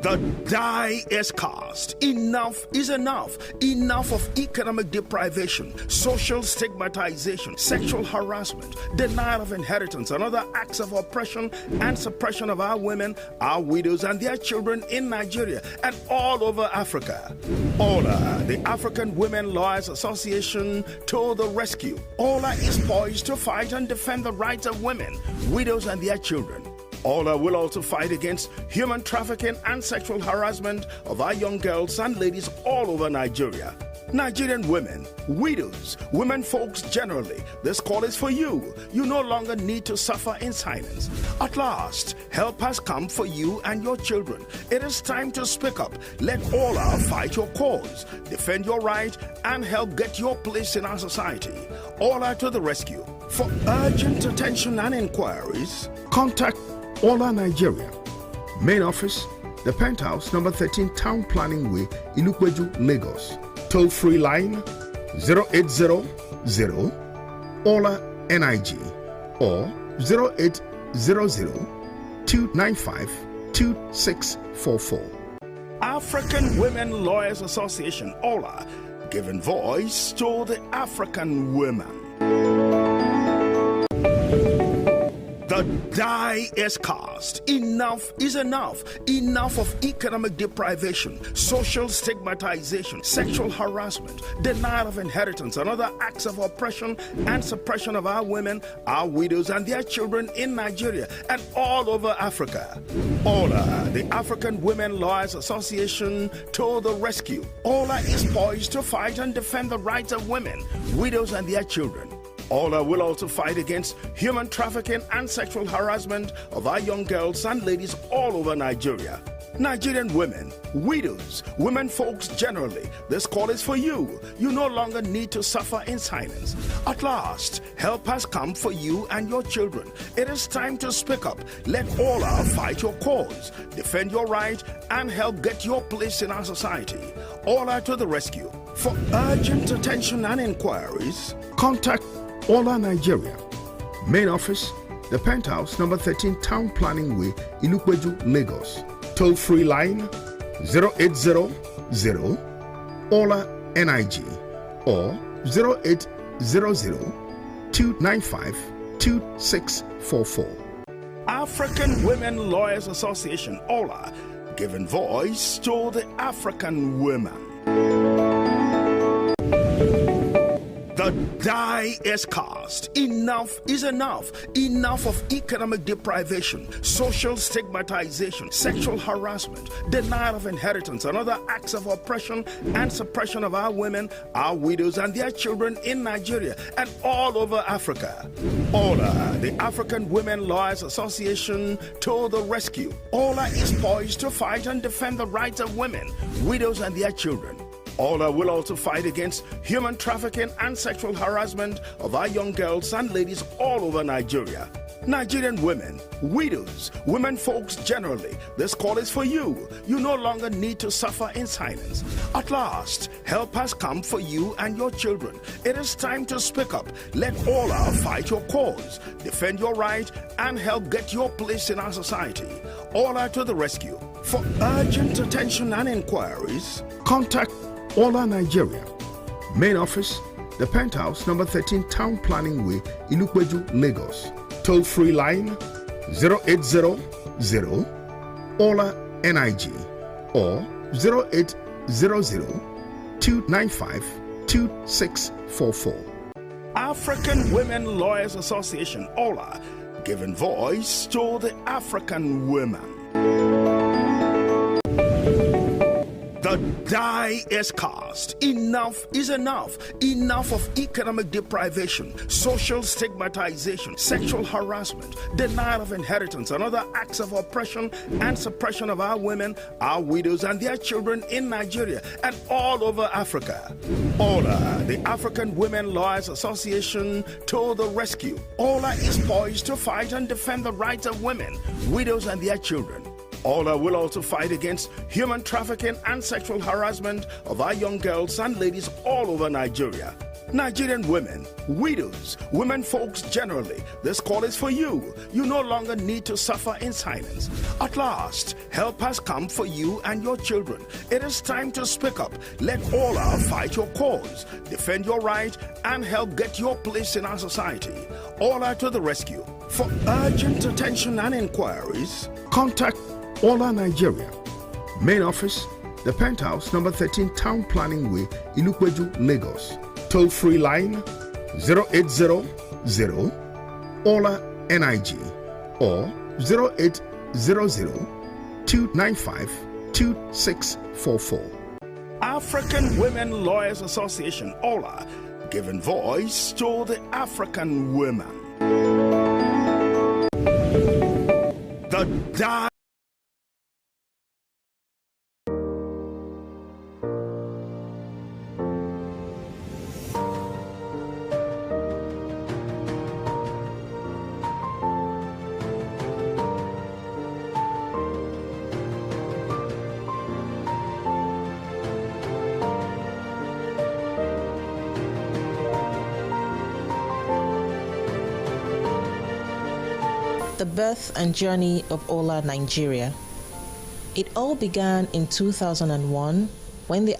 The die is cast. Enough is enough. Enough of economic deprivation, social stigmatization, sexual harassment, denial of inheritance, and other acts of oppression and suppression of our women, our widows, and their children in Nigeria and all over Africa. Awla, the African Women Lawyers Association, to the rescue. Awla is poised to fight and defend the rights of women, widows, and their children. Awla will also fight against human trafficking and sexual harassment of our young girls and ladies all over Nigeria. Nigerian women, widows, women folks generally, this call is for you. You no longer need to suffer in silence. At last, help has come for you and your children. It is time to speak up. Let Awla fight your cause, defend your right, and help get your place in our society. Awla to the rescue. For urgent attention and inquiries, contact Awla Nigeria. Main office, the Penthouse, number 13, Town Planning Way, Ilukweju, Lagos. Toll-free line 0800 Awla NIG or 0800 295 2644. African Women Lawyers Association, Awla, giving voice to the African women. The die is cast. Enough is enough. Enough of economic deprivation, social stigmatization, sexual harassment, denial of inheritance, and other acts of oppression and suppression of our women, our widows, and their children in Nigeria and all over Africa. Awla, the African Women Lawyers Association, to the rescue. Awla is poised to fight and defend the rights of women, widows, and their children. Awla will also fight against human trafficking and sexual harassment of our young girls and ladies all over Nigeria. Nigerian women, widows, women folks generally, this call is for you. You no longer need to suffer in silence. At last, help has come for you and your children. It is time to speak up. Let Awla fight your cause, defend your right, and help get your place in our society. Awla to the rescue. For urgent attention and inquiries, contact Awla Nigeria. Main office, the Penthouse, number 13, Town Planning Way, Ilukweju, Lagos. Toll-free line 0800 Awla NIG or 0800 295 2644. African Women Lawyers Association, Awla, giving voice to the African women. The die is cast. Enough is enough. Enough of economic deprivation, social stigmatization, sexual harassment, denial of inheritance, and other acts of oppression and suppression of our women, our widows, and their children in Nigeria and all over Africa. Awla, the African Women Lawyers Association, to the rescue. Awla is poised to fight and defend the rights of women, widows, and their children. Awla will also fight against human trafficking and sexual harassment of our young girls and ladies all over Nigeria. Nigerian women, widows, women folks generally, this call is for you. You no longer need to suffer in silence. At last, help has come for you and your children. It is time to speak up. Let Awla fight your cause, defend your right, and help get your place in our society. Awla to the rescue. For urgent attention and inquiries, contact Awla Nigeria. Main office, the Penthouse, number 13, Town Planning Way, Ilukweju, Lagos. Toll-free line 0800 Awla NIG or 0800 295 2644. African Women Lawyers Association, Awla, giving voice to the African women. The die is cast. Enough is enough. Enough of economic deprivation, social stigmatization, sexual harassment, denial of inheritance, and other acts of oppression and suppression of our women, our widows, and their children in Nigeria and all over Africa. Awla, the African Women Lawyers Association, to the rescue. Awla is poised to fight and defend the rights of women, widows, and their children. Awla will also fight against human trafficking and sexual harassment of our young girls and ladies all over Nigeria. Nigerian women, widows, women folks generally, this call is for you. You no longer need to suffer in silence. At last, help has come for you and your children. It is time to speak up. Let Awla fight your cause, defend your right, and help get your place in our society. Awla to the rescue. For urgent attention and inquiries, contact Awla Nigeria. Main office, the Penthouse, number 13, Town Planning Way, Ilukweju, Lagos. Toll-free line 0800 Awla NIG or 0800 295 2644. African Women Lawyers Association, Awla, giving voice to the African women. The The birth and journey of Awla Nigeria. It all began in 2001 when the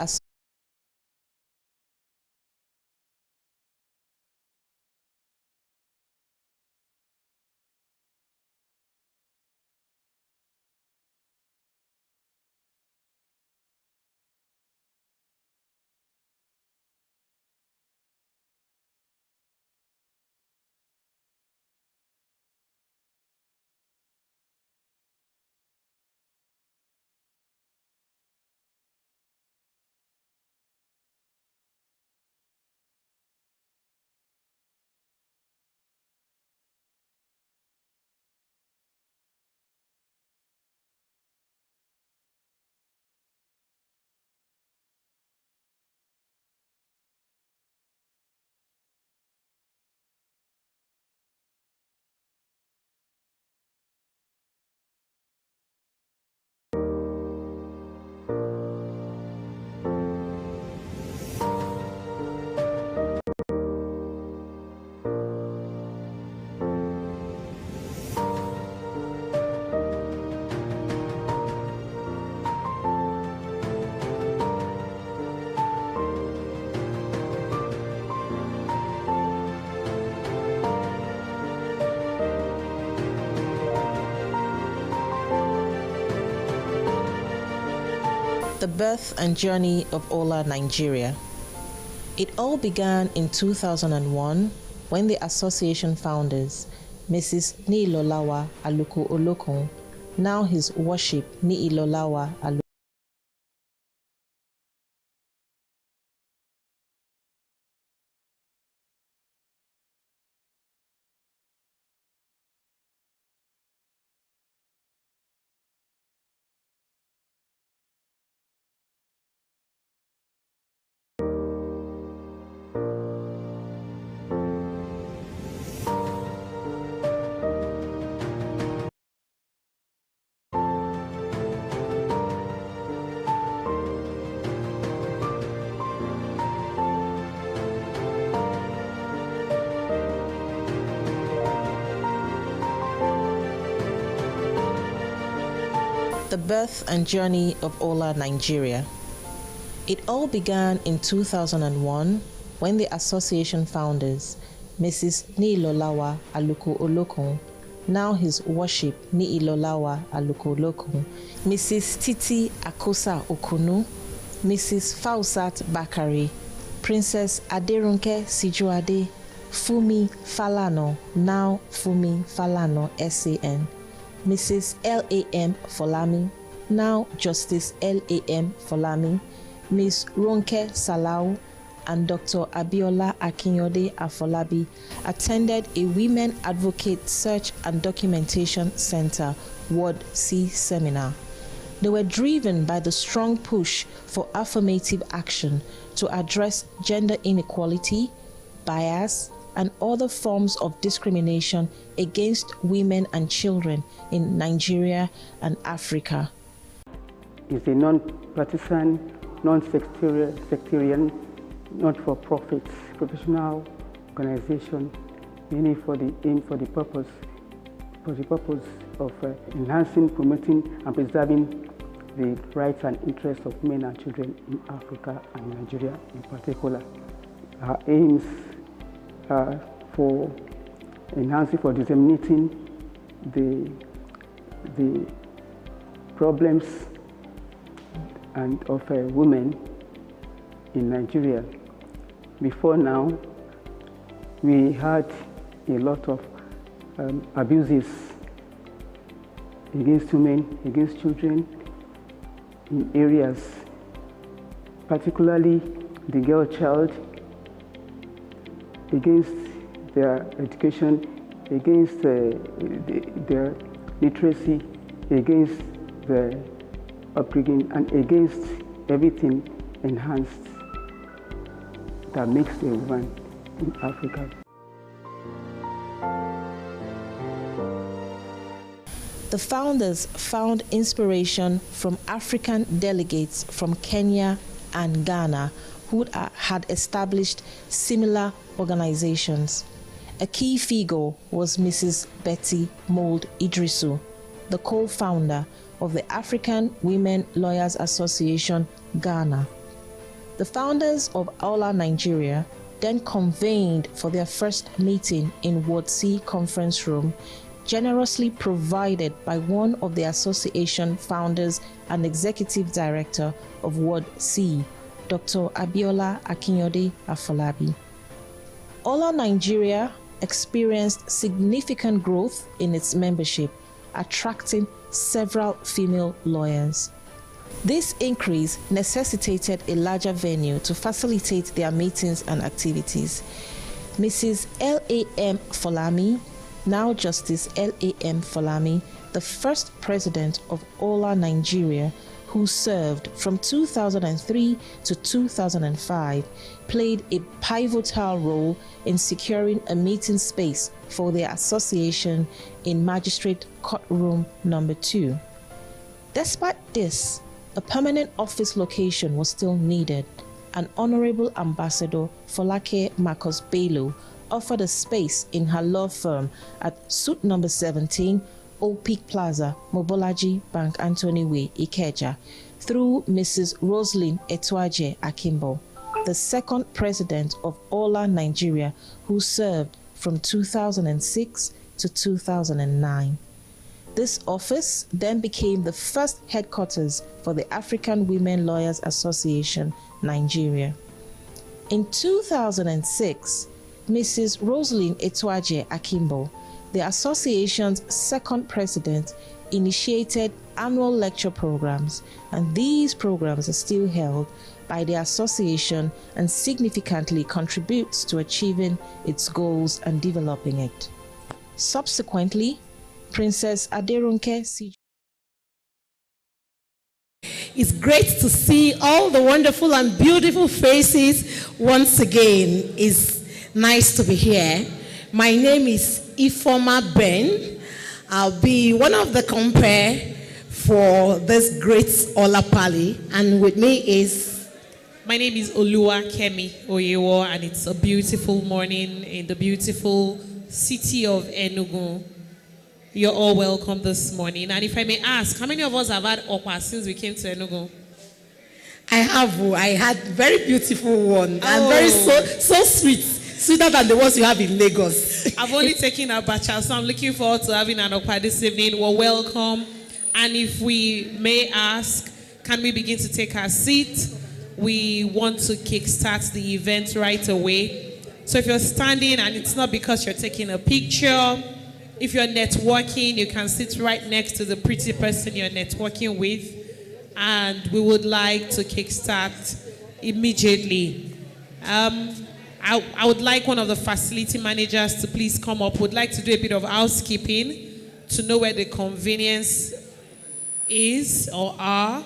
The birth and journey of Awla Nigeria. It all began in 2001 when the association founders, Mrs. Niilolawa Aluko Olokun, now His Worship Niilolawa Aluko, The birth and journey of Awla Nigeria. It all began in 2001 when the association founders, Mrs. Niilolawa Aluko Olokun, now His Worship Niilolawa Aluko Olokun, Mrs. Titi Akosa Okunu, Mrs. Fausat Bakari, Princess Aderunke Sijuade, Fumi Falano, now Fumi Falano SAN, Mrs. L.A.M. Folami, now Justice L.A.M. Folami, Ms. Ronke Salau, and Dr. Abiola Akinyode Afolabi attended a Women Advocate Search and Documentation Center Ward C seminar. They were driven by the strong push for affirmative action to address gender inequality, bias, and other forms of discrimination against women and children in Nigeria and Africa. It's a non-partisan, non-sectarian not-for-profit professional organization, mainly for the purpose of enhancing, promoting, and preserving the rights and interests of men and children in Africa and Nigeria in particular. Our aims are for enhancing, for disseminating the problems of women in Nigeria. Before now, we had a lot of abuses against women, against children in areas, particularly the girl child, against their education, against their literacy, against their upbringing, and against everything enhanced that makes a woman in Africa. The founders found inspiration from African delegates from Kenya and Ghana who had established similar organizations. A key figure was Mrs. Betty Mould Idrisu, the co-founder of the African Women Lawyers Association, Ghana. The founders of Awla, Nigeria, then convened for their first meeting in Ward C conference room, generously provided by one of the association founders and executive director of Ward C, Dr. Abiola Akinyode Afolabi. Awla, Nigeria experienced significant growth in its membership, attracting several female lawyers. This increase necessitated a larger venue to facilitate their meetings and activities. Mrs. L.A.M. Folami, now Justice L.A.M. Folami, the first president of Awla, Nigeria, who served from 2003 to 2005, played a pivotal role in securing a meeting space for their association in Magistrate Courtroom Number 2. Despite this, a permanent office location was still needed, and Honorable Ambassador Folake Marcus Bello offered a space in her law firm at Suite Number 17, Old Peak Plaza, Mobolaji Bank Anthony Way, Ikeja, through Mrs. Roslyn Etwaje Akimbo, the second president of Awla, Nigeria, who served from 2006 to 2009. This office then became the first headquarters for the African Women Lawyers Association, Nigeria. In 2006, Mrs. Roslyn Etwaje Akimbo, the association's second president, initiated annual lecture programs, and these programs are still held by the association and significantly contributes to achieving its goals and developing it. Subsequently, Princess Aderunke C. It's great to see all the wonderful and beautiful faces once again. It's nice to be here. My name is Ifoma Ben. I'll be one of the compare for this great Awla Parley, and with me is... My name is Olua Kemi Oyewo, and it's a beautiful morning in the beautiful city of Enugu. You're all welcome this morning. And if I may ask, how many of us have had okwa since we came to Enugu? I have. I had very beautiful one. And very so sweet. Sweeter than the ones you have in Lagos. I've only taken a bacha, so I'm looking forward to having an okwa this evening. Well, welcome. And if we may ask, can we begin to take our seat? We want to kickstart the event right away. So if you're standing and it's not because you're taking a picture, if you're networking, you can sit right next to the pretty person you're networking with. And we would like to kickstart immediately. I would like one of the facility managers to please come up. Would like to do a bit of housekeeping to know where the convenience is or are,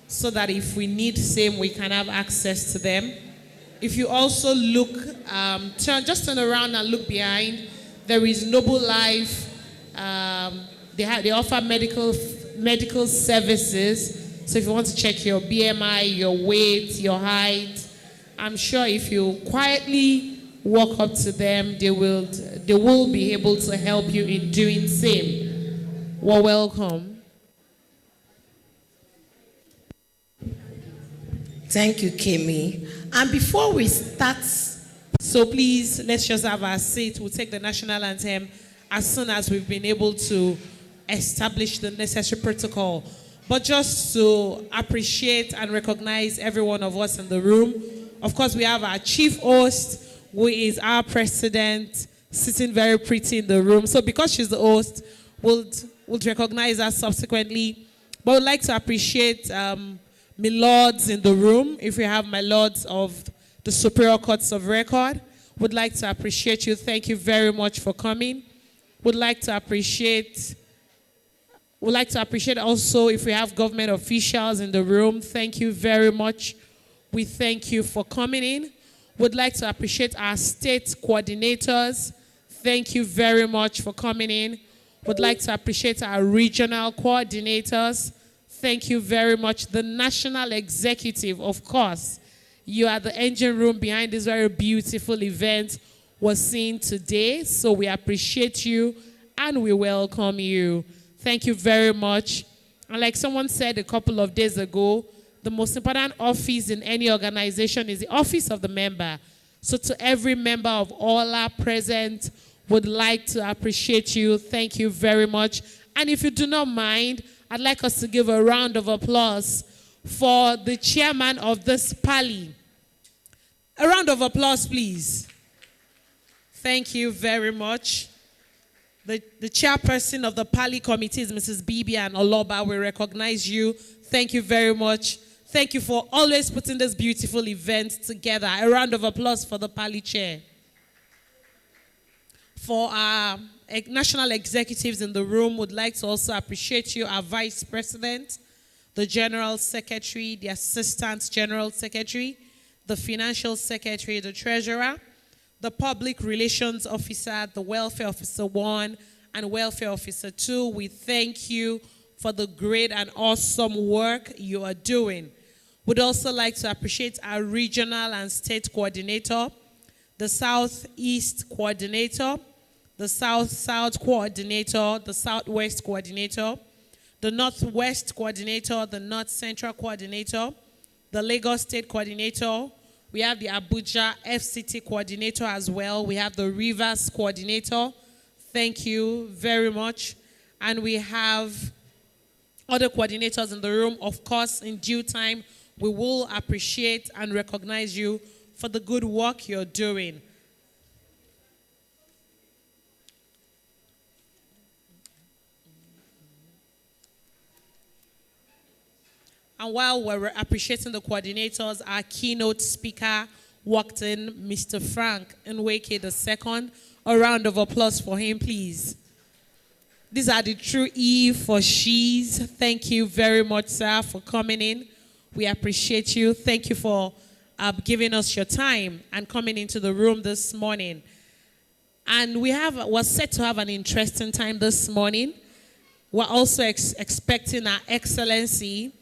so that if we need same, we can have access to them. If you also look, just turn around and look behind. There is Noble Life. They offer medical services. So if you want to check your BMI, your weight, your height, I'm sure if you quietly walk up to them, they will be able to help you in doing same. Well, welcome. Thank you, Kemi. And before we start, so please, let's just have our seat. We'll take the national anthem as soon as we've been able to establish the necessary protocol. But just to appreciate and recognize every one of us in the room, of course, we have our chief host, who is our president, sitting very pretty in the room. So because she's the host, we'll recognize her subsequently. But we'd like to appreciate my lords in the room. If we have my lords of the Superior Courts of Record, would like to appreciate you. Thank you very much for coming. Would like to appreciate also if we have government officials in the room. Thank you very much. We thank you for coming in. Would like to appreciate our state coordinators. Thank you very much for coming in. Would like to appreciate our regional coordinators. Thank you very much. The national executive, of course. You are the engine room behind this very beautiful event we're seeing today. So we appreciate you and we welcome you. Thank you very much. And like someone said a couple of days ago, the most important office in any organization is the office of the member. So to every member of Awla present, would like to appreciate you. Thank you very much. And if you do not mind, I'd like us to give a round of applause for the chairman of this Parley. A round of applause, please. Thank you very much. The chairperson of the Parley committee is Mrs. Bibi and Oloba. We recognize you. Thank you very much. Thank you for always putting this beautiful event together. A round of applause for the Parley chair. For our national executives in the room, would like to also appreciate you, our vice president, the general secretary, the assistant general secretary, the financial secretary, the treasurer, the public relations officer, the welfare officer 1 and welfare officer 2. We thank you for the great and awesome work you are doing. We'd also like to appreciate our regional and state coordinator, the Southeast coordinator, the South-South coordinator, the Southwest coordinator, the Northwest coordinator, the North Central coordinator, the Lagos State coordinator. We have the Abuja FCT coordinator as well. We have the Rivers coordinator. Thank you very much. And we have other coordinators in the room. Of course, in due time, we will appreciate and recognize you for the good work you're doing. And while we're appreciating the coordinators, our keynote speaker walked in, Mr. Frank Nweke II. A round of applause for him, please. These are the true E for she's. Thank you very much, sir, for coming in. We appreciate you. Thank you for giving us your time and coming into the room this morning. And we're set to have an interesting time this morning. We're also expecting our Excellency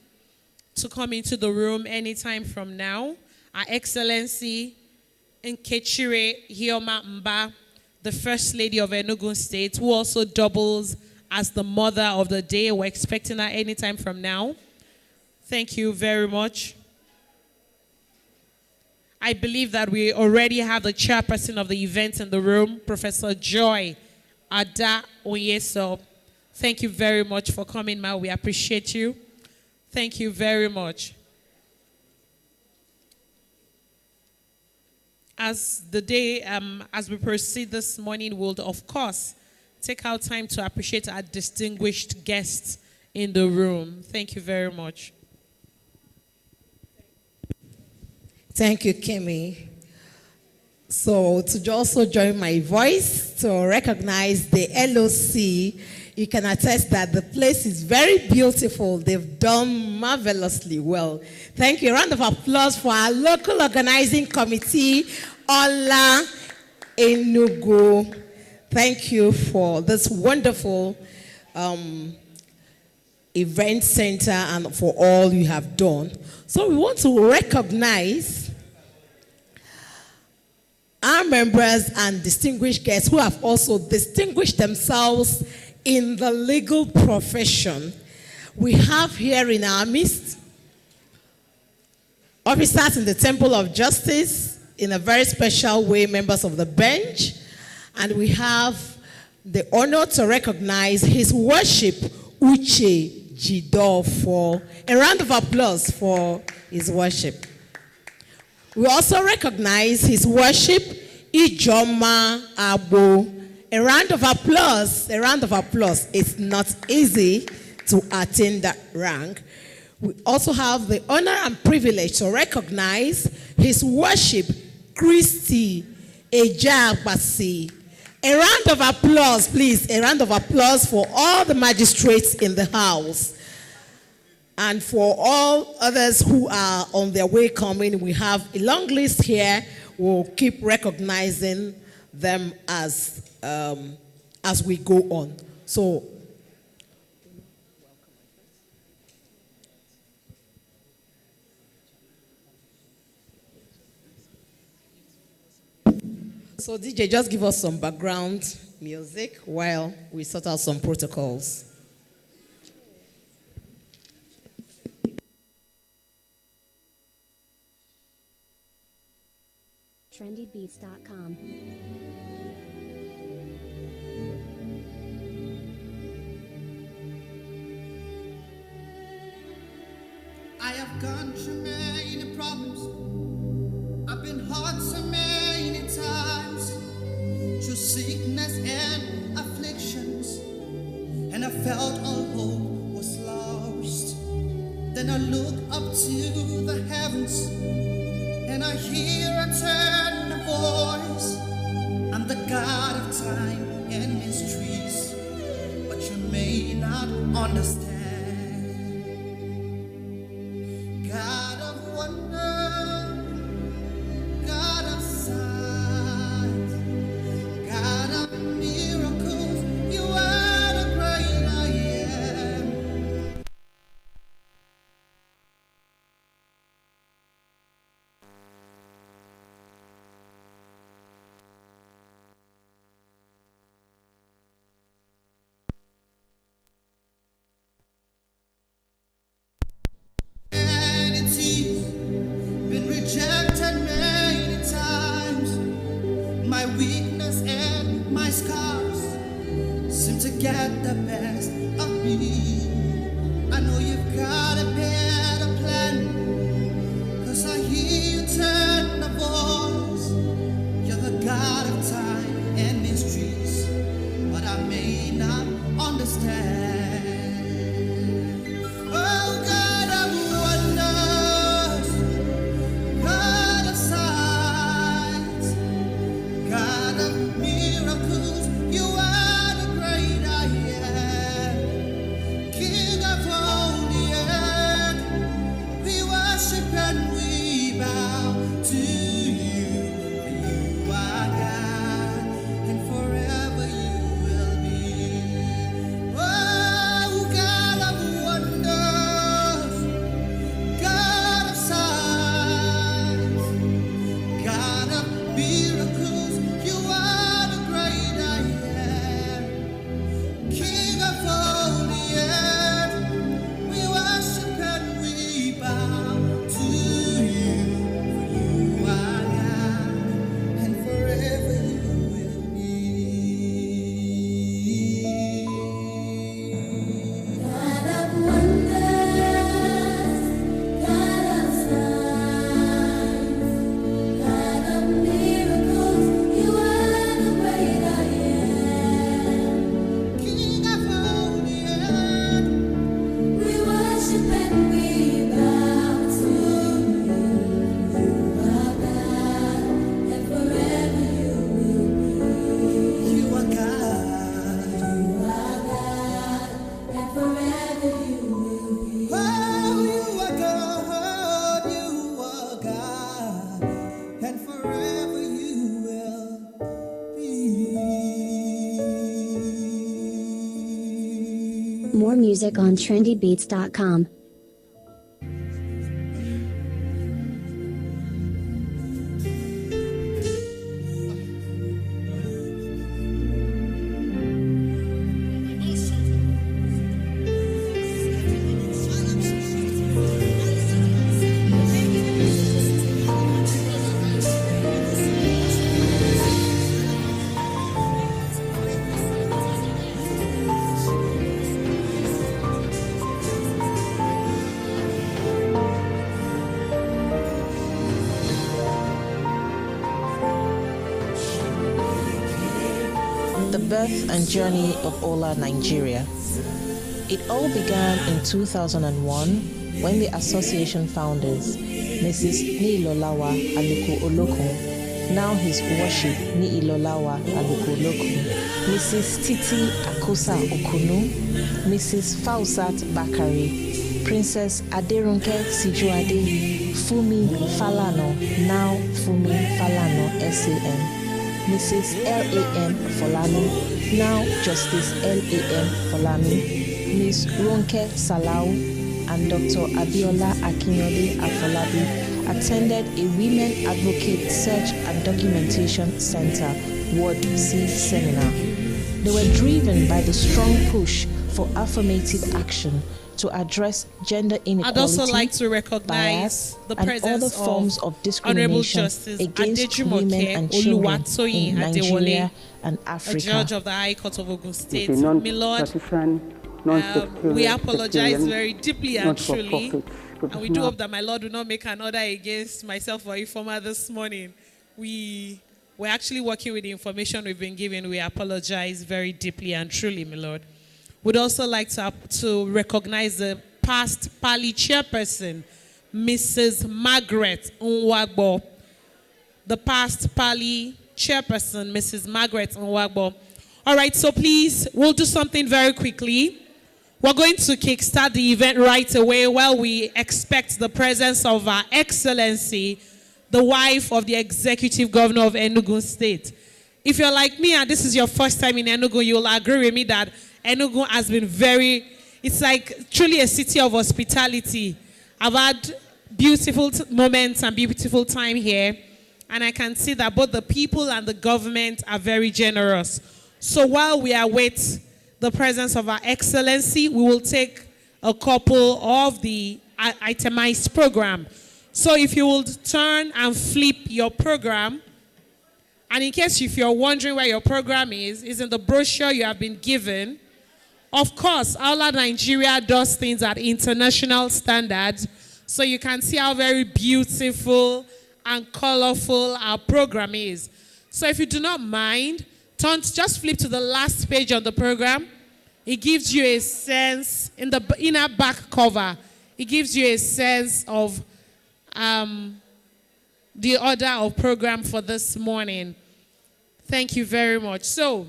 to come into the room anytime from now. Our Excellency Nkechire Hioma Mba, the First Lady of Enugu State, who also doubles as the mother of the day. We're expecting her anytime from now. Thank you very much. I believe that we already have the chairperson of the event in the room, Professor Joy Ada Oyeso. Thank you very much for coming, ma. We appreciate you. Thank you very much. As we proceed this morning, we'll of course take our time to appreciate our distinguished guests in the room. Thank you very much. thank you, Kemi. So to also join my voice to recognize the LOC, you can attest that the place is very beautiful. They've done marvelously well. Thank you. A round of applause for our local organizing committee, Awla Enugu. Thank you for this wonderful event center and for all you have done. So we want to recognize our members and distinguished guests who have also distinguished themselves in the legal profession. We have here in our midst officers in the Temple of Justice, in a very special way, members of the bench, and we have the honor to recognize His Worship Uche Jido for a round of applause for His worship. We also recognize His Worship Ijoma Abo. A round of applause, a round of applause. It's not easy to attain that rank. We also have the honor and privilege to recognize His Worship Christy Ejabasi. A round of applause, please. A round of applause for all the magistrates in the house. And for all others who are on their way coming, we have a long list here. We'll keep recognizing them as we go on. So, DJ, just give us some background music while we sort out some protocols. trendybeats.com. I have gone through many problems. I've been hurt so many times through sickness and afflictions, and I felt all hope was lost. Then I look up to the heavens, and I hear a tender voice. I'm the God of time and mysteries, but you may not understand. God of wonder, God of signs, God of miracles, you are the great I am. Been rejected many times. My weakness and my scars seem to get the best of me. I know you've got a better plan, 'cause I hear you turn the voice. You're the God of time and mysteries, but I may not understand. Oh, God of wonders, God of signs, God of miracles, you are the great I am. King of all the earth, we worship and we bow to you. You are God, and forever you will be. Oh, God of wonders, God of signs, God of miracles, you are the great I am. King of all the earth, we worship and we bow to you. For you are God, and forever you will be. God of wonders, God of signs, God of miracles, you are the great I am. King of all the earth, We worship and we bow to you. You are God, and forever you will be. you are God. You are God, and forever you will be. Oh, you are God, and forever you will be. More music on trendybeats.com. birth and journey of Awla, Nigeria. It all began in 2001 when the association founders, Mrs. Niilolawa Aluko Olokun, now His Worship Niilolawa Aluko Olokun, Mrs. Titi Akosa Okunu, Mrs. Fausat Bakari, Princess Aderunke Sijuade, Fumi Falano, now Fumi Falano SAN, Mrs. L.A.M. Folani, now Justice L.A.M. Folani, Ms. Ronke Salau, and Dr. Abiola Akinyode Afolabi attended a Women Advocate Search and Documentation Center Ward C seminar. They were driven by the strong push for affirmative action to address gender inequality, I'd also like to recognize the presence and other forms of discrimination against women and children in Nigeria and Africa. A judge of the High Court of Ogun State. My Lord, we apologize very deeply and truly, and we do hope that my Lord will not make an order against myself or Ifoma this morning. We're actually working with the information we've been given. We apologize very deeply and truly, my Lord. We'd also like to recognize the past Parley chairperson, Mrs. Margaret Nwagbo. The past Parley chairperson, Mrs. Margaret Nwagbo. All right, so please, we'll do something very quickly. We're going to kickstart the event right away while we expect the presence of Her Excellency, the wife of the Executive Governor of Enugu State. If you're like me and this is your first time in Enugu, you'll agree with me that Enugu has been it's like truly a city of hospitality. I've had beautiful moments and beautiful time here, and I can see that both the people and the government are very generous. So while we await the presence of Her Excellency, we will take a couple of the itemized program. So if you will turn and flip your program, and in case if you're wondering where your program is in the brochure you have been given. Of course, Awla Nigeria does things at international standards, so you can see how very beautiful and colorful our program is. So if you do not mind, just flip to the last page on the program. It gives you a sense, in the inner back cover, it gives you a sense of the order of program for this morning. Thank you very much. So,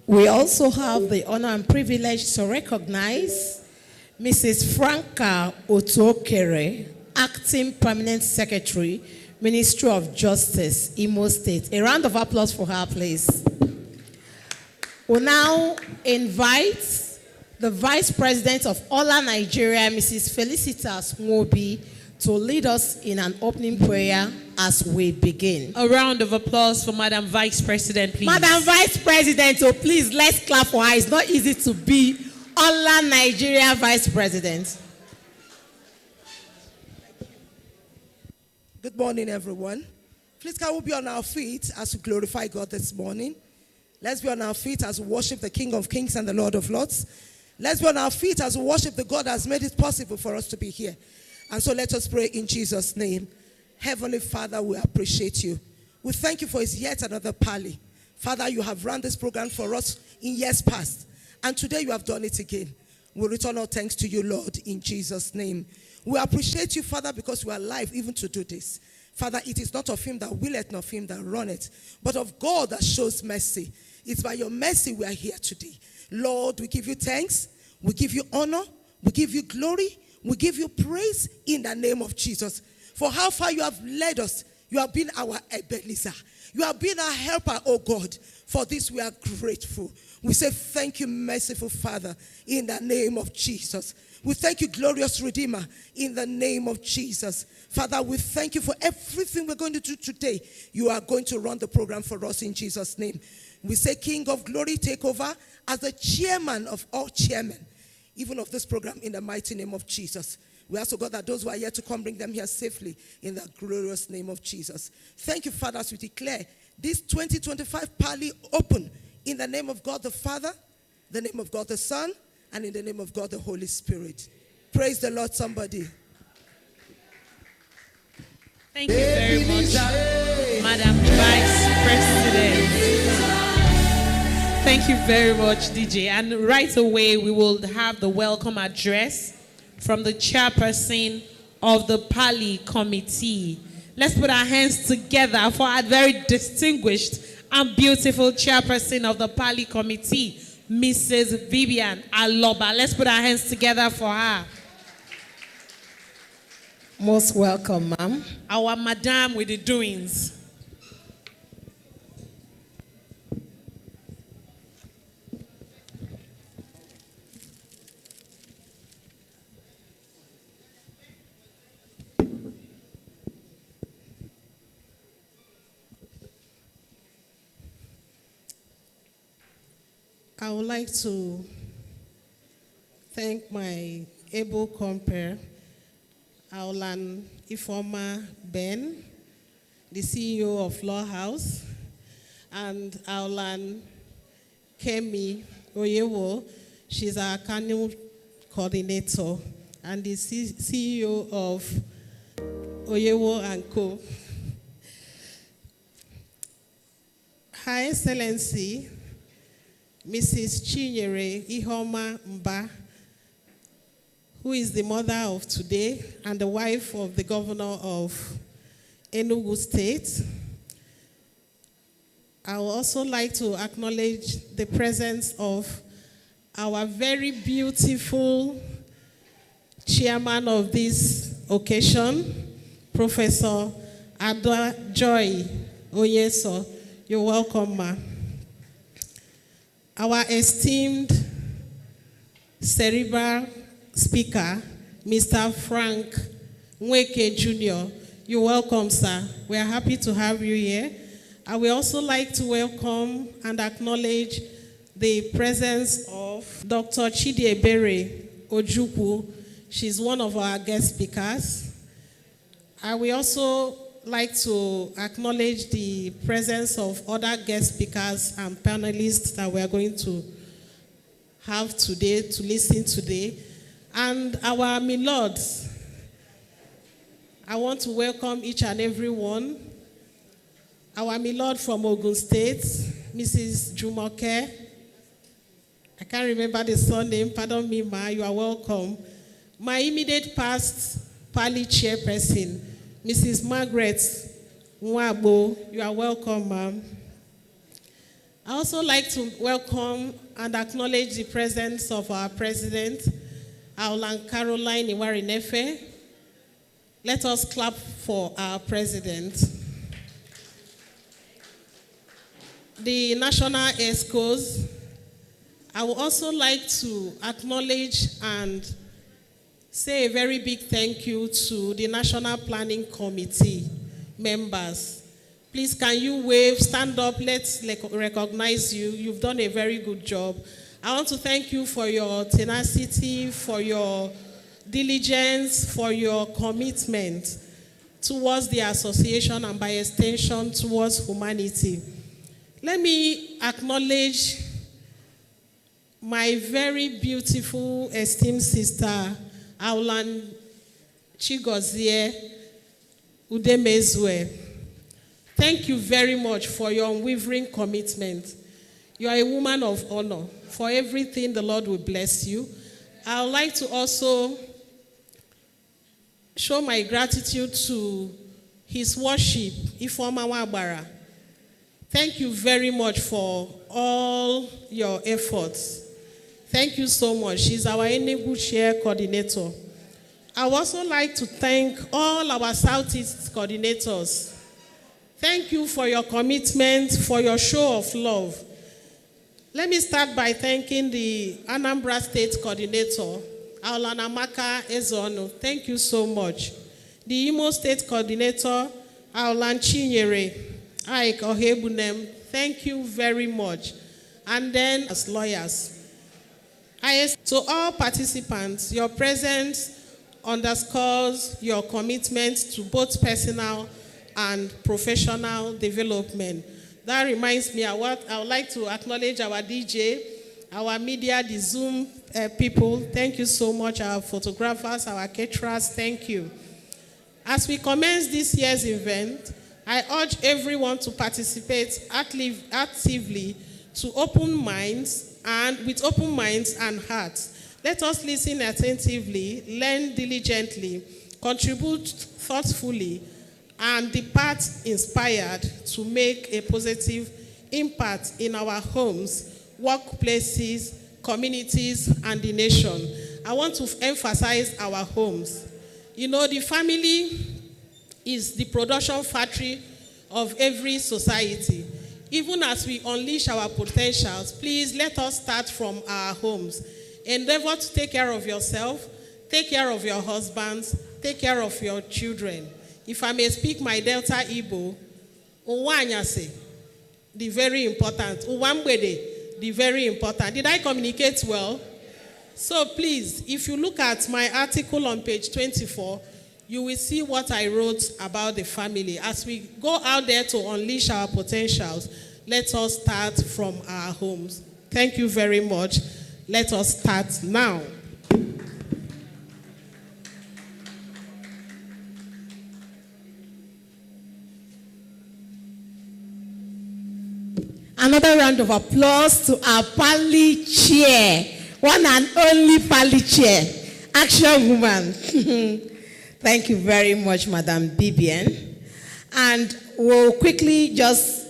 we also have the honor and privilege to recognize Mrs. Franca Otuokere, Acting Permanent Secretary, Ministry of Justice, Imo State. A round of applause for her, please. We'll now invite the Vice President of Awla Nigeria, Mrs. Felicitas Nwobi, to lead us in an opening prayer as we begin. A round of applause for Madam Vice President, please. Madam Vice President, oh please, let's clap for her. It's not easy to be Awla Nigeria Vice President. Good morning, everyone. Please can we be on our feet as we glorify God this morning? Let's be on our feet as we worship the King of Kings and the Lord of Lords. Let's be on our feet as we worship the God that has made it possible for us to be here. And so let us pray in Jesus' name. Heavenly Father, we appreciate you. We thank you for yet another Parley. Father, you have run this program for us in years past. And today you have done it again. We return our thanks to you, Lord, in Jesus' name. We appreciate you, Father, because we are alive even to do this. Father, it is not of him that willeth, nor of him that runneth, but of God that shows mercy. It's by your mercy we are here today. Lord, we give you thanks. We give you honor. We give you glory. We give you praise in the name of Jesus. For how far you have led us. You have been our Ebenezer. You have been our helper, oh God. For this we are grateful. We say thank you, merciful Father, in the name of Jesus. We thank you, glorious Redeemer, in the name of Jesus. Father, we thank you for everything we're going to do today. You are going to run the program for us in Jesus' name. We say, King of Glory, take over as the chairman of all chairmen, even of this program, in the mighty name of Jesus. We ask, oh God, that those who are yet to come, bring them here safely in the glorious name of Jesus. Thank you, Father, as we declare this 2025 Parley open in the name of God the Father, the name of God the Son, and in the name of God the Holy Spirit. Praise the Lord, somebody. Thank you very much, Madam Vice President. Thank you very much, DJ. And right away, we will have the welcome address from the chairperson of the Parley Committee. Let's put our hands together for our very distinguished and beautiful chairperson of the Parley Committee, Mrs. Vivian Aloba. Let's put our hands together for her. Most welcome, ma'am. Our madam with the doings. I would like to thank my able compere, Awla Ifeoma Ben, the CEO of Law House, and Awla Kemi Oyewo, she's our Kanu coordinator, and the CEO of Oyewo and Co. Her Excellency, Mrs. Chinyere Ihoma Mba, who is the mother of today and the wife of the governor of Enugu State. I would also like to acknowledge the presence of our very beautiful chairman of this occasion, Professor Adwa Joy Oyeso. You're welcome, ma. Our esteemed cerebral speaker, Mr. Frank Nweke Jr. You're welcome, sir. We are happy to have you here. I would also like to welcome and acknowledge the presence of Dr. Chidiebere Ojukwu. She's one of our guest speakers. I would also like to acknowledge the presence of other guest speakers and panelists that we are going to have today, to listen today. And our milords, I want to welcome each and every one. Our milord from Ogun State, Mrs. Jumoke. I can't remember the surname, pardon me, ma, you are welcome. My immediate past Parley chairperson, Mrs. Margaret Nwabo, you are welcome, ma'am. I also like to welcome and acknowledge the presence of our president, Awla Caroline Iwarinefe. Let us clap for our president. The National ESCOs, I would also like to acknowledge and say a very big thank you to the National Planning Committee members. Please, can you wave, stand up, let's recognize you. You've done a very good job. I want to thank you for your tenacity, for your diligence, for your commitment towards the association and by extension towards humanity. Let me acknowledge my very beautiful esteemed sister, Awla Chigozie Udemezwe. Thank you very much for your unwavering commitment. You are a woman of honor. For everything, the Lord will bless you. I would like to also show my gratitude to His Worship, Ifeoma Nwabara. Thank you very much for all your efforts. Thank you so much. She's our Enugu Chair Coordinator. I would also like to thank all our Southeast coordinators. Thank you for your commitment, for your show of love. Let me start by thanking the Anambra State Coordinator, Awla Namaka Ezono. Thank you so much. The Imo State Coordinator, Awla Chinyere Ike Ohebunem. Thank you very much. And then, as lawyers, to all participants, your presence underscores your commitment to both personal and professional development. That reminds me, I would like to acknowledge our DJ, our media, the Zoom people. Thank you so much. Our photographers, our caterers, thank you. As we commence this year's event, I urge everyone to participate actively to open minds and with open minds and hearts. Let us listen attentively, learn diligently, contribute thoughtfully, and depart inspired to make a positive impact in our homes, workplaces, communities, and the nation. I want to emphasize our homes. You know, the family is the production factory of every society. Even as we unleash our potentials, please let us start from our homes. Endeavor to take care of yourself, take care of your husbands, take care of your children. If I may speak my Delta Igbo, Uwanyase, the very important. Uwambwede, the very important. Did I communicate well? So please, if you look at my article on page 24, you will see what I wrote about the family. As we go out there to unleash our potentials, let us start from our homes. Thank you very much. Let us start now. Another round of applause to our Parley chair, one and only Parley chair, action woman. Thank you very much, Madam Bibian. And we'll quickly just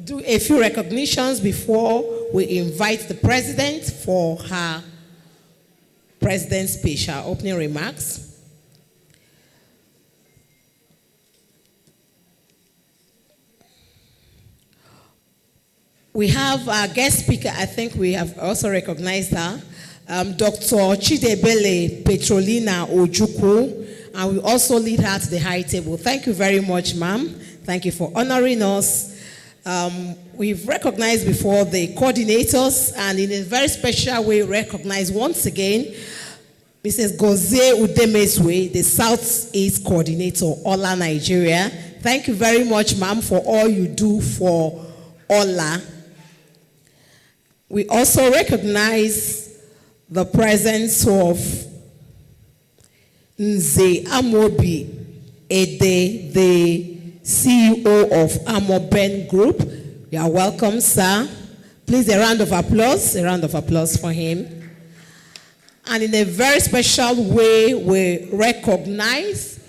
do a few recognitions before we invite the president for her president's speech, her opening remarks. We have our guest speaker, I think we have also recognized her, Dr. Chidebele Petrolina Ojukwu, and we also lead her to the high table. Thank you very much, ma'am. Thank you for honoring us. We've recognized before the coordinators, and in a very special way, recognize once again Mrs. Gozie Udemezwe, the Southeast Coordinator, Awla, Nigeria. Thank you very much, ma'am, for all you do for Awla. We also recognize the presence of Nze Amobi Ede, the CEO of Amoben Group. You are welcome, sir. Please, a round of applause for him. And in a very special way, we recognize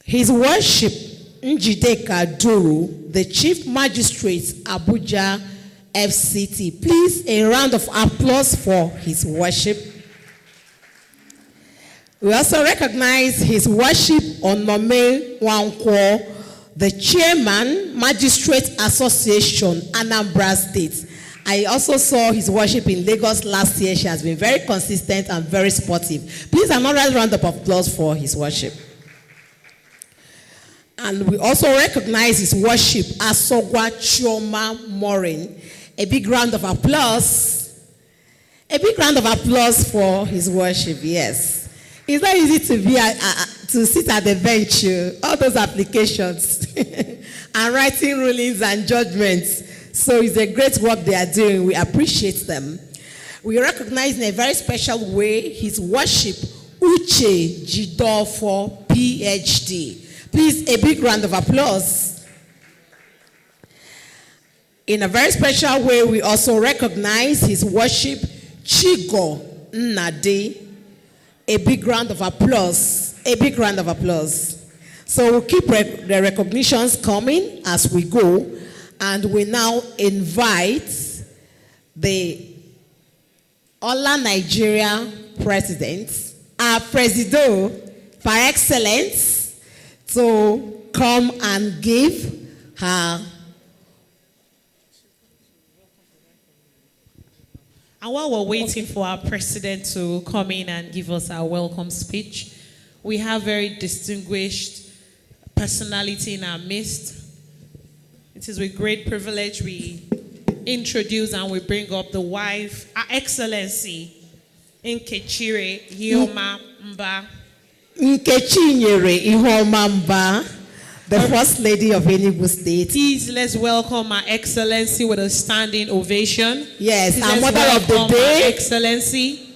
His Worship Njideka Duru, the Chief Magistrate, Abuja FCT. Please, a round of applause for His Worship. We also recognize His Worship Onome Wankwo, the Chairman, Magistrate Association, Anambra State. I also saw His Worship in Lagos last year. She has been very consistent and very sportive. Please, another round of applause for His Worship. And we also recognize His Worship Asogwa Chioma Morin. A big round of applause. A big round of applause for His Worship, yes. It's not easy to sit at the bench, all those applications, and writing rulings and judgments. So it's a great work they are doing. We appreciate them. We recognize in a very special way His Worship Uche Jidofo, PhD. Please, a big round of applause. In a very special way, we also recognize His Worship Chigo Nnadi. A big round of applause. A big round of applause. So we'll keep the recognitions coming as we go. And we now invite the Awla Nigeria president, our Presido par excellence, to come and give her. And while we're waiting for our president to come in and give us our welcome speech, we have very distinguished personality in our midst. It is with great privilege we introduce and we bring up the wife, Her Excellency Nkechire Hioma Mba. Nkechinyere Ihoma Mba, the First Lady of Enugu State. Please, let's welcome Her Excellency with a standing ovation. Yes, Please, our let's Mother of the welcome Day. Her Excellency.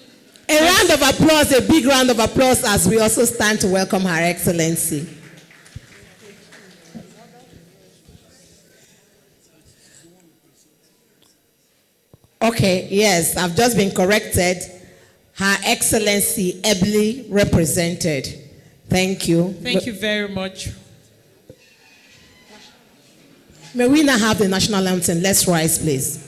A round of applause, a big round of applause as we also stand to welcome Her Excellency. Okay, yes, I've just been corrected. Her Excellency ably represented. Thank you. Thank you very much. May we now have the national anthem? Let's rise, please.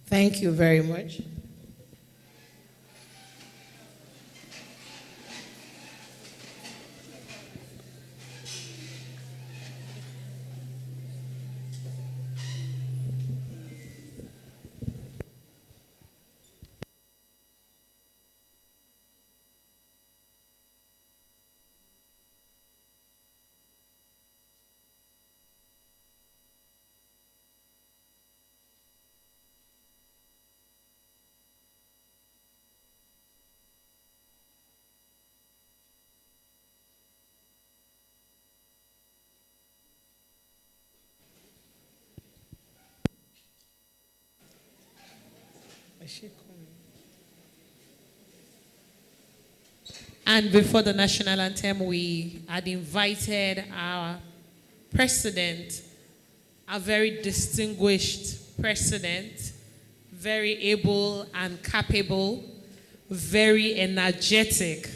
Thank you very much. And before the national anthem, we had invited our president, a very distinguished president, very able and capable, very energetic,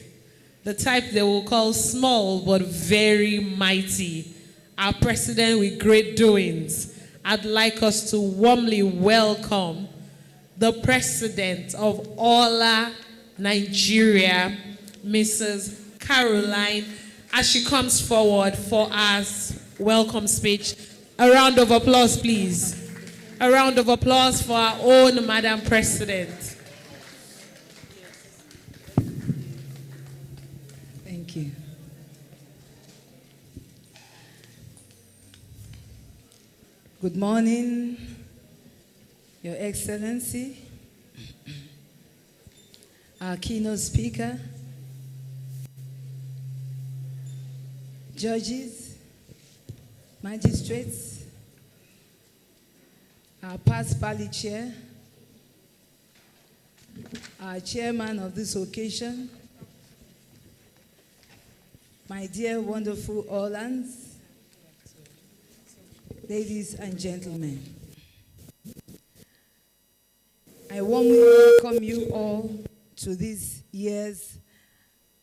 the type they will call small but very mighty, our president with great doings. I'd like us to warmly welcome the president of Awla, Nigeria, Mrs. Caroline, as she comes forward for our welcome speech. A round of applause, please. A round of applause for our own Madam President. Thank you. Good morning, Your Excellency, our keynote speaker, judges, magistrates, our past Parley chair, our chairman of this occasion, my dear wonderful Awlans, ladies and gentlemen. I warmly welcome you all to this year's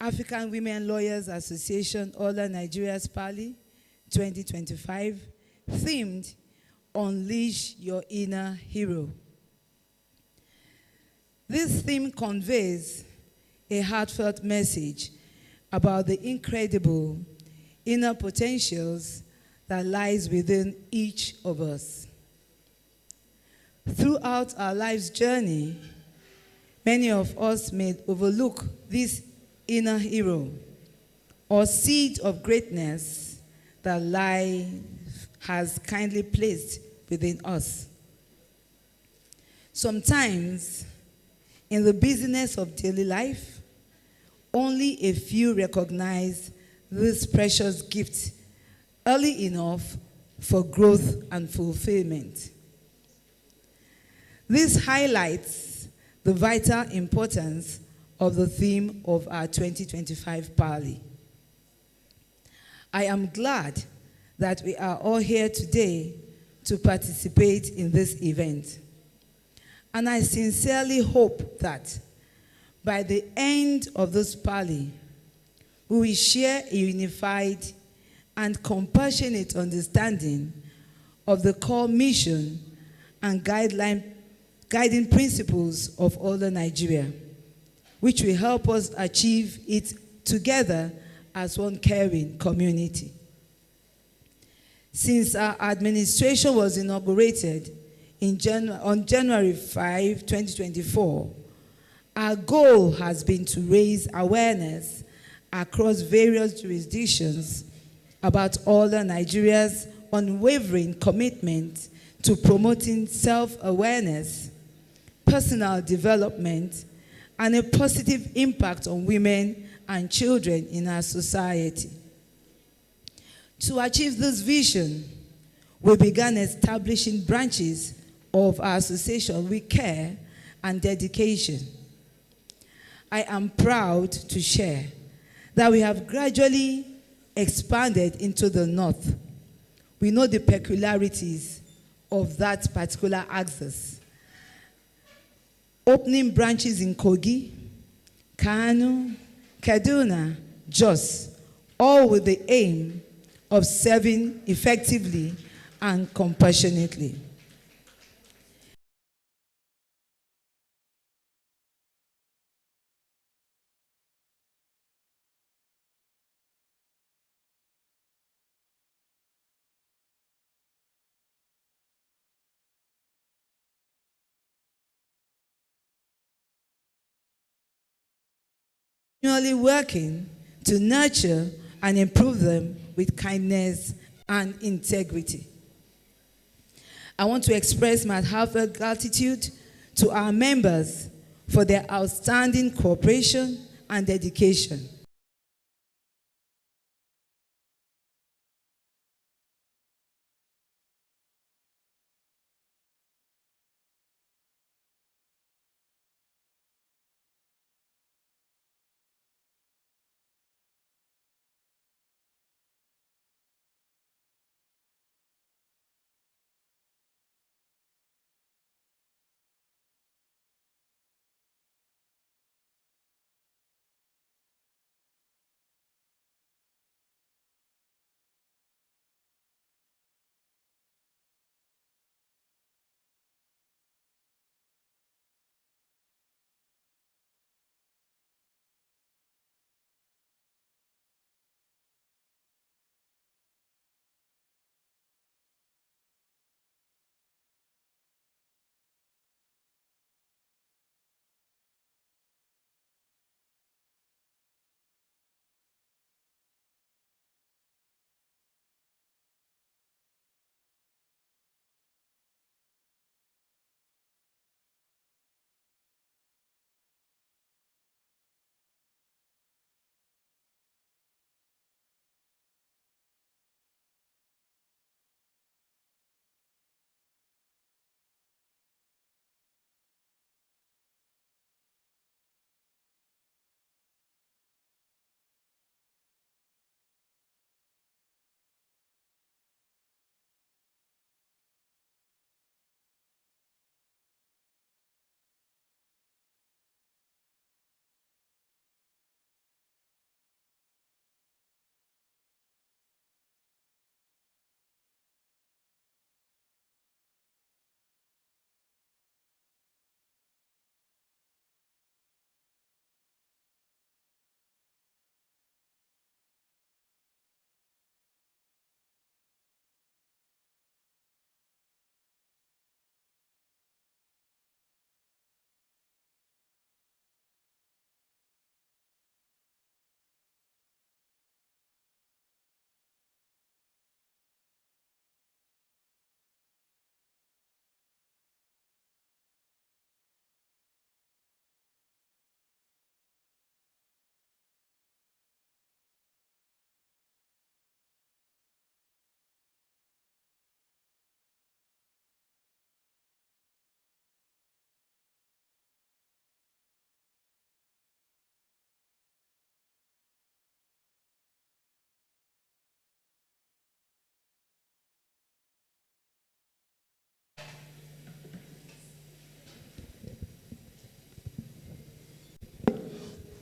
African Women Lawyers Association Awla Nigeria's Parley 2025, themed Unleash Your Inner Hero. This theme conveys a heartfelt message about the incredible inner potentials that lies within each of us. Throughout our life's journey, many of us may overlook this inner hero or seed of greatness that life has kindly placed within us. Sometimes, in the busyness of daily life, only a few recognize this precious gift early enough for growth and fulfillment. This highlights the vital importance of the theme of our 2025 Parley. I am glad that we are all here today to participate in this event. And I sincerely hope that by the end of this Parley, we will share a unified and compassionate understanding of the core mission and guiding principles of Awla Nigeria, which will help us achieve it together as one caring community. Since our administration was inaugurated on January 5, 2024, our goal has been to raise awareness across various jurisdictions about Awla Nigeria's unwavering commitment to promoting self-awareness, personal development, and a positive impact on women and children in our society. To achieve this vision, we began establishing branches of our association with care and dedication. I am proud to share that we have gradually expanded into the north. We know the peculiarities of that particular axis. Opening branches in Kogi, Kano, Kaduna, Jos, all with the aim of serving effectively and compassionately. Continually working to nurture and improve them with kindness and integrity. I want to express my heartfelt gratitude to our members for their outstanding cooperation and dedication.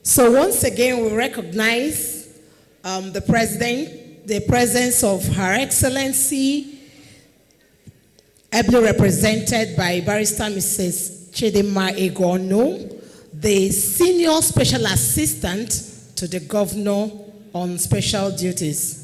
So once again, we recognize the presence of Her Excellency, ably represented by Barrister Mrs. Chidinma Egono, the Senior Special Assistant to the Governor on Special Duties.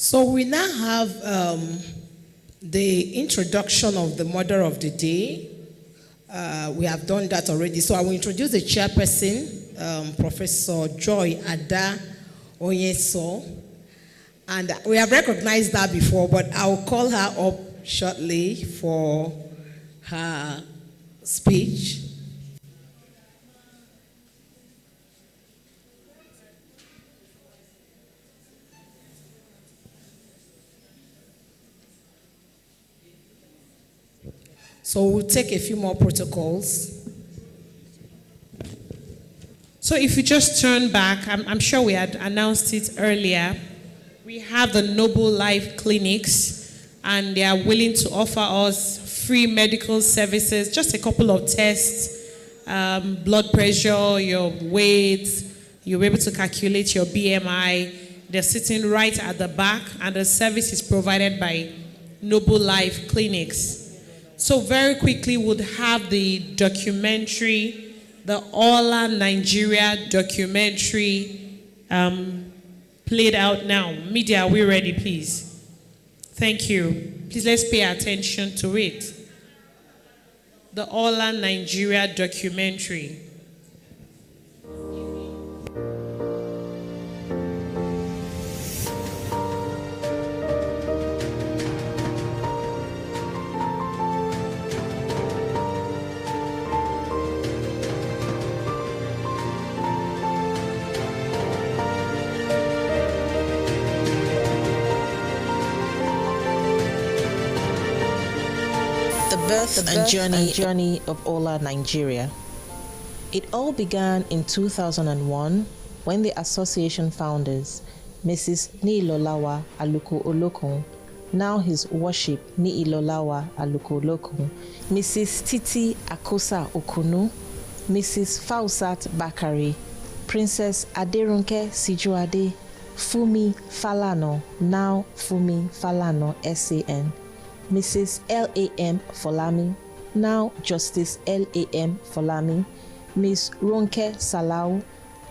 So we now have the introduction of the Mother of the Day. We have done that already. So I will introduce the chairperson, Professor Joy Ada Onyeso. And we have recognized that before, but I'll call her up shortly for her speech. So we'll take a few more protocols. So if you just turn back, I'm sure we had announced it earlier. We have the Noble Life Clinics, and they are willing to offer us free medical services, just a couple of tests, blood pressure, your weight, you'll be able to calculate your BMI. They're sitting right at the back, and the service is provided by Noble Life Clinics. So very quickly, we'll have the documentary, the Awla Nigeria documentary, played out now. Media, are we ready, please? Thank you. Please let's pay attention to it. The Awla Nigeria documentary. The birth and journey of Awla, Nigeria. It all began in 2001 when the association founders, Mrs. Niilolawa Aluko Olokun, now His Worship Niilolawa Aluko Olokun, Mrs. Titi Akosa Okunu, Mrs. Fausat Bakari, Princess Aderunke Sijuade, Fumi Falano, now Fumi Falano SAN, Mrs. L.A.M. Folami, now Justice L.A.M. Folami, Ms. Ronke Salau,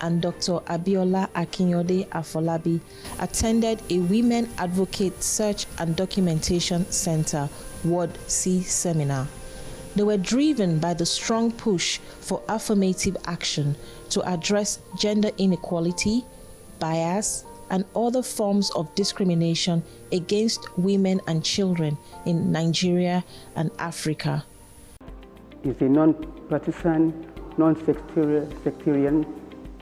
and Dr. Abiola Akinyode Afolabi attended a Women Advocate Search and Documentation Center Ward C seminar. They were driven by the strong push for affirmative action to address gender inequality, bias, and other forms of discrimination against women and children in Nigeria and Africa. It's a non-partisan, non-sectarian,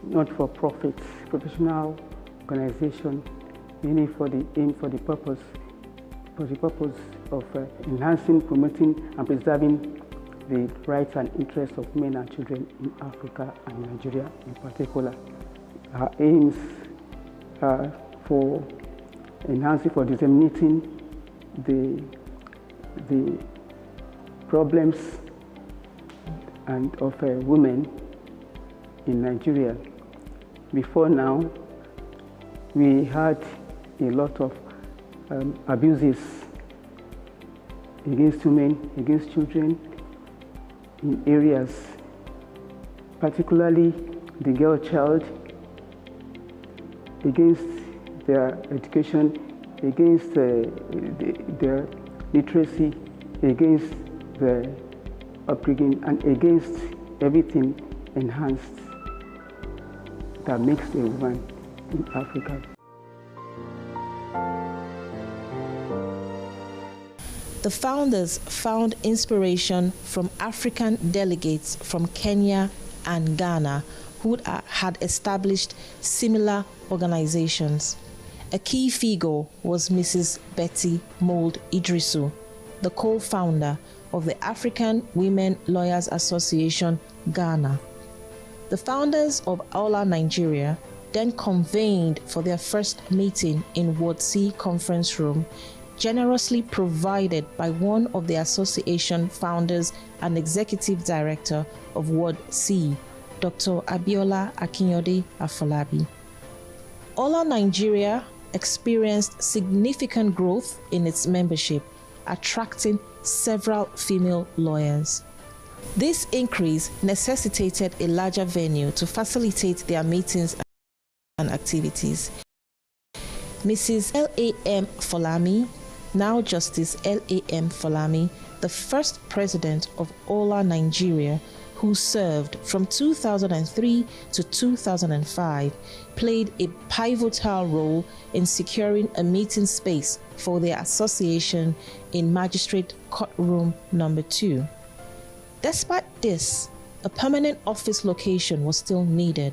not-for-profit professional organization, mainly for the purpose of enhancing, promoting, and preserving the rights and interests of men and children in Africa and Nigeria in particular. Our aims for enhancing, for disseminating the problems and of women in Nigeria. Before now, we had a lot of abuses against women, against children in areas, particularly the girl child, against their education, against their literacy, against their upbringing, and against everything enhanced that makes a woman in Africa. The founders found inspiration from African delegates from Kenya and Ghana who had established similar organizations. A key figure was Mrs. Betty Mould Idrisu, the co-founder of the African Women Lawyers Association, Ghana. The founders of Awla, Nigeria, then convened for their first meeting in Ward C conference room, generously provided by one of the association founders and executive director of Ward C, Dr. Abiola Akinyode Afolabi. Awla, Nigeria experienced significant growth in its membership, attracting several female lawyers. This increase necessitated a larger venue to facilitate their meetings and activities. Mrs. L.A.M. Folami, now Justice L.A.M. Folami, the first president of Awla, Nigeria, who served from 2003 to 2005, played a pivotal role in securing a meeting space for the association in Magistrate Courtroom Number 2. Despite this, a permanent office location was still needed,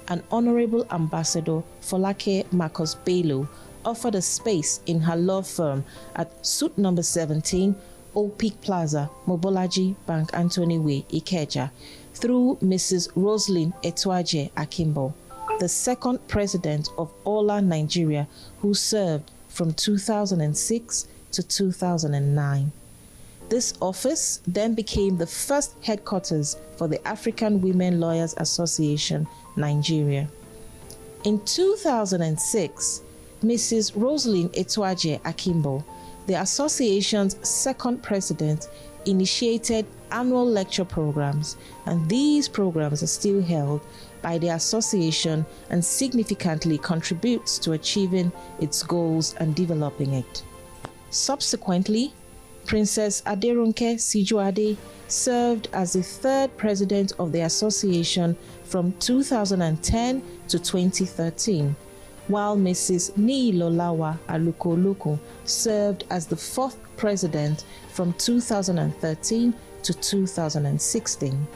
and Honorable Ambassador Folake Marcus Bello offered a space in her law firm at Suite Number 17, Old Peak Plaza, Mobolaji Bank Anthony Way, Ikeja, through Mrs. Roslyn Etuaje Akimbo, the second president of Awla, Nigeria, who served from 2006 to 2009. This office then became the first headquarters for the African Women Lawyers Association, Nigeria. In 2006, Mrs. Roslyn Etuaje Akimbo, the association's second president, initiated annual lecture programs, and these programs are still held by the association and significantly contributes to achieving its goals and developing it. Subsequently, Princess Aderunke Sijuade served as the third president of the association from 2010 to 2013, while Mrs. Nilolawa Aluko served as the fourth president from 2013 to 2016.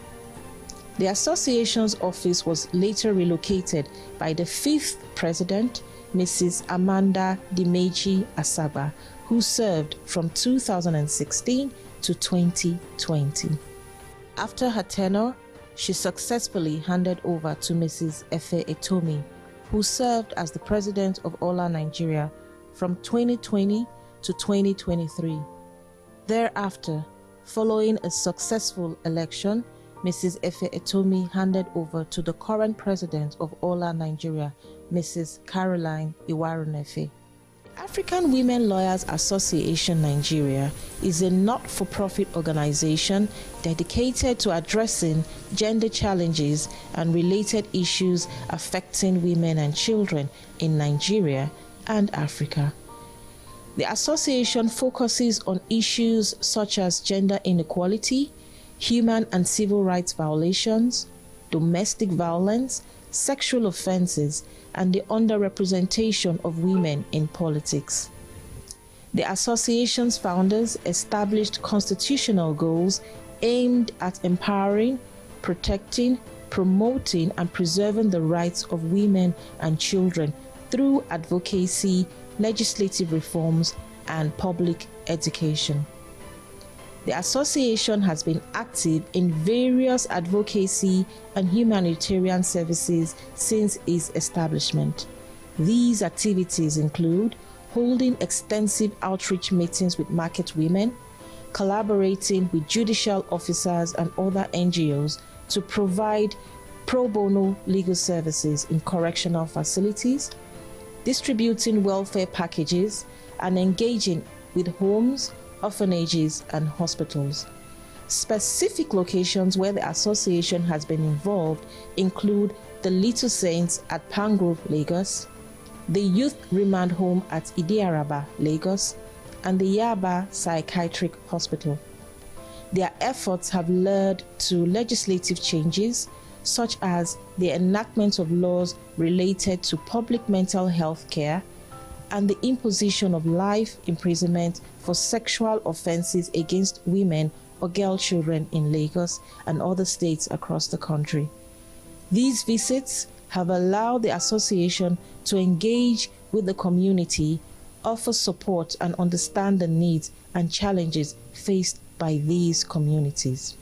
The association's office was later relocated by the fifth president, Mrs. Amanda Dimeji Asaba, who served from 2016 to 2020. After her tenure, she successfully handed over to Mrs. Efe Etomi, who served as the president of Awla, Nigeria from 2020 to 2023. Thereafter, following a successful election, Mrs. Efe Etomi handed over to the current president of Awla, Nigeria, Mrs. Caroline Iwarunefe. African Women Lawyers Association Nigeria is a not-for-profit organization dedicated to addressing gender challenges and related issues affecting women and children in Nigeria and Africa. The association focuses on issues such as gender inequality, human and civil rights violations, domestic violence, sexual offenses, and the underrepresentation of women in politics. The association's founders established constitutional goals aimed at empowering, protecting, promoting, and preserving the rights of women and children through advocacy, legislative reforms, and public education. The association has been active in various advocacy and humanitarian services since its establishment. These activities include holding extensive outreach meetings with market women, collaborating with judicial officers and other NGOs to provide pro bono legal services in correctional facilities, distributing welfare packages, and engaging with homes, orphanages, and hospitals. Specific locations where the association has been involved include the Little Saints at Pangrove, Lagos, the Youth Remand Home at Idiaraba, Lagos, and the Yaba Psychiatric Hospital. Their efforts have led to legislative changes, such as the enactment of laws related to public mental health care and the imposition of life imprisonment for sexual offenses against women or girl children in Lagos and other states across the country. These visits have allowed the association to engage with the community, offer support, and understand the needs and challenges faced by these communities.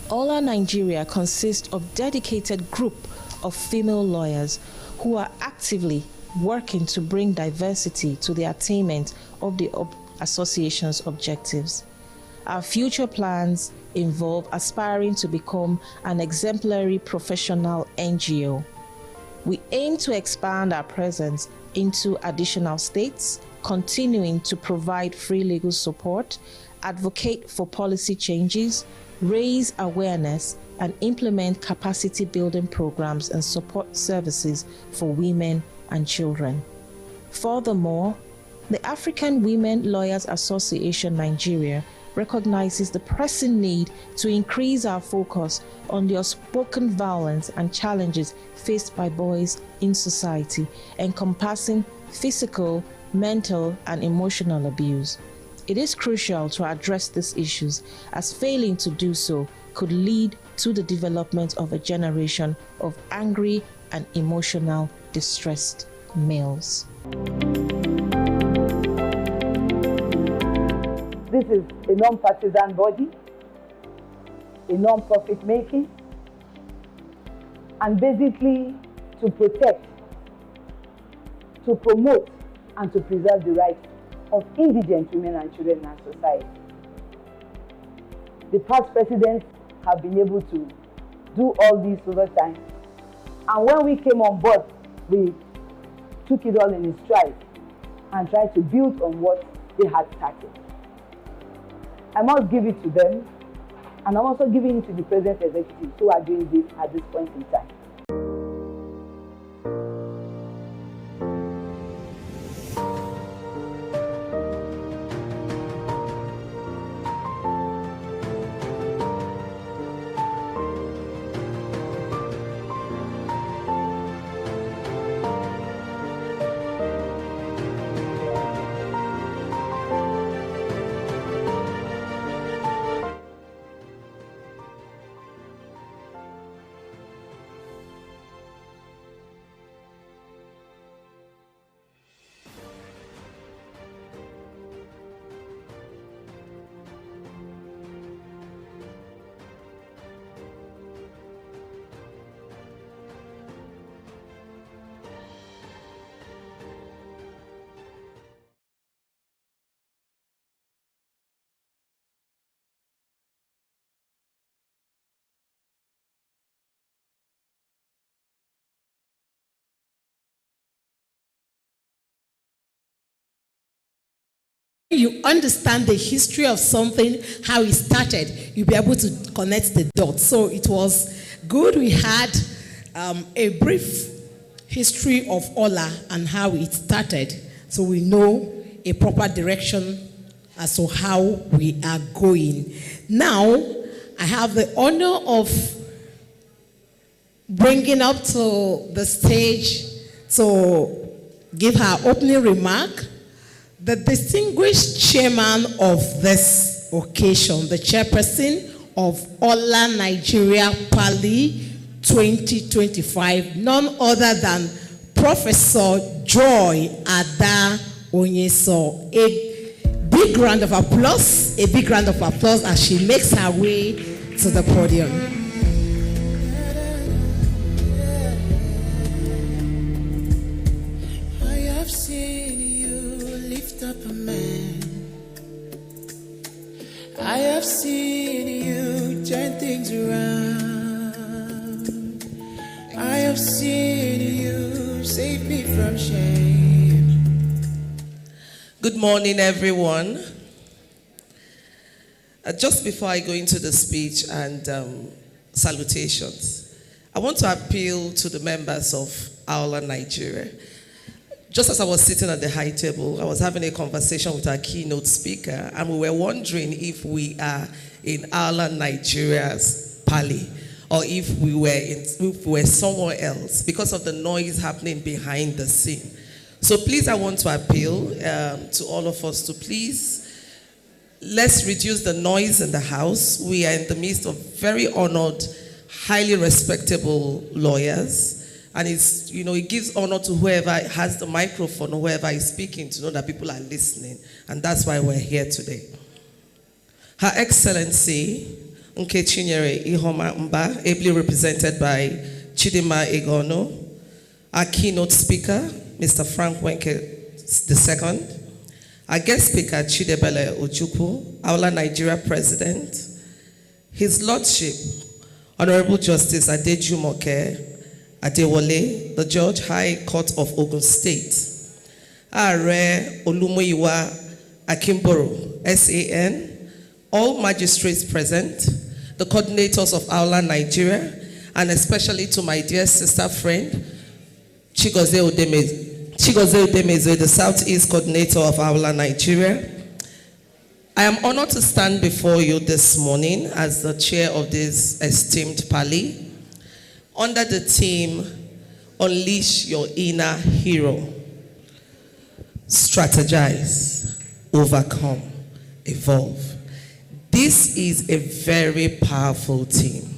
Awla Nigeria consists of dedicated group of female lawyers who are actively working to bring diversity to the attainment of the association's objectives. Our future plans involve aspiring to become an exemplary professional NGO. We aim to expand our presence into additional states, continuing to provide free legal support, advocate for policy changes, raise awareness, and implement capacity building programs and support services for women and children. Furthermore, the African Women Lawyers Association Nigeria recognizes the pressing need to increase our focus on the unspoken violence and challenges faced by boys in society, encompassing physical, mental, and emotional abuse. It is crucial to address these issues, as failing to do so could lead to the development of a generation of angry and emotional distressed males. This is a non-partisan body, a non-profit making, and basically to protect, to promote, and to preserve the rights of indigent women and children in our society. The past presidents have been able to do all this over time. And when we came on board, we took it all in its stride and tried to build on what they had started. I must give it to them, and I'm also giving it to the present executives who are doing this at this point in time. You understand the history of something, how it started, you'll be able to connect the dots. So it was good. We had a brief history of Awla and how it started, so we know a proper direction as to how we are going. Now, I have the honor of bringing up to the stage to give her opening remark the distinguished chairman of this occasion, the chairperson of Awla Nigeria Parley 2025, none other than Professor Joy Ada Onyeso. A big round of applause, as she makes her way to the podium. I have seen you turn things around. I have seen you save me from shame. Good morning, everyone. Just before I go into the speech and salutations, I want to appeal to the members of Awla Nigeria. Just as I was sitting at the high table, I was having a conversation with our keynote speaker, and we were wondering if we are in Awla Nigeria's Parley, or if we were somewhere else because of the noise happening behind the scene. So please, I want to appeal to all of us to please, let's reduce the noise in the house. We are in the midst of very honored, highly respectable lawyers. And it's, it gives honor to whoever has the microphone or whoever is speaking to know that people are listening. And that's why we're here today. Her Excellency Nkechinyere Ihoma Mba, ably represented by Chidima Egono, our keynote speaker, Mr. Frank Wenke II, our guest speaker, Chidebele Ojukwu, Awla Nigeria President, His Lordship, Honorable Justice Adejumoke Adewale, the Judge, High Court of Ogun State, Are Olumuyiwa Akimboro, SAN, all magistrates present, the coordinators of Awla Nigeria, and especially to my dear sister friend, Chigoze Udemeze, the Southeast Coordinator of Awla Nigeria. I am honored to stand before you this morning as the chair of this esteemed Parley, under the theme, Unleash Your Inner Hero. Strategize, overcome, evolve. This is a very powerful theme.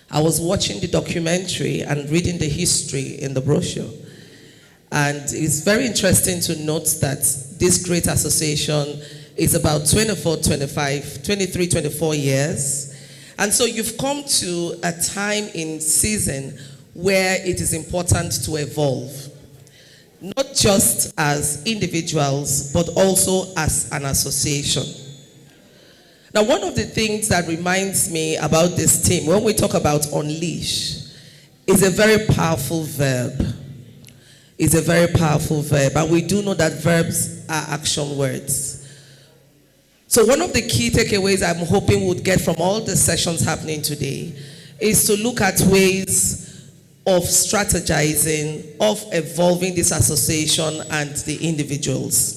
I was watching the documentary and reading the history in the brochure. And it's very interesting to note that this great association is about 23, 24 years. And so you've come to a time in season where it is important to evolve. Not just as individuals, but also as an association. Now, one of the things that reminds me about this team, when we talk about unleash, is a very powerful verb. It's a very powerful verb, and we do know that verbs are action words. So one of the key takeaways I'm hoping we'll get from all the sessions happening today is to look at ways of strategizing, of evolving this association and the individuals.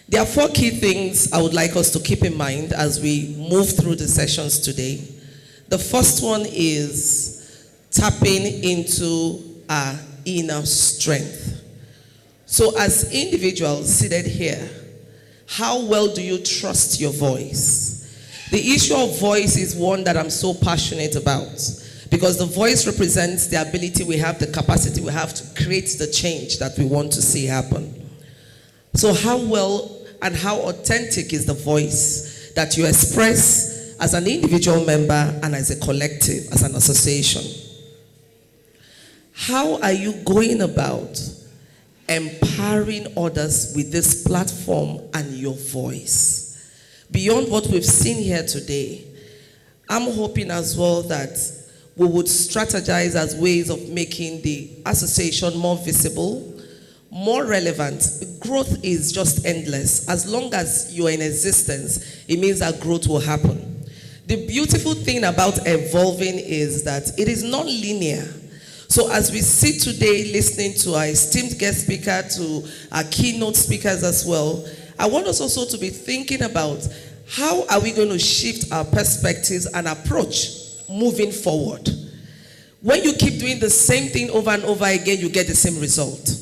There are 4 key things I would like us to keep in mind as we move through the sessions today. The first one is tapping into our inner strength. So as individuals seated here, how well do you trust your voice? The issue of voice is one that I'm so passionate about, because the voice represents the ability we have, the capacity we have to create the change that we want to see happen. So how well and how authentic is the voice that you express as an individual member and as a collective, as an association? How are you going about empowering others with this platform and your voice? Beyond what we've seen here today, I'm hoping as well that we would strategize as ways of making the association more visible, more relevant. Growth is just endless. As long as you're in existence, it means that growth will happen. The beautiful thing about evolving is that it is not linear. So as we sit today listening to our esteemed guest speaker, to our keynote speakers as well, I want us also to be thinking about how are we going to shift our perspectives and approach moving forward. When you keep doing the same thing over and over again, you get the same result.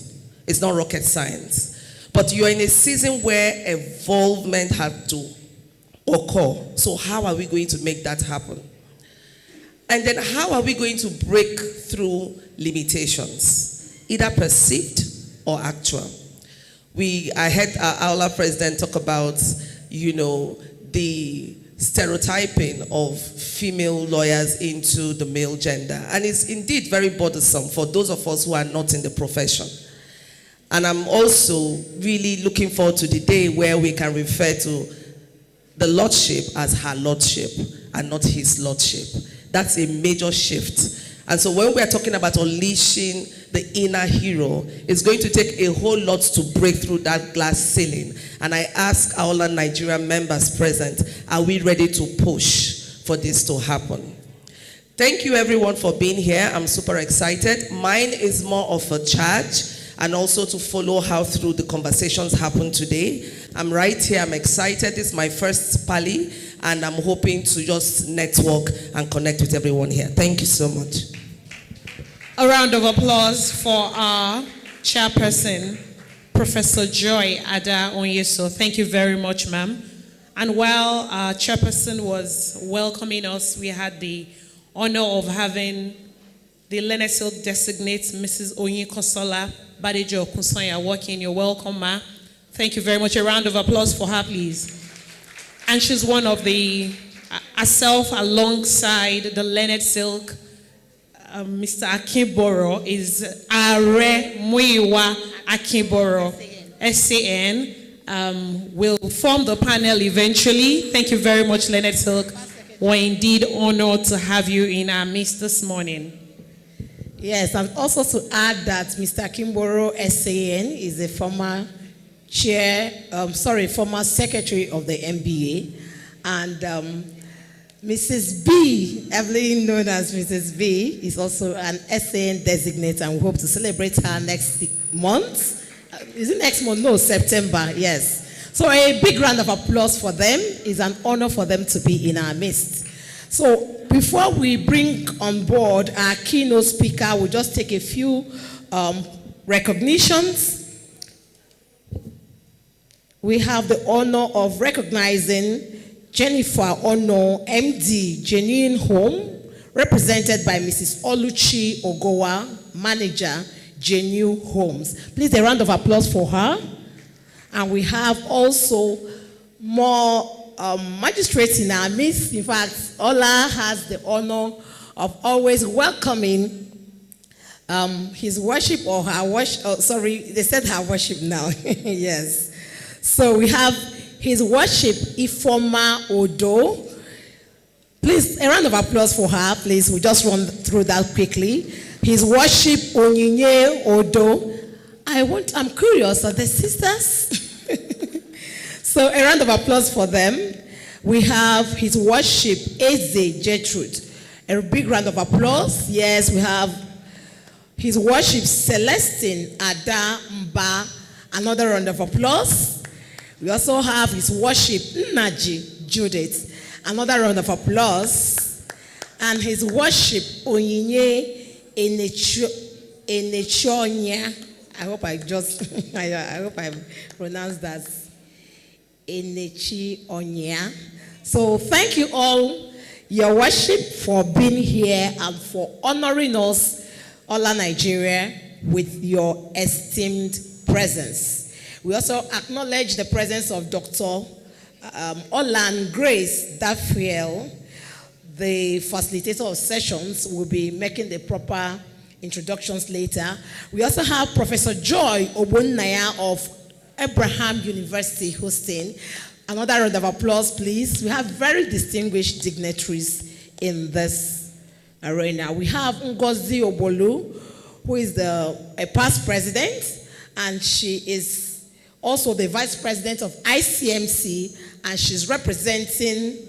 It's not rocket science. But you're in a season where evolvement has to occur. So how are we going to make that happen? And then how are we going to break through limitations, either perceived or actual? I heard our Awla president talk about, the stereotyping of female lawyers into the male gender. And it's indeed very bothersome for those of us who are not in the profession. And I'm also really looking forward to the day where we can refer to the lordship as her lordship and not his lordship. That's a major shift. And so when we're talking about unleashing the inner hero, it's going to take a whole lot to break through that glass ceiling. And I ask Awla Nigeria members present, are we ready to push for this to happen? Thank you everyone for being here. I'm super excited. Mine is more of a charge and also to follow how through the conversations happen today. I'm right here, I'm excited. This is my first Parley, and I'm hoping to just network and connect with everyone here. Thank you so much. A round of applause for our chairperson, Professor Joy Ada Onyeso. Thank you very much, ma'am. And while our chairperson was welcoming us, we had the honor of having the Lenesil designate Mrs. Onyikosola Badejo Kunsanya working. You're welcome, ma. Thank you very much. A round of applause for her, please. And she's one of the, herself alongside the Leonard Silk, Mr. Akinboro is Are Muiwa Akinboro, SAN, will form the panel eventually. Thank you very much, Leonard Silk. We're indeed honored to have you in our midst this morning. Yes, and also to add that Mr. Akinboro, SAN, is a former former secretary of the MBA, and Mrs. B, heavily known as Mrs. B, is also an SAN designate, and we hope to celebrate her next month. Is it next month? No, September, yes. So a big round of applause for them. It's an honor for them to be in our midst. So before we bring on board our keynote speaker, we'll just take a few recognitions. We have the honor of recognizing Jennifer Ono, MD, Genuine Home, represented by Mrs. Oluchi Ogowa, Manager, Genuine Homes. Please, a round of applause for her. And we have also more magistrates in our midst. In fact, Awla has the honor of always welcoming his worship or her worship. Oh, sorry, they said her worship now. Yes. So we have his worship, Ifoma Odo. Please, a round of applause for her, please. We'll just run through that quickly. His worship, Onyinye Odo. I'm curious, are they sisters? So a round of applause for them. We have his worship, Eze Gertrude. A big round of applause. Yes, we have his worship, Celestine Ada Mba. Another round of applause. We also have his worship, Naji Judith. Another round of applause. And his worship, Onyinye Enechonya. I hope I pronounced that. Enechi Onya. So thank you all, your worship, for being here and for honoring us, Awla Nigeria, with your esteemed presence. We also acknowledge the presence of Dr. Olan Grace Dafiel, the facilitator of sessions. Will be making the proper introductions later. We also have Professor Joy Obunnaya of Abraham University hosting. Another round of applause, please. We have very distinguished dignitaries in this arena. We have Ngozi Obolu, who is a past president, and she is also the vice president of ICMC, and she's representing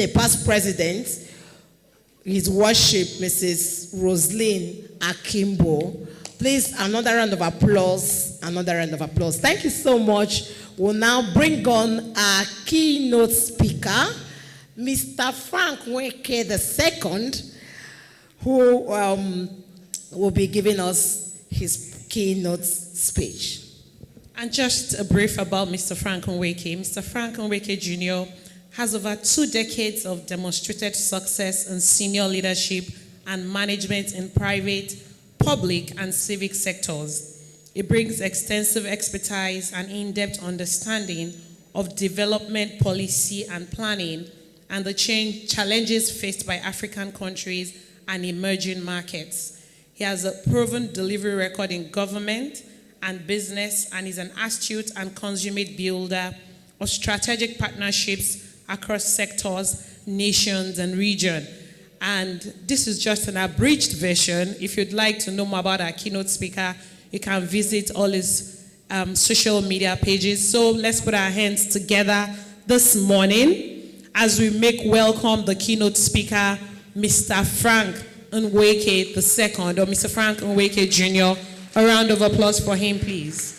a past president, his worship, Mrs. Roslyn Akimbo. Please, another round of applause, another round of applause. Thank you so much. We'll now bring on our keynote speaker, Mr. Frank Weke II, who will be giving us his keynote speech. And just a brief about Mr. Frank Nweke. Mr. Frank Nweke Jr. has over 2 decades of demonstrated success in senior leadership and management in private, public, and civic sectors. He brings extensive expertise and in-depth understanding of development policy and planning and the challenges faced by African countries and emerging markets. He has a proven delivery record in government and business, and is an astute and consummate builder of strategic partnerships across sectors, nations, and regions. And this is just an abridged version. If you'd like to know more about our keynote speaker, you can visit all his social media pages. So let's put our hands together this morning as we make welcome the keynote speaker, Mr. Frank Nweke II, or Mr. Frank Nweke Jr. A round of applause for him, please.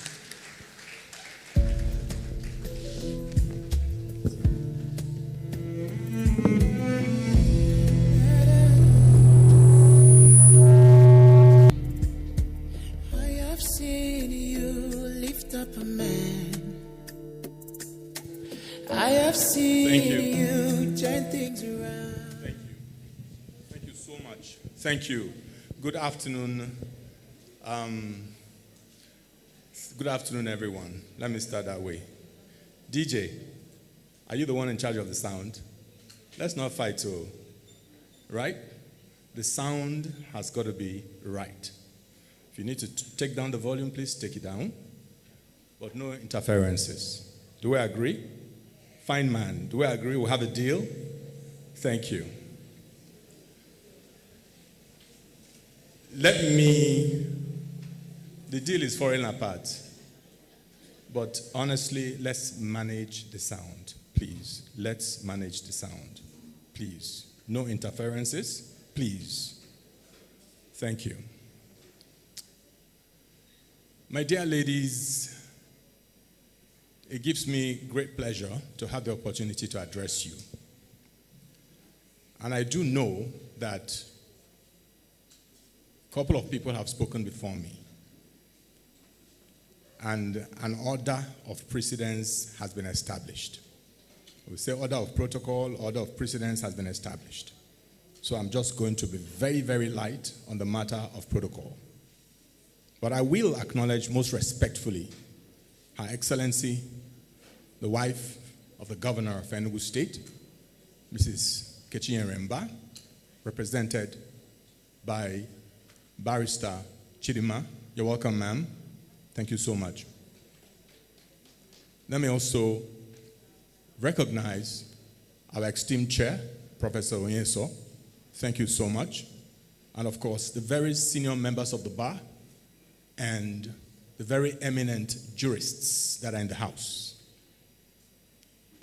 I have seen you lift up a man. I have seen you turn things around. Thank you. Thank you so much. Thank you. Good afternoon. Good afternoon, everyone. Let me start that way. DJ, Are you the one in charge of the sound? Let's not fight, right? The sound has got to be right. If you need to take down the volume, please take it down. But no interferences. Do we agree? Fine man. Do we agree? We'll have a deal? Thank you. The deal is falling apart. But honestly, let's manage the sound, please. Let's manage the sound, please. No interferences, please. Thank you. My dear ladies, it gives me great pleasure to have the opportunity to address you. And I do know that a couple of people have spoken before me. And an order of precedence has been established. We say order of protocol, order of precedence has been established. So I'm just going to be very, very light on the matter of protocol. But I will acknowledge most respectfully Her Excellency, the wife of the governor of Enugu State, Mrs. Kechi Remba, represented by Barrister Chidima. You're welcome, ma'am. Thank you so much. Let me also recognize our esteemed chair, Professor Onyeso. Thank you so much. And of course, the very senior members of the bar and the very eminent jurists that are in the house.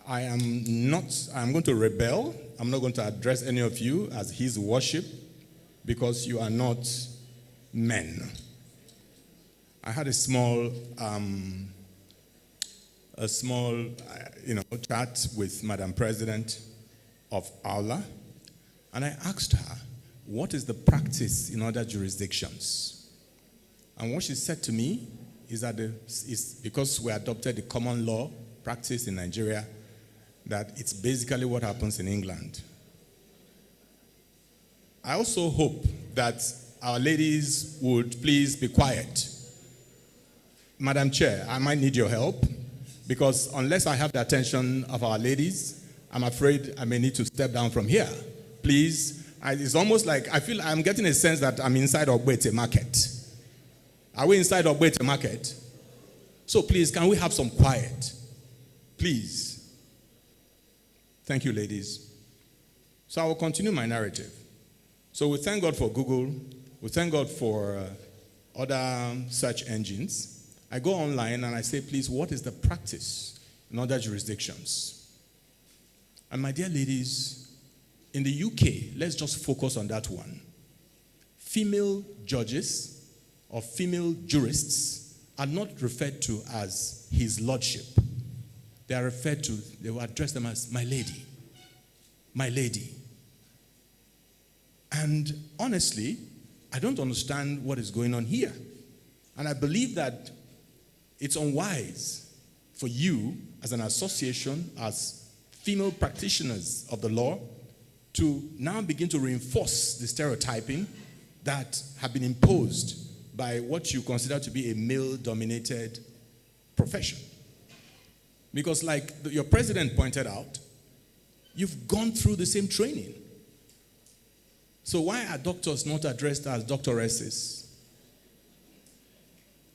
I'm going to rebel. I'm not going to address any of you as his worship because you are not men. I had a small chat with Madam President of Awla, and I asked her, what is the practice in other jurisdictions? And what she said to me is that it's because we adopted the common law practice in Nigeria, that it's basically what happens in England. I also hope that our ladies would please be quiet. Madam Chair, I might need your help because unless I have the attention of our ladies, I'm afraid I may need to step down from here. Please, it's almost like I feel I'm getting a sense that I'm inside Ogbete Market. Are we inside Ogbete Market? So please, can we have some quiet? Please. Thank you, ladies. So I will continue my narrative. So we thank God for Google. We thank God for other search engines. I go online and I say, please, what is the practice in other jurisdictions? And my dear ladies, in the UK, let's just focus on that one. Female judges or female jurists are not referred to as His Lordship. They will address them as my lady. My lady. And honestly, I don't understand what is going on here. And I believe that it's unwise for you as an association, as female practitioners of the law, to now begin to reinforce the stereotyping that have been imposed by what you consider to be a male-dominated profession. Because like your president pointed out, you've gone through the same training. So why are doctors not addressed as doctoresses?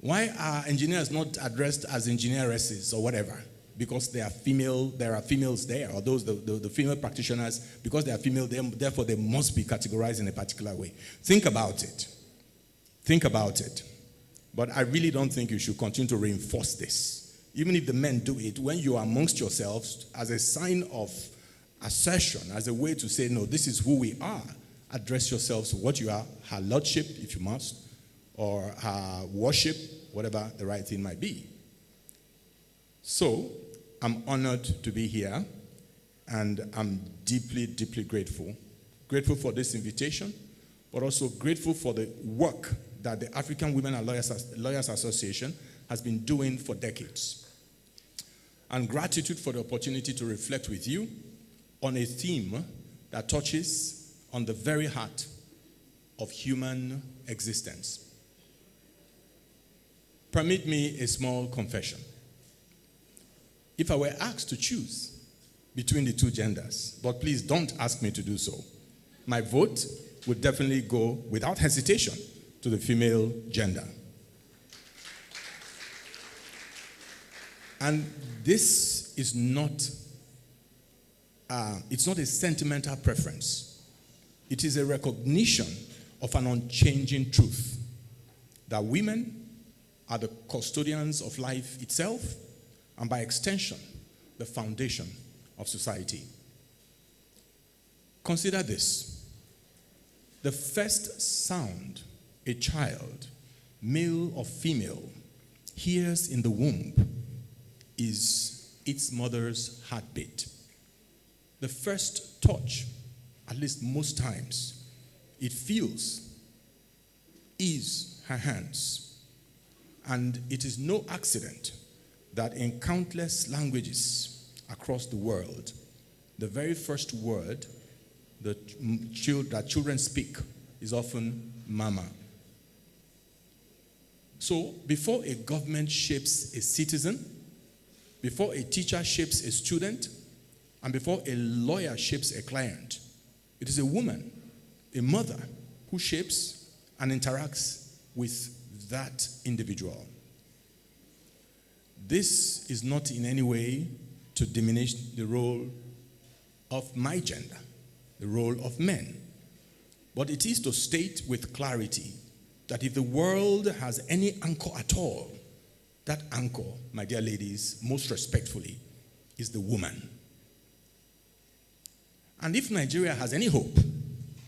Why are engineers not addressed as engineeresses or whatever? Because they are female, there are females there, or those the female practitioners, because they are female, therefore they must be categorized in a particular way. Think about it. Think about it. But I really don't think you should continue to reinforce this. Even if the men do it, when you are amongst yourselves, as a sign of assertion, as a way to say, no, this is who we are, address yourselves to what you are, her lordship, if you must, or her worship, whatever the right thing might be. So, I'm honored to be here, and I'm deeply, deeply grateful. Grateful for this invitation, but also grateful for the work that the African Women and Lawyers Association has been doing for decades. And gratitude for the opportunity to reflect with you on a theme that touches on the very heart of human existence. Permit me a small confession. If I were asked to choose between the two genders, but please don't ask me to do so. My vote would definitely go without hesitation to the female gender. And this is not, it's not a sentimental preference. It is a recognition of an unchanging truth that women are the custodians of life itself and by extension, the foundation of society. Consider this. The first sound a child, male or female, hears in the womb is its mother's heartbeat. The first touch, at least most times, it feels is her hands. And it is no accident that in countless languages across the world, the very first word that children speak is often mama. So before a government shapes a citizen, before a teacher shapes a student, and before a lawyer shapes a client, it is a woman, a mother, who shapes and interacts with that individual. This is not in any way to diminish the role of my gender, the role of men. But it is to state with clarity that if the world has any anchor at all, that anchor, my dear ladies, most respectfully, is the woman. And if Nigeria has any hope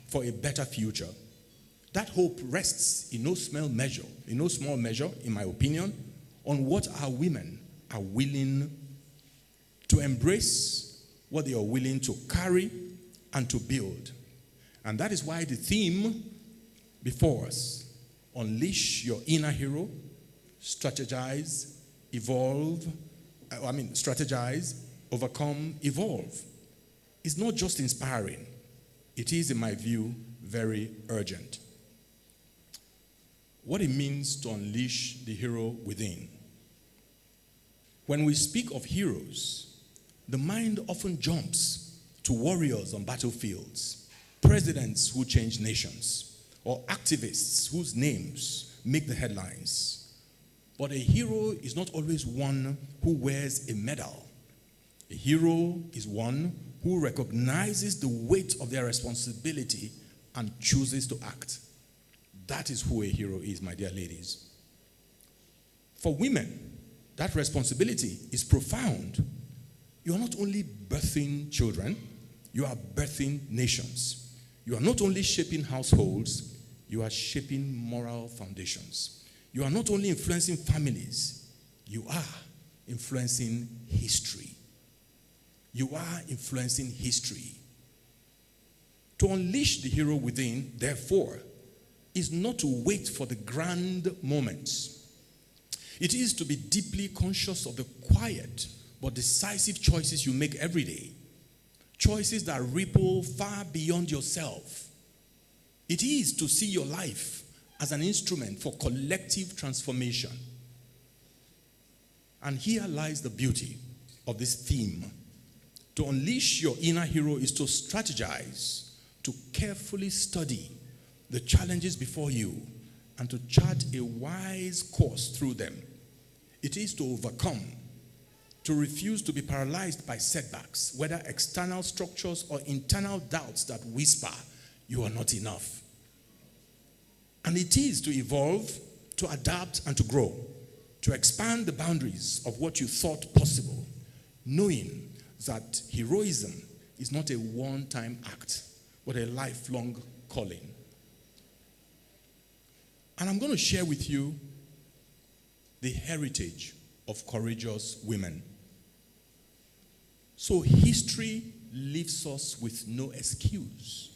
for a better future, that hope rests in no small measure, in my opinion, on what our women are willing to embrace, what they are willing to carry and to build. And that is why the theme before us, unleash your inner hero, strategize, overcome, evolve, is not just inspiring. It is, in my view, very urgent. What it means to unleash the hero within. When we speak of heroes, the mind often jumps to warriors on battlefields, presidents who change nations, or activists whose names make the headlines. But a hero is not always one who wears a medal. A hero is one who recognizes the weight of their responsibility and chooses to act. That is who a hero is, my dear ladies. For women, that responsibility is profound. You are not only birthing children, you are birthing nations. You are not only shaping households, you are shaping moral foundations. You are not only influencing families, you are influencing history. You are influencing history. To unleash the hero within, therefore, is not to wait for the grand moments. It is to be deeply conscious of the quiet but decisive choices you make every day. Choices that ripple far beyond yourself. It is to see your life as an instrument for collective transformation. And here lies the beauty of this theme. To unleash your inner hero is to strategize, to carefully study the challenges before you, and to chart a wise course through them. It is to overcome, to refuse to be paralyzed by setbacks, whether external structures or internal doubts that whisper, you are not enough. And it is to evolve, to adapt, and to grow, to expand the boundaries of what you thought possible, knowing that heroism is not a one-time act, but a lifelong calling. And I'm going to share with you the heritage of courageous women. So history leaves us with no excuse.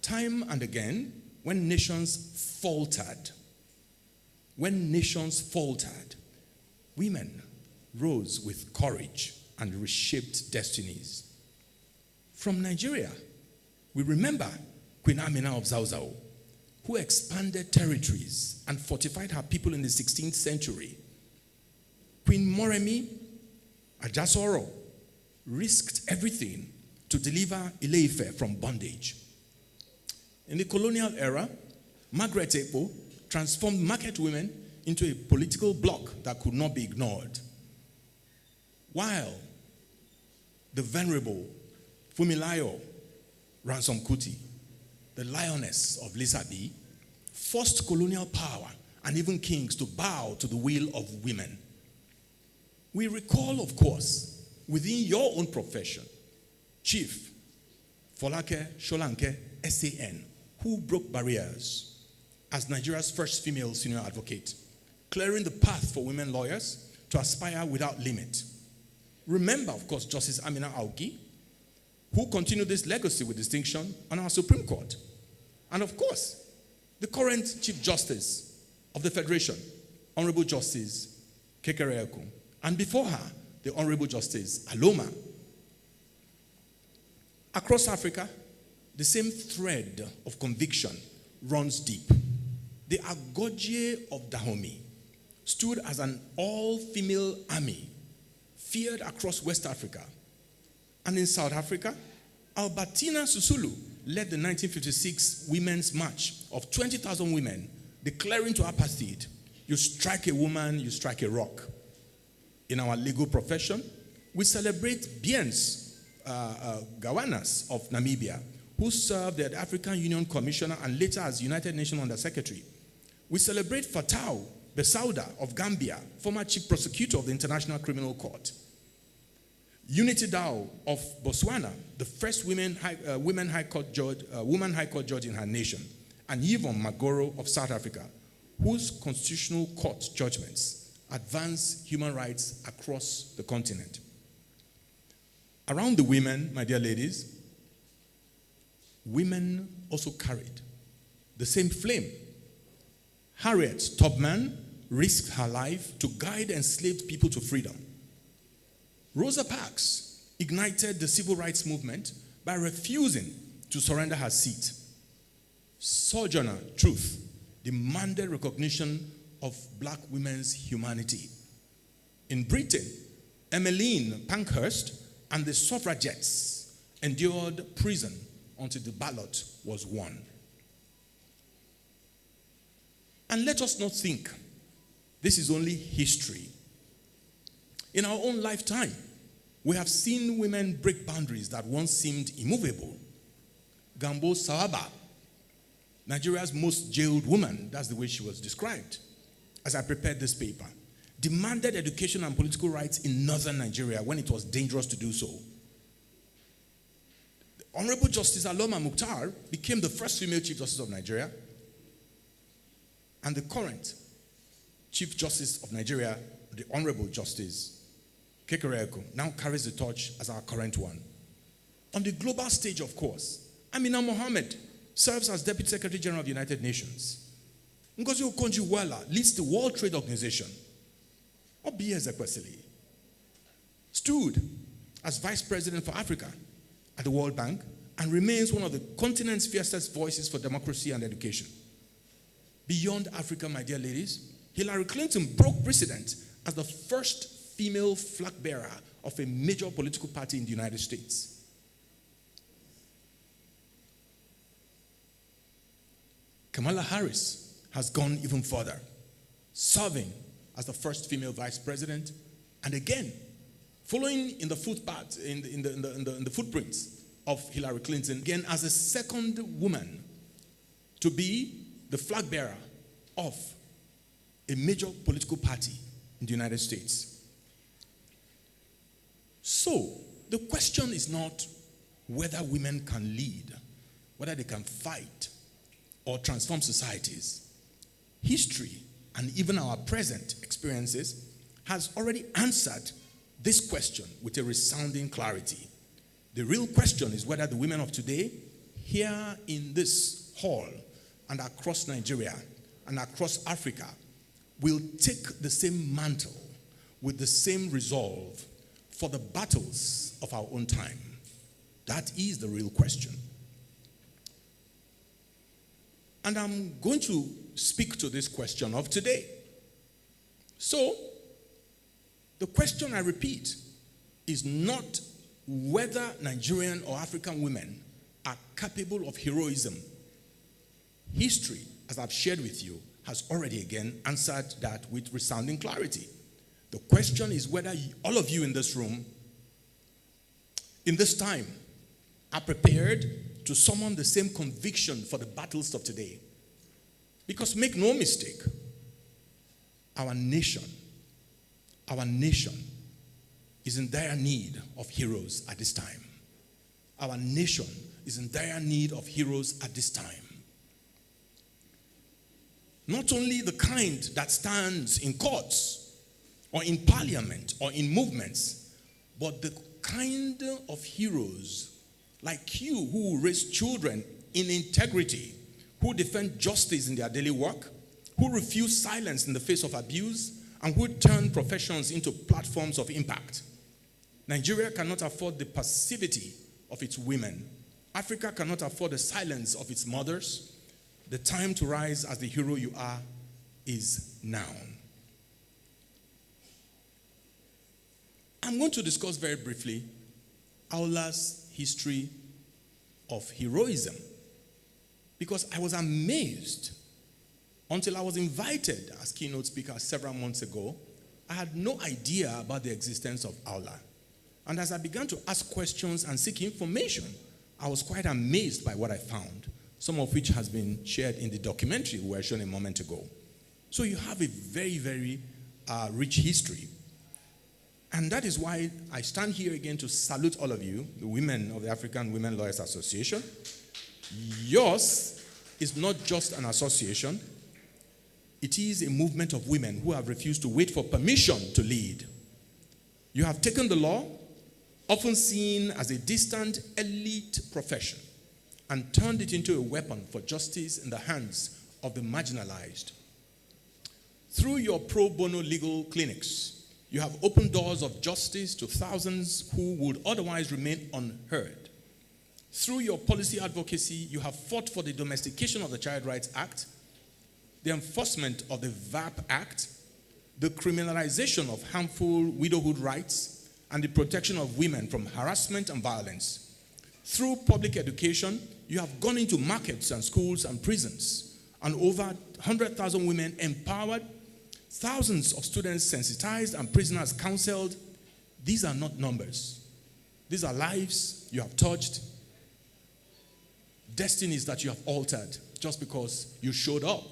Time and again, when nations faltered, women rose with courage and reshaped destinies. From Nigeria, we remember Queen Amina of Zauzau, who expanded territories and fortified her people in the 16th century. Queen Moremi Ajasoro, risked everything to deliver Ile-Ife from bondage. In the colonial era, Margaret Ekpo transformed market women into a political bloc that could not be ignored. While the venerable Fumilayo Ransom Kuti, the lioness of Lisabi, forced colonial power and even kings to bow to the will of women. We recall, of course, within your own profession, Chief Folake Sholanke SAN, who broke barriers as Nigeria's first female senior advocate, clearing the path for women lawyers to aspire without limit. Remember, of course, Justice Amina Auki, who continued this legacy with distinction on our Supreme Court. And of course, the current Chief Justice of the Federation, Honorable Justice Kekereekun, and before her, the Honorable Justice Aloma. Across Africa, the same thread of conviction runs deep. The Agodje of Dahomey stood as an all-female army feared across West Africa. And in South Africa, Albertina Susulu led the 1956 Women's March of 20,000 women, declaring to apartheid, you strike a woman, you strike a rock. In our legal profession, we celebrate Biens Gawanas of Namibia, who served as African Union Commissioner and later as United Nations Under-Secretary. We celebrate Fatau Besauda of Gambia, former Chief Prosecutor of the International Criminal Court. Unity Dao of Botswana, the first woman High Court judge in her nation. And Yvonne Magoro of South Africa, whose constitutional court judgments advance human rights across the continent. Around the women, my dear ladies, women also carried the same flame. Harriet Tubman risked her life to guide enslaved people to freedom. Rosa Parks ignited the civil rights movement by refusing to surrender her seat. Sojourner Truth demanded recognition of black women's humanity. In Britain, Emmeline Pankhurst and the suffragettes endured prison until the ballot was won. And let us not think this is only history. In our own lifetime, we have seen women break boundaries that once seemed immovable. Gambo Sawaba, Nigeria's most jailed woman, that's the way she was described, as I prepared this paper, demanded education and political rights in northern Nigeria when it was dangerous to do so. The Honorable Justice Aloma Mukhtar became the first female Chief Justice of Nigeria, and the current Chief Justice of Nigeria, the Honorable Justice Kekereekun, now carries the torch as our current one. On the global stage, of course, Amina Mohammed serves as Deputy Secretary General of the United Nations. Ngozi Okonjo-Iweala leads the World Trade Organization. Obiye Ezekwesili stood as Vice President for Africa at the World Bank and remains one of the continent's fiercest voices for democracy and education. Beyond Africa, my dear ladies, Hillary Clinton broke precedent as the first female flag bearer of a major political party in the United States. Kamala Harris has gone even further, serving as the first female vice president, and again, following in the footpath, in the footprints of Hillary Clinton, again as the second woman to be the flag bearer of a major political party in the United States. So, the question is not whether women can lead, whether they can fight or transform societies. History and even our present experiences has already answered this question with a resounding clarity. The real question is whether the women of today, here in this hall and across Nigeria and across Africa, will take the same mantle with the same resolve for the battles of our own time. That is the real question. And I'm going to speak to this question of today. So, the question, I repeat, is not whether Nigerian or African women are capable of heroism. History, as I've shared with you, has already again answered that with resounding clarity. The question is whether all of you in this room, in this time, are prepared to summon the same conviction for the battles of today. Because make no mistake, our nation is in dire need of heroes at this time. Our nation is in dire need of heroes at this time. Not only the kind that stands in courts or in parliament or in movements, but the kind of heroes like you who raise children in integrity, who defend justice in their daily work, who refuse silence in the face of abuse, and who turn professions into platforms of impact. Nigeria cannot afford the passivity of its women. Africa cannot afford the silence of its mothers. The time to rise as the hero you are is now. I'm going to discuss very briefly Awla's history of heroism, because I was amazed until I was invited as keynote speaker several months ago. I had no idea about the existence of Awla. And as I began to ask questions and seek information, I was quite amazed by what I found, some of which has been shared in the documentary we were shown a moment ago. So you have a very, very rich history. And that is why I stand here again to salute all of you, the women of the African Women Lawyers Association. Yours is not just an association. It is a movement of women who have refused to wait for permission to lead. You have taken the law, often seen as a distant elite profession, and turned it into a weapon for justice in the hands of the marginalized. Through your pro bono legal clinics, you have opened doors of justice to thousands who would otherwise remain unheard. Through your policy advocacy, you have fought for the domestication of the Child Rights Act, the enforcement of the VAP Act, the criminalization of harmful widowhood rights, and the protection of women from harassment and violence. Through public education, you have gone into markets and schools and prisons, and over 100,000 women empowered, thousands of students sensitized, and prisoners counseled. These are not numbers. These are lives you have touched, destinies that you have altered just because you showed up.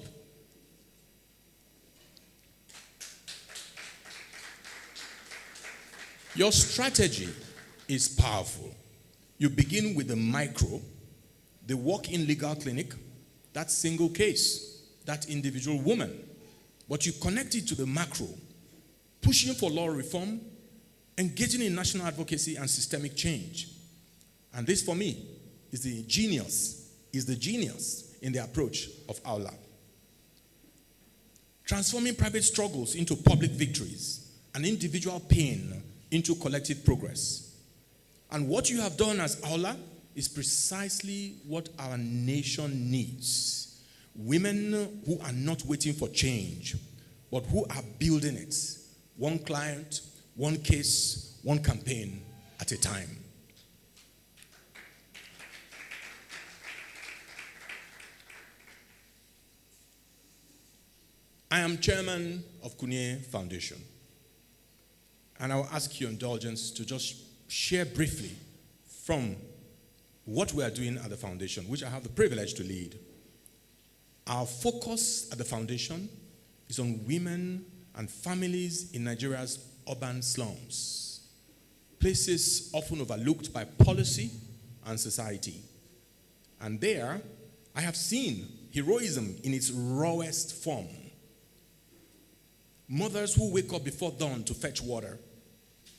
Your strategy is powerful. You begin with the micro, the walk-in legal clinic, that single case, that individual woman. But you connect it to the macro, pushing for law reform, engaging in national advocacy and systemic change. And this, for me, is the genius in the approach of Awla. Transforming private struggles into public victories and individual pain into collective progress. And what you have done as Awla is precisely what our nation needs. Women who are not waiting for change, but who are building it. One client, one case, one campaign at a time. I am chairman of Kunye Foundation. And I will ask your indulgence to just share briefly from what we are doing at the foundation, which I have the privilege to lead. Our focus at the foundation is on women and families in Nigeria's urban slums, places often overlooked by policy and society. And there, I have seen heroism in its rawest form. Mothers who wake up before dawn to fetch water,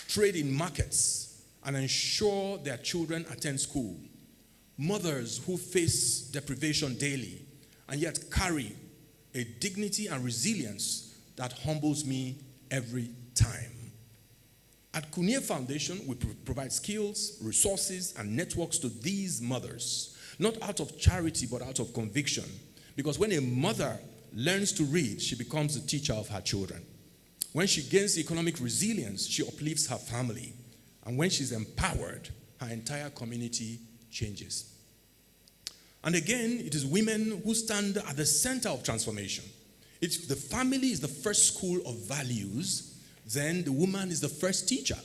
trade in markets, and ensure their children attend school. Mothers who face deprivation daily and yet carry a dignity and resilience that humbles me every time. At Kunye Foundation, we provide skills, resources, and networks to these mothers, not out of charity, but out of conviction. Because when a mother learns to read, she becomes the teacher of her children. When she gains economic resilience, she uplifts her family. And when she's empowered, her entire community changes. And again, it is women who stand at the center of transformation. If the family is the first school of values, then the woman is the first teacher.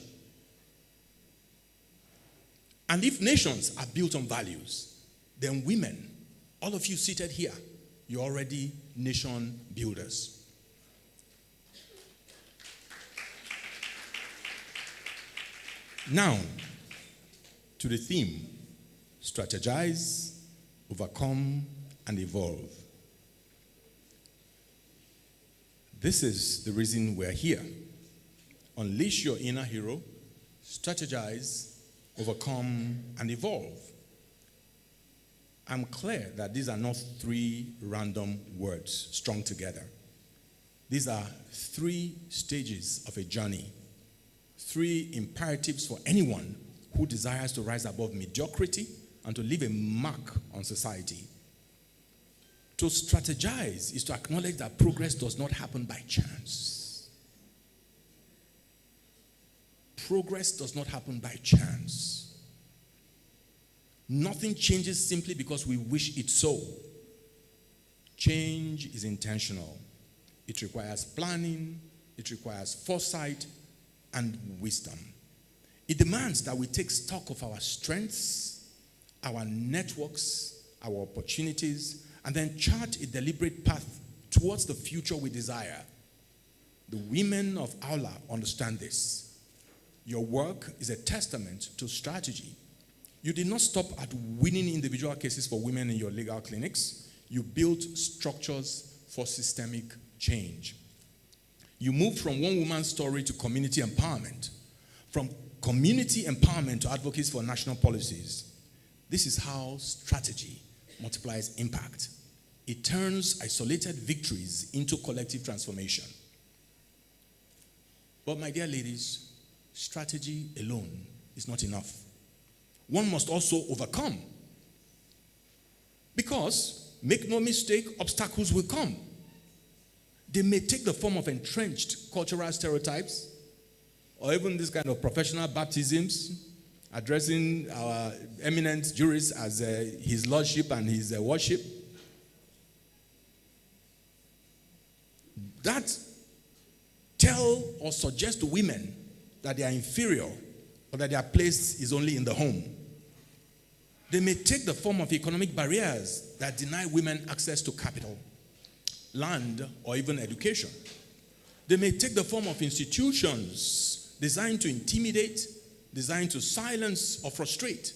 And if nations are built on values, then women, all of you seated here, you're already nation builders. Now, to the theme, strategize, overcome, and evolve. This is the reason we're here. Unleash your inner hero, strategize, overcome, and evolve. I'm clear that these are not three random words strung together. These are three stages of a journey, three imperatives for anyone who desires to rise above mediocrity and to leave a mark on society. To strategize is to acknowledge that progress does not happen by chance. Progress does not happen by chance. Nothing changes simply because we wish it so. Change is intentional. It requires planning, it requires foresight and wisdom. It demands that we take stock of our strengths, our networks, our opportunities, and then chart a deliberate path towards the future we desire. The women of Awla understand this. Your work is a testament to strategy. You did not stop at winning individual cases for women in your legal clinics. You built structures for systemic change. You moved from one woman's story to community empowerment, from community empowerment to advocacy for national policies. This is how strategy multiplies impact. It turns isolated victories into collective transformation. But my dear ladies, strategy alone is not enough. One must also overcome. Because, make no mistake, obstacles will come. They may take the form of entrenched cultural stereotypes, or even this kind of professional baptisms, addressing our eminent jurists as his lordship and his worship. That tell or suggest to women that they are inferior or that their place is only in the home. They may take the form of economic barriers that deny women access to capital, land, or even education. They may take the form of institutions designed to intimidate, designed to silence or frustrate.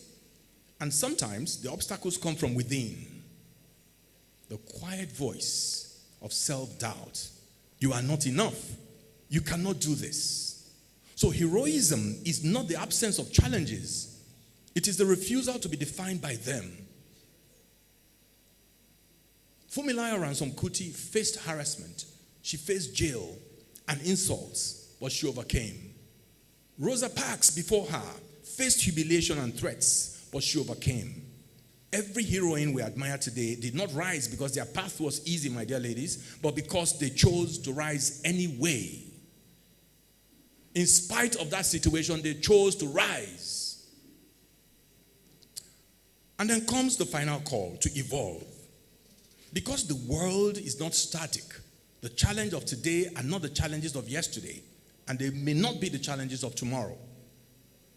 And sometimes the obstacles come from within. The quiet voice of self-doubt. You are not enough. You cannot do this. So heroism is not the absence of challenges. It is the refusal to be defined by them. Funmilayo Ransome Kuti faced harassment. She faced jail and insults, but she overcame. Rosa Parks before her faced humiliation and threats, but she overcame. Every heroine we admire today did not rise because their path was easy, my dear ladies, but because they chose to rise anyway. In spite of that situation, they chose to rise. And then comes the final call to evolve. Because the world is not static, the challenge of today are not the challenges of yesterday, and they may not be the challenges of tomorrow.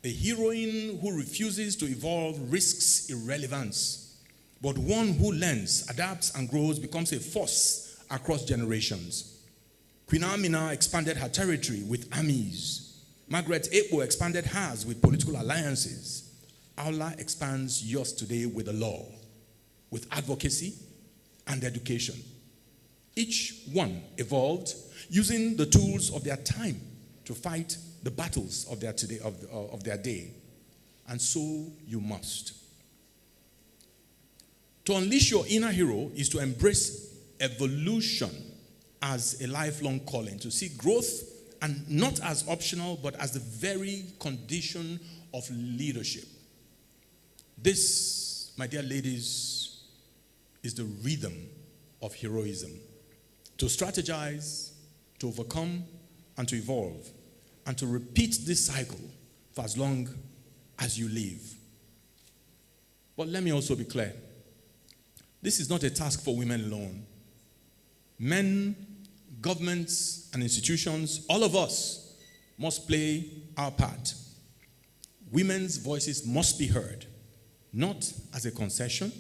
A heroine who refuses to evolve risks irrelevance, but one who learns, adapts, and grows becomes a force across generations. Queen Amina expanded her territory with armies. Margaret Ekpo expanded hers with political alliances. Awla expands yours today with the law, with advocacy and education. Each one evolved using the tools of their time to fight the battles of their day. And so you must. To unleash your inner hero is to embrace evolution as a lifelong calling, to see growth and not as optional, but as the very condition of leadership. This, my dear ladies, is the rhythm of heroism. To strategize, to overcome, and to evolve, and to repeat this cycle for as long as you live. But let me also be clear. This is not a task for women alone. Men, governments, and institutions, all of us must play our part. Women's voices must be heard, not as a concession,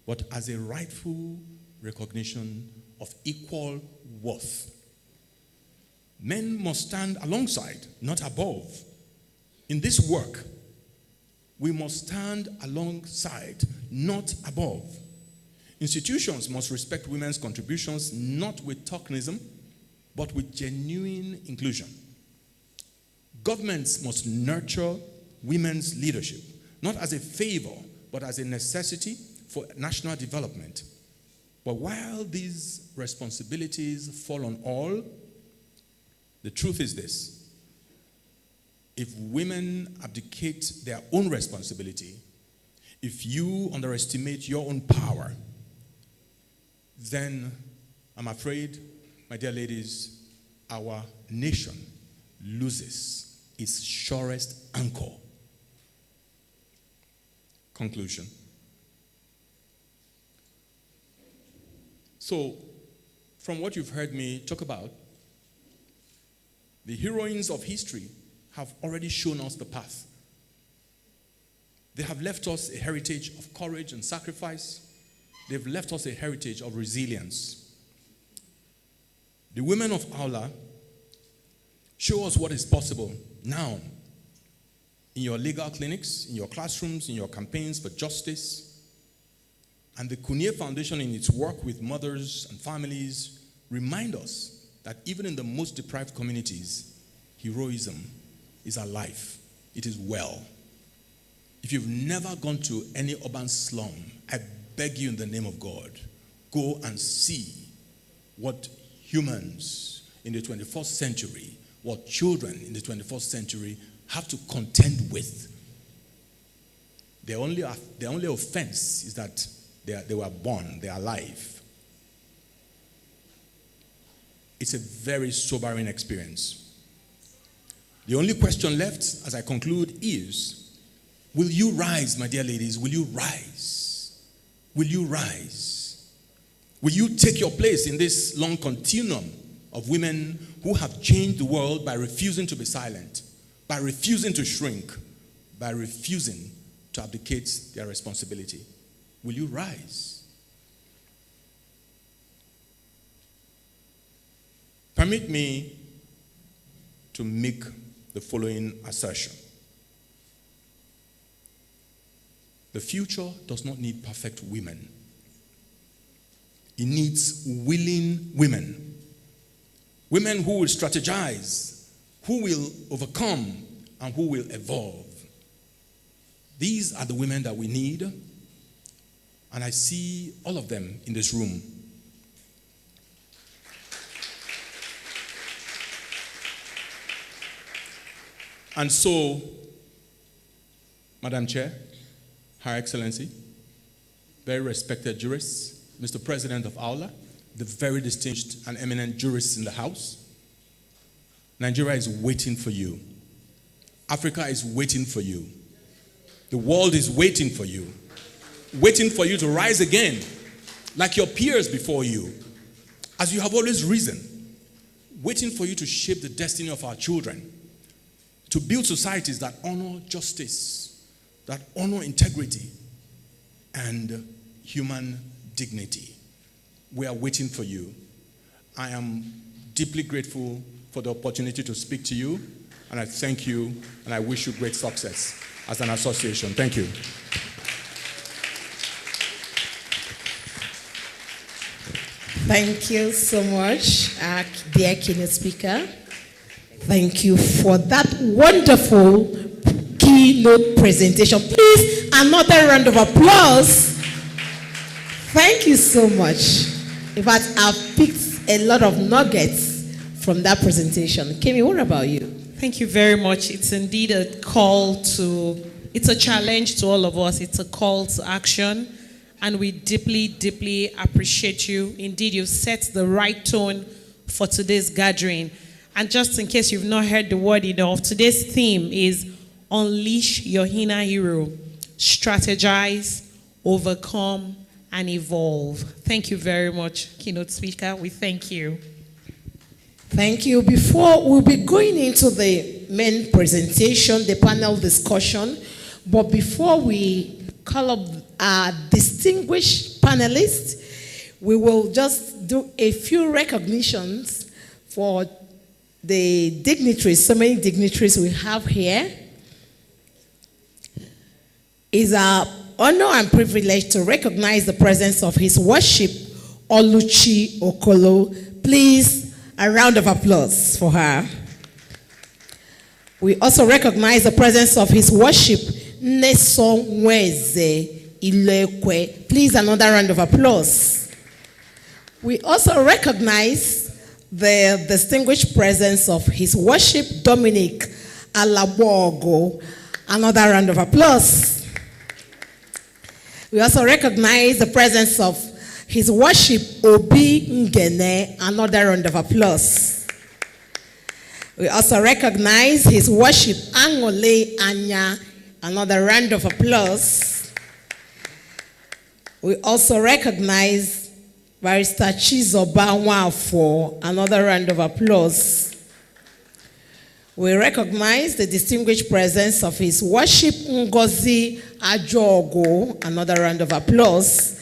but as a rightful recognition of equal worth. Men must stand alongside, not above. In this work, we must stand alongside, not above. Institutions must respect women's contributions, not with tokenism, but with genuine inclusion. Governments must nurture women's leadership, not as a favor, but as a necessity for national development. But while these responsibilities fall on all, the truth is this: if women abdicate their own responsibility, if you underestimate your own power, then I'm afraid, my dear ladies, our nation loses its surest anchor. Conclusion. So, from what you've heard me talk about, the heroines of history have already shown us the path. They have left us a heritage of courage and sacrifice. They've left us a heritage of resilience. The women of Awla show us what is possible now in your legal clinics, in your classrooms, in your campaigns for justice. And the Kunie Foundation, in its work with mothers and families, remind us that even in the most deprived communities, heroism is alive. It is well. If you've never gone to any urban slum, I beg you in the name of God, go and see what humans in the 21st century, what children in the 21st century have to contend with. The only offense is that they were born, they are alive. It's a very sobering experience. The only question left as I conclude is, will you rise, my dear ladies? Will you rise? Will you rise? Will you take your place in this long continuum of women who have changed the world by refusing to be silent, by refusing to shrink, by refusing to abdicate their responsibility? Will you rise? Permit me to make the following assertion. The future does not need perfect women. It needs willing women. Women who will strategize, who will overcome, and who will evolve. These are the women that we need, and I see all of them in this room. And so, Madam Chair, Her Excellency, very respected jurists, Mr. President of Awla, the very distinguished and eminent jurists in the House, Nigeria is waiting for you. Africa is waiting for you. The world is waiting for you to rise again, like your peers before you, as you have always risen, waiting for you to shape the destiny of our children, to build societies that honor justice, that honor integrity, and human dignity. We are waiting for you. I am deeply grateful for the opportunity to speak to you, and I thank you, and I wish you great success as an association. Thank you. Thank you so much, dear keynote speaker. Thank you for that wonderful keynote presentation. Please, another round of applause. Thank you so much. In fact, I've picked a lot of nuggets from that presentation. Kemi, what about you? Thank you very much. It's indeed a it's a challenge to all of us. It's a call to action. And we deeply, deeply appreciate you. Indeed, you've set the right tone for today's gathering. And just in case you've not heard the word enough, today's theme is Unleash your inner hero. Strategize, overcome, and evolve. Thank you very much, keynote speaker. We thank you. Thank you. Before we'll be going into the main presentation, the panel discussion, but before we call up our distinguished panelists, we will just do a few recognitions for the dignitaries, so many dignitaries we have here. It's our honor and privilege to recognize the presence of His Worship, Oluchi Okolo. Please, a round of applause for her. We also recognize the presence of His Worship, Nesonweze Ilekwe. Please, another round of applause. We also recognize the distinguished presence of His Worship, Dominic Alabogo. Another round of applause. We also recognize the presence of His Worship, Obi Ngene. Another round of applause. We also recognize His Worship, Angole Anya. Another round of applause. We also recognize Barrister Chizoba for another round of applause. We recognize the distinguished presence of His Worship, Ngozi Ajogo. Another round of applause.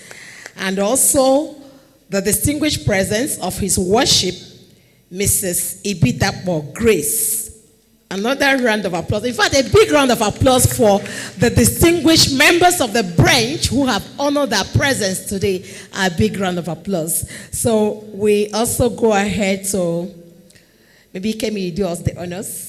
And also the distinguished presence of His Worship, Mrs. Ibidapo Grace. Another round of applause. In fact, a big round of applause for the distinguished members of the branch who have honored our presence today. A big round of applause. So we also go ahead to, maybe Kemi, do us the honors.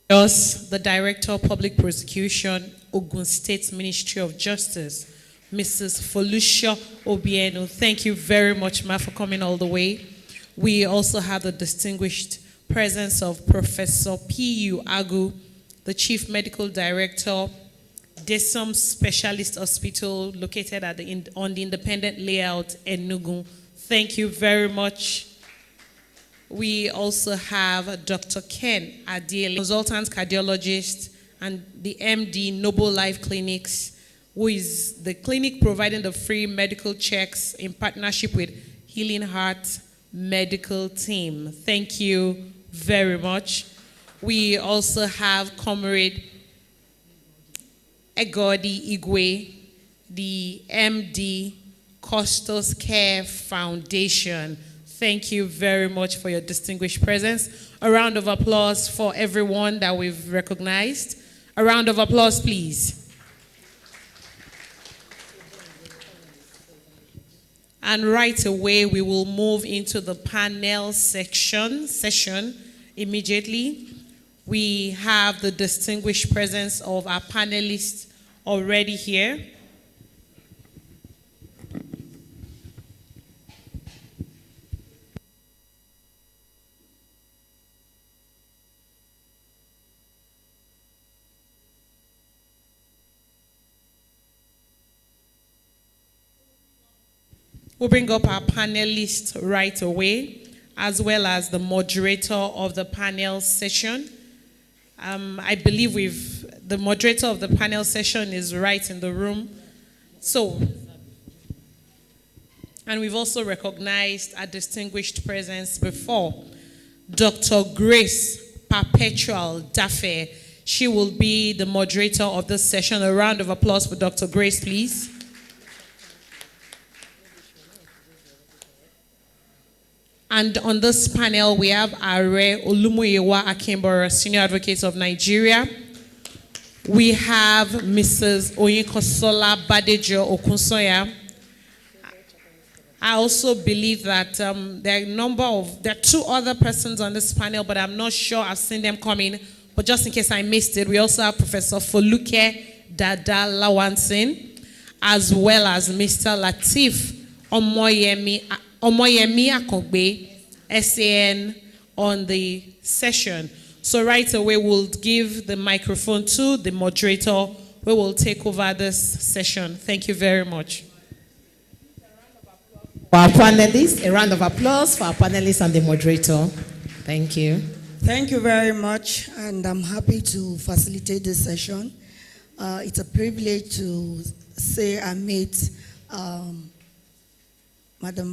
Us, the Director of Public Prosecution, Ogun State Ministry of Justice, Mrs. Folusha Obieno. Thank you very much, ma, for coming all the way. We also have the distinguished presence of Professor P.U. Agu, the Chief Medical Director, Desum Specialist Hospital, located at on the Independent Layout, Enugu. Thank you very much. We also have Dr. Ken Adiele, consultant cardiologist, and the MD Noble Life Clinics, who is the clinic providing the free medical checks in partnership with Healing Heart Medical Team. Thank you very much. We also have Comrade Egodi Igwe, the MD Costos Care Foundation. Thank you very much for your distinguished presence. A round of applause for everyone that we've recognized. A round of applause, please. And right away, we will move into the panel session immediately. We have the distinguished presence of our panelists already here. We'll bring up our panelists right away, as well as the moderator of the panel session. I believe the moderator of the panel session is right in the room. And we've also recognized a distinguished presence before. Dr. Grace Perpetual Dafe. She will be the moderator of this session. A round of applause for Dr. Grace, please. And on this panel, we have Are Olumuyiwa Akimboro, Senior Advocate of Nigeria. We have Mrs. Oyinkosola Badejo Okunsoya. I also believe that there are two other persons on this panel, but I'm not sure I've seen them coming. But just in case I missed it, we also have Professor Foluke Dada Lawansin, as well as Mr. Latif Omoyemi Akogbe, SAN, on the session. So right away, we'll give the microphone to the moderator, who will take over this session. Thank you very much. For our panelists, a round of applause for our panelists and the moderator. Thank you. Thank you very much, and I'm happy to facilitate this session. It's a privilege to say I meet Madam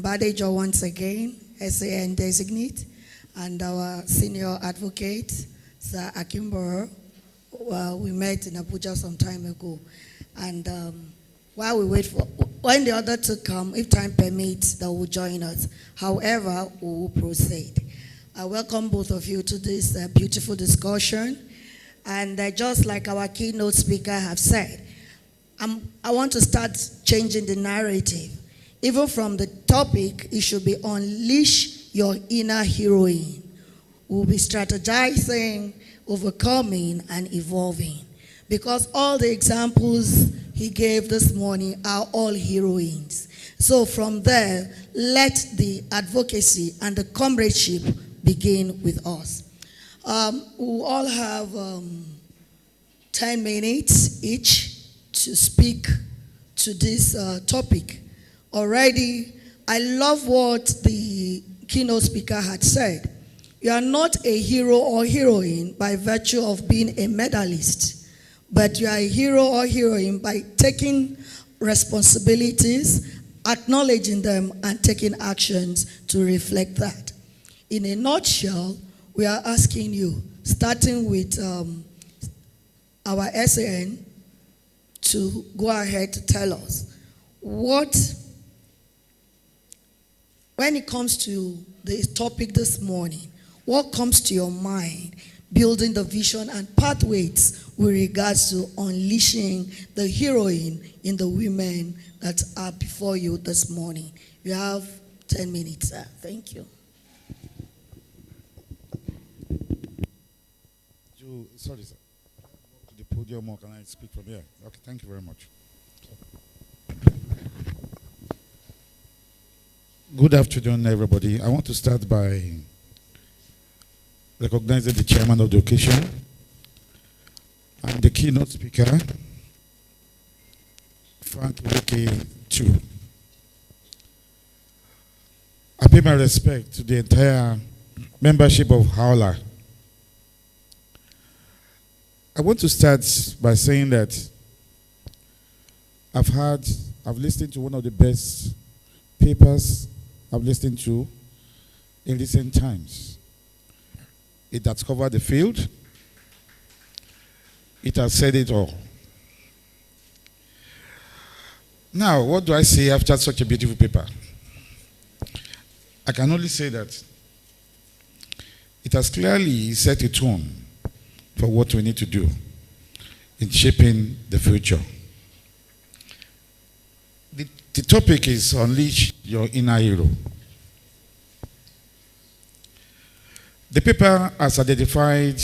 Badejo once again, SAN designate, and our senior advocate, Sir Akimboro. We met in Abuja some time ago, and while we wait for when the other to come, if time permits, they will join us. However, we will proceed. I welcome both of you to this beautiful discussion, and just like our keynote speaker have said, I want to start changing the narrative. Even from the topic, it should be unleash your inner heroine. We'll be strategizing, overcoming, and evolving. Because all the examples he gave this morning are all heroines. So from there, let the advocacy and the comradeship begin with us. We all have 10 minutes each to speak to this topic. Already, I love what the keynote speaker had said. You are not a hero or heroine by virtue of being a medalist, but you are a hero or heroine by taking responsibilities, acknowledging them, and taking actions to reflect that. In a nutshell, we are asking you, starting with our SAN, to go ahead to tell us when it comes to the topic this morning, what comes to your mind, building the vision and pathways with regards to unleashing the heroine in the women that are before you this morning. You have 10 minutes, sir. Thank you. Sorry, sir. To the podium, or can I speak from here? Okay, thank you very much. Good afternoon, everybody. I want to start by recognizing the chairman of the occasion and the keynote speaker, Frank Ileke, too. I pay my respect to the entire membership of Awla. I want to start by saying that I've listened to one of the best papers I've listened to in recent times. It has covered the field. It has said it all. Now, what do I say after such a beautiful paper? I can only say that it has clearly set a tone for what we need to do in shaping the future. The topic is Unleash Your Inner Hero. The paper has identified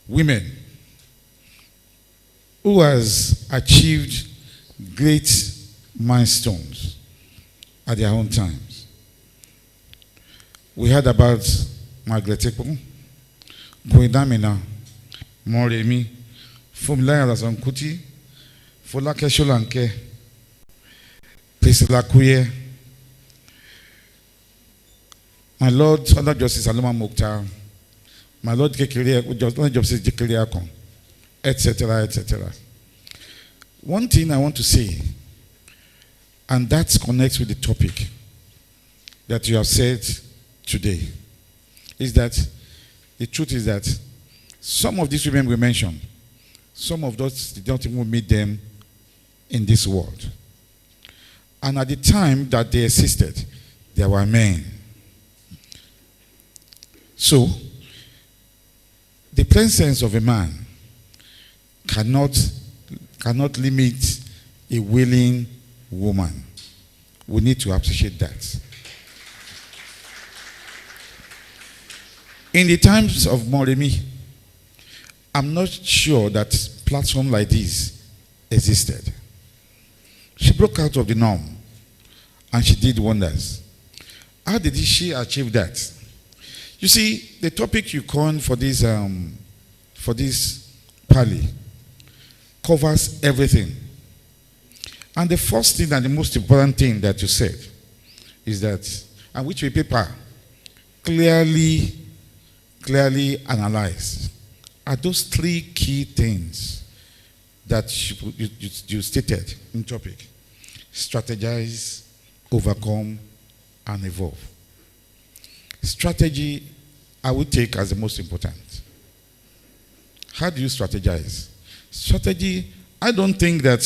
women who has achieved great milestones at their own times. We heard about Margaret Ekpo, Boydamina, Moremi, Fumilaya Razankuti, Folake Sholanke, Priscilla Kuye, my Lord, Other Justice Aloma Mokhtar, my Lord Justice Jekiriakon, etc., etc. One thing I want to say, and that connects with the topic that you have said today, is that the truth is that some of these women we mentioned, some of those did not even meet them in this world. And at the time that they existed, there were men. So, the presence of a man cannot limit a willing woman. We need to appreciate that. In the times of Moremi, I'm not sure that platform like this existed. She broke out of the norm and she did wonders. How did she achieve that? You see, the topic you coined for this Parley covers everything. And the first thing and the most important thing that you said is that, and which the paper clearly clearly analyze are those three key things that you stated in topic: strategize, overcome, and evolve. Strategy, I would take as the most important. How do you strategize? Strategy, I don't think that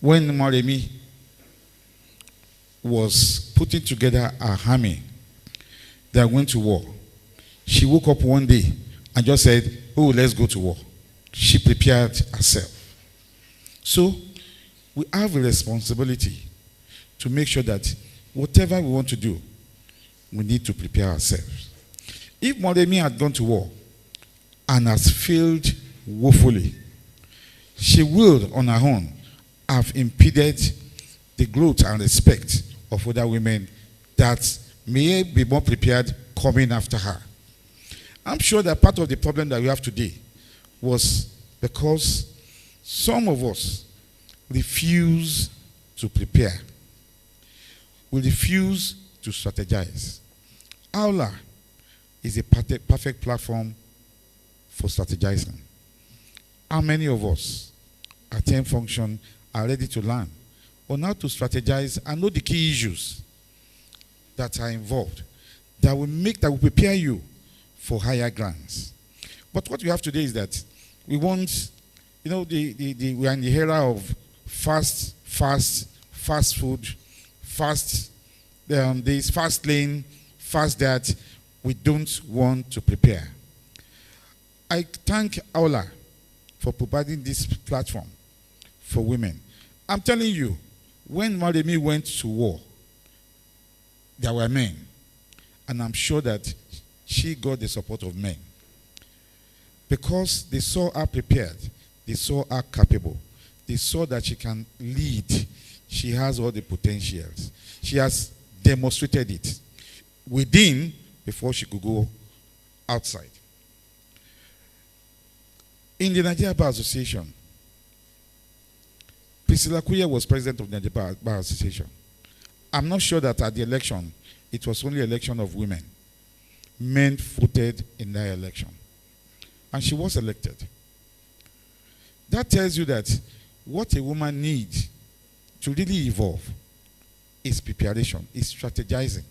when Moremi was putting together a army that went to war, she woke up one day and just said, oh, let's go to war. She prepared herself. So we have a responsibility to make sure that whatever we want to do, we need to prepare ourselves. If Moremi had gone to war and has failed woefully, she will, on her own, have impeded the growth and respect of other women that may be more prepared coming after her. I'm sure that part of the problem that we have today was because some of us refuse to prepare. We refuse to strategize. Awla is a perfect platform for strategizing. How many of us attend function are ready to learn on how to strategize and know the key issues that are involved that will prepare you for higher grants? But what we have today is that we want, we are in the era of fast food, fast this, fast lane, fast that. We don't want to prepare. I thank Awla for providing this platform for women. I'm telling you, when Moremi went to war, there were men. And I'm sure that she got the support of men. Because they saw her prepared. They saw her capable. They saw that she can lead. She has all the potentials. She has demonstrated it within before she could go outside. In the Nigeria Bar Association, Priscilla Kuye was president of the Nigeria Bar Association. I'm not sure that at the election, it was only election of women. Men voted in that election. And she was elected. That tells you that what a woman needs to really evolve is preparation, is strategizing.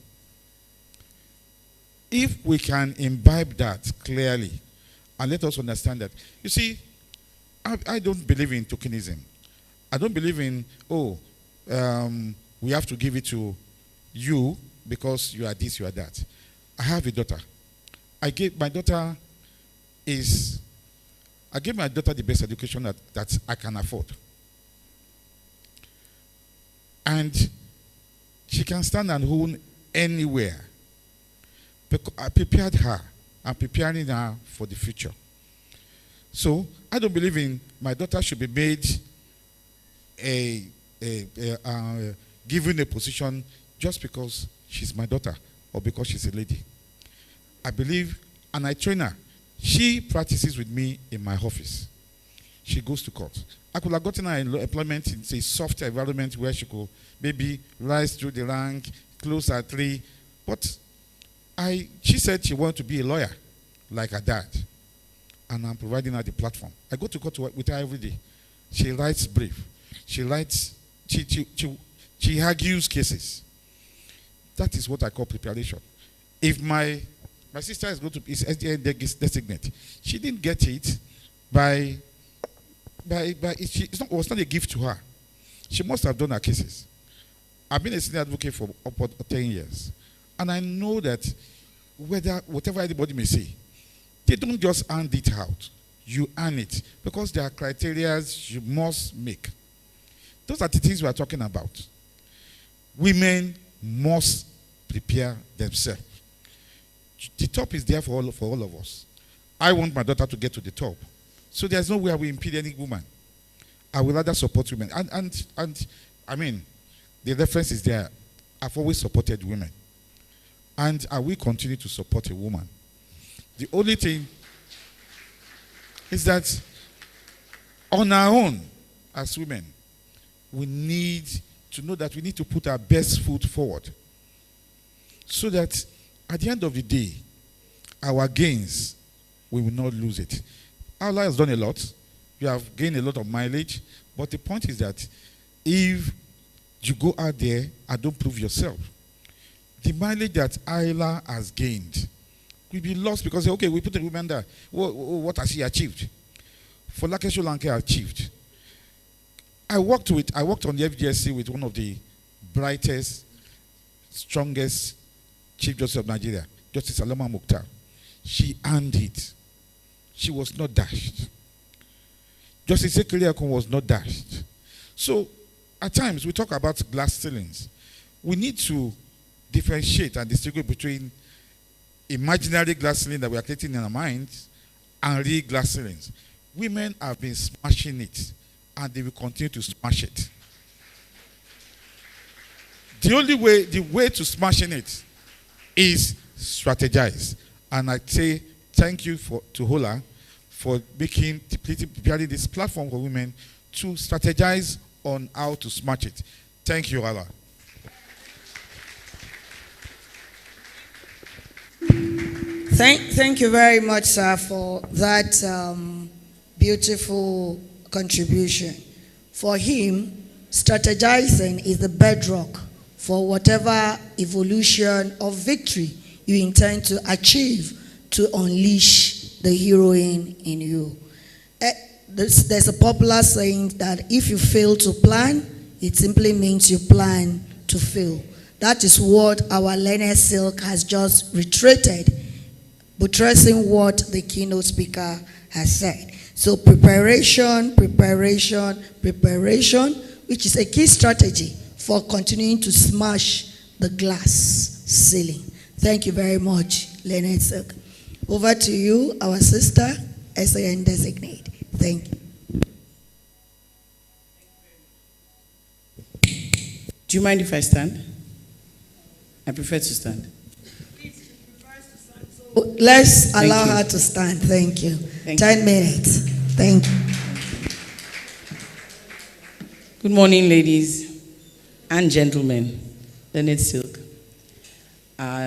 If we can imbibe that clearly and let us understand that, you see, I don't believe in tokenism. I don't believe in, we have to give it to you because you are this, you are that. I have a daughter. I gave my daughter the best education that I can afford. And she can stand and own anywhere. I prepared her. I'm preparing her for the future. So I don't believe in my daughter should be made given a position just because she's my daughter or because she's a lady. I believe, and I train her. She practices with me in my office. She goes to court. I could have gotten her employment in a soft environment where she could maybe rise through the rank, close her tree. But she said she wanted to be a lawyer, like her dad. And I'm providing her the platform. I go to court with her every day. She writes brief. She argues cases. That is what I call preparation. If my sister is going to be SDN designate, she didn't get it it was not a gift to her. She must have done her cases. I've been a senior advocate for upward 10 years. And I know that whatever anybody may say, they don't just hand it out. You earn it. Because there are criteria you must make. Those are the things we are talking about. Women must prepare themselves. The top is there for all of us. I want my daughter to get to the top. So there's no way I will impede any woman. I will rather support women. And I mean, the reference is there. I've always supported women. And I will continue to support a woman. The only thing is that on our own, as women, we need to know that we need to put our best foot forward. So that at the end of the day, our gains, we will not lose it. Awla has done a lot. You have gained a lot of mileage. But the point is that if you go out there and don't prove yourself, the mileage that Awla has gained will be lost because, okay, we put a woman there. What has she achieved? Folake Solanke achieved. I worked on the FGSC with one of the brightest, strongest Chief Justice of Nigeria, Justice Saloma Mukhtar. She earned it. She was not dashed. Justice Ekeliakun was not dashed. So, at times, we talk about glass ceilings. We need to differentiate and distinguish between imaginary glass ceilings that we are creating in our minds and real glass ceilings. Women have been smashing it, and they will continue to smash it. The way to smashing it is strategize. And I say thank you to Hola for preparing this platform for women to strategize on how to smash it. Thank you, Awla. Thank you very much, sir, for that beautiful contribution. For him, strategizing is the bedrock for whatever evolution or victory you intend to achieve to unleash the heroine in you. There's a popular saying that if you fail to plan, it simply means you plan to fail. That is what our learned silk has just reiterated, buttressing what the keynote speaker has said. So preparation, which is a key strategy for continuing to smash the glass ceiling. Thank you very much, Leonard Silk. Over to you, our sister, SAN designate. Thank you. Do you mind if I stand? I prefer to stand. Let's allow her to stand. Thank you. 10 minutes. Thank you. Good morning, ladies and gentlemen. Leonard Silk,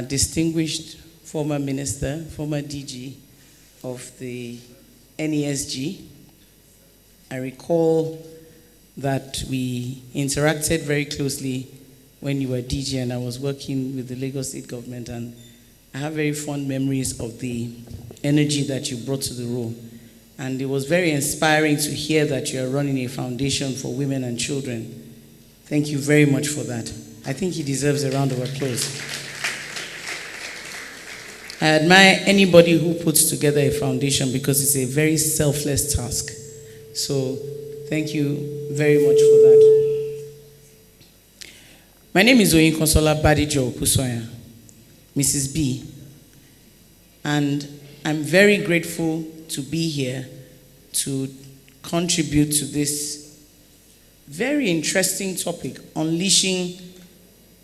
distinguished former minister, former DG of the NESG. I recall that we interacted very closely when you were DG and I was working with the Lagos State government, and I have very fond memories of the energy that you brought to the role. And it was very inspiring to hear that you are running a foundation for women and children. Thank you very much for that. I think he deserves a round of applause. I admire anybody who puts together a foundation because it's a very selfless task. So thank you very much for that. My name is Oyin Consola Badijo Kusoya, Mrs. B. And I'm very grateful to be here to contribute to this very interesting topic, unleashing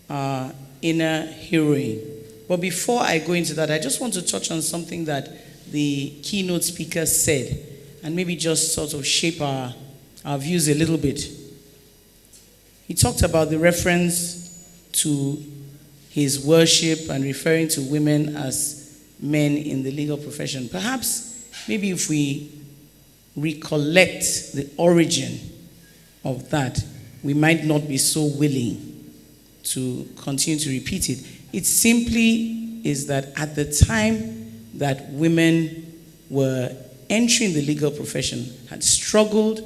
our inner heroine. But before I go into that, I just want to touch on something that the keynote speaker said and maybe just sort of shape our views a little bit. He talked about the reference to his worship and referring to women as men in the legal profession. Perhaps, maybe if we recollect the origin of that, we might not be so willing to continue to repeat it. It simply is that at the time that women were entering the legal profession, had struggled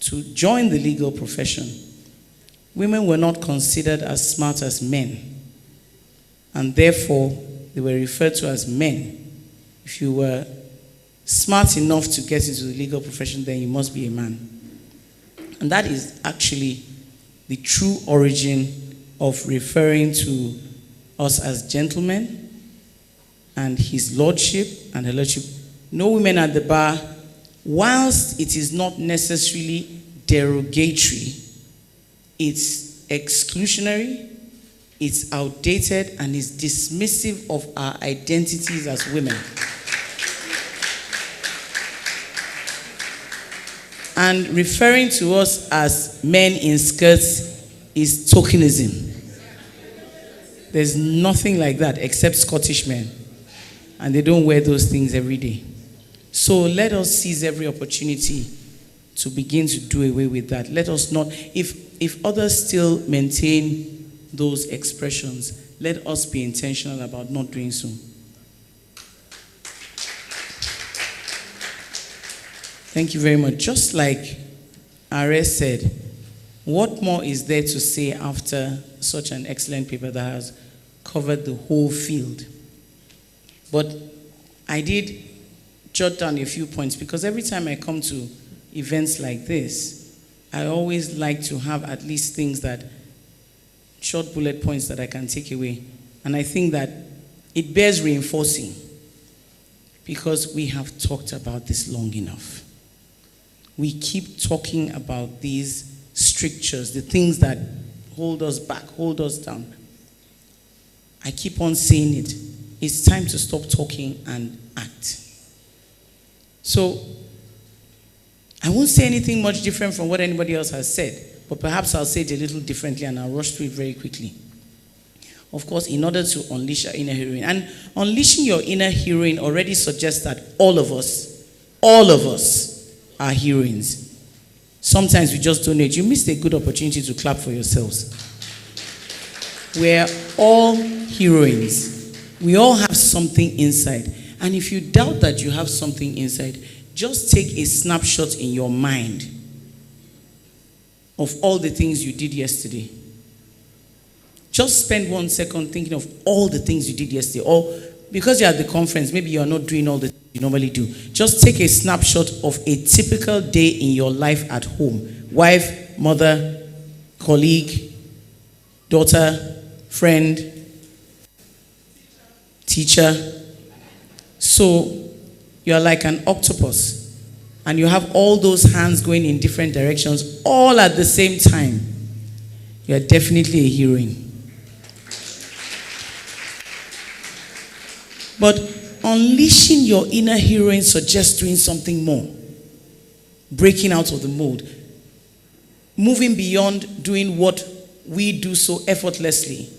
to join the legal profession, women were not considered as smart as men. And therefore, they were referred to as men. If you were smart enough to get into the legal profession, then you must be a man. And that is actually the true origin of referring to us as gentlemen and his lordship and her lordship. No women at the bar, whilst it is not necessarily derogatory, it's exclusionary, it's outdated, and it's dismissive of our identities as women. And referring to us as men in skirts is tokenism. There's nothing like that except Scottish men. and they don't wear those things every day. So let us seize every opportunity to begin to do away with that. Let us not, if others still maintain those expressions, let us be intentional about not doing so. Thank you very much. Just like RS said, what more is there to say after such an excellent paper that has covered the whole field? But I did jot down a few points because every time I come to events like this, I always like to have at least things that, short bullet points that I can take away. And I think that it bears reinforcing because we have talked about this long enough. We keep talking about these strictures, the things that hold us back, hold us down. I keep on saying it. It's time to stop talking and act. So, I won't say anything much different from what anybody else has said, but perhaps I'll say it a little differently and I'll rush through it very quickly. Of course, in order to unleash our inner heroine. And unleashing your inner heroine already suggests that all of us are heroines. Sometimes we just don't know it. You missed a good opportunity to clap for yourselves. We're all heroines. We all have something inside. And if you doubt that you have something inside, just take a snapshot in your mind of all the things you did yesterday. Just spend 1 second thinking of all the things you did yesterday. Or because you're at the conference, maybe you're not doing all the things you normally do. Just take a snapshot of a typical day in your life at home. Wife, mother, colleague, daughter, friend, teacher. So you're like an octopus and you have all those hands going in different directions all at the same time. You're definitely a heroine. But unleashing your inner heroine suggests doing something more. Breaking out of the mold. Moving beyond doing what we do so effortlessly.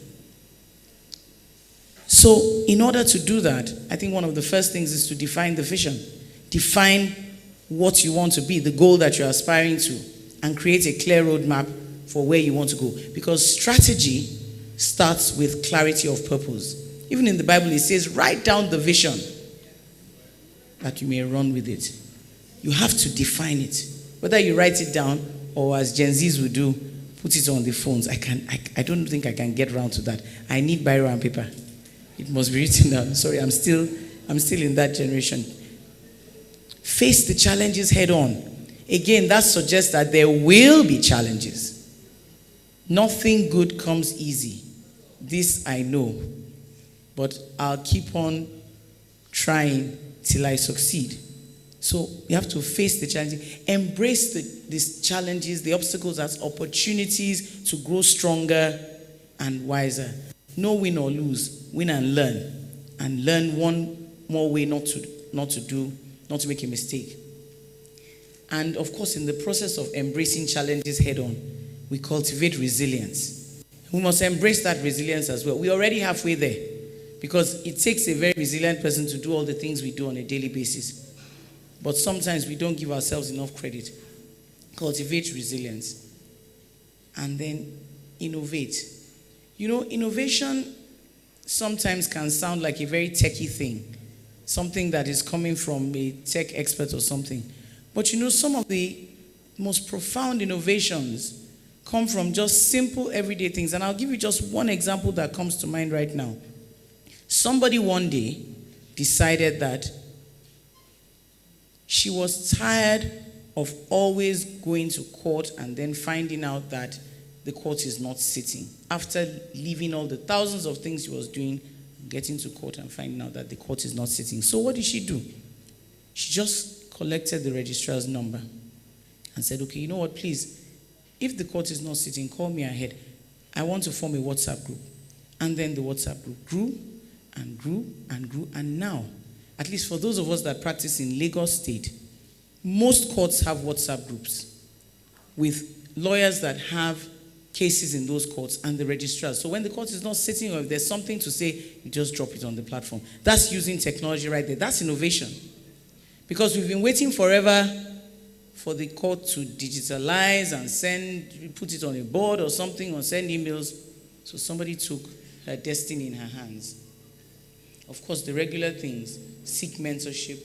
So, in order to do that, I think one of the first things is to define the vision. Define what you want to be, the goal that you're aspiring to, and create a clear roadmap for where you want to go. Because strategy starts with clarity of purpose. Even in the Bible, it says, write down the vision that you may run with it. You have to define it. Whether you write it down or, as Gen Zs would do, put it on the phones. I don't think I can get around to that. I need biro and paper. It must be written down. Sorry, I'm still in that generation. Face the challenges head on. Again, that suggests that there will be challenges. Nothing good comes easy. This I know. But I'll keep on trying till I succeed. So you have to face the challenges. Embrace these challenges, the obstacles as opportunities to grow stronger and wiser. No win or lose. Win and learn. And learn one more way not to make a mistake. And of course, in the process of embracing challenges head on, we cultivate resilience. We must embrace that resilience as well. We're already halfway there. Because it takes a very resilient person to do all the things we do on a daily basis. But sometimes we don't give ourselves enough credit. Cultivate resilience. And then innovate. You know, innovation sometimes can sound like a very techie thing. Something that is coming from a tech expert or something. But you know, some of the most profound innovations come from just simple everyday things. And I'll give you just one example that comes to mind right now. Somebody one day decided that she was tired of always going to court and then finding out that the court is not sitting. After leaving all the thousands of things she was doing, getting to court and finding out that the court is not sitting. So what did she do? She just collected the registrar's number and said, okay, you know what, please, if the court is not sitting, call me ahead. I want to form a WhatsApp group. And then the WhatsApp group grew and grew and grew. And now, at least for those of us that practice in Lagos State, most courts have WhatsApp groups with lawyers that have cases in those courts and the registrars. So when the court is not sitting, or if there's something to say, you just drop it on the platform. That's using technology right there. That's innovation. Because we've been waiting forever for the court to digitalize and put it on a board or something, or send emails. So somebody took her destiny in her hands. Of course, the regular things: seek mentorship,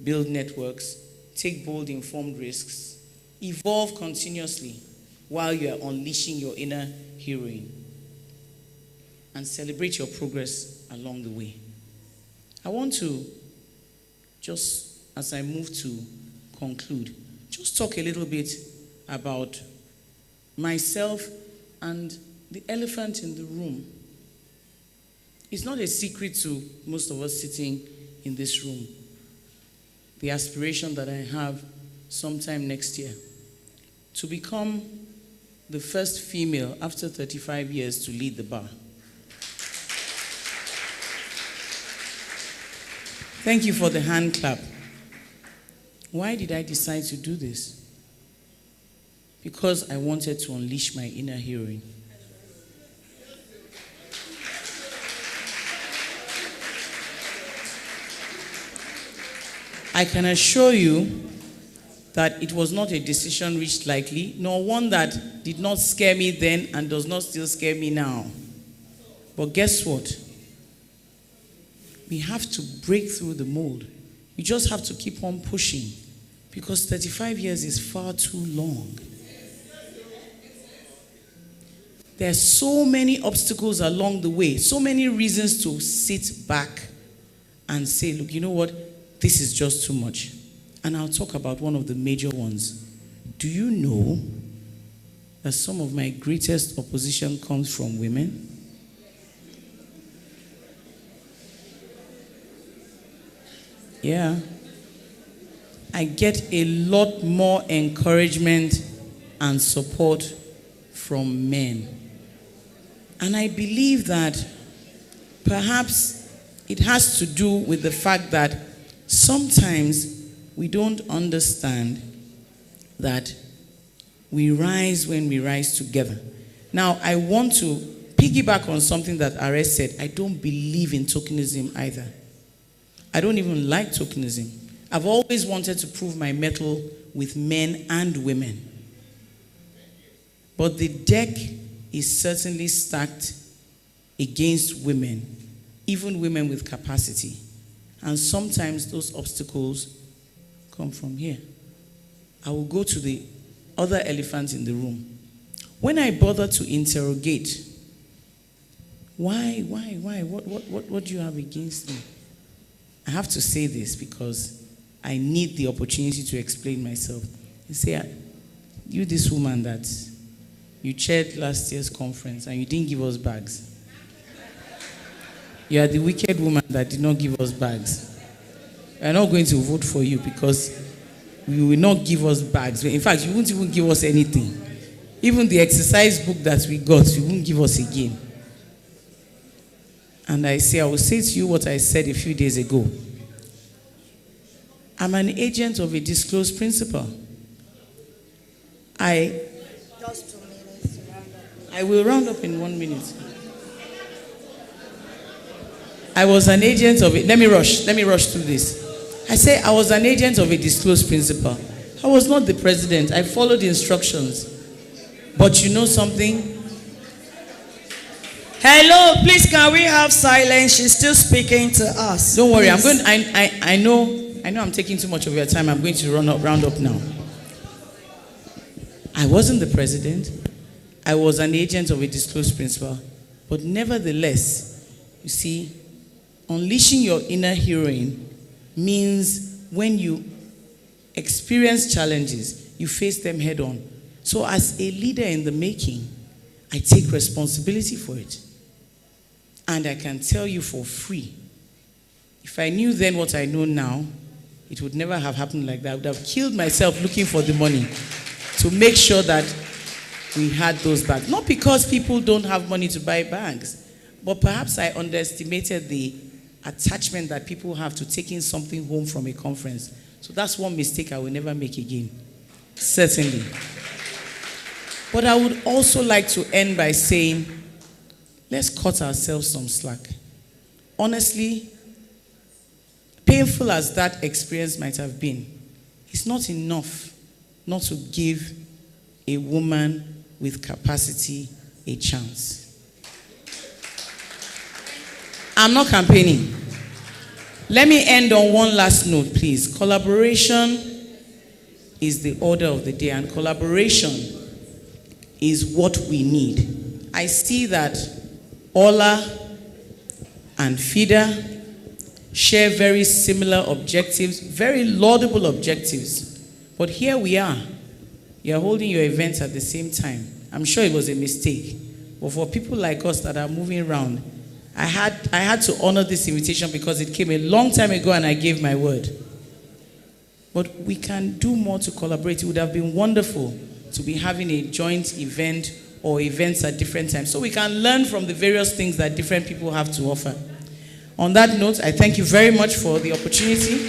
build networks, take bold, informed risks, evolve continuously while you are unleashing your inner heroine, and celebrate your progress along the way. I want to, just as I move to conclude, just talk a little bit about myself and the elephant in the room. It's not a secret to most of us sitting in this room, the aspiration that I have sometime next year to become the first female after 35 years to lead the bar. Thank you for the hand clap. Why did I decide to do this? Because I wanted to unleash my inner heroine. I can assure you that it was not a decision reached lightly, nor one that did not scare me then and does not still scare me now. But guess what? We have to break through the mold. You just have to keep on pushing, because 35 years is far too long. There are so many obstacles along the way, so many reasons to sit back and say, look, you know what? This is just too much. And I'll talk about one of the major ones. Do you know that some of my greatest opposition comes from women? Yeah. I get a lot more encouragement and support from men. And I believe that perhaps it has to do with the fact that sometimes we don't understand that we rise when we rise together. Now, I want to piggyback on something that RS said. I don't believe in tokenism either. I don't even like tokenism. I've always wanted to prove my mettle with men and women. But the deck is certainly stacked against women, even women with capacity. And sometimes those obstacles come from here. I will go to the other elephant in the room. When I bother to interrogate, why, what do you have against me? I have to say this because I need the opportunity to explain myself. You say, you this woman that you chaired last year's conference and you didn't give us bags. You are the wicked woman that did not give us bags. We are not going to vote for you because you will not give us bags. In fact, you won't even give us anything. Even the exercise book that we got, you won't give us again. And I will say to you what I said a few days ago. I'm an agent of a disclosed principle. Just 2 minutes to round up. I will round up in 1 minute. I was an agent of it. Let me rush through this. I say I was an agent of a disclosed principle. I was not the president. I followed the instructions. But you know something? Hello, please can we have silence? She's still speaking to us. Don't worry, Please. I know I'm taking too much of your time. I'm going to round up now. I wasn't the president. I was an agent of a disclosed principle. But nevertheless, you see, unleashing your inner heroine means when you experience challenges, you face them head on. So as a leader in the making, I take responsibility for it. And I can tell you for free, if I knew then what I know now, it would never have happened like that. I would have killed myself looking for the money to make sure that we had those bags. Not because people don't have money to buy bags, but perhaps I underestimated the attachment that people have to taking something home from a conference. So that's one mistake I will never make again. Certainly. But I would also like to end by saying, let's cut ourselves some slack. Honestly, painful as that experience might have been, it's not enough not to give a woman with capacity a chance. I'm not campaigning. Let me end on one last note, please. Collaboration is the order of the day, and collaboration is what we need. I see that Awla and FIDA share very similar objectives, very laudable objectives. But here we are. You're holding your events at the same time. I'm sure it was a mistake. But for people like us that are moving around, I had to honor this invitation because it came a long time ago and I gave my word. But we can do more to collaborate. It would have been wonderful to be having a joint event or events at different times so we can learn from the various things that different people have to offer. On that note, I thank you very much for the opportunity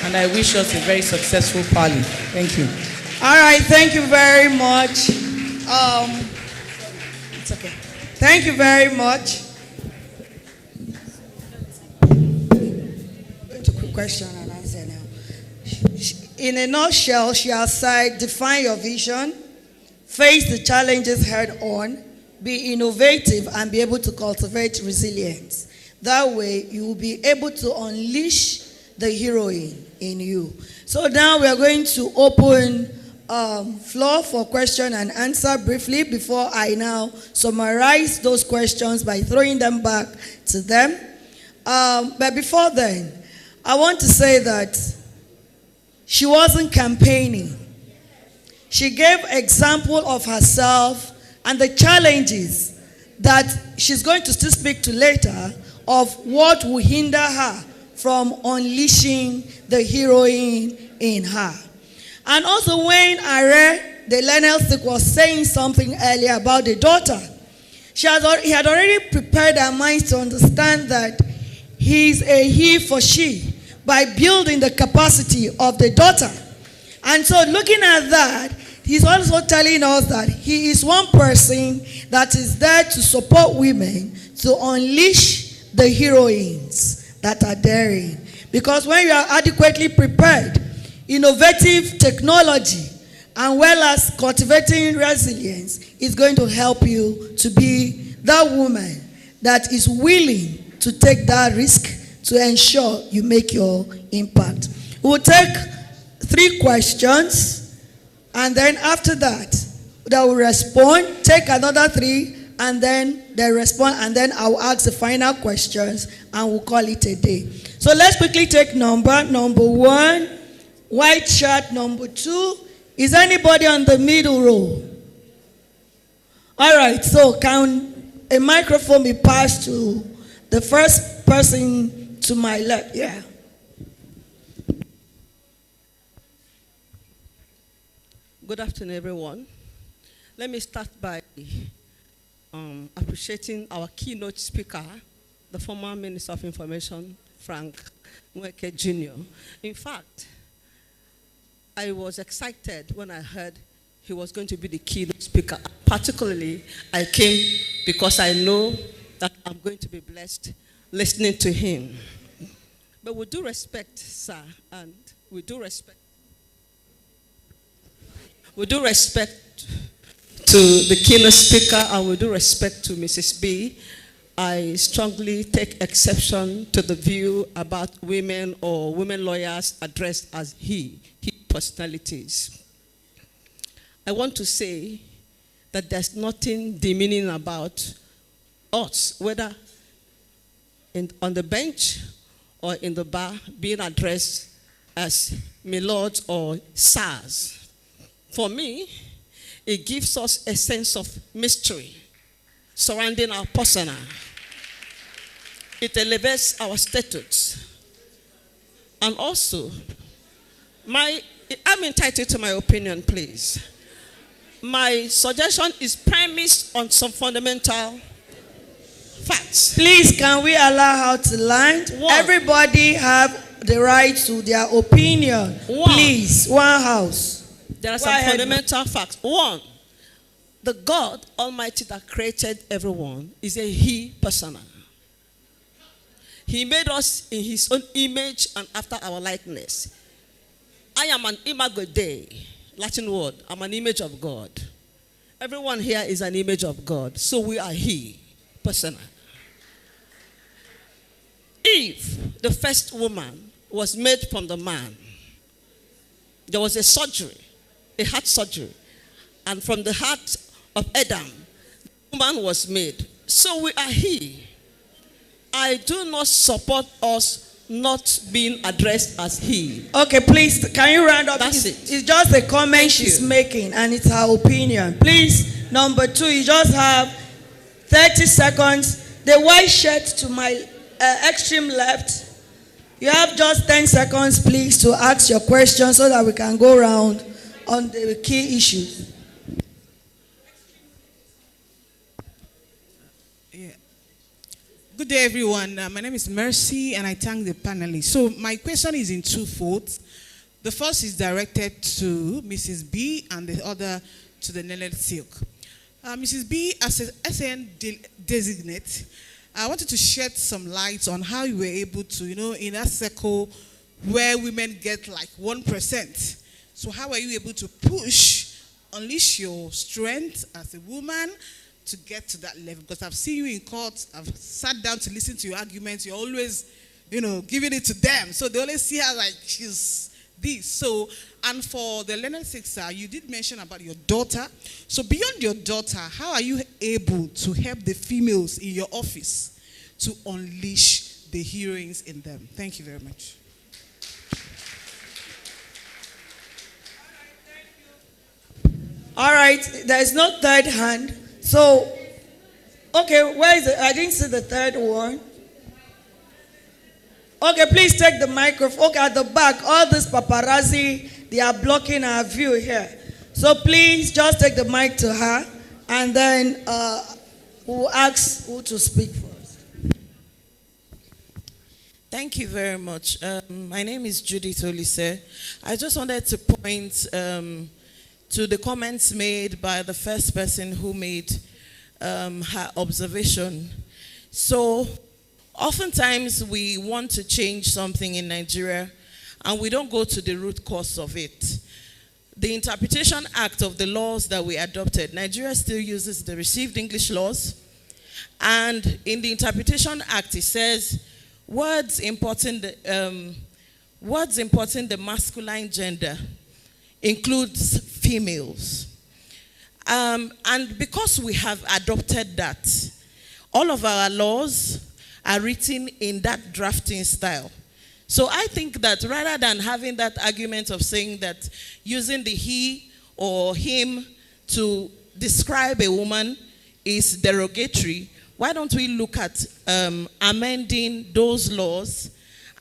and I wish us a very successful Parley. Thank you. All right, thank you very much. It's okay. Thank you very much. Going to quick question and answer now. In a nutshell, she has said, define your vision, face the challenges head on, be innovative, and be able to cultivate resilience. That way, you will be able to unleash the heroine in you. So now we are going to open floor for question and answer briefly before I now summarize those questions by throwing them back to them. But before then, I want to say that she wasn't campaigning. She gave example of herself and the challenges that she's going to still speak to later of what will hinder her from unleashing the heroine in her. And also when I read the Lionel Stick was saying something earlier about the daughter, he had already prepared her mind to understand that he's a he for she by building the capacity of the daughter. And so looking at that, he's also telling us that he is one person that is there to support women to unleash the heroines that are daring. Because when you are adequately prepared, innovative technology, and well as cultivating resilience is going to help you to be that woman that is willing to take that risk to ensure you make your impact. We'll take 3 questions, and then after that, they will respond, take another 3, and then they respond, and then I'll ask the final questions, and we'll call it a day. So let's quickly take number 1, white shirt, number 2. Is anybody on the middle row? All right, so can a microphone be passed to the first person to my left? Yeah. Good afternoon, everyone. Let me start by appreciating our keynote speaker, the former Minister of Information, Frank Nweke Jr. In fact, I was excited when I heard he was going to be the keynote speaker. Particularly, I came because I know that I'm going to be blessed listening to him. But with due respect, sir, and with due respect to the keynote speaker and with due respect to Mrs. B, I strongly take exception to the view about women or women lawyers addressed as he personalities. I want to say that there's nothing demeaning about us, whether on the bench or in the bar, being addressed as milords or sirs. For me, it gives us a sense of mystery surrounding our persona. It elevates our status. And also, I'm entitled to my opinion, please. My suggestion is premised on some fundamental facts. Please, can we allow her to land? Everybody have the right to their opinion. Please, one house. There are some fundamental facts. 1, The God Almighty that created everyone is a He persona. He made us in His own image and after our likeness. I am an imago Dei, Latin word. I'm an image of God. Everyone here is an image of God. So we are He persona. Eve, the first woman, was made from the man. There was a surgery, a heart surgery. And from the heart of Adam, the woman was made. So we are He. I do not support us not being addressed as He. Okay, please, can you round up? That's It's just a comment she's making, and it's her opinion. Please, number 2, you just have 30 seconds. The white shirt to my extreme left. You have just 10 seconds, please, to ask your question so that we can go around on the key issues. Good day, everyone. My name is Mercy, and I thank the panelists. So my question is in two folds. The first is directed to Mrs. B, and the other to the Nellet Silk. Mrs. B, as a SAN designate, I wanted to shed some light on how you were able to, in a circle where women get like 1%. So how are you able to unleash your strength as a woman to get to that level? Because I've seen you in court, I've sat down to listen to your arguments, you're always, giving it to them. So they always see her like she's this. So, and for the Leonard Sixer, you did mention about your daughter. So beyond your daughter, how are you able to help the females in your office to unleash the heroines in them? Thank you very much. All right, there is no third hand. So, okay, where is it? I didn't see the third one. Okay, please take the microphone. Okay, at the back, all this paparazzi, they are blocking our view here. So please just take the mic to her, and then we'll ask who to speak first. Thank you very much. My name is Judith Olise. I just wanted to point to the comments made by the first person who made her observation. So, oftentimes we want to change something in Nigeria and we don't go to the root cause of it. The Interpretation Act of the laws that we adopted, Nigeria still uses the Received English laws. And in the Interpretation Act, it says, words importing the masculine gender includes females. And because we have adopted that, all of our laws are written in that drafting style. So I think that rather than having that argument of saying that using the he or him to describe a woman is derogatory, why don't we look at amending those laws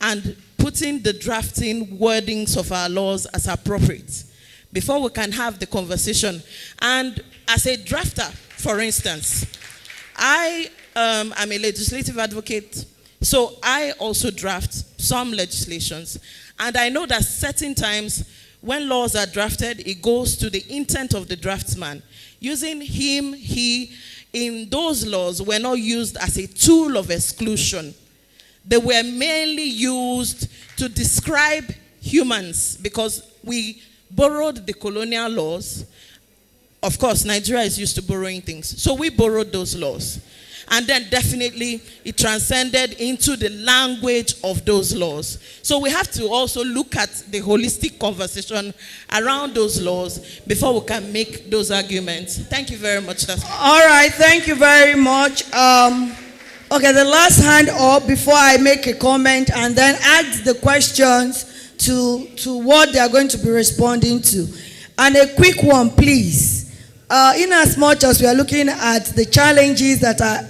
and putting the drafting wordings of our laws as appropriate before we can have the conversation. And as a drafter, for instance, I am a legislative advocate, so I also draft some legislations. And I know that certain times when laws are drafted, it goes to the intent of the draftsman. Using him, he, in those laws were not used as a tool of exclusion. They were mainly used to describe humans because we borrowed the colonial laws. Of course, Nigeria is used to borrowing things. So we borrowed those laws. And then definitely it transcended into the language of those laws. So we have to also look at the holistic conversation around those laws before we can make those arguments. Thank you very much. All right, thank you very much. Okay, the last hand up before I make a comment and then ask the questions to what they are going to be responding to. And a quick one, please. In as much as we are looking at the challenges that are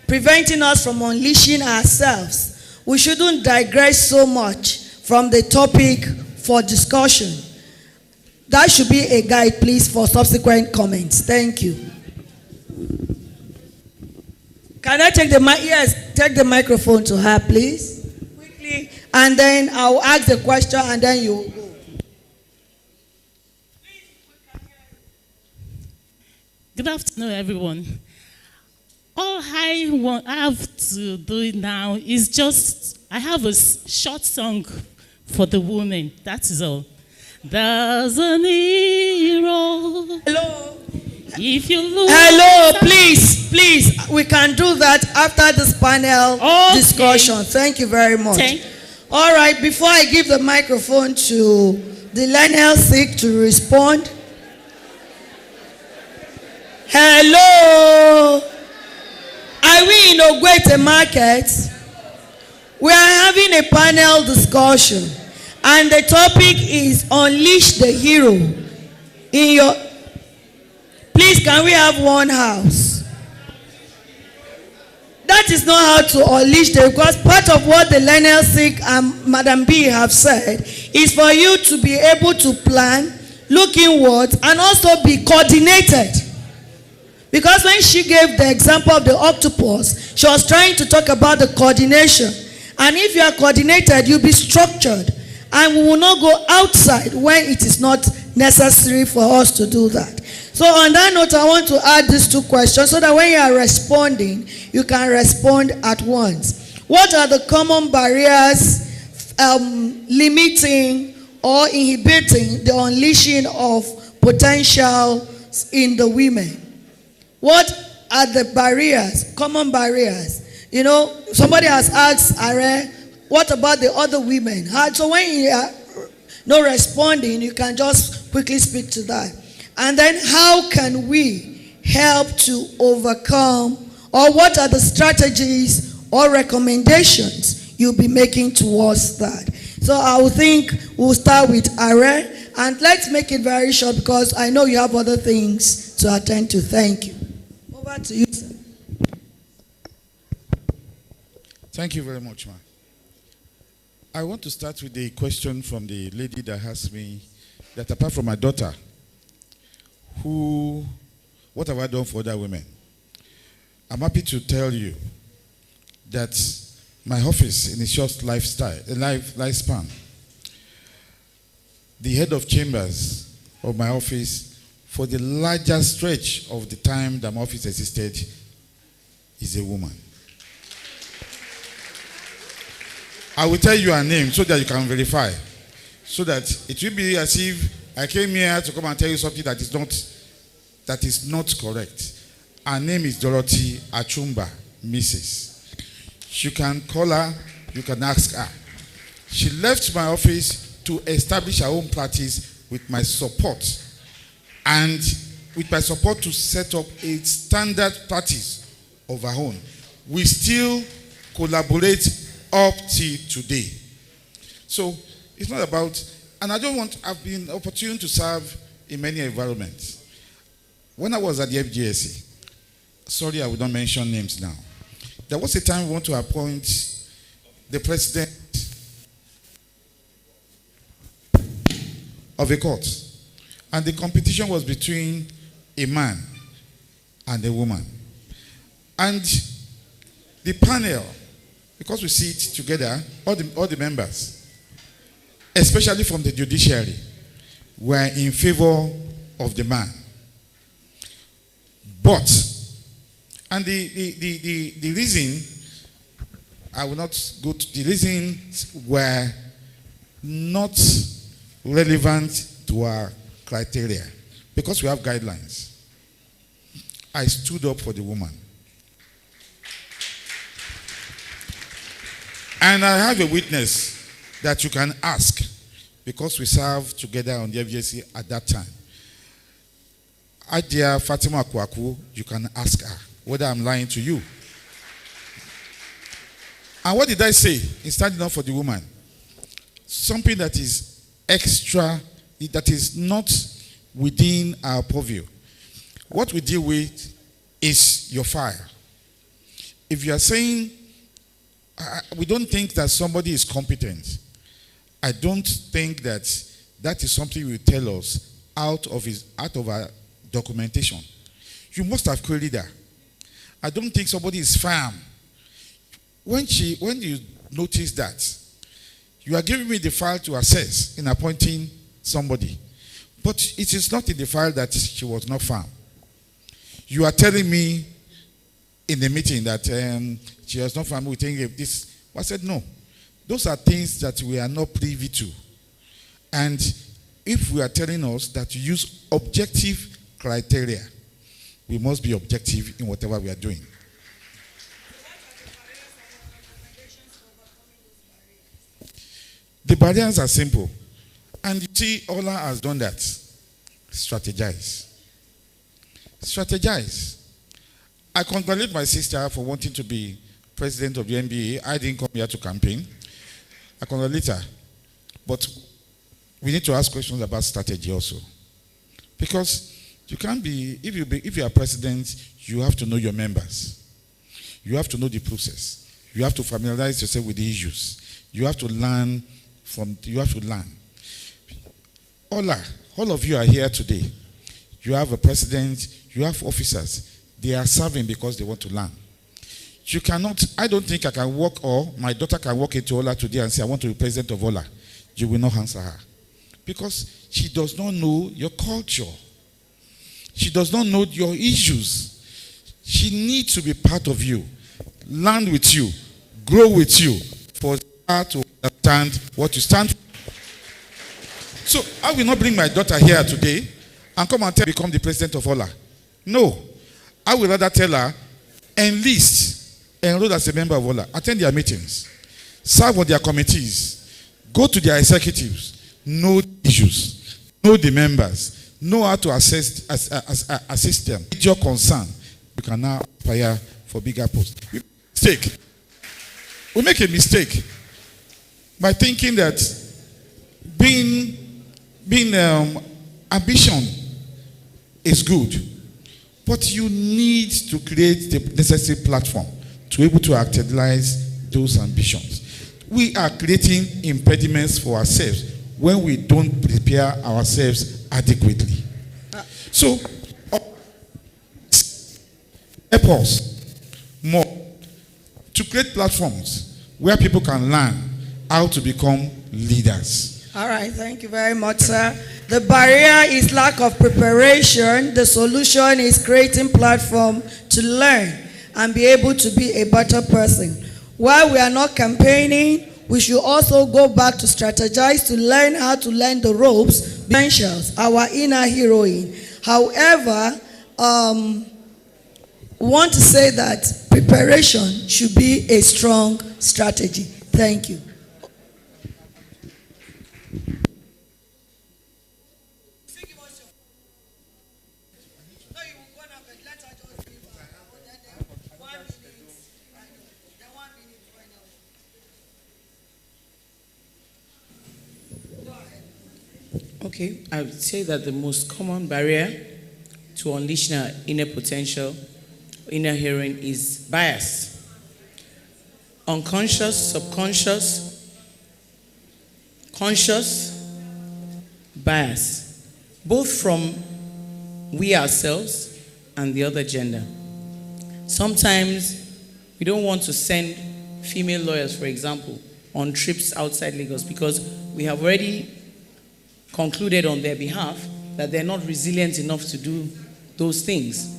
preventing us from unleashing ourselves, we shouldn't digress so much from the topic for discussion. That should be a guide, please, for subsequent comments. Thank you. Can I take the mic? Yes, take the microphone to her, please. Quickly. And then I'll ask the question and then you go. Good afternoon, everyone. All I have to do now is just, I have a short song for the women. That is all. There's an hero. Hello. If you look. Hello, please. We can do that after this panel discussion. Thank you very much. All right, before I give the microphone to the Lionel Sick to respond. Hello. Are we in Ogwete Market? We are having a panel discussion, and the topic is Unleash the Hero in your. Please, can we have one house? That is not how to unleash the, because part of what the Lionel Sick and Madam B have said is for you to be able to plan, look inwards, and also be coordinated. Because when she gave the example of the octopus, she was trying to talk about the coordination. And if you are coordinated, you'll be structured. And we will not go outside when it is not necessary for us to do that. So on that note, I want to add these two questions so that when you are responding, you can respond at once. What are the common barriers limiting or inhibiting the unleashing of potential in the women? What are the barriers, common barriers? You know, somebody has asked Are, what about the other women? So when you are not responding, you can just quickly speak to that. And then how can we help to overcome, or what are the strategies or recommendations you'll be making towards that? So I would think we'll start with Are, and let's make it very short because I know you have other things to attend to. Thank you. Over to you, sir. Thank you very much, ma'am. I want to start with the question from the lady that asked me that apart from my daughter, what have I done for other women? I'm happy to tell you that my office in a short lifespan, the head of chambers of my office for the larger stretch of the time that my office existed is a woman. I will tell you her name so that you can verify. So that it will be as if I came here to come and tell you something that is not correct. Her name is Dorothy Achumba, Mrs. You can call her, you can ask her. She left my office to establish her own practice with my support. And with my support to set up a standard practice of her own. We still collaborate up till today. So it's not about, and I've been opportune to serve in many environments. When I was at the FGSC, sorry I will not mention names now, there was a time we want to appoint the president of a court. And the competition was between a man and a woman. And the panel, because we sit together, all the members, especially from the judiciary, were in favor of the man. But, and the reason, I will not go to, the reasons were not relevant to our criteria, because we have guidelines. I stood up for the woman. And I have a witness that you can ask, because we served together on the FGC at that time. Adia Fatima Kwaku, you can ask her whether I'm lying to you. And what did I say in standing up for the woman? Something that is extra, that is not within our purview. What we deal with is your fire. If you are saying, we don't think that somebody is competent, I don't think that is something you tell us out of our documentation. You must have queried her. I don't think somebody is firm. When you notice that, you are giving me the file to assess in appointing somebody. But it is not in the file that she was not firm. You are telling me in the meeting that she was not familiar with this. I said, no. Those are things that we are not privy to. And if we are telling us that to use objective criteria, we must be objective in whatever we are doing. The barriers are simple. And you see, Awla has done that. Strategize. Strategize. I congratulate my sister for wanting to be president of the NBA. I didn't come here to campaign. I congratulate her. But we need to ask questions about strategy also. Because you can't be, if you are president, you have to know your members. You have to know the process. You have to familiarize yourself with the issues. You have to learn all of you are here today. You have a president, you have officers. They are serving because they want to learn. You cannot, I don't think I can walk, or my daughter can walk into Awla today and say, I want to be president of Awla. You will not answer her. Because she does not know your culture. She does not know your issues. She needs to be part of you, learn with you, grow with you, for her to understand what you stand for. So I will not bring my daughter here today and come and tell her to become the president of Awla. No. I will rather tell her, enlist, enroll as a member of Awla, attend their meetings, serve on their committees, go to their executives, know the issues, know the members, know how to assist them. With your concern, you can now aspire for bigger posts. We make a mistake by thinking that being ambition is good, but you need to create the necessary platform to be able to actualize those ambitions. We are creating impediments for ourselves when we don't prepare ourselves adequately. So, help us more to create platforms where people can learn how to become leaders. All right, thank you very much, sir. The barrier is lack of preparation. The solution is creating platform to learn and be able to be a better person. While we are not campaigning, we should also go back to strategize to learn how to learn the ropes, potentials, our inner heroine. However, want to say that preparation should be a strong strategy. Thank you. Okay, I would say that the most common barrier to unleashing our inner potential, inner heroine, is bias. Unconscious, subconscious, conscious bias, both from we ourselves and the other gender. Sometimes we don't want to send female lawyers, for example, on trips outside Lagos because we have already concluded on their behalf that they're not resilient enough to do those things.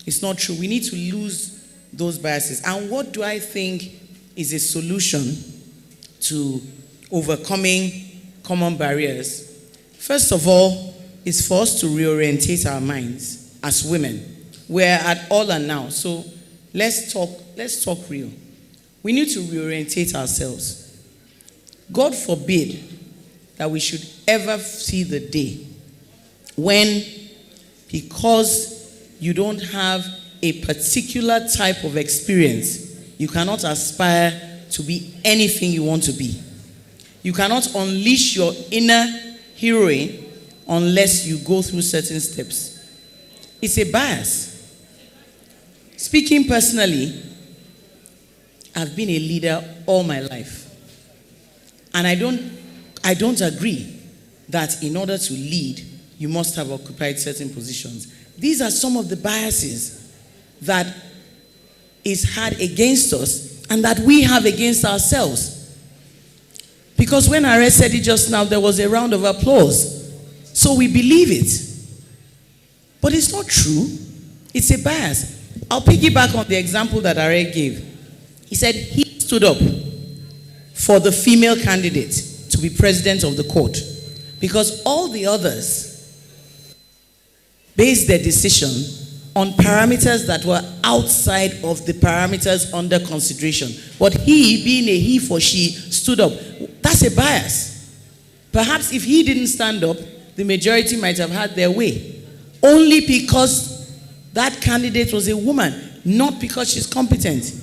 It's not true. We need to lose those biases. And what do I think is a solution to overcoming common barriers? First of all, is for us to reorientate our minds as women. We're at Awla now, so let's talk real. We need to reorientate ourselves. God forbid that we should ever see the day when, because you don't have a particular type of experience, you cannot aspire to be anything you want to be. You cannot unleash your inner heroine unless you go through certain steps. It's a bias. Speaking personally, I've been a leader all my life. And I don't agree that in order to lead, you must have occupied certain positions. These are some of the biases that is had against us and that we have against ourselves. Because when Are said it just now, there was a round of applause. So we believe it. But it's not true. It's a bias. I'll piggyback on the example that Are gave. He said he stood up for the female candidate to be president of the court because all the others based their decision on parameters that were outside of the parameters under consideration. But he, being a he for she, stood up. That's a bias. Perhaps if he didn't stand up, the majority might have had their way. Only because that candidate was a woman, not because she's competent.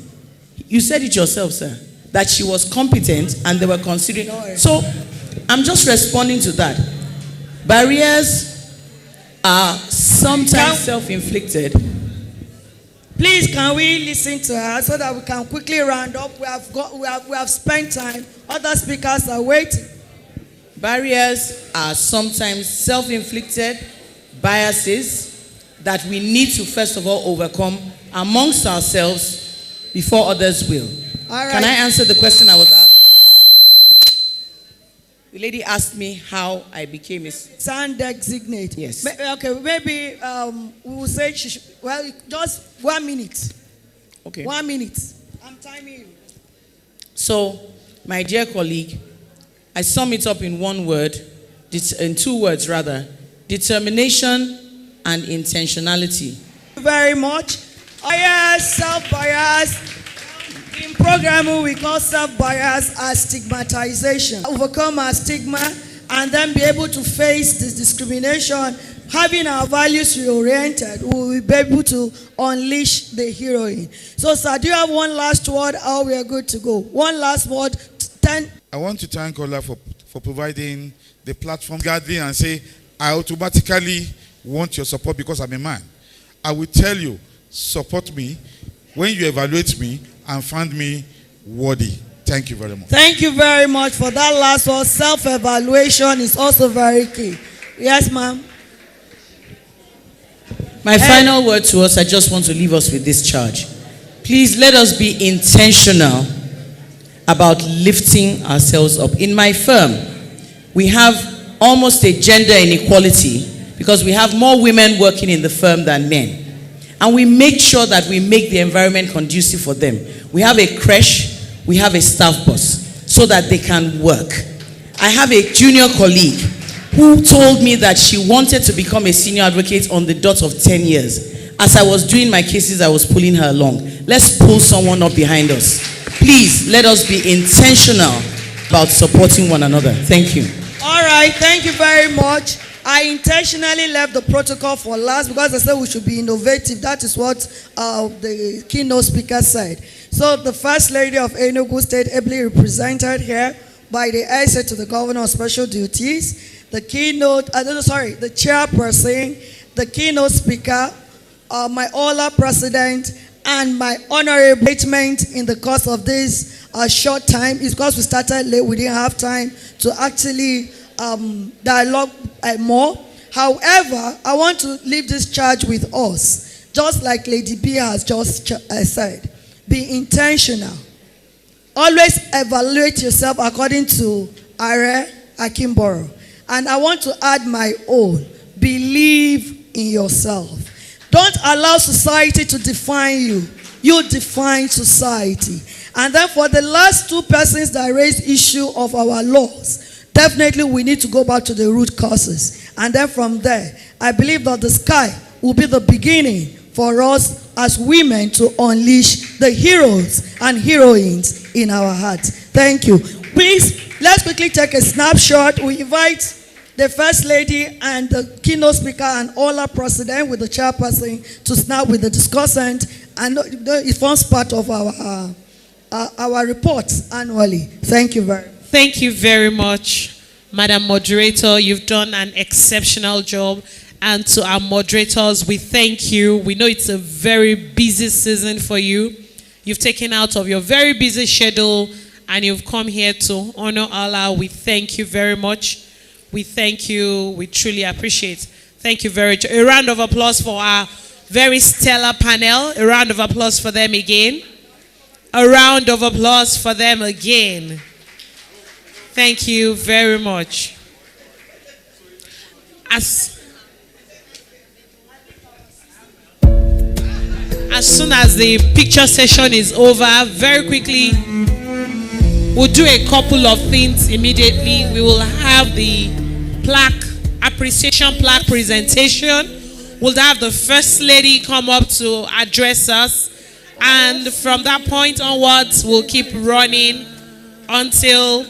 You said it yourself, sir, that she was competent and they were considering. So I'm just responding to that. Barriers are sometimes self-inflicted. Please, can we listen to her so that we can quickly round up? We have spent time. Other speakers are waiting. Barriers are sometimes self-inflicted biases that we need to first of all overcome amongst ourselves before others will. All right. Can I answer the question I was asked? The lady asked me how I became a Son designate. Yes. Okay, maybe we will say, well, just 1 minute. Okay. 1 minute. I'm timing you. So, my dear colleague, I sum it up in one word, in 2 words rather, determination and intentionality. Thank you very much. Bias, self-bias. In programming, we call self-bias as stigmatization. Overcome our stigma and then be able to face this discrimination. Having our values reoriented, we will be able to unleash the heroine. So, sir, do you have one last word or we are good to go? One last word. I want to thank Awla for providing the platform gathering and say, I automatically want your support because I'm a man. I will tell you, support me when you evaluate me and find me worthy. Thank you very much. Thank you very much for that last one. Self-evaluation is also very key. Yes, ma'am. My final word to us, I just want to leave us with this charge. Please let us be intentional about lifting ourselves up. In my firm, we have almost a gender inequality because we have more women working in the firm than men. And we make sure that we make the environment conducive for them. We have a creche, we have a staff bus so that they can work. I have a junior colleague who told me that she wanted to become a senior advocate on the dot of 10 years. As I was doing my cases, I was pulling her along. Let's pull someone up behind us. Please, let us be intentional about supporting one another. Thank you. All right, thank you very much. I intentionally left the protocol for last because I said we should be innovative. That is what the keynote speaker said. So the First Lady of Enugu State, ably represented here by the essay to the Governor of Special Duties, the keynote, the chairperson, the keynote speaker, my Awla president, and my honorable statement in the course of this short time. It's because we started late, we didn't have time to actually dialogue more. However, I want to leave this charge with us, just like Lady B has just said. Be intentional. Always evaluate yourself according to Are Akimboro. And I want to add my own. Believe in yourself. Don't allow society to define you. You define society. And then for the last 2 persons that raised issue of our laws, definitely we need to go back to the root causes. And then from there, I believe that the sky will be the beginning for us as women to unleash the heroes and heroines in our hearts. Thank you. Please, let's quickly take a snapshot. We invite the First Lady and the keynote speaker and Awla president with the chairperson to snap with the discussant, and it forms part of our reports annually. Thank you very much. Thank you very much, Madam Moderator. You've done an exceptional job. And to our moderators, we thank you. We know it's a very busy season for you. You've taken out of your very busy schedule and you've come here to honor Allah. We thank you very much. We thank you. We truly appreciate. Thank you very much. A round of applause for our very stellar panel. A round of applause for them again. A round of applause for them again. Thank you very much. as soon as the picture session is over, very quickly, we'll do a couple of things immediately. We will have the appreciation plaque presentation. We'll have the First Lady come up to address us. And from that point onwards, we'll keep running until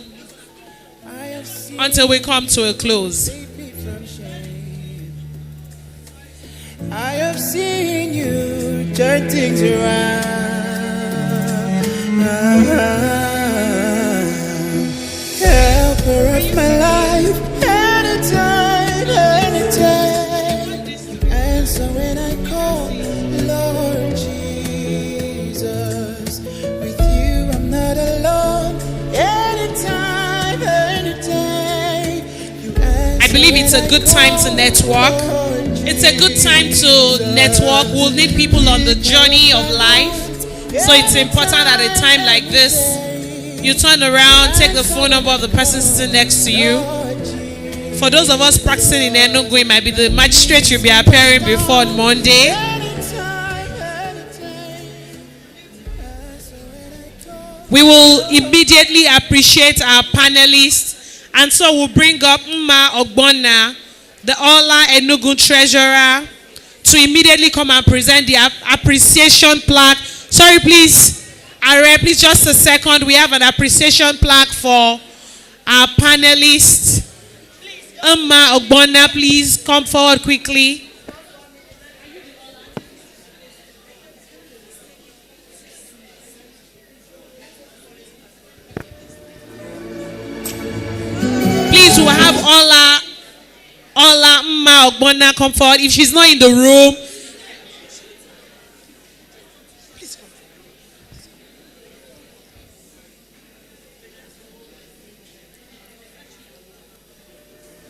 we come to a close. I have seen you turn things around. Helper of my life, anytime, anytime. And so when I call, Lord Jesus, with you I'm not alone. Anytime, anytime. I believe it's a good time to network. It's a good time to network. We'll need people on the journey of life. So it's important at a time like this, you turn around, take the phone number of the person sitting next to you. For those of us practicing in Enugu, it might be the magistrate you'll be appearing before on Monday. We will immediately appreciate our panelists. And so we'll bring up Mma Ogbonna, the Awla Enugu treasurer, to immediately come and present the appreciation plaque. Sorry, please, Are, please just a second. We have an appreciation plaque for our panelists. Mma Ogbonna, please come forward quickly. Please, we'll have Awla Mma Ogbonna come forward. If she's not in the room,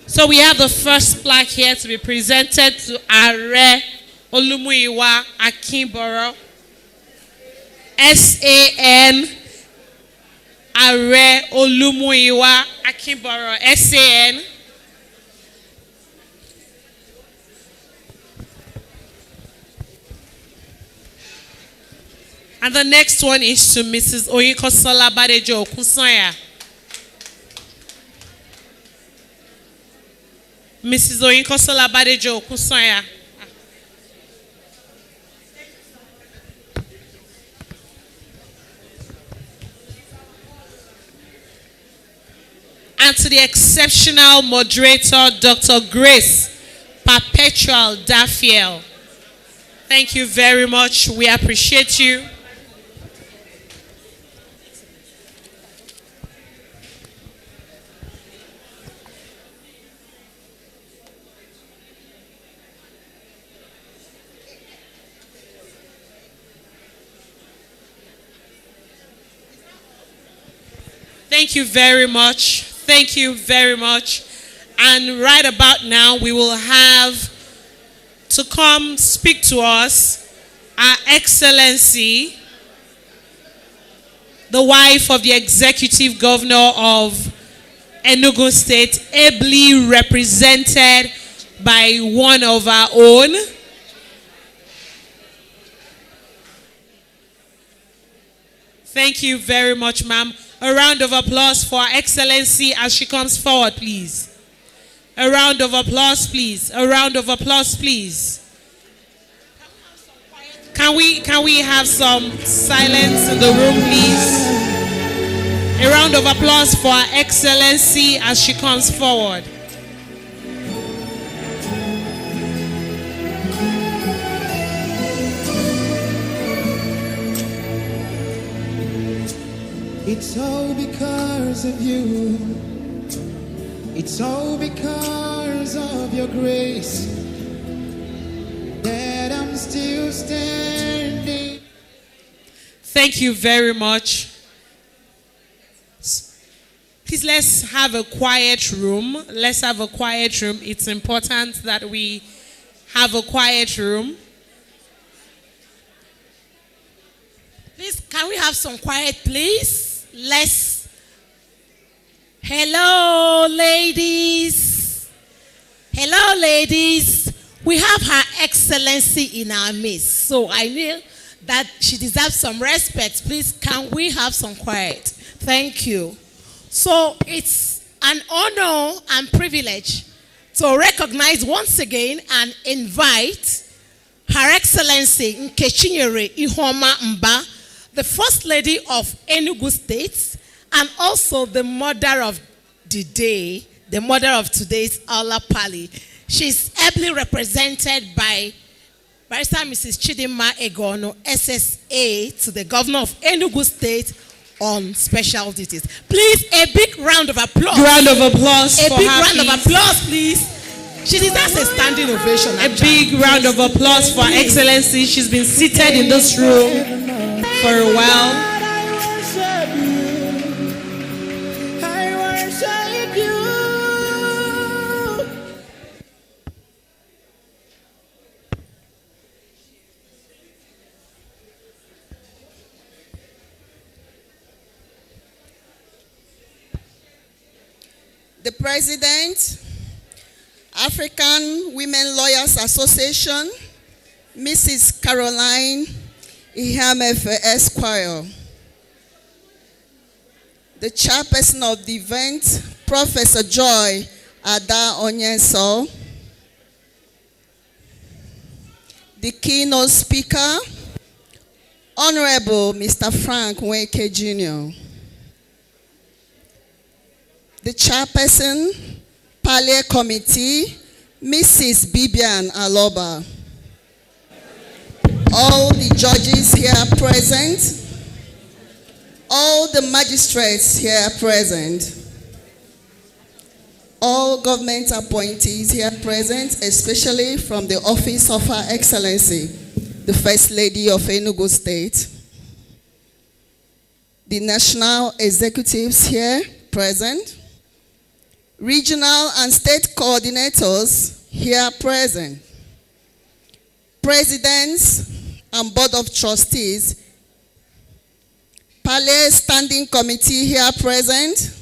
so we have the first plaque here to be presented to Are Olumuyiwa Akinboro, SAN. Are Olumuyiwa Akinboro, SAN. And the next one is to Mrs. Oyinkosola Badejo Okunsanya. Mrs. Oyinkosola Badejo Okunsanya. And to the exceptional moderator, Dr. Grace Perpetual Dafiel. Thank you very much. We appreciate you. Thank you very much. Thank you very much. And right about now, we will have to come speak to us Our Excellency, the wife of the Executive Governor of Enugu State, ably represented by one of our own. Thank you very much, ma'am. A round of applause for Her Excellency as she comes forward, please. A round of applause, please. A round of applause, please. Can we have some silence in the room, please? A round of applause for Her Excellency as she comes forward. It's all because of you. It's all because of your grace that I'm still standing. Thank you very much. Please, let's have a quiet room. Let's have a quiet room. It's important that we have a quiet room. Please, can we have some quiet, please? Hello, ladies. Hello, ladies. We have Her Excellency in our midst. So I need that she deserves some respect. Please, can we have some quiet? Thank you. So it's an honor and privilege to recognize once again and invite Her Excellency Nkechinyere Ihoma Mba, the First Lady of Enugu State, and also the mother of the day, the mother of today's Awla Parley. She's ably represented by Barrister Mrs. Chidinma Egono, SSA, to the Governor of Enugu State on special duties. Please, a big round of applause. Round of applause A for big her, round of please. applause, please. She deserves a standing ovation. A big round of applause for Excellency. She's been seated in this room for a while. The President, African Women Lawyers Association, Mrs. Caroline Ihamefe Esquire. The chairperson of the event, Professor Joy Ada Onyenso. The keynote speaker, Honorable Mr. Frank Weke Jr. The chairperson, Parley Committee, Mrs. Bibian Aloba. All the judges here present, all the magistrates here present, all government appointees here present, especially from the office of Her Excellency, the First Lady of Enugu State, the national executives here present, regional and state coordinators here present, presidents and board of trustees, Parley Standing Committee here present,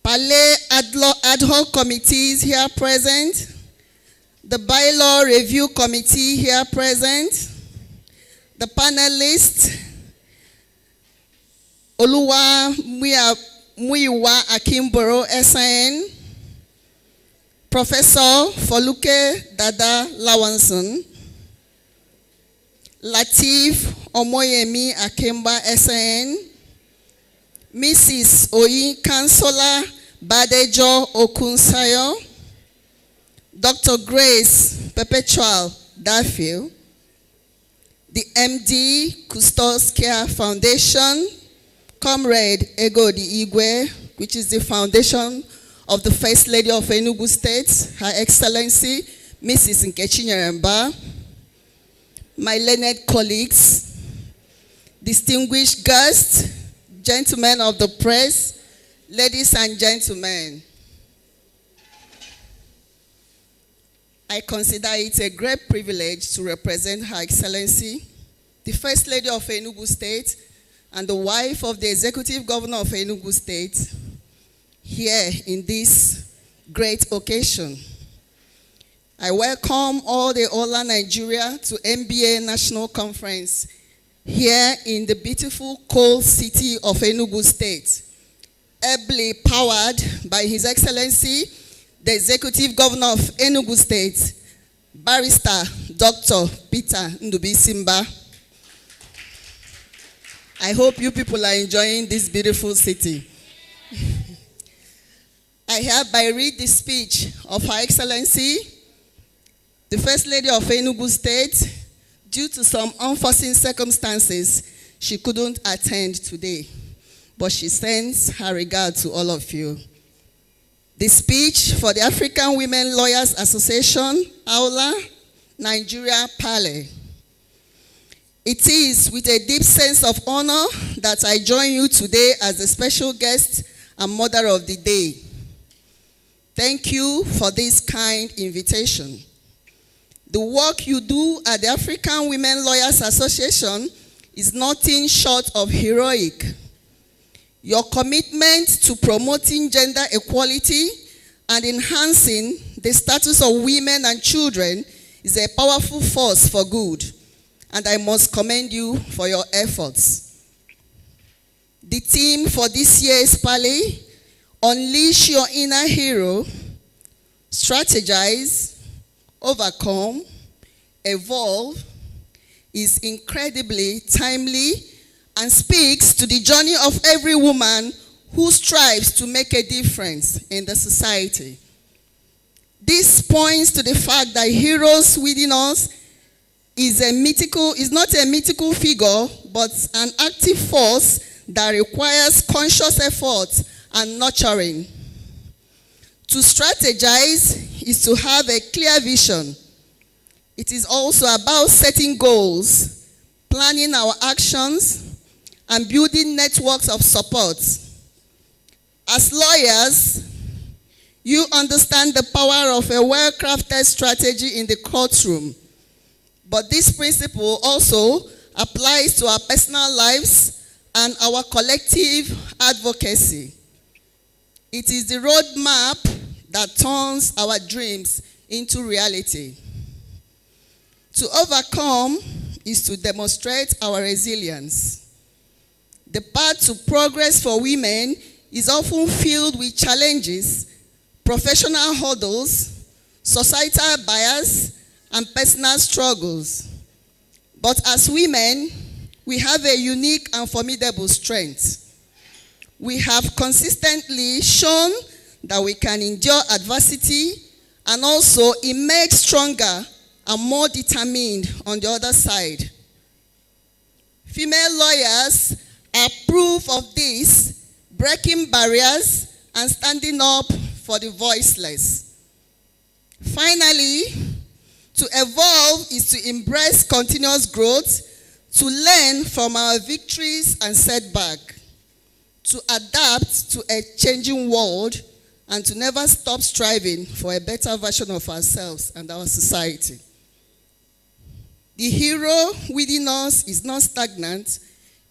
Parley ad hoc committees here present, the bylaw review committee here present, the panelists, Oluwa Muyiwa Akimboro SIN, Professor Foluke Dada Lawanson, Latif Omoyemi Akimba SIN, Mrs. Oyi Kansola Badejo Okunsayo, Dr. Grace Perpetual Dafil, the MD Custos Care Foundation, Comrade Egodi Igwe, which is the foundation of the First Lady of Enugu State, Her Excellency, Mrs. Nkechinyere Mba, my learned colleagues, distinguished guests, gentlemen of the press, ladies and gentlemen. I consider it a great privilege to represent Her Excellency, the First Lady of Enugu State, and the wife of the Executive Governor of Enugu State, here in this great occasion. I welcome all the Awla Nigeria to MBA National Conference here in the beautiful cold city of Enugu State, ably powered by His Excellency, the Executive Governor of Enugu State, Barrister Dr. Peter Ndubisimba. I hope you people are enjoying this beautiful city. I hereby read the speech of Her Excellency, the First Lady of Enugu State. Due to some unforeseen circumstances, she couldn't attend today, but she sends her regard to all of you. The speech for the African Women Lawyers Association, Awla, Nigeria, Parley. It is with a deep sense of honor that I join you today as a special guest and mother of the day. Thank you for this kind invitation. The work you do at the African Women Lawyers Association is nothing short of heroic. Your commitment to promoting gender equality and enhancing the status of women and children is a powerful force for good, and I must commend you for your efforts. The theme for this year's Parley, Unleash Your Inner Hero, Strategize, Overcome, Evolve, is incredibly timely and speaks to the journey of every woman who strives to make a difference in the society. This points to the fact that heroes within us is not a mythical figure, but an active force that requires conscious effort and nurturing. To strategize is to have a clear vision. It is also about setting goals, planning our actions, and building networks of support. As lawyers, you understand the power of a well-crafted strategy in the courtroom. But this principle also applies to our personal lives and our collective advocacy. It is the roadmap that turns our dreams into reality. To overcome is to demonstrate our resilience. The path to progress for women is often filled with challenges, professional hurdles, societal bias, and personal struggles. But as women, we have a unique and formidable strength. We have consistently shown that we can endure adversity and also emerge stronger and more determined on the other side. Female lawyers are proof of this, breaking barriers and standing up for the voiceless. Finally, to evolve is to embrace continuous growth, to learn from our victories and setbacks, to adapt to a changing world, and to never stop striving for a better version of ourselves and our society. The hero within us is not stagnant.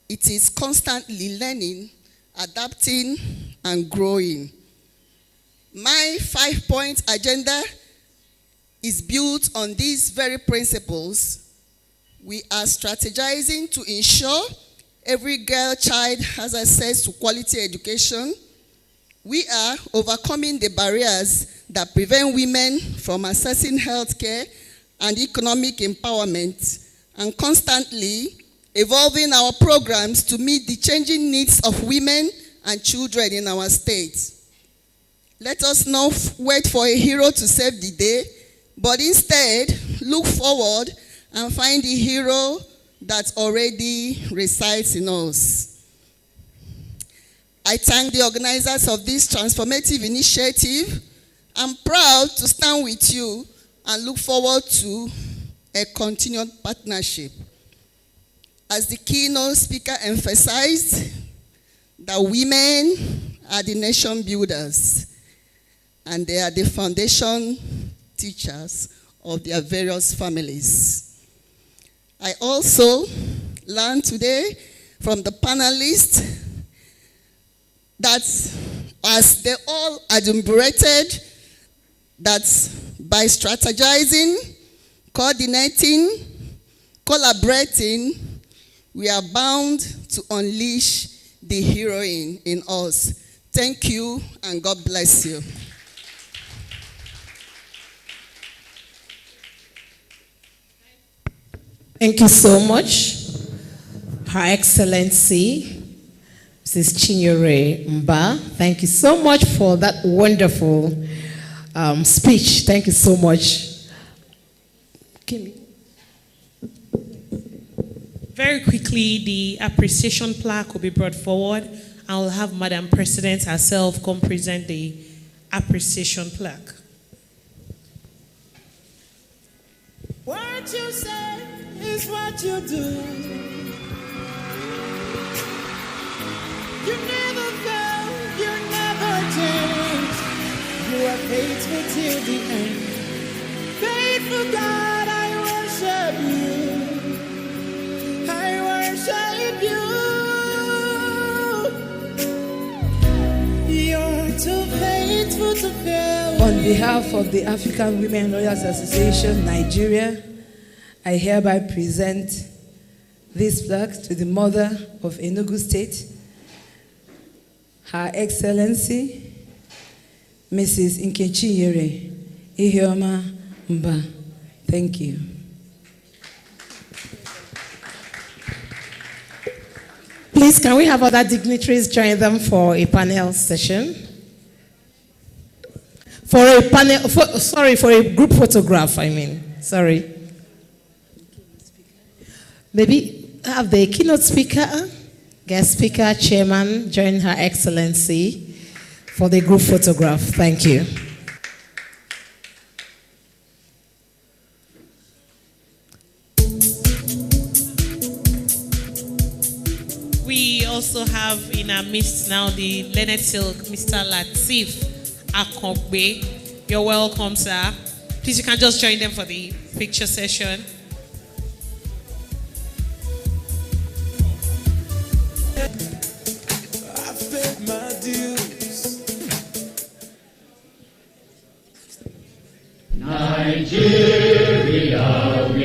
It is constantly learning, adapting, and growing. My 5-point agenda is built on these very principles. We are strategizing to ensure every girl child has access to quality education. We are overcoming the barriers that prevent women from accessing healthcare and economic empowerment, and constantly evolving our programs to meet the changing needs of women and children in our state. Let us not wait for a hero to save the day, but instead look forward and find the hero that already resides in us. I thank the organizers of this transformative initiative. I'm proud to stand with you and look forward to a continued partnership. As the keynote speaker emphasized, that women are the nation builders, and they are the foundation teachers of their various families. I also learned today from the panelists that as they all adumbrated, that by strategizing, coordinating, collaborating, we are bound to unleash the heroine in us. Thank you, and God bless you. Thank you so much, Her Excellency, Mrs. Chinyere Mba. Thank you so much for that wonderful speech. Thank you so much. Kimi. Very quickly, the appreciation plaque will be brought forward. I will have Madam President herself come present the appreciation plaque. What you say is what you do. You never fail, you never change. You are faithful till the end. Faithful God, I worship you. I worship you. You're too faithful to fail. On behalf of the African Women Lawyers Association, Nigeria, I hereby present this plaque to the mother of Enugu State, Her Excellency, Mrs. Nkechinyere Iheoma Mba. Thank you. Please, can we have other dignitaries join them for a panel session? For a group photograph, I mean. Sorry. Maybe have the keynote speaker, guest speaker, chairman, join Her Excellency for the group photograph. Thank you. We also have in our midst now the Leonard Silk, Mr. Latif Akogbe. You're welcome, sir. Please, you can just join them for the picture session. I've paid my dues. Nigeria, we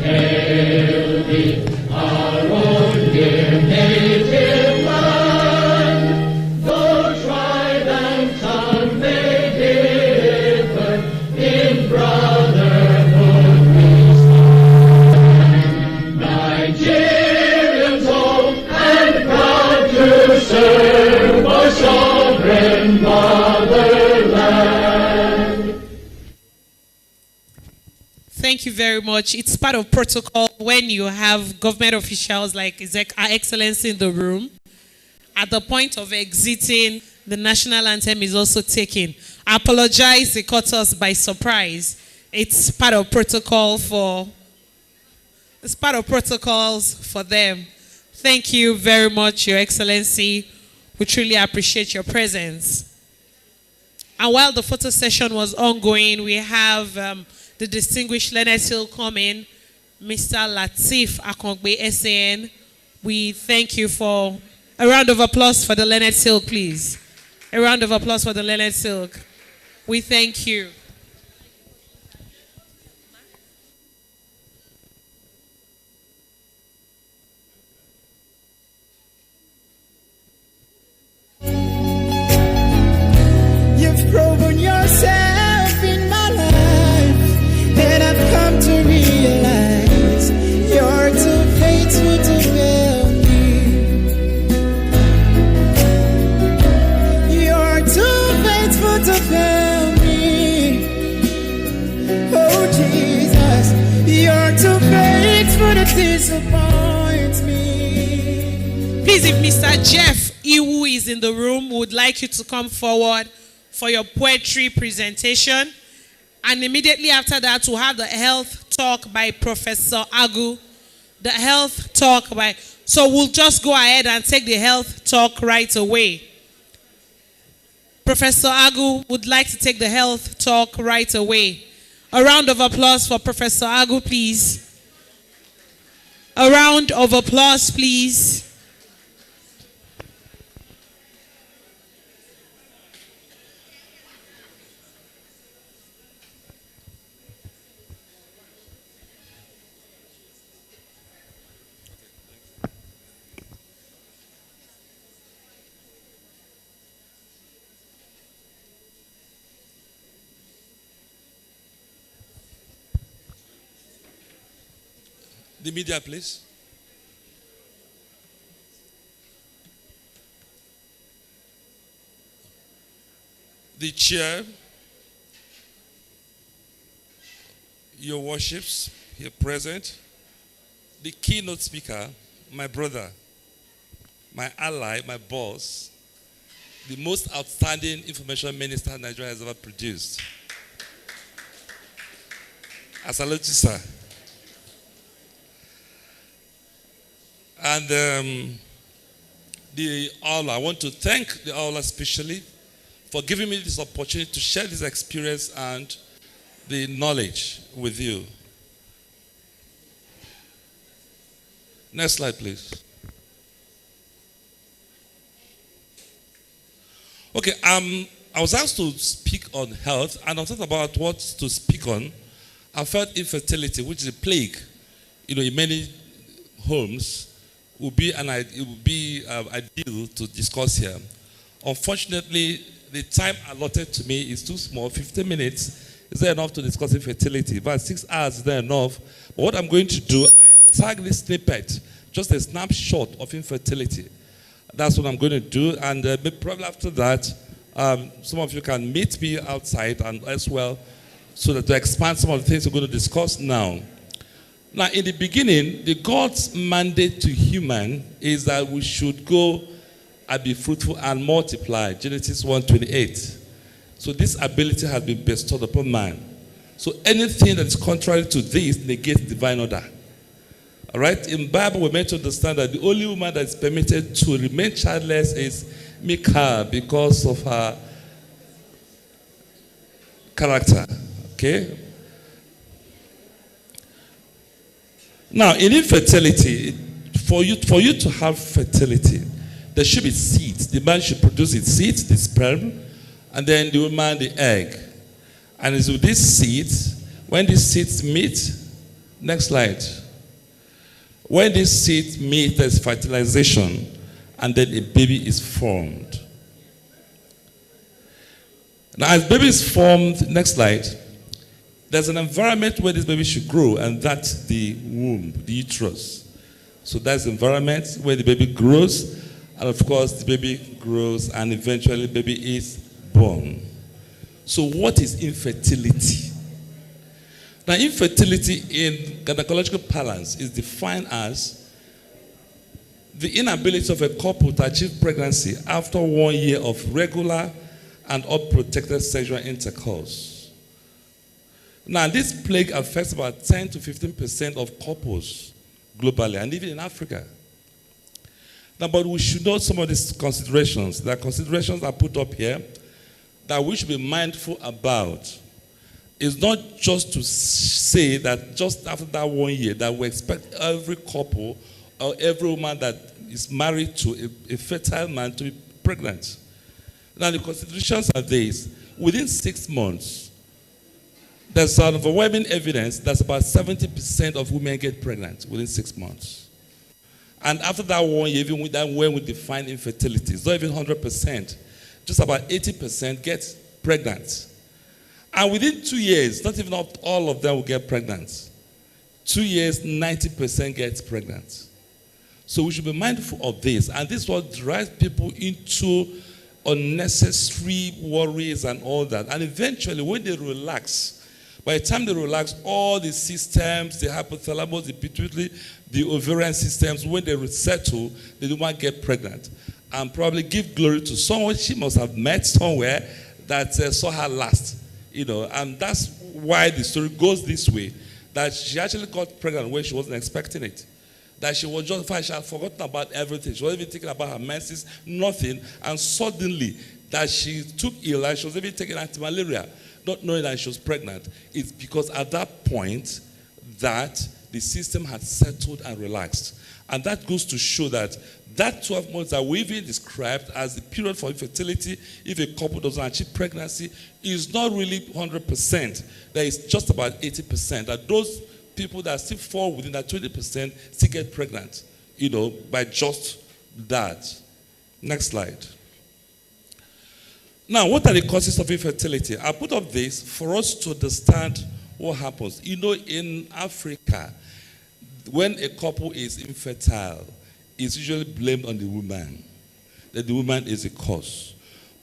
hail thee, our own dear native land. Though tribe and tongue may differ, in brotherhood we stand. Nigerians old and proud to serve our sovereign motherland. Thank you very much. It's part of protocol when you have government officials like His Excellency in the room. At the point of exiting, the national anthem is also taken. I apologize, it caught us by surprise. It's part of protocol protocols for them. Thank you very much, Your Excellency. We truly appreciate your presence. And while the photo session was ongoing, we have the distinguished Leonard Hill coming, Mr. Latif Akogbe, SAN. We thank you for a round of applause for the Leonard Silk, please. A round of applause for the Leonard Silk. We thank you. You've proven yourself in my life, and I've come to realize you're too faithful to fail me. You're too faithful to fail me. Oh Jesus, you're too faithful to disappoint me. Please, if Mr. Jeff Iwu is in the room, would like you to come forward for your poetry presentation. And immediately after that, we'll have the health talk by Professor Agu. The health talk by... So we'll just go ahead and take the health talk right away. Professor Agu would like to take the health talk right away. A round of applause for Professor Agu, please. A round of applause, please. The media, please. The chair, your worships here present, the keynote speaker, my brother, my ally, my boss, the most outstanding information minister Nigeria has ever produced. I salute you, sir. And the Awla, I want to thank the Awla especially for giving me this opportunity to share this experience and the knowledge with you. Next slide, please. Okay, I was asked to speak on health, and I thought about what to speak on. I felt infertility, which is a plague, in many homes, it would be ideal to discuss here. Unfortunately, the time allotted to me is too small. 15 minutes is there enough to discuss infertility? About 6 hours is there enough? But what I'm going to do, I tag this snippet, just a snapshot of infertility. That's what I'm going to do, and probably after that, some of you can meet me outside and as well, so that to expand some of the things we're going to discuss now. Now, in the beginning, the God's mandate to human is that we should go and be fruitful and multiply. Genesis 1:28. So this ability has been bestowed upon man. So anything that is contrary to this negates divine order. All right? In the Bible, we're meant to understand that the only woman that is permitted to remain childless is Michal because of her character. Okay? Now, in infertility, for you to have fertility, there should be seeds. The man should produce its seeds, the sperm, and then the woman the egg. And it's with these seeds, when these seeds meet, next slide. When these seeds meet, there's fertilization, and then a baby is formed. Now, as baby is formed, next slide, there's an environment where this baby should grow, and that's the womb, the uterus. So that's the environment where the baby grows, and of course, the baby grows, and eventually the baby is born. So what is infertility? Now, infertility in gynecological parlance is defined as the inability of a couple to achieve pregnancy after 1 year of regular and unprotected sexual intercourse. Now, this plague affects about 10 to 15% of couples globally, and even in Africa. Now, but we should know some of these considerations. There are considerations are put up here that we should be mindful about. It's not just to say that just after that 1 year that we expect every couple or every woman that is married to a fertile man to be pregnant. Now, the considerations are these. Within 6 months, there's an overwhelming evidence that about 70% of women get pregnant within 6 months. And after that 1 year, even with that, when we define infertility, it's not even 100%. Just about 80% get pregnant. And within 2 years, not even all of them will get pregnant. 2 years, 90% gets pregnant. So we should be mindful of this. And this is what drives people into unnecessary worries and all that. And eventually, when they relax, by the time they relax, all the systems, the hypothalamus, the pituitary, the ovarian systems, when they resettle, they do not get pregnant. And probably give glory to someone she must have met somewhere that saw her last. And that's why the story goes this way, that she actually got pregnant when she wasn't expecting it. That she was just fine, she had forgotten about everything. She wasn't even thinking about her menses, nothing. And suddenly, that she took ill, and she was even taking anti-malaria, not knowing that she was pregnant. It's because at that point, that the system had settled and relaxed. And that goes to show that 12 months that we've even described as the period for infertility, if a couple doesn't achieve pregnancy, is not really 100%. There is just about 80%. That those people that still fall within that 20% still get pregnant, by just that. Next slide. Now, what are the causes of infertility? I put up this for us to understand what happens. In Africa, when a couple is infertile, it's usually blamed on the woman, that the woman is the cause.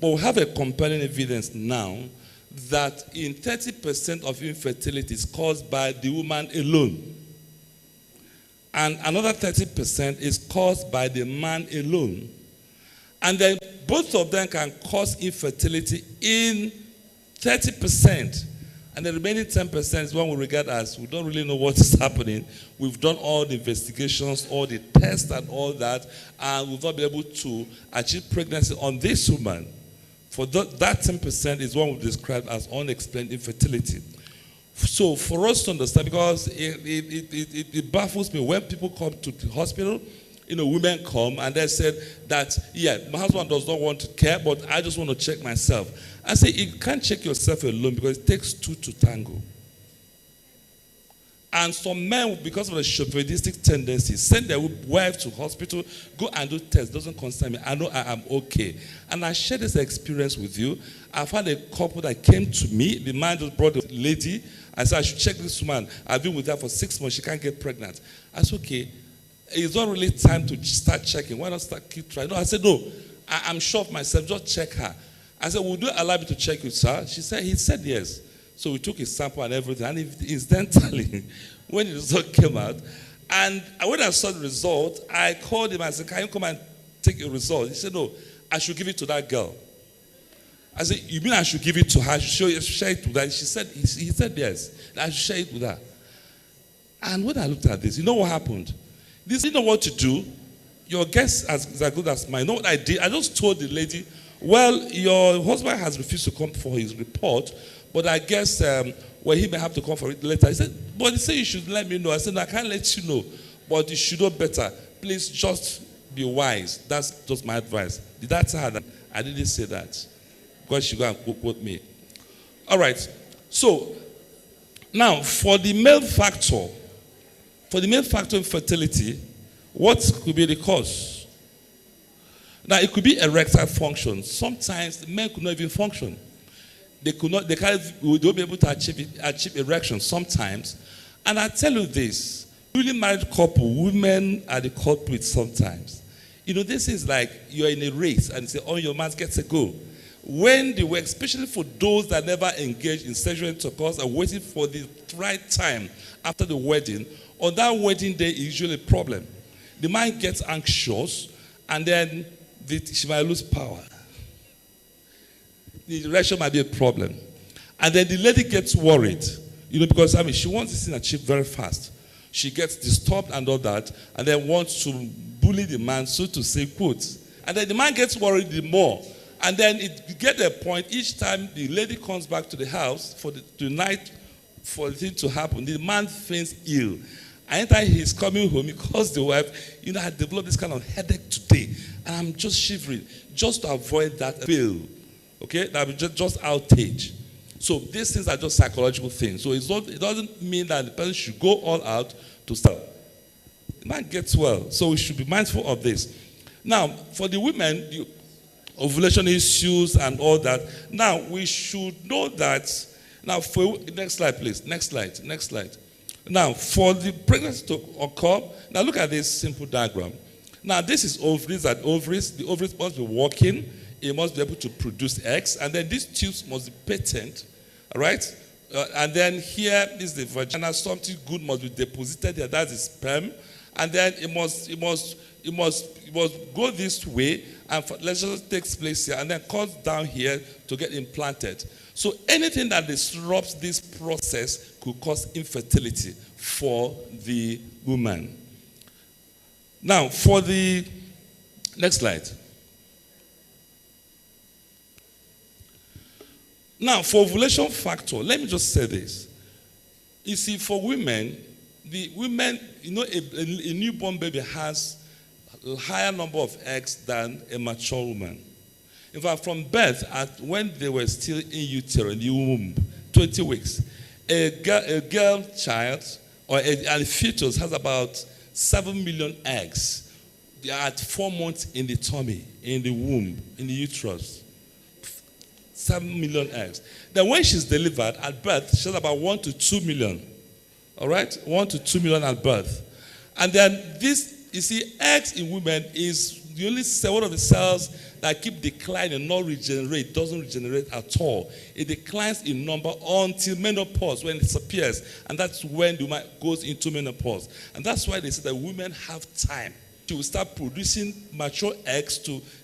But we have a compelling evidence now that in 30% of infertility is caused by the woman alone. And another 30% is caused by the man alone. And then both of them can cause infertility in 30%. And the remaining 10% is one we regard as we don't really know what is happening. We've done all the investigations, all the tests and all that, and we've not been able to achieve pregnancy on this woman. For that 10% is what we've described as unexplained infertility. So for us to understand, because it baffles me when people come to the hospital, women come and they said that, yeah, my husband does not want to care, but I just want to check myself. I say, you can't check yourself alone because it takes two to tango. And some men, because of the chauvinistic tendencies, send their wife to hospital, go and do tests, doesn't concern me. I know I am okay. And I share this experience with you. I've had a couple that came to me. The man just brought a lady. I said, I should check this woman. I've been with her for 6 months. She can't get pregnant. I said, okay. It's not really time to start checking. Why not keep trying? No, I said, no. I'm sure of myself. Just check her. I said, would you allow me to check you, sir? He said yes. So we took his sample and everything. And incidentally, when the result came out, and when I saw the result, I called him. I said, can you come and take your result? He said, no, I should give it to that girl. I said, you mean I should give it to her? I should share it with her? He said yes. I should share it with her. And when I looked at this, you know what happened? This, you know what to do. Your guess is as good as mine. You know what I did? I just told the lady, well, your husband has refused to come for his report, but I guess he may have to come for it later. He said, but he said you should let me know. I said, no, I can't let you know, but you should know better. Please just be wise. That's just my advice. Did I tell her that? I didn't say that. Because she go and quote me. All right. So, now, for the male factor in fertility, what could be the cause? Now, it could be erectile function. Sometimes the men could not even function. They won't be able to achieve erection sometimes. And I tell you this, newly married couple, women are the culprits sometimes. This is like you're in a race and say, on your mark, get to go. When they were, especially for those that never engaged in sexual intercourse and waiting for the right time after the wedding, on that wedding day is usually a problem. The man gets anxious and then she might lose power. The erection might be a problem. And then the lady gets worried, because she wants this thing achieved very fast. She gets disturbed and all that, and then wants to bully the man, so to say, quote. And then the man gets worried the more. And then it gets a point each time the lady comes back to the house for the night for the thing to happen, the man feels ill. And anytime he's coming home, he calls the wife, I developed this kind of headache today, and I'm just shivering, just to avoid that bill. Okay, that will just outage. So these things are just psychological things. So it doesn't mean that the person should go all out to start. The man gets well, so we should be mindful of this. Now, for the women, the ovulation issues and all that. Now we should know that. Now, next slide, please. Next slide. Now, for the pregnancy to occur, now look at this simple diagram. Now, this is ovaries and ovaries. The ovaries must be working. It must be able to produce eggs, and then these tubes must be patent, all right? And then here is the vagina. Something good must be deposited here. That's the sperm, and then it must go this way, and lesion takes place here, and then comes down here to get implanted. So anything that disrupts this process could cause infertility for the woman. Now, for the next slide. Now, for ovulation factor, let me just say this. You see, for women, a newborn baby has a higher number of eggs than a mature woman. In fact, from birth, when they were still in utero, in the womb, 20 weeks, a girl child or a fetus has about 7 million eggs. They are at 4 months in the tummy, in the womb, in the uterus. 7 million eggs. Then when she's delivered at birth, she has about 1 to 2 million. All right? 1 to 2 million at birth. And then this, you see, eggs in women is the only cell, one of the cells that keep declining, not regenerate, doesn't regenerate at all. It declines in number until menopause, when it disappears. And that's when the woman goes into menopause. And that's why they say that women have time to start producing mature eggs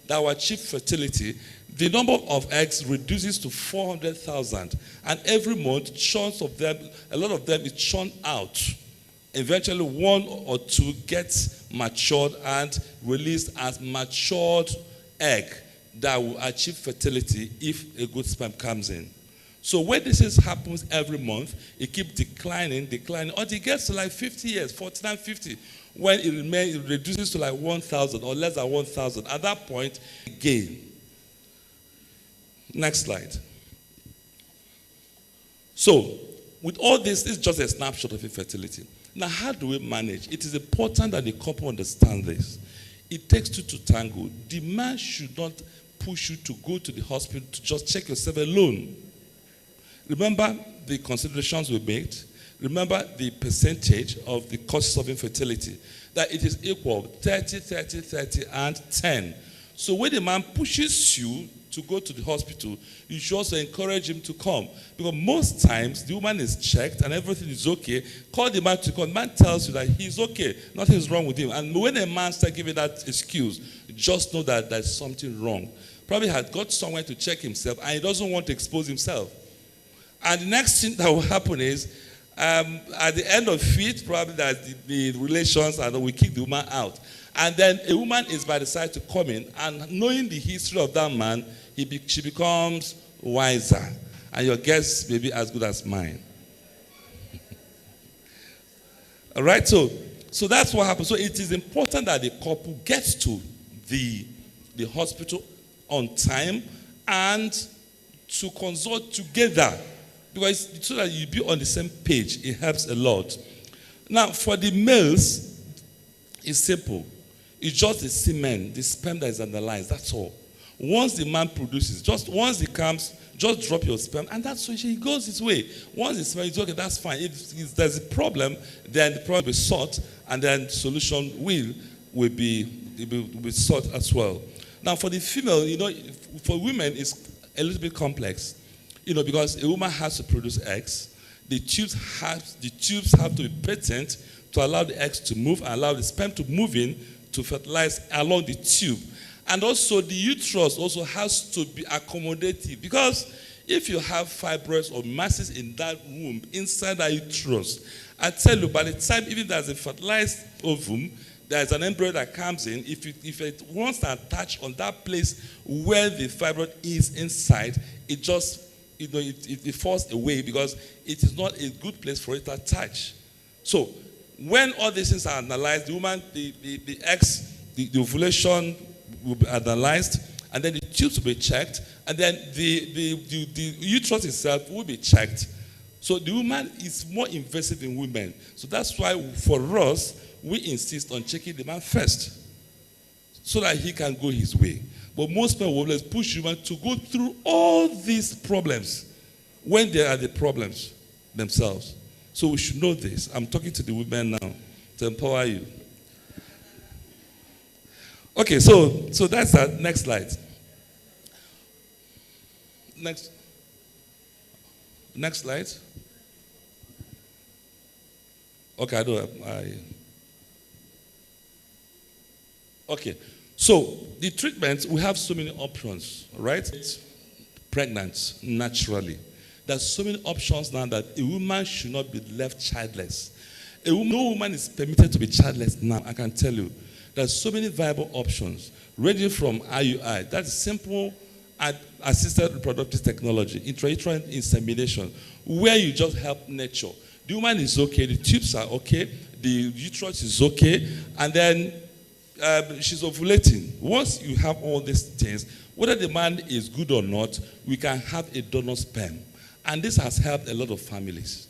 that will achieve fertility. The number of eggs reduces to 400,000. And every month, chunks of them, a lot of them is churned out. Eventually, 1 or 2 gets matured and released as matured egg that will achieve fertility if a good sperm comes in. So when this happens every month, it keeps declining, until it gets to like 50 years, 49, 50, when it reduces to like 1,000 or less than 1,000. At that point, again. Next slide. So, with all this, it's just a snapshot of infertility. Now, how do we manage? It is important that the couple understand this. It takes two to tango. The man should not push you to go to the hospital to just check yourself alone. Remember the considerations we made. Remember the percentage of the causes of infertility. That it is equal 30, 30, 30, and 10. So when the man pushes you to go to the hospital, you should also encourage him to come. Because most times, the woman is checked and everything is okay. Call the man to come. The man tells you that he's okay. Nothing's wrong with him. And when a man starts giving that excuse, just know that there's something wrong. Probably had got somewhere to check himself and he doesn't want to expose himself. And the next thing that will happen is, at the end of it, probably that the relations, and we kick the woman out. And then a woman is by the side to come in, and knowing the history of that man, she becomes wiser. And your guess may be as good as mine. All right, so that's what happens. So it is important that the couple gets to the hospital on time and to consult together. Because so that you be on the same page, it helps a lot. Now, for the males, it's simple. It's just the semen, the sperm that is analyzed, that's all. Once the man produces, just once he comes, just drop your sperm, and that's when he goes his way. Once the sperm is okay, that's fine. If there's a problem, then the problem will be sought, and then solution will be sought as well. Now, for the female, for women, it's a little bit complex. Because a woman has to produce eggs, the tubes have to be patent to allow the eggs to move and allow the sperm to move in to fertilize along the tube. And also the uterus also has to be accommodative, because if you have fibroids or masses in that womb, inside that uterus, I tell you, by the time even there's a fertilized ovum, there's an embryo that comes in. If it wants to attach on that place where the fibroid is inside, it just it falls away, because it is not a good place for it to attach. So when all these things are analyzed, the woman, the eggs, the ovulation will be analyzed, and then the tubes will be checked, and then the uterus itself will be checked. So the woman is more invasive in women. So that's why for us, we insist on checking the man first, so that he can go his way. But most people will always push women to go through all these problems when they are the problems themselves. So we should know this. I'm talking to the women now to empower you. Okay, so that's that. Next slide. Next slide. Okay, Okay. So, the treatment, we have so many options, right? Pregnant, naturally. There's so many options now that a woman should not be left childless. No woman is permitted to be childless now, I can tell you. There's so many viable options, ranging from IUI, that's simple assisted reproductive technology, intrauterine insemination, where you just help nature. The woman is okay, the tubes are okay, the uterus is okay, and then she's ovulating. Once you have all these things, whether the man is good or not, we can have a donor sperm. And this has helped a lot of families.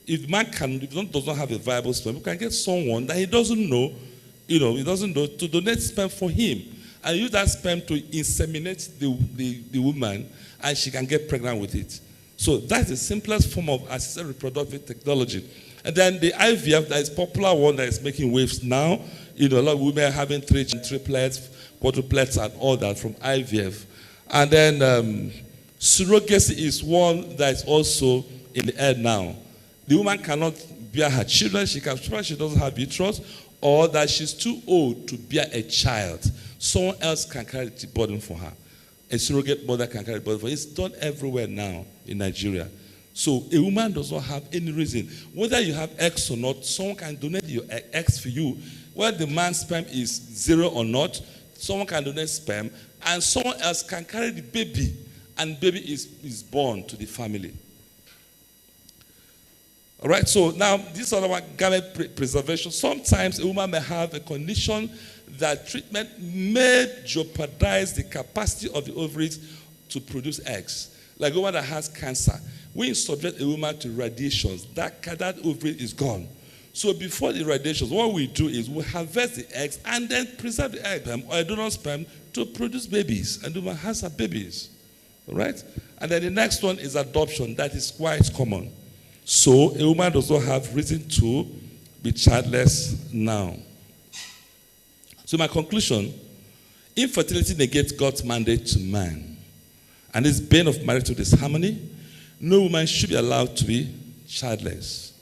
If the man does not have a viable sperm, we can get someone that he doesn't know, to donate sperm for him. And use that sperm to inseminate the woman, and she can get pregnant with it. So that's the simplest form of assisted reproductive technology. And then the IVF, that is popular one that is making waves now. A lot of women are having triplets, quadruplets, and all that from IVF. And then surrogacy is one that is also in the air now. The woman cannot bear her children. She doesn't have uterus, or that she's too old to bear a child. Someone else can carry the burden for her. A surrogate mother can carry the burden for her. It's done everywhere now in Nigeria. So a woman does not have any reason. Whether you have eggs or not, someone can donate your eggs for you. Whether the man's sperm is 0 or not, someone can donate sperm, and someone else can carry the baby and baby is born to the family. All right, so now this other one, garment preservation. Sometimes a woman may have a condition that treatment may jeopardize the capacity of the ovaries to produce eggs. Like a woman that has cancer. When you subject a woman to radiations, that ovary is gone. So before the radiations, what we do is we harvest the eggs and then preserve the egg or a donor sperm to produce babies. And the woman has her babies. All right? And then the next one is adoption. That is quite common. So a woman does not have reason to be childless now. So my conclusion, infertility negates God's mandate to man. And is bane of marital disharmony. No woman should be allowed to be childless.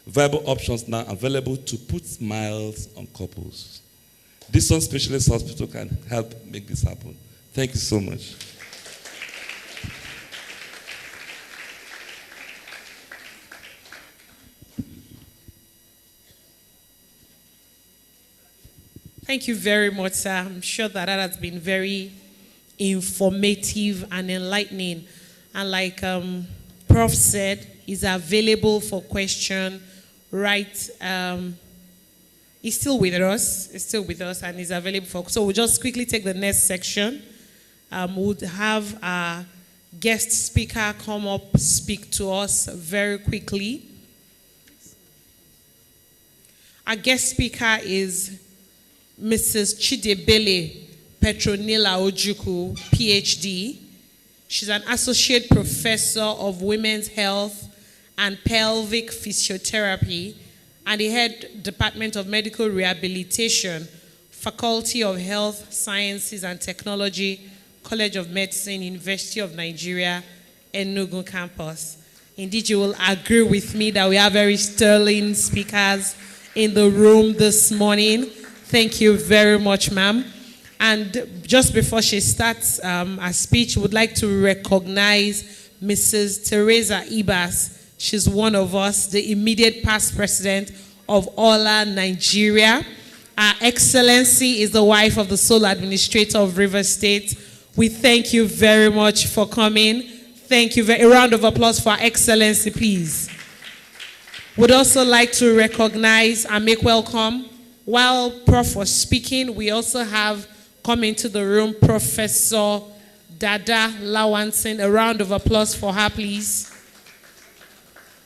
Viable options now available to put smiles on couples. This one specialist hospital can help make this happen. Thank you so much. Thank you very much, sir. I'm sure that has been very informative and enlightening. And like Prof said, is available for question, right? He's still with us. He's still with us and is available for. So we'll just quickly take the next section. We'll have our guest speaker come up, speak to us very quickly. Our guest speaker is Mrs. Chidebele Petronila Ojukwu, PhD. She's an associate professor of women's health and pelvic physiotherapy and the head department of medical rehabilitation, Faculty of Health Sciences and Technology, College of Medicine, University of Nigeria, Enugu campus. Indeed, you will agree with me that we have very sterling speakers in the room this morning. Thank you very much, ma'am. And just before she starts her speech, would like to recognize Mrs. Teresa Ibas. She's one of us, the immediate past president of Awla, Nigeria. Our Excellency is the wife of the sole administrator of Rivers State. We thank you very much for coming. Thank you. A round of applause for Our Excellency, please. Would also like to recognize and make welcome. While Prof was speaking, we also have come into the room Professor Dada Lawanson. A round of applause for her, please.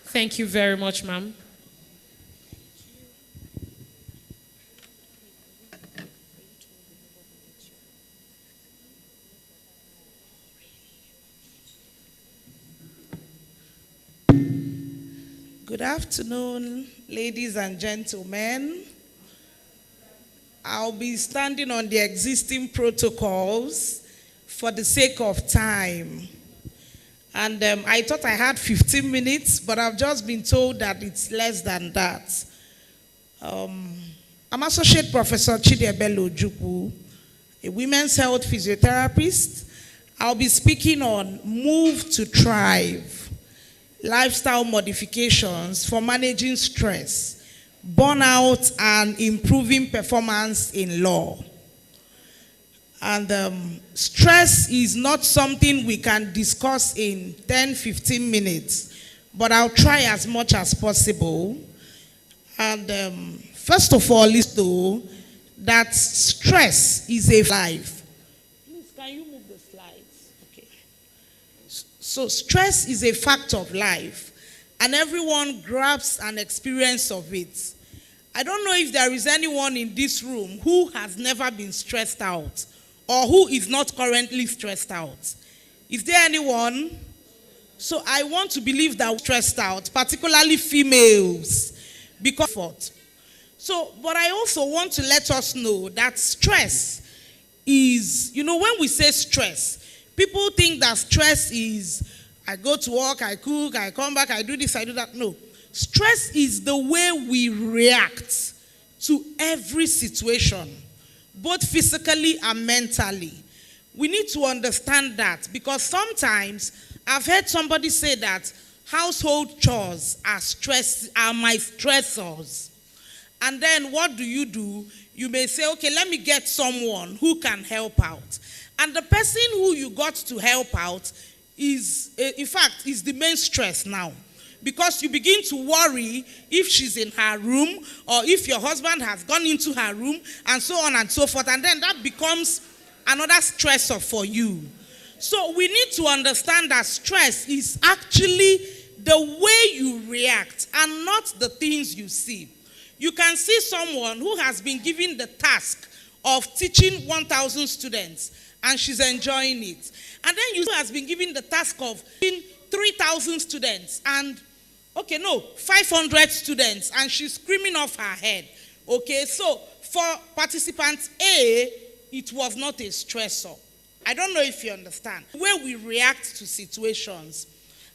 Thank you very much, ma'am. Good afternoon, ladies and gentlemen. I'll be standing on the existing protocols for the sake of time. And I thought I had 15 minutes, but I've just been told that it's less than that. I'm Associate Professor Chidebele Ojukwu, a women's health physiotherapist. I'll be speaking on Move to Thrive, lifestyle modifications for managing stress, burnout, and improving performance in law. And stress is not something we can discuss in 10-15 minutes, but I'll try as much as possible. And first of all, is though that stress is a life. Please, can you move the slides? Okay. So stress is a fact of life, and everyone grabs an experience of it. I don't know if there is anyone in this room who has never been stressed out or who is not currently stressed out. Is there anyone? So I want to believe that we're stressed out, particularly females, because so, but I also want to let us know that stress is, you know, when we say stress, people think that stress is, I go to work, I cook, I come back, I do this, I do that. No. Stress is the way we react to every situation, both physically and mentally. We need to understand that, because sometimes I've heard somebody say that household chores are my stressors. And then what do? You may say, okay, let me get someone who can help out. And the person who you got to help out is, in fact, is the main stress now. Because you begin to worry if she's in her room or if your husband has gone into her room and so on and so forth. And then that becomes another stressor for you. So we need to understand that stress is actually the way you react and not the things you see. You can see someone who has been given the task of teaching 1,000 students and she's enjoying it. And then you has been given the task of teaching 3,000 students and 500 students, and she's screaming off her head. Okay, so for participant A, it was not a stressor. I don't know if you understand. Where we react to situations.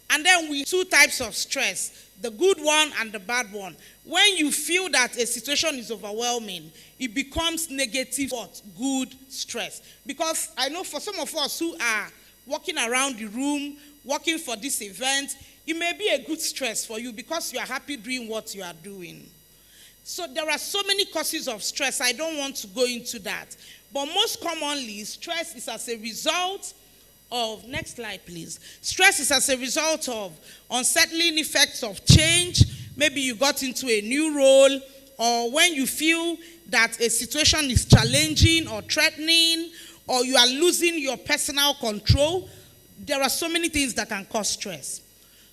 And then we two types of stress, the good one and the bad one. When you feel that a situation is overwhelming, it becomes negative thought, good stress. Because I know for some of us who are walking around the room, working for this event, it may be a good stress for you because you are happy doing what you are doing. So there are so many causes of stress. I don't want to go into that. But most commonly, stress is as a result of, next slide please. Stress is as a result of unsettling effects of change. Maybe you got into a new role, or when you feel that a situation is challenging or threatening, or you are losing your personal control. There are so many things that can cause stress.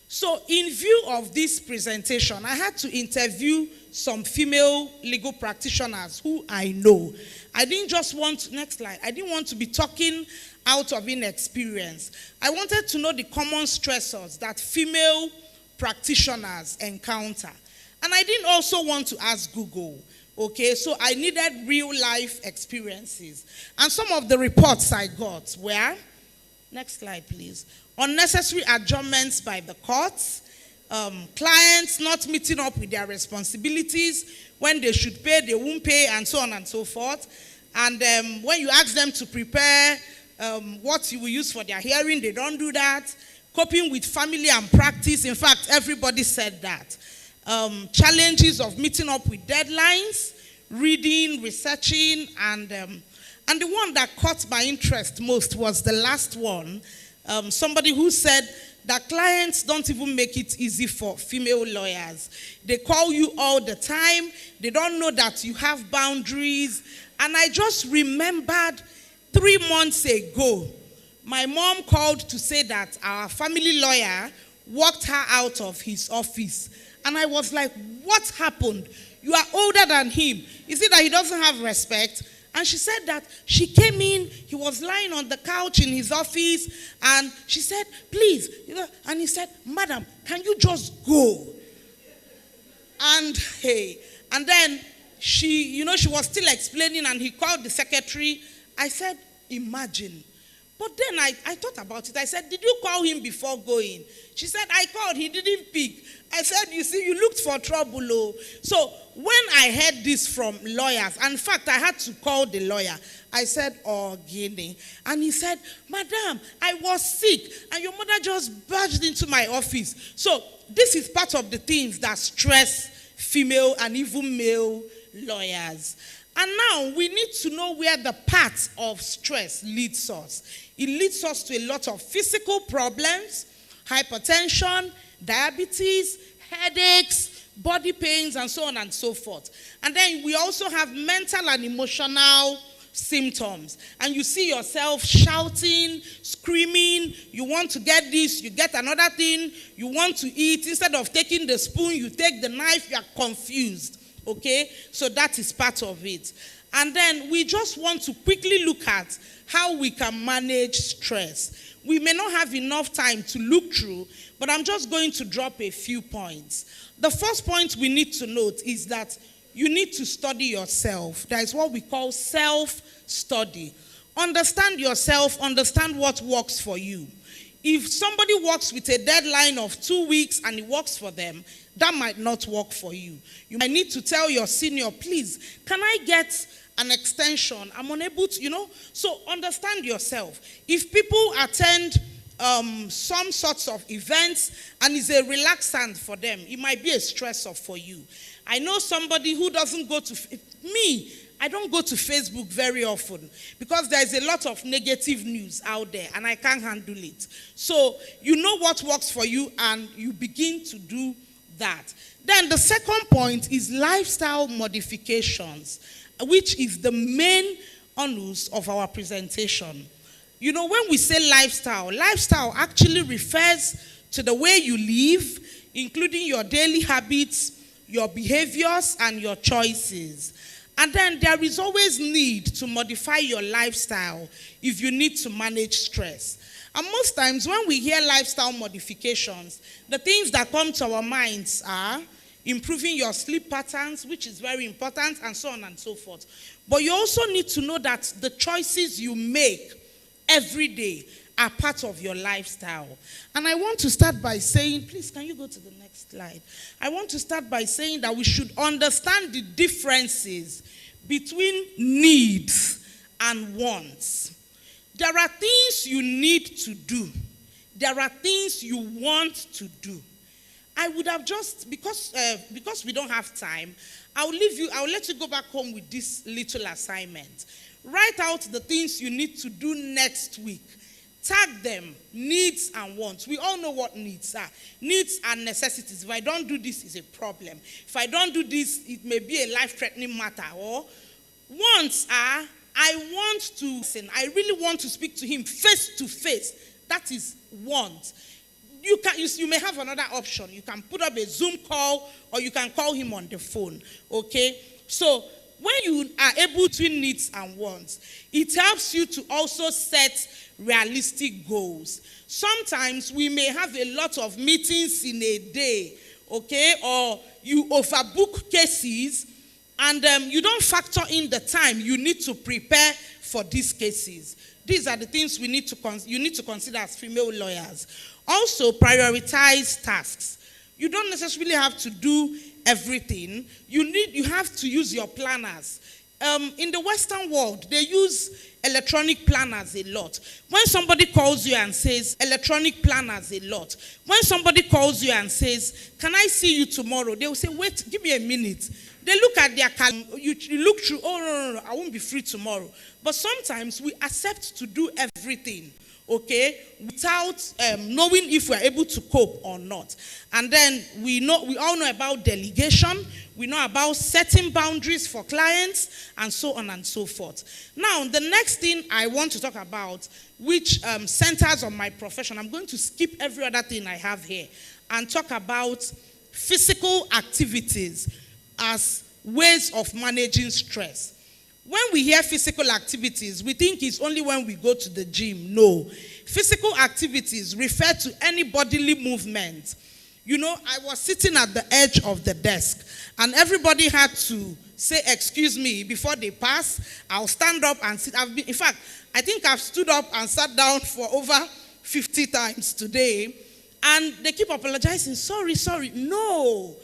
So in view of this presentation, I had to interview some female legal practitioners who I know. I didn't just want, next slide, I didn't want to be talking out of inexperience. I wanted to know the common stressors that female practitioners encounter. And I didn't also want to ask Google. Okay, so I needed real life experiences. And some of the reports I got were, next slide please, unnecessary adjournments by the courts, clients not meeting up with their responsibilities, when they should pay, they won't pay, and so on and so forth. And when you ask them to prepare what you will use for their hearing, they don't do that. Coping with family and practice, in fact, everybody said that. Challenges of meeting up with deadlines, reading, researching, and the one that caught my interest most was the last one. Somebody who said that clients don't even make it easy for female lawyers. They call you all the time. They don't know that you have boundaries. And I just remembered 3 months ago, my mom called to say that our family lawyer walked her out of his office. And I was like, what happened? You are older than him. Is it that he doesn't have respect? And she said that she came in, he was lying on the couch in his office, and she said, please. And he said, madam, can you just go? And then she was still explaining, and he called the secretary. I said, imagine. But then I thought about it. I said, did you call him before going? She said, I called, he didn't pick. I said, you see, you looked for trouble. Oh. So when I heard this from lawyers, and in fact, I had to call the lawyer. I said, oh, Guinea. And he said, madam, I was sick, and your mother just barged into my office. So this is part of the things that stress female and even male lawyers. And now we need to know where the path of stress leads us. It leads us to a lot of physical problems, hypertension, diabetes, headaches, body pains, and so on and so forth. And then we also have mental and emotional symptoms. And you see yourself shouting, screaming, you want to get this, you get another thing, you want to eat. Instead of taking the spoon, you take the knife, you are confused. Okay? So that is part of it. And then we just want to quickly look at how we can manage stress. We may not have enough time to look through, but I'm just going to drop a few points. The first point we need to note is that you need to study yourself. That is what we call self-study. Understand yourself, understand what works for you. If somebody works with a deadline of 2 weeks and it works for them, that might not work for you. You might need to tell your senior, please, can I get an extension? I'm unable to, So understand yourself. If people attend some sorts of events and it's a relaxant for them, it might be a stressor for you. I know somebody who doesn't go to, Me, I don't go to Facebook very often because there's a lot of negative news out there and I can't handle it. So you know what works for you and you begin to do that. Then the second point is lifestyle modifications, which is the main onus of our presentation. You know, when we say lifestyle actually refers to the way you live, including your daily habits, your behaviors, and your choices. And then there is always need to modify your lifestyle if you need to manage stress. And most times when we hear lifestyle modifications, the things that come to our minds are improving your sleep patterns, which is very important, and so on and so forth. But you also need to know that the choices you make every day are part of your lifestyle. And I want to start by saying, please, can you go to the next slide? I want to start by saying that we should understand the differences between needs and wants. There are things you need to do. There are things you want to do. I would have just, because we don't have time, I'll let you go back home with this little assignment. Write out the things you need to do next week. Tag them, needs and wants. We all know what needs are. Needs are necessities. If I don't do this, it's a problem. If I don't do this, it may be a life-threatening matter. Or wants are, I really want to speak to him face to face. That is want. You may have another option. You can put up a Zoom call or you can call him on the phone. Okay? So when you are able to needs and wants, it helps you to also set realistic goals. Sometimes we may have a lot of meetings in a day, okay? Or you overbook cases and you don't factor in the time you need to prepare for these cases. These are the things you need to consider as female lawyers. Also, prioritize tasks. You don't necessarily have to do everything. You have to use your planners. In the Western world, they use electronic planners a lot. When somebody calls you and says, electronic planners a lot. When somebody calls you and says, can I see you tomorrow? They will say, wait, give me a minute. They look at their calendar. You look through, oh, no, I won't be free tomorrow. But sometimes we accept to do everything, okay, without knowing if we're able to cope or not. And then we all know about delegation. We know about setting boundaries for clients and so on and so forth. Now, the next thing I want to talk about, which centers on my profession, I'm going to skip every other thing I have here and talk about physical activities as ways of managing stress. When we hear physical activities, we think it's only when we go to the gym. No. Physical activities refer to any bodily movement. You know, I was sitting at the edge of the desk, and everybody had to say, excuse me, before they pass. I'll stand up and sit. In fact, I think I've stood up and sat down for over 50 times today, and they keep apologizing. Sorry. No,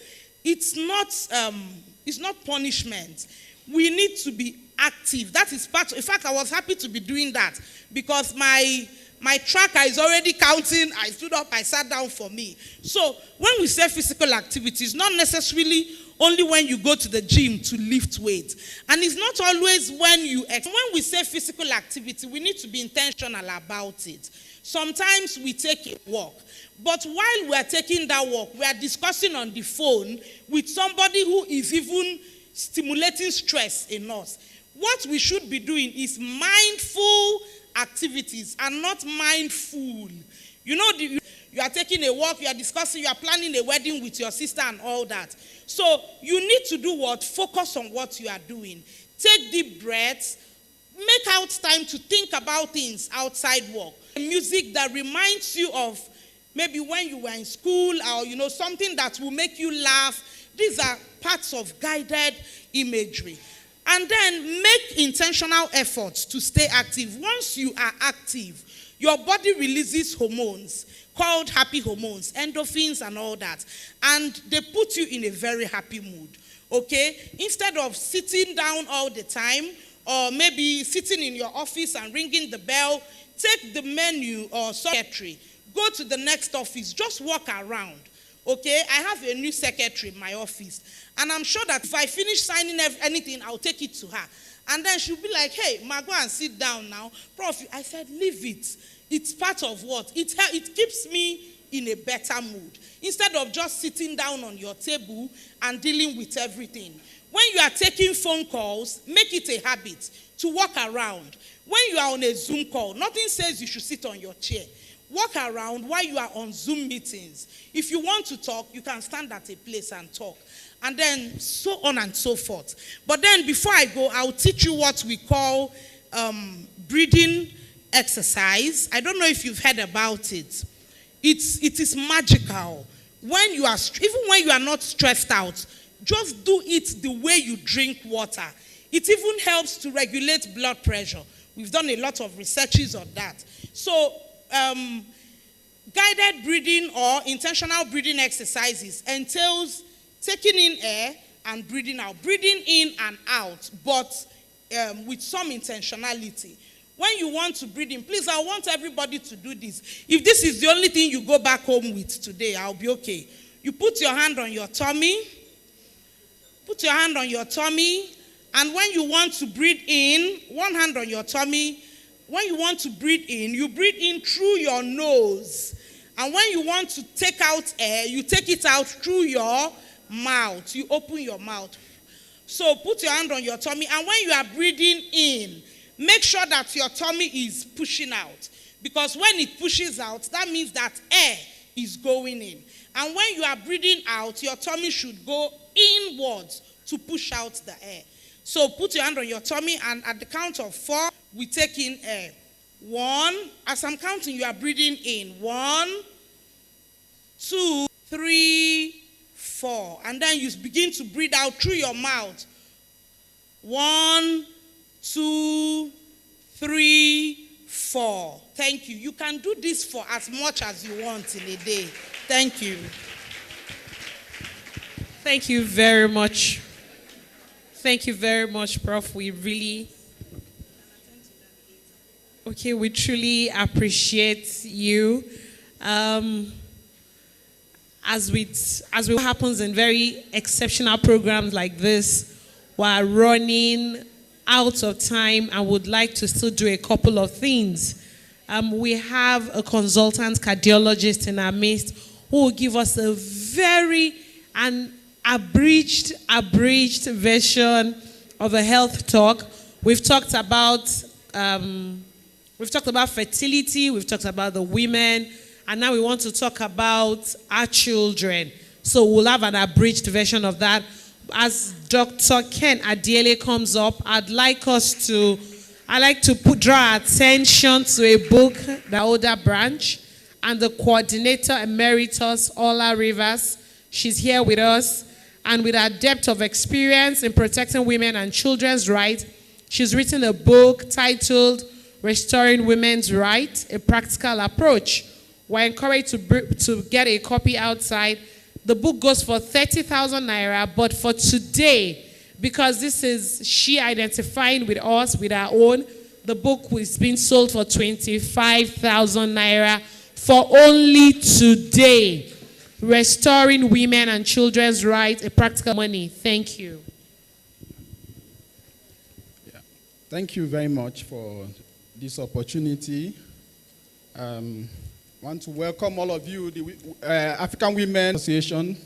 it's not punishment. We need to be active. That is part. In fact, I was happy to be doing that because my tracker is already counting. I stood up, I sat down for me. So when we say physical activities, not necessarily only when you go to the gym to lift weights. And it's not always when we say physical activity, we need to be intentional about it. Sometimes we take a walk. But while we are taking that walk, we are discussing on the phone with somebody who is even stimulating stress in us. What we should be doing is mindful activities and not mindful. You know, you are taking a walk, you are discussing, you are planning a wedding with your sister and all that. So you need to do what? Focus on what you are doing. Take deep breaths. Make out time to think about things outside work. Music that reminds you of maybe when you were in school or, something that will make you laugh. These are parts of guided imagery. And then make intentional efforts to stay active. Once you are active, your body releases hormones called happy hormones, endorphins and all that. And they put you in a very happy mood, okay? Instead of sitting down all the time or maybe sitting in your office and ringing the bell, take the menu or secretary. Go to the next office. Just walk around. Okay, I have a new secretary in my office. And I'm sure that if I finish signing anything, I'll take it to her. And then she'll be like, hey, Ma, go and sit down now. Prof, I said, leave it. It's part of what? It keeps me in a better mood. Instead of just sitting down on your table and dealing with everything. When you are taking phone calls, make it a habit to walk around. When you are on a Zoom call, nothing says you should sit on your chair. Walk around while you are on Zoom meetings. If you want to talk, you can stand at a place and talk. And then so on and so forth. But then before I go, I'll teach you what we call breathing exercise. I don't know if you've heard about it. It is magical. When you are, even when you are not stressed out, just do it the way you drink water. It even helps to regulate blood pressure. We've done a lot of researches on that. So, guided breathing or intentional breathing exercises entails taking in air and breathing out. Breathing in and out, but with some intentionality. When you want to breathe in, please, I want everybody to do this. If this is the only thing you go back home with today, I'll be okay. You put your hand on your tummy. Put your hand on your tummy. And when you want to breathe in, one hand on your tummy. When you want to breathe in, you breathe in through your nose. And when you want to take out air, you take it out through your mouth. You open your mouth. So put your hand on your tummy. And when you are breathing in, make sure that your tummy is pushing out. Because when it pushes out, that means that air is going in. And when you are breathing out, your tummy should go inwards to push out the air. So put your hand on your tummy, and at the count of 4, we take in air. 1, as I'm counting, you are breathing in. 1, 2, 3, 4. And then you begin to breathe out through your mouth. 1, 2, 3, 4. Thank you. You can do this for as much as you want in a day. Thank you. Thank you very much. Thank you very much, Prof. We truly appreciate you. As happens in very exceptional programs like this, we're running out of time and would like to still do a couple of things. We have a consultant cardiologist in our midst who will give us a very abridged version of a health talk. We've talked about fertility, we've talked about the women, and now we want to talk about our children. So we'll have an abridged version of that. As Dr. Ken Adiele comes up, I'd like to draw attention to a book, The Older Branch, and the coordinator emeritus, Awla Rivers. She's here with us. And with her depth of experience in protecting women and children's rights, she's written a book titled Restoring Women's Rights, A Practical Approach. We're encouraged to get a copy outside. The book goes for 30,000 naira, but for today, because this is she identifying with us, with our own, the book is being sold for 25,000 naira for only today. Restoring Women and Children's Rights, A Practical Money. Thank you. Yeah. Thank you very much for this opportunity. I want to welcome all of you, the African Women Association,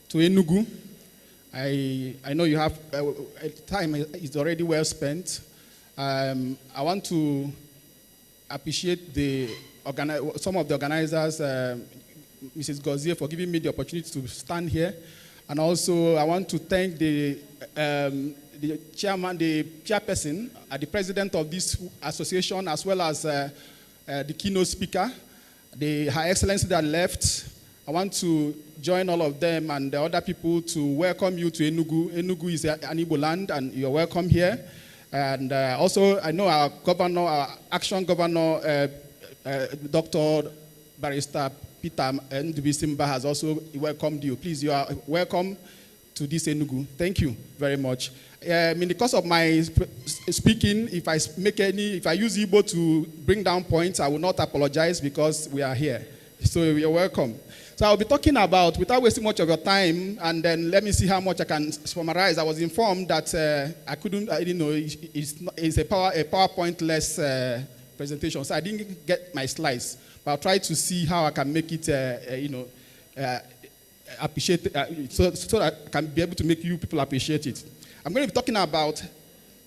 to Enugu. I know you have time is already well spent. I want to appreciate some of the organizers, Mrs. Gozier, for giving me the opportunity to stand here. And also, I want to thank the chairperson, the president of this association, as well as the keynote speaker, Her Excellency that left. I want to join all of them and the other people to welcome you to Enugu. Enugu is an Igbo land, and you're welcome here. And also, I know our governor, our action governor, Dr. Barrister Peter Ndubi Simba has also welcomed you. Please, you are welcome to this Enugu. Thank you very much. In the course of my speaking, if I use Igbo to bring down points, I will not apologize because we are here. So you're welcome. So I'll be talking about, without wasting much of your time, and then let me see how much I can summarize. I was informed that I couldn't, I didn't know, it's a PowerPoint-less presentation, so I didn't get my slides. But I'll try to see how I can make it, appreciate, so that I can be able to make you people appreciate it. I'm going to be talking about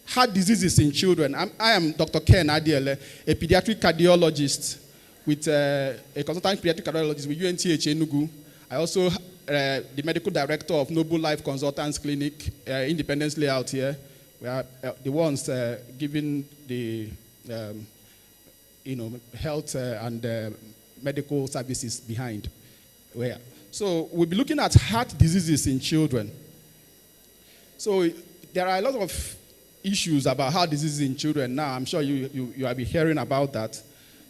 heart diseases in children. I am Dr. Ken Adiele, a pediatric cardiologist with a consultant pediatric cardiologist with UNTH Enugu. I also the medical director of Noble Life Consultants Clinic, Independence Layout here. We are the ones giving the health and medical services behind. So we'll be looking at heart diseases in children. So there are a lot of issues about heart diseases in children now. I'm sure you have been hearing about that.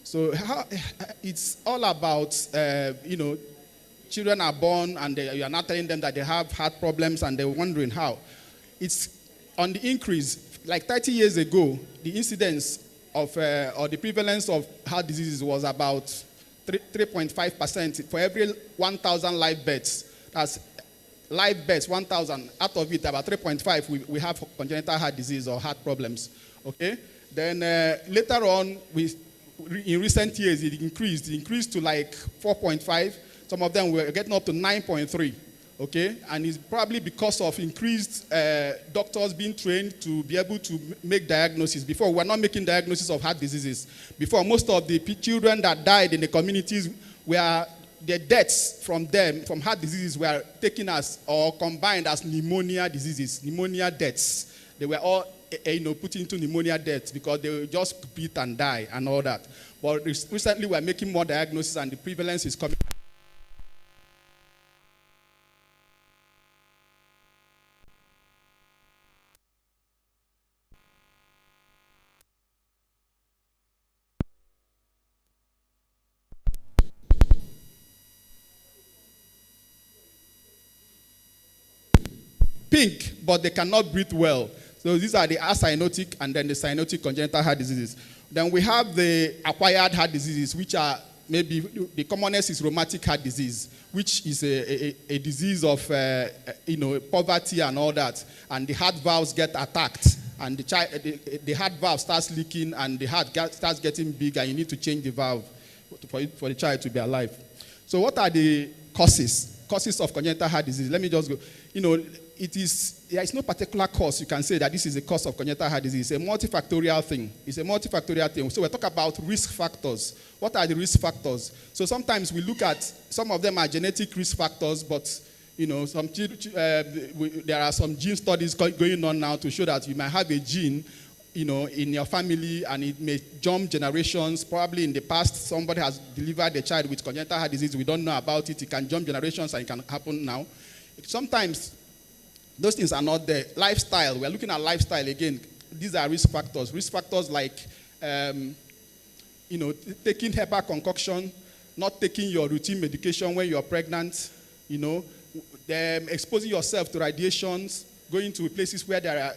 So it's all about, children are born and you are not telling them that they have heart problems and they're wondering how. It's on the increase. Like 30 years ago, the incidence of, or the prevalence of heart diseases was about 3.5% for every 1,000 live births. That's live births, 1,000. Out of it, about 3.5, we have congenital heart disease or heart problems. Okay? Then later on, in recent years, it increased to like 4.5. Some of them were getting up to 9.3. Okay? And it's probably because of increased doctors being trained to be able to make diagnoses. Before, we were not making diagnoses of heart diseases. Before, most of the children that died in the communities were, the deaths from heart diseases were taken as, or combined as pneumonia diseases, pneumonia deaths. They were all put into pneumonia deaths because they will just breathe and die and all that. But recently we're making more diagnoses and the prevalence is coming. Pink, but they cannot breathe well. So these are the acyanotic and then the cyanotic congenital heart diseases. Then we have the acquired heart diseases, which are maybe the commonest is rheumatic heart disease, which is a disease of poverty and all that. And the heart valves get attacked, and the heart valve starts leaking, and the heart starts getting big, and you need to change the valve for the child to be alive. So what are the causes of congenital heart disease? Let me just go. There is no particular cause you can say that this is a cause of congenital heart disease. It's a multifactorial thing. So we talk about risk factors. What are the risk factors? So sometimes we look at, some of them are genetic risk factors, but there are some gene studies going on now to show that you might have a gene, in your family, and it may jump generations. Probably in the past, somebody has delivered a child with congenital heart disease. We don't know about it. It can jump generations, and it can happen now. Sometimes those things are not there. Lifestyle, we're looking at lifestyle again. These are risk factors. Risk factors like, taking HEPA concoction, not taking your routine medication when you're pregnant, exposing yourself to radiations, going to places where there are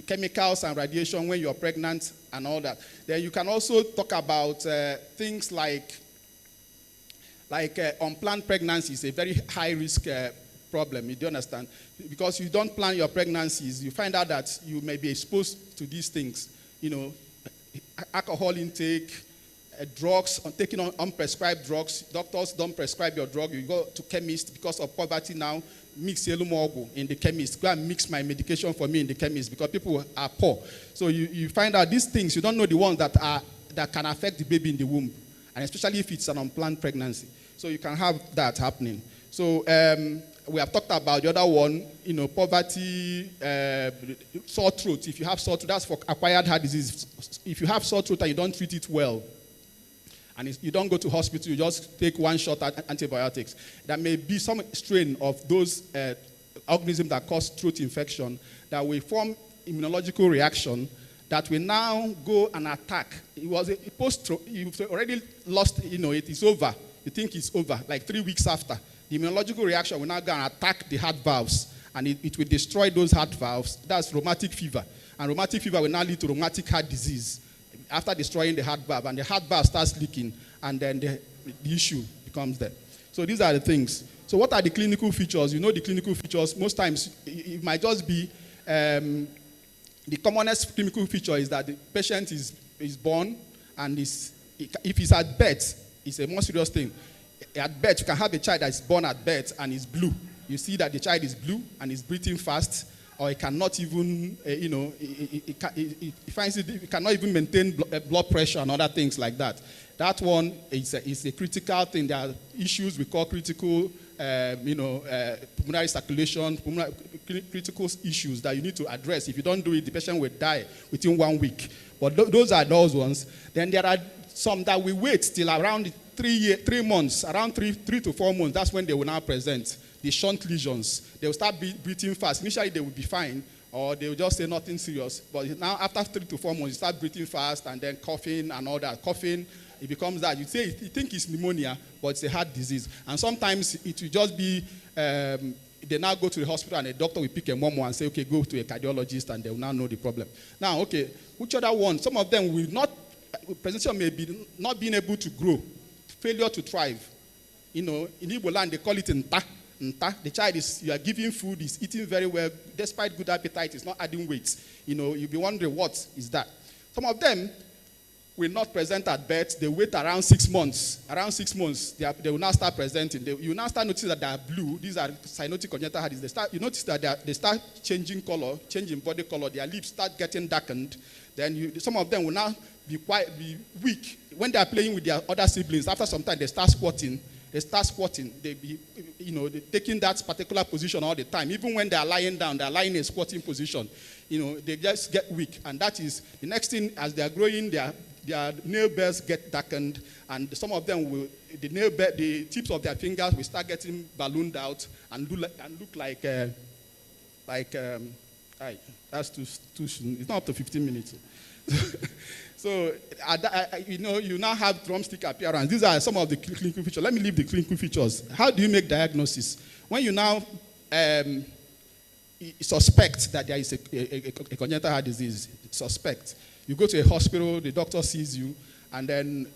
chemicals and radiation when you're pregnant and all that. Then you can also talk about things like unplanned pregnancy is a very high risk problem. You do understand? Because you don't plan your pregnancies, you find out that you may be exposed to these things. Alcohol intake, drugs, taking on unprescribed drugs. Doctors don't prescribe your drug. You go to chemist because of poverty now. Mix Yelumogu in the chemist. Go and mix my medication for me in the chemist because people are poor. So you find out these things. You don't know the ones that can affect the baby in the womb, and especially if it's an unplanned pregnancy. So you can have that happening. So we have talked about the other one, poverty, sore throat. If you have sore throat, that's for acquired heart disease. If you have sore throat and you don't treat it well, and you don't go to hospital, you just take one shot at antibiotics, there may be some strain of those organisms that cause throat infection that will form immunological reaction that will now go and attack. It was a you've already lost, it is over. You think it's over, like 3 weeks after. The immunological reaction will now go and attack the heart valves, and it will destroy those heart valves. That's rheumatic fever. And rheumatic fever will now lead to rheumatic heart disease after destroying the heart valve. And the heart valve starts leaking, and then the the issue becomes there. So these are the things. So what are the clinical features? You know the clinical features, most times it might just be, the commonest clinical feature is that the patient is born and if he's at birth, it's a more serious thing. At birth, you can have a child that is born at birth and is blue. You see that the child is blue and is breathing fast, or it cannot even, it cannot even maintain blood pressure and other things like that. That one is a critical thing. There are issues we call critical, pulmonary circulation, critical issues that you need to address. If you don't do it, the patient will die within 1 week. But those are those ones. Then there are some that we wait till around 3 months, around 3 to 4 months. That's when they will now present. The shunt lesions. They will start breathing fast. Initially, they will be fine, or they will just say nothing serious. But now, after 3 to 4 months, you start breathing fast and then coughing and all that. Coughing, it becomes that. You think it's pneumonia, but it's a heart disease. And sometimes it will just be, they now go to the hospital and the doctor will pick a momo and say, okay, go to a cardiologist, and they will now know the problem. Now, okay, which other one? Some of them will not, presentation may be not being able to grow, failure to thrive. In Igbo land, they call it nta. The child you are giving food, is eating very well, despite good appetite, is not adding weight. You'll be wondering, what is that? Some of them will not present at birth. They wait around 6 months. Around 6 months, they will now start presenting. You now start noticing that they are blue. These are cyanotic congenital heart disease. You notice that they start changing color, changing body color. Their lips start getting darkened. Then some of them will now be weak. When they are playing with their other siblings, after some time, they start squatting. They're taking that particular position all the time. Even when they are lying down, they are lying in a squatting position. They just get weak. And that is the next thing. As they are growing, their nail beds get darkened, and some of them will, the tips of their fingers will start getting ballooned out and look like that's too soon. It's not up to 15 minutes. So, you now have drumstick appearance. These are some of the clinical features. Let me leave the clinical features. How do you make diagnosis? When you now suspect that there is a congenital heart disease, suspect, you go to a hospital, the doctor sees you, and then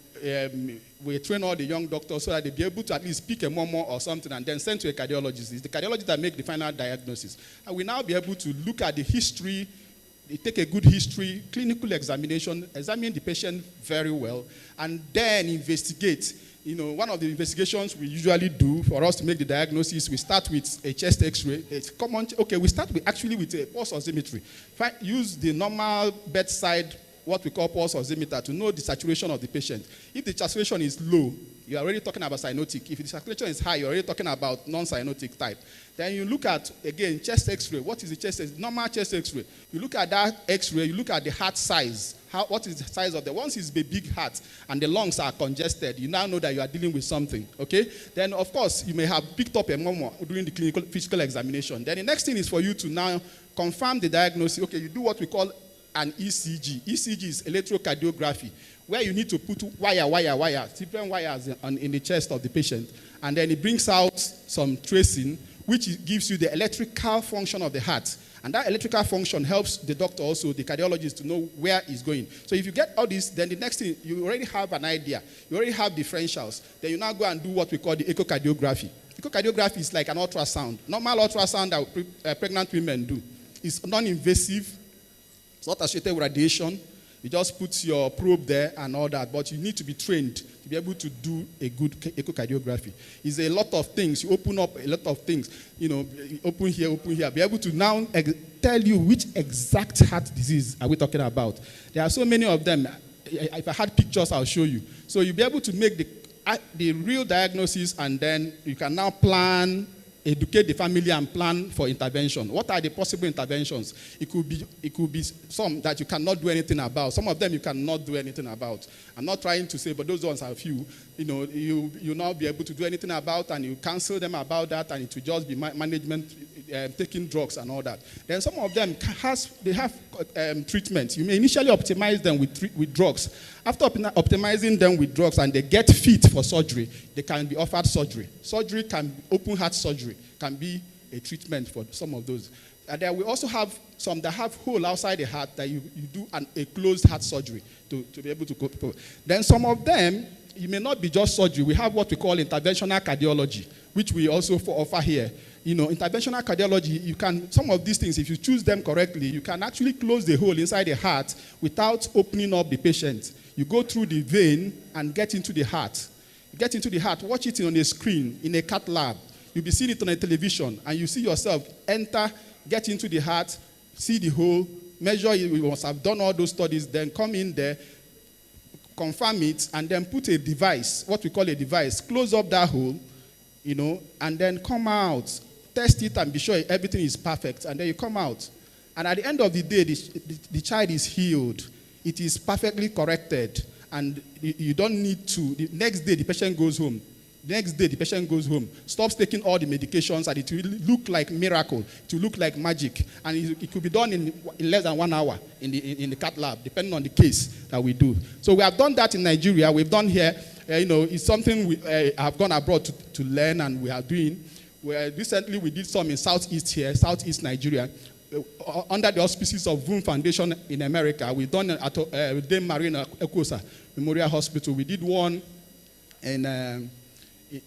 we train all the young doctors so that they'll be able to at least pick a momo or something and then send to a cardiologist. It's the cardiologist that make the final diagnosis. And we now be able to look at the history, take a good history, clinical examination, examine the patient very well, and then investigate. One of the investigations we usually do for us to make the diagnosis, we start with a chest X-ray. It's common. Okay, we start with a pulse oximetry. Use the normal bedside, what we call pulse oximeter, to know the saturation of the patient. If the saturation is low, you're already talking about cyanotic. If the saturation is high, you're already talking about non-cyanotic type. Then you look at, again, chest X-ray. What is the chest X-ray? Normal chest X-ray. You look at that X-ray, you look at the heart size. What is the size of once it's a big heart and the lungs are congested, you now know that you are dealing with something, okay? Then, of course, you may have picked up a momo during the clinical physical examination. Then the next thing is for you to now confirm the diagnosis. Okay, you do what we call an ECG. ECG is electrocardiography, where you need to put different wires in the chest of the patient. And then it brings out some tracing, which gives you the electrical function of the heart. And that electrical function helps the doctor also, the cardiologist, to know where it's going. So if you get all this, then the next thing, you already have an idea. You already have differentials. Then you now go and do what we call the echocardiography. Echocardiography is like an ultrasound. Normal ultrasound that pregnant women do. It's non-invasive. It's not associated with radiation. You just put your probe there and all that. But you need to be trained to be able to do a good echocardiography. It's a lot of things. You open up a lot of things. Open here. Be able to now tell you which exact heart disease are we talking about. There are so many of them. If I had pictures, I'll show you. So you'll be able to make the real diagnosis, and then you can now plan, educate the family and plan for intervention. What are the possible interventions? It could be some that you cannot do anything about. Some of them you cannot do anything about. I'm not trying to say, but those ones are few. You'll not be able to do anything about, and you counsel them about that, and it will just be management, taking drugs and all that. Then some of them have treatment. You may initially optimize them with drugs. After optimizing them with drugs and they get fit for surgery, they can be offered surgery. Surgery open heart surgery can be a treatment for some of those. And then we also have some that have hole outside the heart that you do a closed heart surgery to be able to go. Then some of them, it may not be just surgery. We have what we call interventional cardiology, which we also offer here. You know, interventional cardiology, you can, some of these things, if you choose them correctly, you can actually close the hole inside the heart without opening up the patient. You go through the vein and get into the heart. Get into the heart, watch it on a screen, in a cath lab. You'll be seeing it on a television, and you see yourself enter, get into the heart, see the hole, measure it. You must have done all those studies, then come in there, confirm it, and then put a device, what we call a device, close up that hole, you know, and then come out, test it and be sure everything is perfect, and then you come out. And at the end of the day, the child is healed. It is perfectly corrected, and you don't need to. The next day, the patient goes home. The next day, the patient goes home, stops taking all the medications, and it will look like miracle. It will look like magic. And it could be done in less than 1 hour in the cath lab, depending on the case that we do. So we have done that in Nigeria. We've done here. You know, it's something we have gone abroad to learn, and we are doing. Recently, we did some in Southeast here, Southeast Nigeria, under the auspices of VOOM Foundation in America. We've done at Dame Marina Ekosa Memorial Hospital. We did one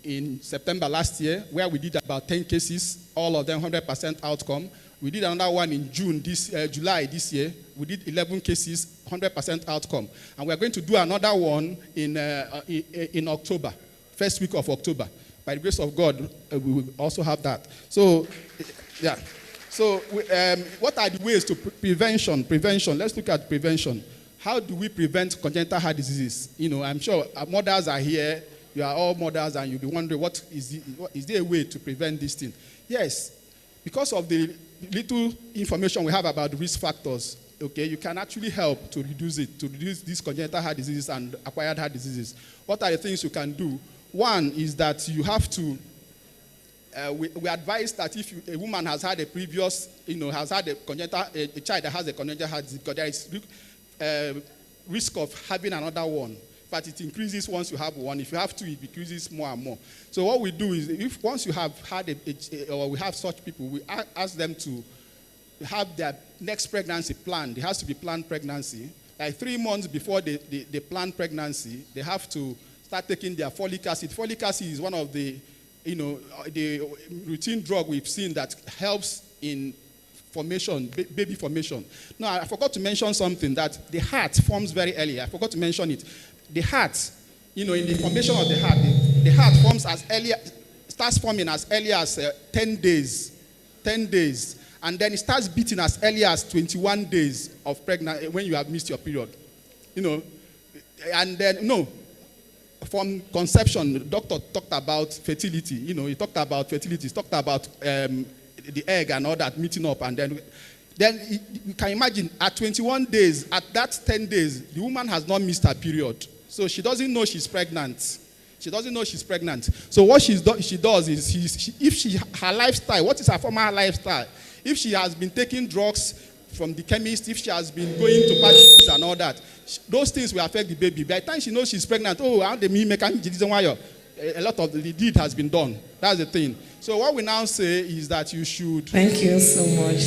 in September last year, where we did about 10 cases, all of them 100% outcome. We did another one in July this year. We did 11 cases, 100% outcome. And we're going to do another one in October, first week of October. By the grace of God, we will also have that. So, yeah. So, what are the ways to prevention? Prevention. Let's look at prevention. How do we prevent congenital heart diseases? You know, I'm sure mothers are here. You are all mothers, and you'll be wondering, is there a way to prevent this thing? Yes, because of the little information we have about the risk factors, okay, you can actually help to reduce these congenital heart diseases and acquired heart diseases. What are the things you can do? One is that you have to, we advise that if a woman has had a previous, has had a child that has a congenital heart disease, because there is risk of having another one. But it increases once you have one. If you have two, it decreases more and more. So what we do is, if once you have had or we have such people, we ask them to have their next pregnancy planned. It has to be planned pregnancy. Like 3 months before they plan pregnancy, they have to start taking their folic acid. Folic acid is one of the, the routine drug we've seen that helps in formation, baby formation. Now, I forgot to mention something, that the heart forms very early. I forgot to mention it. The heart, in the formation of the heart forms starts forming as early as 10 days. 10 days. And then it starts beating as early as 21 days of pregnancy when you have missed your period. And then, from conception, the doctor talked about fertility. He talked about fertility. He talked about the egg and all that meeting up. And then you can imagine, at 21 days, at that 10 days, the woman has not missed her period. So she doesn't know she's pregnant. She doesn't know she's pregnant. So what she does is, her lifestyle, what is her former lifestyle? If she has been taking drugs from the chemist, if she has been going to parties and all that, those things will affect the baby. By the time she knows she's pregnant, a lot of the deed has been done. That's the thing. So what we now say is that you should... Thank you so much.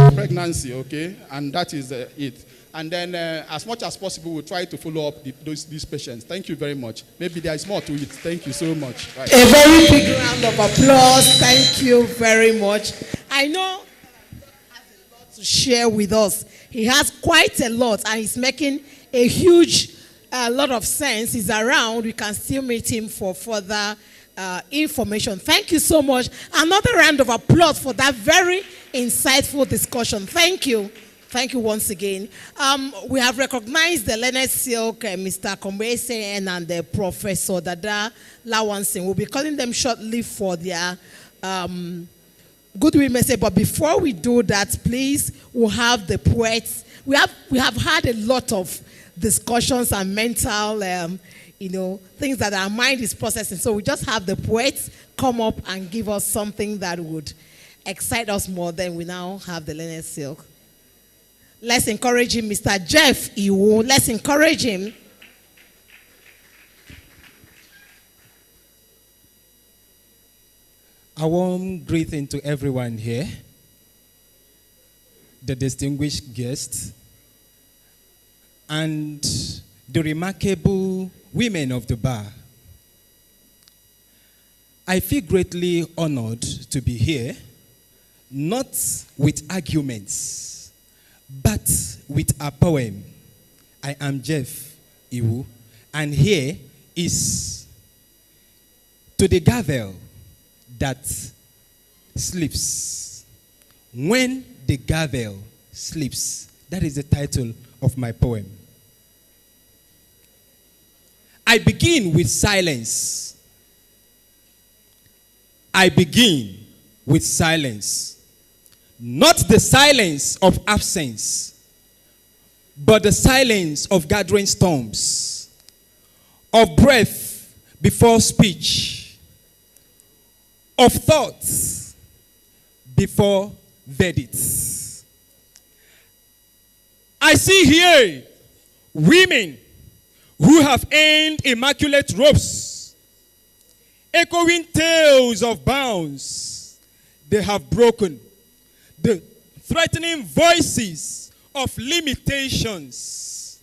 Okay. Pregnancy, okay? And that is it. And then as much as possible, we'll try to follow up these patients. Thank you very much. Maybe there is more to it. Thank you so much. Right. A very big round of applause. Thank you very much. I know he has a lot to share with us. He has quite a lot, and he's making a huge lot of sense. He's around. We can still meet him for further information. Thank you so much. Another round of applause for that very insightful discussion. Thank you. Thank you once again. We have recognized the Leonard Silk, Mr. Kombese, and Professor Dada Lawansin. We'll be calling them shortly for their goodwill message. But before we do that, please, we'll have the poets. We have had a lot of discussions and mental, things that our mind is processing. So we just have the poets come up and give us something that would excite us more. Then we now have the Leonard Silk. Let's encourage him, Mr. Jeff Iwo. Let's encourage him. A warm greeting to everyone here, the distinguished guests, and the remarkable women of the bar. I feel greatly honored to be here, not with arguments, but with a poem. I am Jeff Iwu, and here is to the gavel that sleeps. When the gavel sleeps, that is the title of my poem. I begin with silence. I begin with silence. Not the silence of absence, but the silence of gathering storms, of breath before speech, of thoughts before verdicts. I see here women who have earned immaculate robes, echoing tales of bounds they have broken, the threatening voices of limitations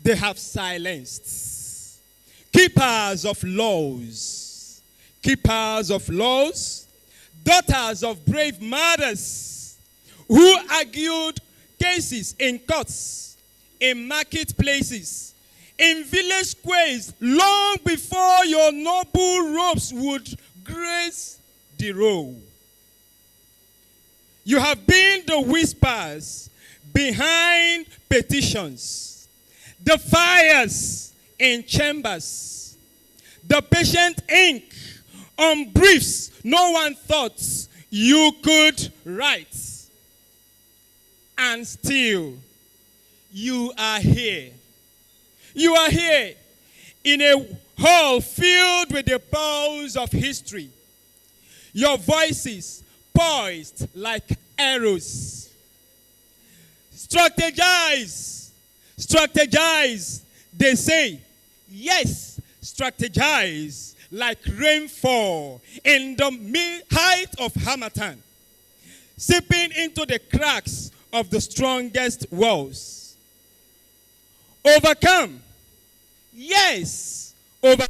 they have silenced. Keepers of laws, daughters of brave mothers who argued cases in courts, in marketplaces, in village squares long before your noble robes would grace the road. You have been the whispers behind petitions, the fires in chambers, the patient ink on briefs no one thought you could write. And still, you are here. You are here in a hall filled with the pearls of history. Your voices poised like arrows. Strategize, they say. Yes, strategize like rainfall in the height of Hamatan, seeping into the cracks of the strongest walls. Overcome. Yes, overcome.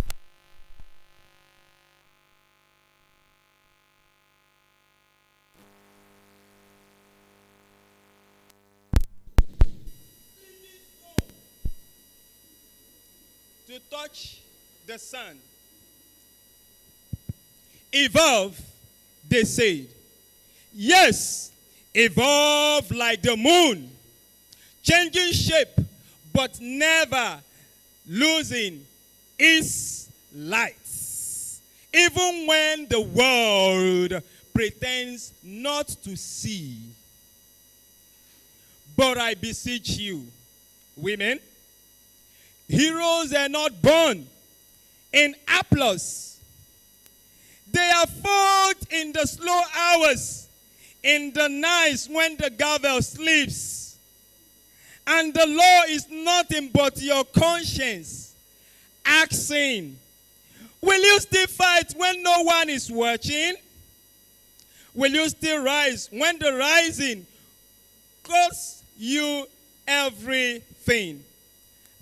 To touch the sun. Evolve, they said. Yes, evolve like the moon, changing shape, but never losing its lights. Even when the world pretends not to see. But I beseech you, women, heroes are not born in applause. They are fought in the slow hours, in the nights when the gavel sleeps. And the law is nothing but your conscience asking, will you still fight when no one is watching? Will you still rise when the rising costs you everything?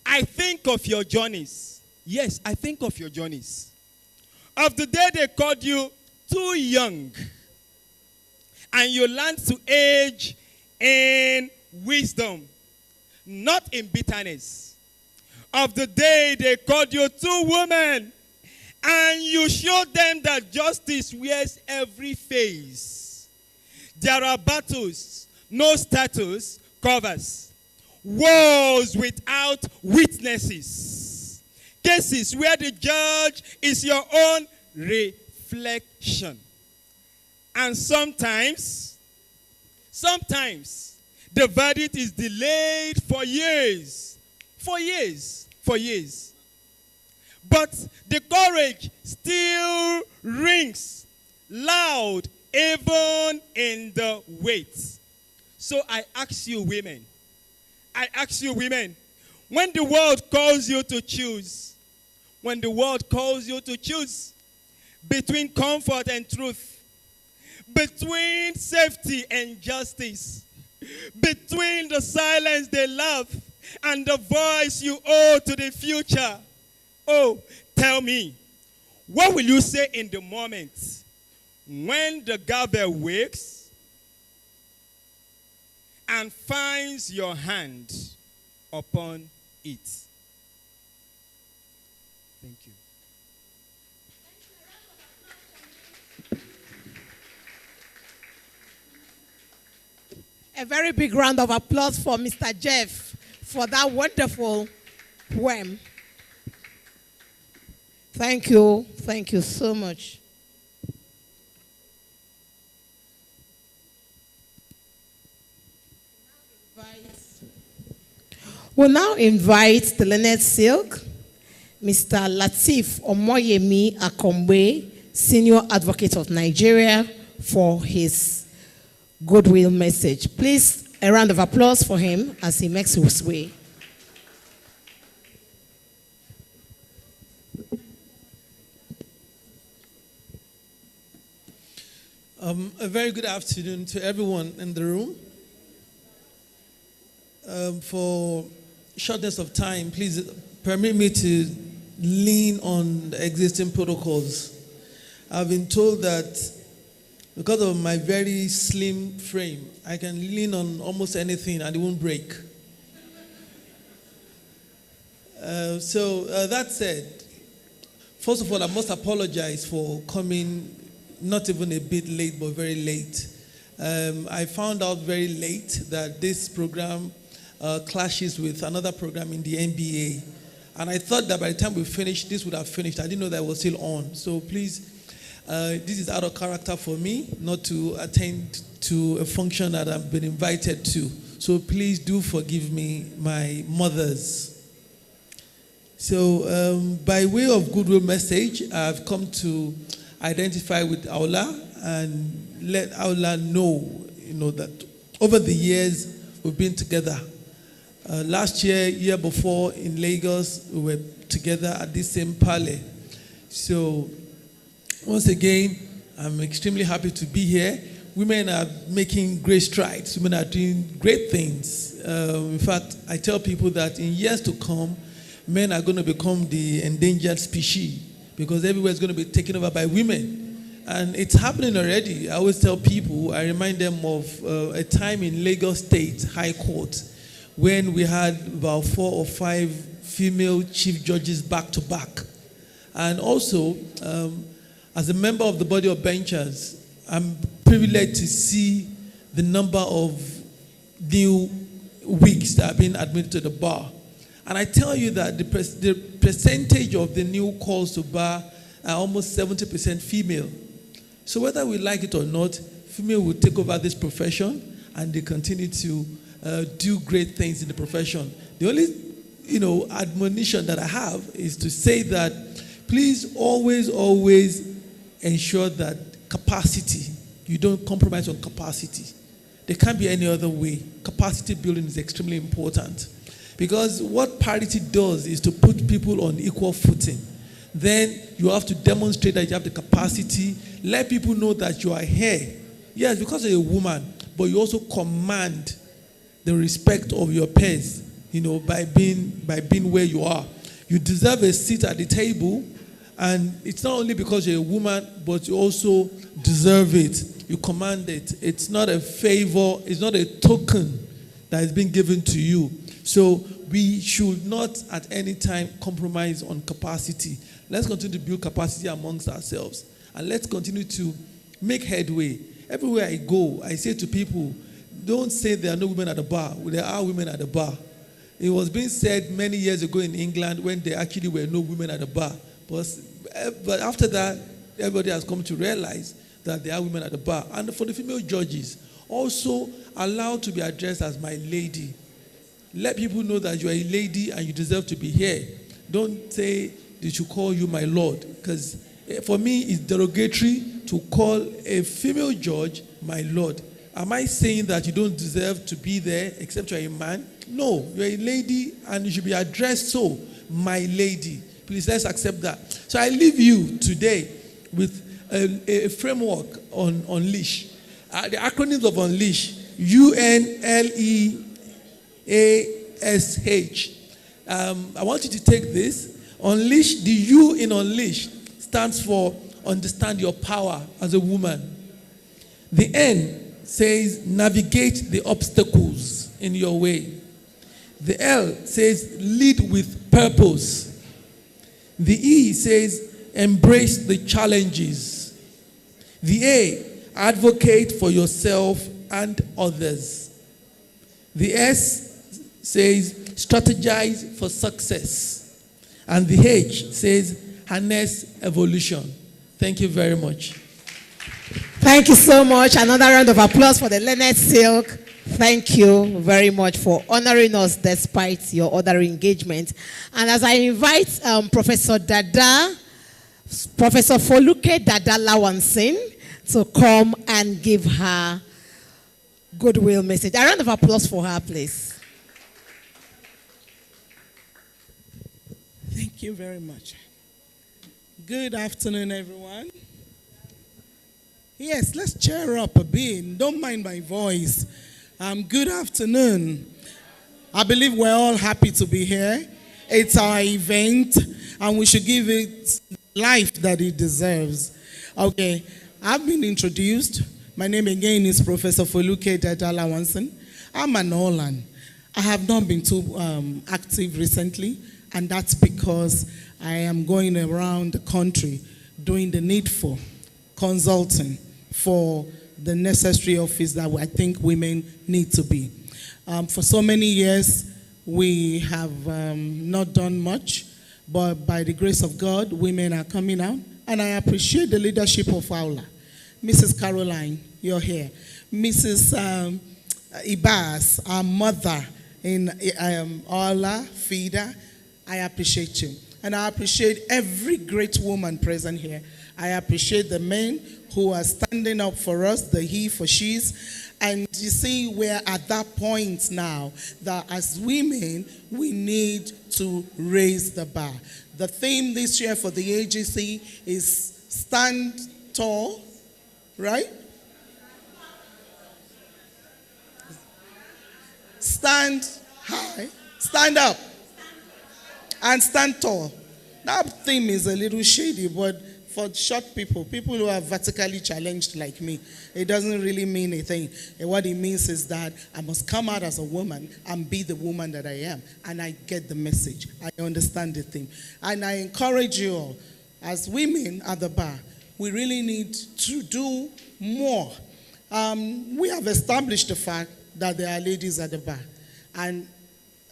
I think of your journeys. Yes, I think of your journeys. Of the day they called you too young, and you learned to age in wisdom, not in bitterness. Of the day they called you too woman, and you showed them that justice wears every face. There are battles, no status covers. Wars without witnesses. Cases where the judge is your own reflection. And sometimes, the verdict is delayed for years. But the courage still rings loud even in the wait. So I ask you women, when the world calls you to choose, between comfort and truth, between safety and justice, between the silence they love and the voice you owe to the future. Oh, tell me, what will you say in the moment when the gavel wakes and finds your hand upon it? Thank you. A very big round of applause for Mr. Jeff for that wonderful poem. Thank you. Thank you so much. We'll now invite the Lynette Silk, Mr. Latif Omoyemi Akombe, Senior Advocate of Nigeria, for his goodwill message. Please, a round of applause for him as he makes his way. A very good afternoon to everyone in the room. For shortness of time, please permit me to lean on the existing protocols. I've been told that because of my very slim frame, I can lean on almost anything and it won't break. That said, first of all, I must apologize for coming not even a bit late, but very late. I found out very late that this program clashes with another program in the NBA. And I thought that by the time we finished, this would have finished. I didn't know that it was still on. So please, this is out of character for me, not to attend to a function that I've been invited to. So please do forgive me, my mothers. So by way of goodwill message, I've come to identify with Awla and let Awla know that over the years we've been together. Last year before in Lagos, we were together at this same Parley. So once again, I'm extremely happy to be here. Women are making great strides. Women are doing great things. In fact, I tell people that in years to come, men are going to become the endangered species because everywhere is going to be taken over by women. And it's happening already. I always tell people, I remind them of a time in Lagos State High Court when we had about 4 or 5 female chief judges back to back. And also, as a member of the body of benchers, I'm privileged to see the number of new wigs that have been admitted to the bar. And I tell you that the percentage of the new calls to bar are almost 70% female. So whether we like it or not, female will take over this profession and they continue to do great things in the profession. The only, admonition that I have is to say that please always ensure that capacity, you don't compromise on capacity. There can't be any other way. Capacity building is extremely important. Because what parity does is to put people on equal footing. Then you have to demonstrate that you have the capacity. Let people know that you are here. Yes, because you're a woman, but you also command the respect of your peers, by being where you are. You deserve a seat at the table, and it's not only because you're a woman, but you also deserve it. You command it. It's not a favor, it's not a token that is being given to you. So we should not at any time compromise on capacity. Let's continue to build capacity amongst ourselves. And let's continue to make headway. Everywhere I go, I say to people, don't say there are no women at the bar. There are women at the bar. It was being said many years ago in England when there actually were no women at the bar. But after that, everybody has come to realize that there are women at the bar. And for the female judges, also allowed to be addressed as my lady. Let people know that you are a lady and you deserve to be here. Don't say they should call you my lord, because for me it's derogatory to call a female judge my lord. Am I saying that you don't deserve to be there except you're a man? No, you're a lady and you should be addressed so, my lady. Please, let's accept that. So I leave you today with a framework on Unleash. The acronyms of Unleash, UNLEASH. UNSH. I want you to take this. Unleash, the U in unleash stands for understand your power as a woman. The N says navigate the obstacles in your way. The L says lead with purpose. The E says embrace the challenges. The A, advocate for yourself and others. The S says strategize for success. And the H says harness evolution. Thank you very much. Thank you so much. Another round of applause for the Leonard Silk. Thank you very much for honoring us despite your other engagement. And as I invite Professor Dada, Professor Foluke Dada Lawansin, to come and give her goodwill message. A round of applause for her, please. Thank you very much. Good afternoon, everyone. Yes, let's cheer up a bit. Don't mind my voice. Good afternoon. I believe we're all happy to be here. It's our event, and we should give it life that it deserves. Okay, I've been introduced. My name again is Professor Foluke Dada Lawansin. I'm an Awlan. I have not been too active recently, and that's because I am going around the country doing the needful, consulting for the necessary office that I think women need to be. For so many years, we have not done much, but by the grace of God, women are coming out, and I appreciate the leadership of Awla. Mrs. Caroline, you're here. Mrs. Ibas, our mother in Awla, Fida, I appreciate you. And I appreciate every great woman present here. I appreciate the men who are standing up for us, the he for she's. And you see, we're at that point now that as women, we need to raise the bar. The theme this year for the agency is stand tall, right? Stand high, stand up, and stand tall. That theme is a little shady, but for short people who are vertically challenged like me, it doesn't really mean a thing. And what it means is that I must come out as a woman and be the woman that I am. And I get the message. I understand the theme. And I encourage you all, as women at the bar, we really need to do more. We have established the fact that there are ladies at the bar. And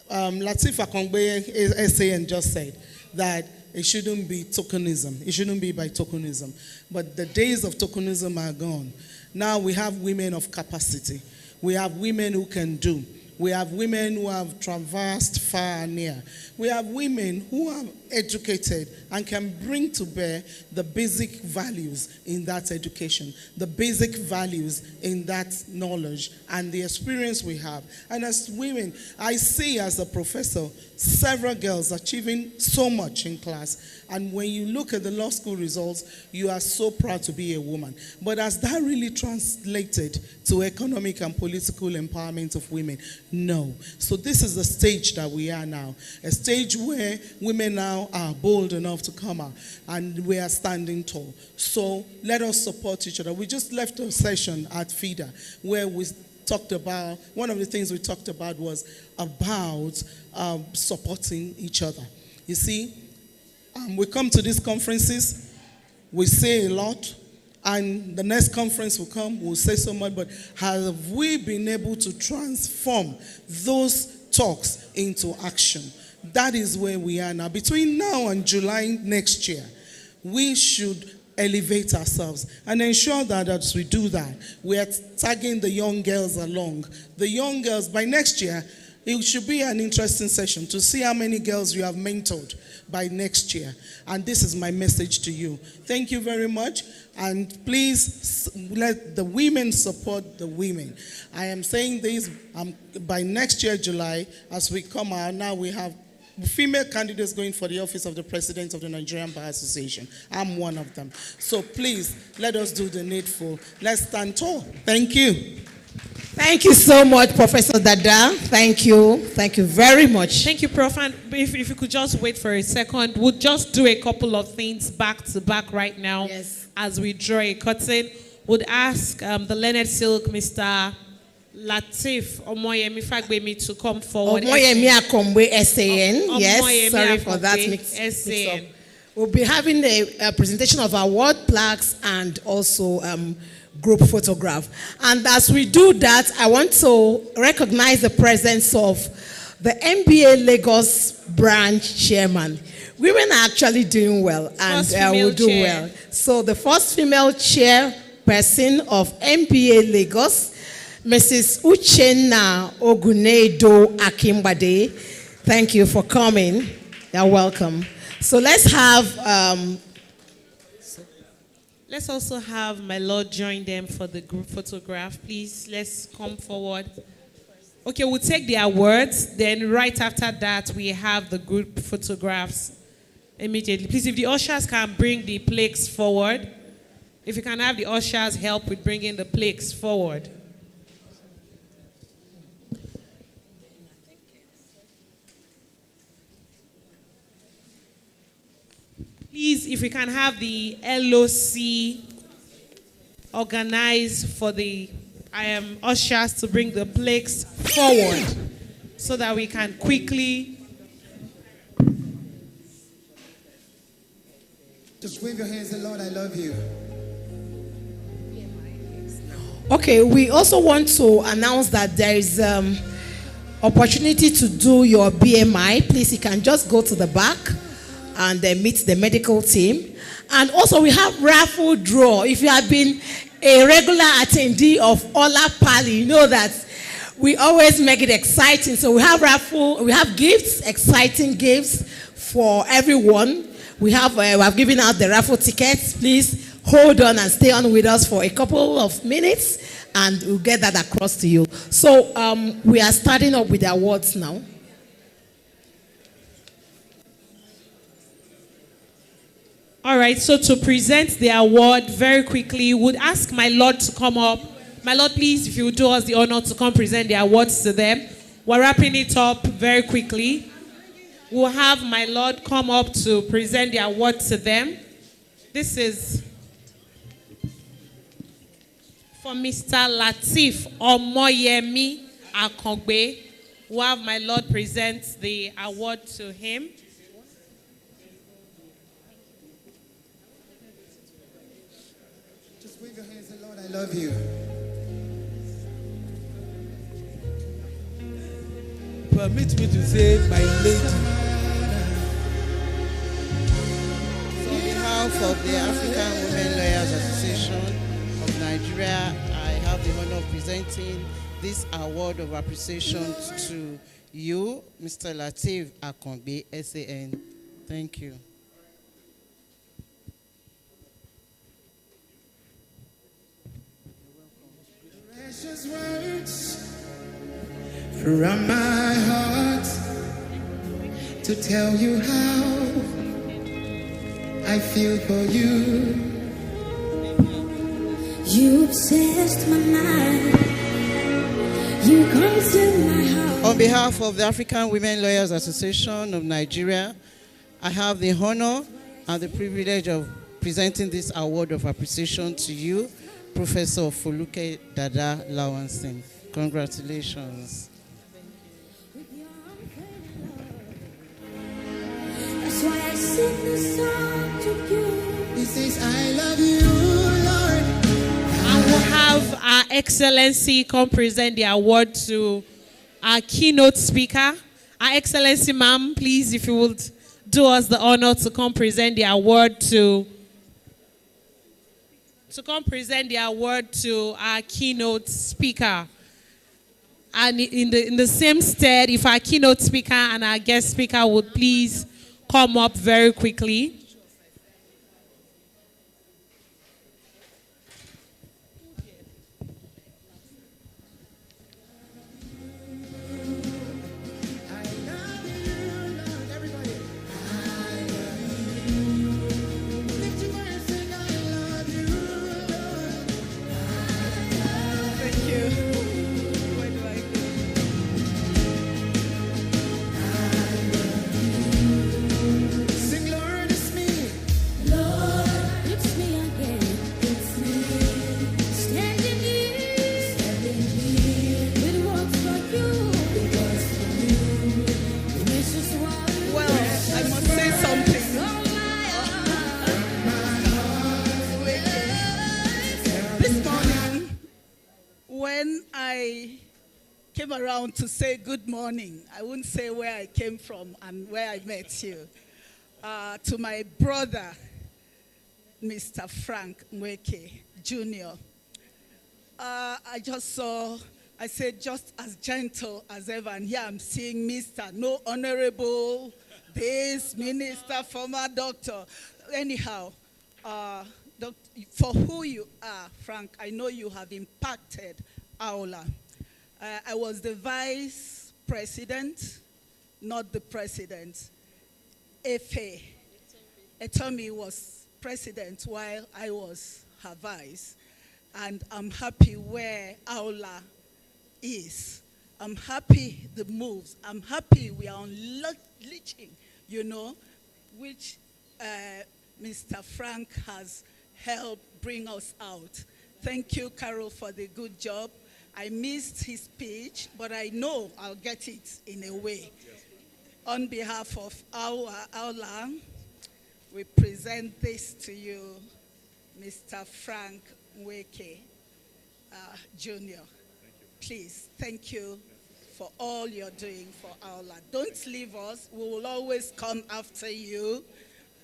Latifa Kongbe SAN just said that it shouldn't be tokenism. It shouldn't be by tokenism. But the days of tokenism are gone. Now we have women of capacity. We have women who can do. We have women who have traversed far and near. We have women who are educated and can bring to bear the basic values in that education, the basic values in that knowledge and the experience we have. And as women, I see as a professor several girls achieving so much in class. And when you look at the law school results, you are so proud to be a woman. But has that really translated to economic and political empowerment of women? No. So this is the stage that we are now, a stage where women now are bold enough to come out, and we are standing tall. So let us support each other. We just left a session at FIDA where we talked about, one of the things we talked about was about supporting each other. You see, we come to these conferences, we say a lot, and the next conference will come, we'll say so much, but have we been able to transform those talks into action? That is where we are now. Between now and July next year, we should elevate ourselves and ensure that as we do that, we are tagging the young girls along. The young girls, by next year, it should be an interesting session to see how many girls you have mentored by next year. And this is my message to you. Thank you very much. And please let the women support the women. I am saying this by next year, July, as we come out, now we have female candidates going for the office of the president of the Nigerian Bar Association. I'm one of them. So please, let us do the needful. Let's stand tall. Thank you. Thank you so much, Professor Dada. Thank you. Thank you very much. Thank you, Prof. And if you could just wait for a second, we'll just do a couple of things back to back right now. Yes. As we draw a curtain. Would ask the Leonard Silk, Mr. Latif Omoyemi Fagbemi to come forward. Omoyemi Akombe, SAN. Yes, Omoyemi sorry for Akombe, that mix SAN. up. We'll be having a presentation of award plaques and also group photograph. And as we do that, I want to recognize the presence of the NBA Lagos branch chairman. Women are actually doing well and will do well. So the first female chairperson of NBA Lagos, Mrs. Uchenna Ogunedo Akimbade. Thank you for coming. You're welcome. So let's have... let's also have my Lord join them for the group photograph. Please, let's come forward. Okay, we'll take their words. Then right after that, we have the group photographs immediately. Please, if the ushers can bring the plaques forward. If you can have the ushers help with bringing the plaques forward. Please, if we can have the LOC organized for the ushers to bring the plaques forward so that we can quickly. Just wave your hands and Lord, I love you. Okay, we also want to announce that there is opportunity to do your BMI. Please, you can just go to the back and meet the medical team. And also we have raffle draw. If you have been a regular attendee of Awla Parley, you know that we always make it exciting. So we have raffle, we have gifts, exciting gifts for everyone. We have given out the raffle tickets. Please hold on and stay on with us for a couple of minutes and we'll get that across to you. So we are starting up with the awards now. All right, so to present the award very quickly, would ask my Lord to come up. My Lord, please, if you would do us the honor to come present the awards to them. We're wrapping it up very quickly. We'll have my Lord come up to present the award to them. This is for Mr. Latif Omoyemi Akongbe. We'll have my Lord present the award to him. Wave your hands and Lord, I love you. Permit me to say, my lady. So on behalf of the African Women Lawyers Association of Nigeria, I have the honor of presenting this award of appreciation to you, Mr. Latif Akongbe, SAN. Thank you. Precious words from my heart to tell you how I feel for you. You obsessed my mind. You come to my heart. On behalf of the African Women Lawyers Association of Nigeria, I have the honor and the privilege of presenting this award of appreciation to you, Professor Foluke Dada Lawansin. Congratulations. That's why I sing this song to you. He says, I love you, Lord. I will have Our Excellency come present the award to our keynote speaker. Our Excellency, ma'am, please, if you would do us the honor to come present the award to our keynote speaker. And in the same stead, if our keynote speaker and our guest speaker would please come up very quickly. around to say good morning. I won't say where I came from and where I met you. To my brother, Mr. Frank Nweke Jr. I just saw, I said, just as gentle as ever. And here I'm seeing Mr. No Honorable, this minister, former doctor. Anyhow, for who you are, Frank, I know you have impacted Awla. I was the vice president, not the president. Efe Etomi was president while I was her vice. And I'm happy where Awla is. I'm happy the moves. I'm happy we are unleashing, which Mr. Frank has helped bring us out. Thank you, Carol, for the good job. I missed his speech, but I know I'll get it in a way. On behalf of Awla, we present this to you, Mr. Frank Nweke Jr. Please, thank you for all you're doing for Awla. Don't leave us. We will always come after you.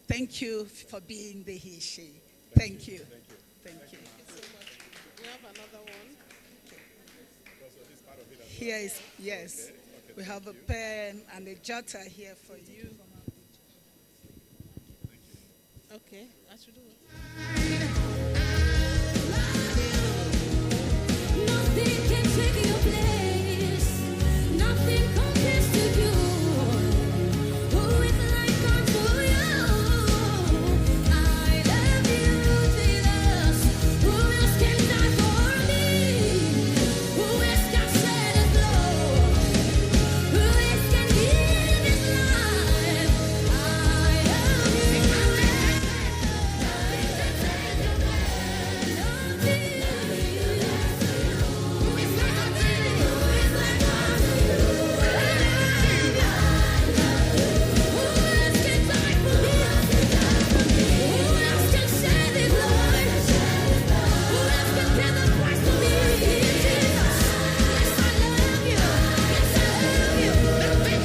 Thank you for being the he, she. Thank you. Thank you. We have another one. Here is, yes. We have a pen and a jotter here for you. Okay, I should do it. Nothing can take your place. Nothing compares to you. Who is like unto you? I love you, Jesus. Who else can die for me? Who else can shed his blood? Who else can give his life? I love you.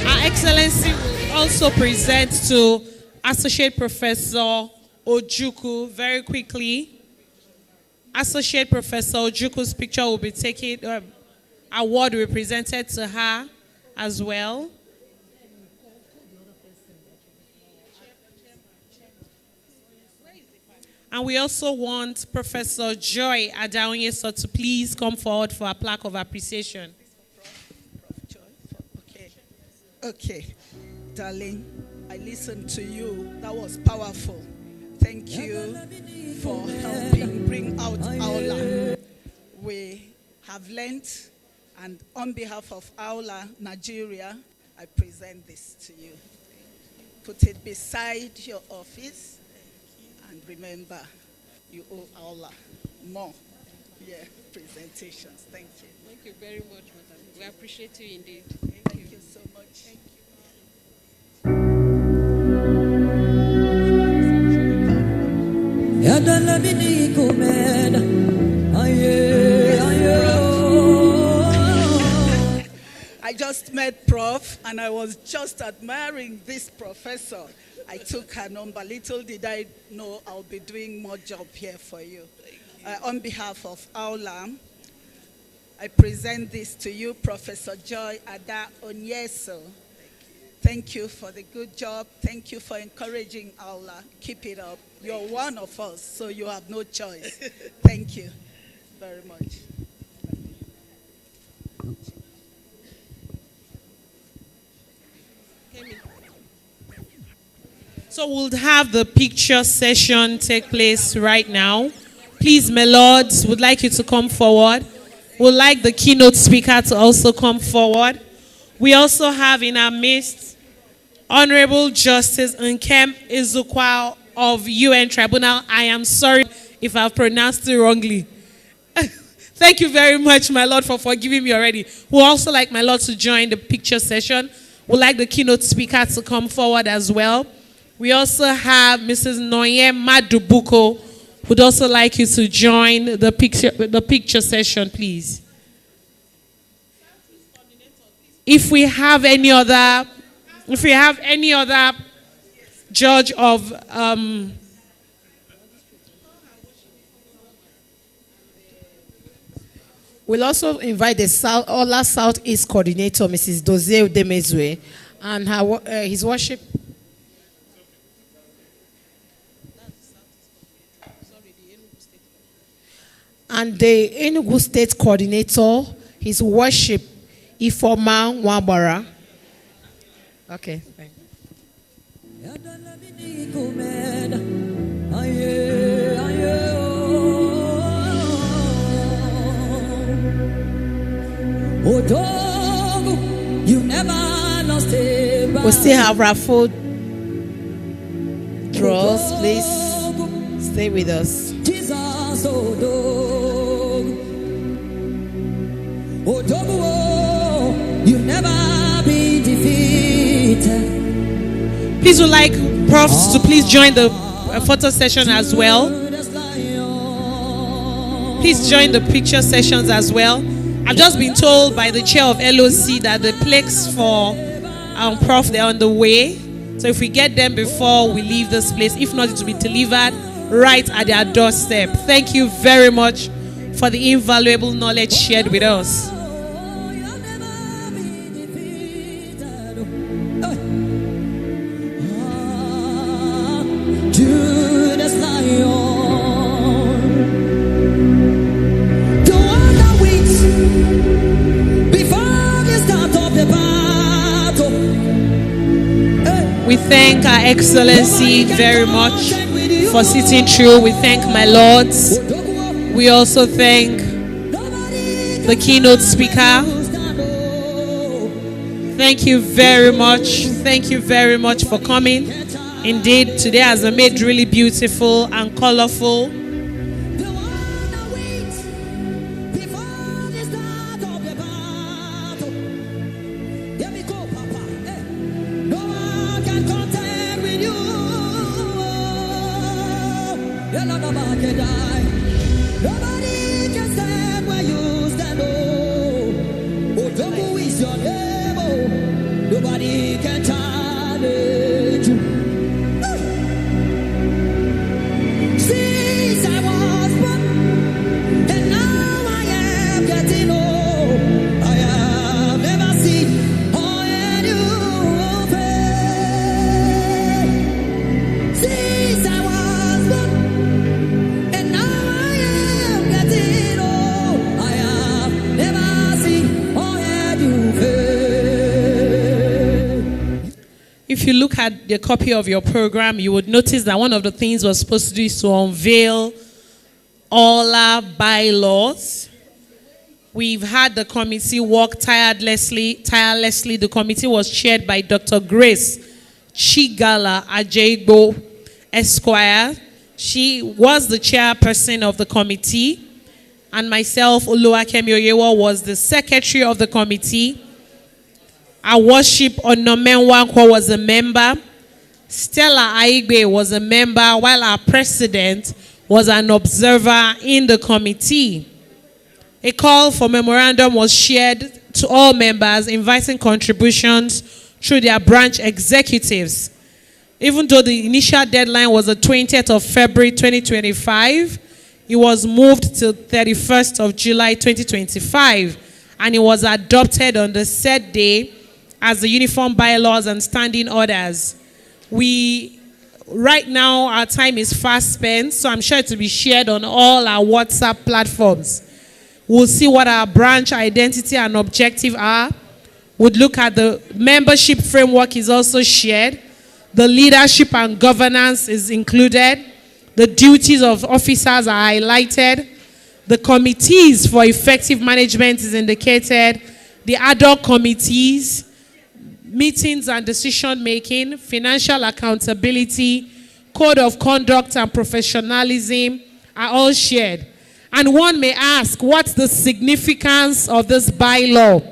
Our Excellency will also present to Associate Professor Ojukwu very quickly. Associate Professor Ojukwu's picture will be taken, award will be presented to her as well. And we also want Professor Joy Adaonyeso to please come forward for a plaque of appreciation. Okay, darling, I listened to you. That was powerful. Thank you for helping bring out Awla. We have learned, and on behalf of Awla, Nigeria, I present this to you. Put it beside your office, and remember, you owe Awla more presentations. Thank you. Thank you very much, madam. We appreciate you indeed. Thank you so much. Thank you. I just met Prof, and I was just admiring this professor. I took her number. Little did I know I'll be doing more job here for you. On behalf of Awla, I present this to you, Professor Joy Adaonyeso. Thank you for the good job. Thank you for encouraging Awla. Keep it up. You're one of us, so you have no choice. Thank you very much. So we'll have the picture session take place right now. Please, my lords, would like you to come forward. Would like the keynote speaker to also come forward. We also have in our midst Honorable Justice Nkem Izukwa of UN Tribunal. I am sorry if I've pronounced it wrongly. Thank you very much, my lord, for forgiving me already. We'd also like my lord to join the picture session. We'd like the keynote speaker to come forward as well. We also have Mrs. Noye Madubuko, who'd also like you to join the picture session, please. If we have any other judge of we'll also invite the Awla Southeast Coordinator, Mrs. Dozie Udemezwe, and his worship. And the Enugu State Coordinator, his worship, Ifoma Wabara. Okay, thank we still have our food draws. Please stay with us. You never be defeated. Please would like profs to please join the photo session as well. Please join the picture sessions as well. I've just been told by the chair of LOC that the plaques for prof, they're on the way. So if we get them before we leave this place, if not, it will be delivered right at their doorstep. Thank you very much for the invaluable knowledge shared with us. Judas Lion, the one that waits before the start of the battle. We thank Our Excellency very much for sitting through. We thank my lords. We also thank the keynote speaker. Thank you very much. Thank you very much for coming. Indeed, today has been made really beautiful and colorful. Nobody can stand where you stand. Oh, Odogu is your name. Oh, nobody can challenge you. Since I was born, and now I am getting old, I have never seen or heard you fail. Since I was born, and now I am getting old, I have never seen or heard you fail. If you look at the copy of your program, you would notice that one of the things we're supposed to do is to unveil all our bylaws. We've had the committee work tirelessly. The committee was chaired by Dr. Grace Chigala Ajaybo Esquire. She was the chairperson of the committee, and myself, Oluwakemi Oyewa, was the secretary of the committee. Our worship Onomenwankwo was a member. Stella Aigbe was a member, while our president was an observer in the committee. A call for memorandum was shared to all members, inviting contributions through their branch executives. Even though the initial deadline was the 20th of February 2025, it was moved till 31st of July 2025, and it was adopted on the said day as the uniform bylaws and standing orders. Right now, our time is fast spent, so I'm sure it will be shared on all our WhatsApp platforms. We'll see what our branch identity and objective are. We'll look at the membership framework is also shared. The leadership and governance is included. The duties of officers are highlighted. The committees for effective management is indicated. The ad hoc committees, meetings and decision making, financial accountability, code of conduct and professionalism are all shared. And one may ask, what's the significance of this bylaw?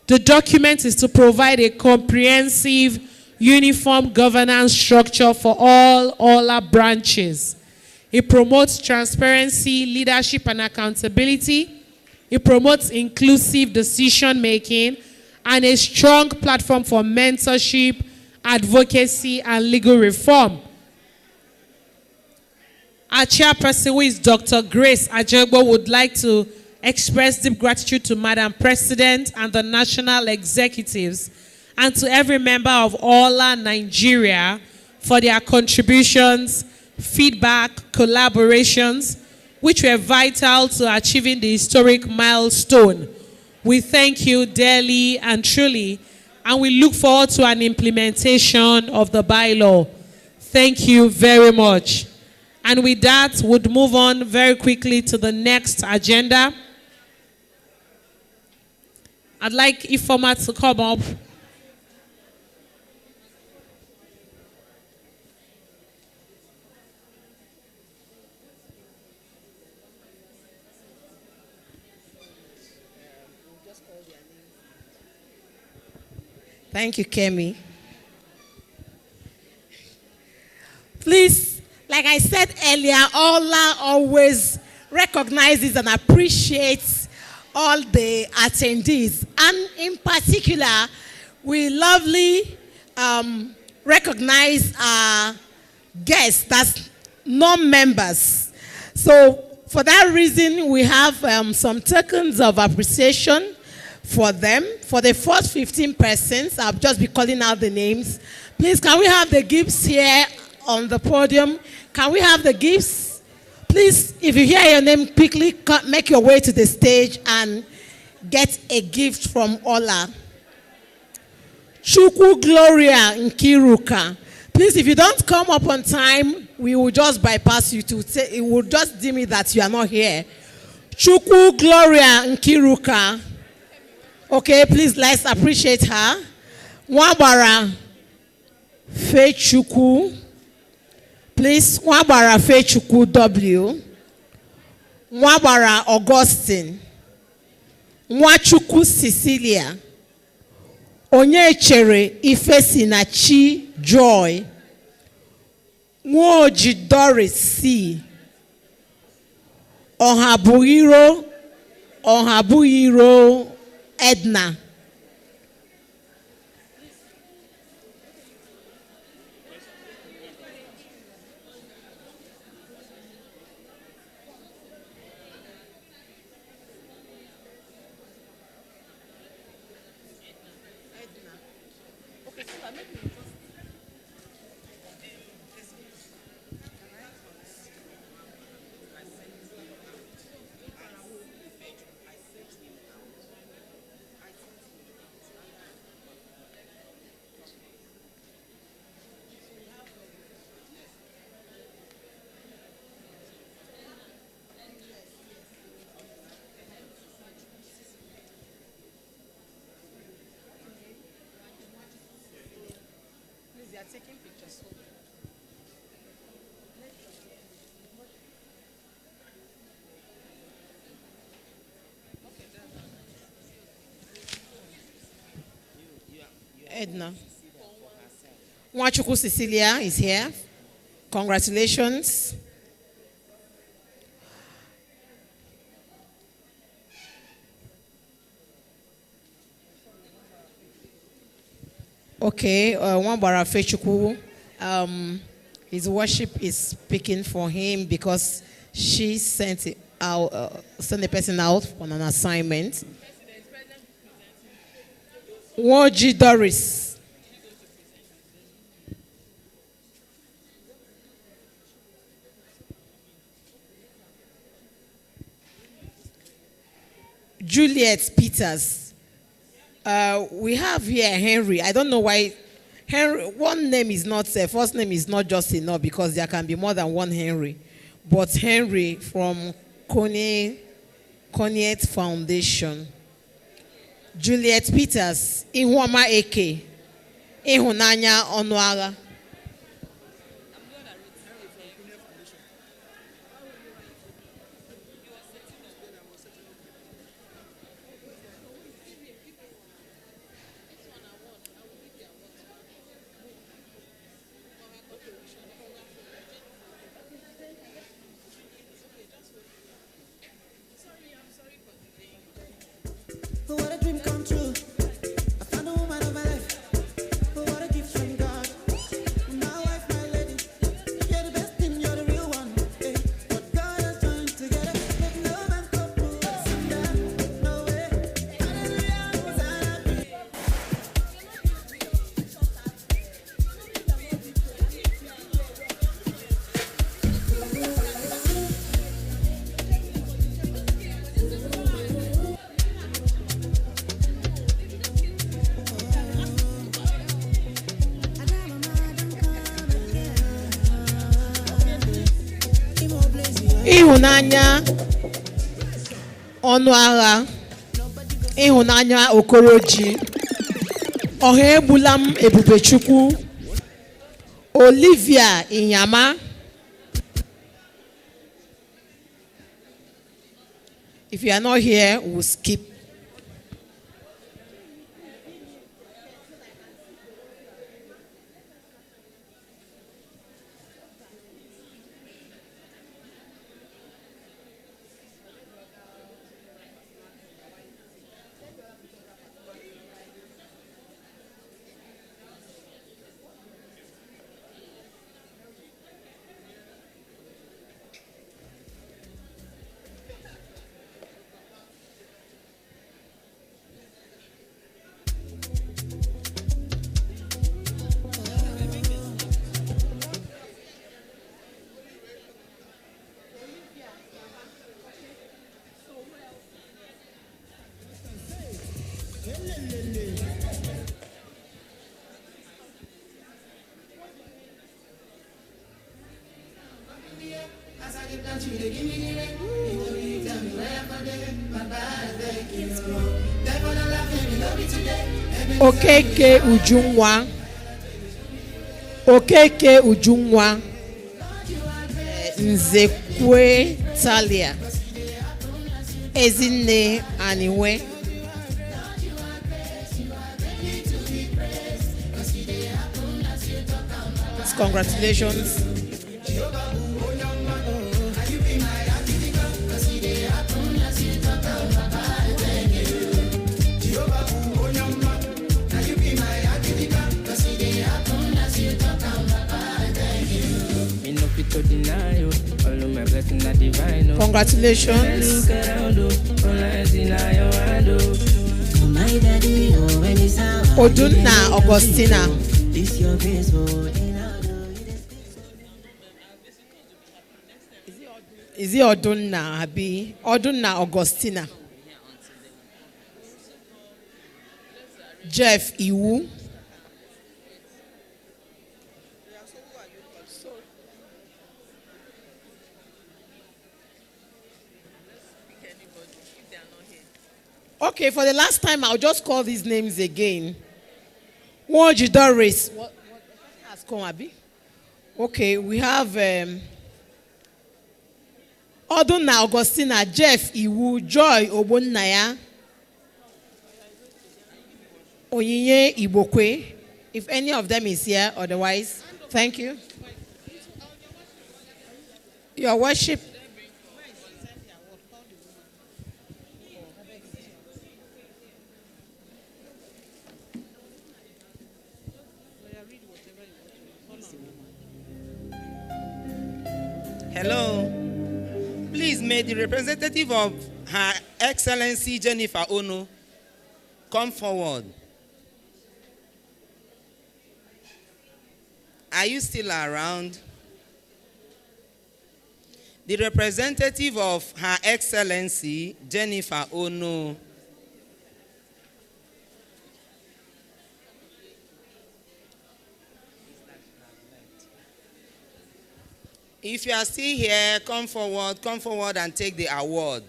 The document is to provide a comprehensive, uniform governance structure for all our branches. It promotes transparency, leadership, and accountability. It promotes inclusive decision making and a strong platform for mentorship, advocacy, and legal reform. Our chairperson, who is Dr. Grace Ajegbo, would like to express deep gratitude to Madam President and the national executives and to every member of Awla Nigeria for their contributions, feedback, collaborations, which were vital to achieving the historic milestone. We thank you dearly and truly, and we look forward to an implementation of the bylaw. Thank you very much. And with that, we'll move on very quickly to the next agenda. I'd like Ifoma to come up. Thank you, Kemi. Please, like I said earlier, Awla always recognizes and appreciates all the attendees. And in particular, we lovely recognize our guests, that's non-members. So for that reason, we have some tokens of appreciation for them. For the first 15 persons, I'll just be calling out the names. Please, can we have the gifts here on the podium? Can we have the gifts? Please, if you hear your name, quickly make your way to the stage and get a gift from Awla. Chukwu Gloria Nkiruka. Please, if you don't come up on time, we will just bypass you to say, it will just deem it that you are not here. Chukwu Gloria Nkiruka. Okay, please, let's appreciate her. Wabara Fechukwu. Please, Wabara Fechukwu W. Wabara Augustine. Nwachukwu Cecilia. Onyechere Ifesinachi Joy. Nwoji Doris C. Ohabuyiro Edna. Edna. Nwachukwu Cecilia is here. Congratulations. Okay, Wambara Fechukwu, his worship is speaking for him because she sent a person out on an assignment. Woji Doris. Juliet Peters. We have here Henry. I don't know why Henry. One name is not first name is not just enough because there can be more than one Henry. But Henry from Coniet Foundation. Juliet Peters, Ihuama Eke, Ihunanya Onuaga. What a dream come true. I ịhụnanya ọnụ agha, ịhụnanya okoroji, ọha egbula m Ebubechukwu, Olivia Inyama. If you are not here, we'll skip. Okeke Ujunwa, Okeke Ujunwa, Nzekwe Talia, Ezinne Aniwe. Congratulations. Congratulations. Odunna Augustina. Is it Odunna Abi? Odunna Augustina. Jeff Iwu. Okay, for the last time, I'll just call these names again. Wonji Doris. What has come, Abi? Okay, we have Odunna Augustina, Jeff Iwu, Joy Obonnaya, Onyinye Ibokwe. If any of them is here, otherwise, thank you. Your worship. Hello. Please, may the representative of Her Excellency Jennifer Ono come forward. Are you still around? The representative of Her Excellency Jennifer Ono. If you are still here, come forward and take the award.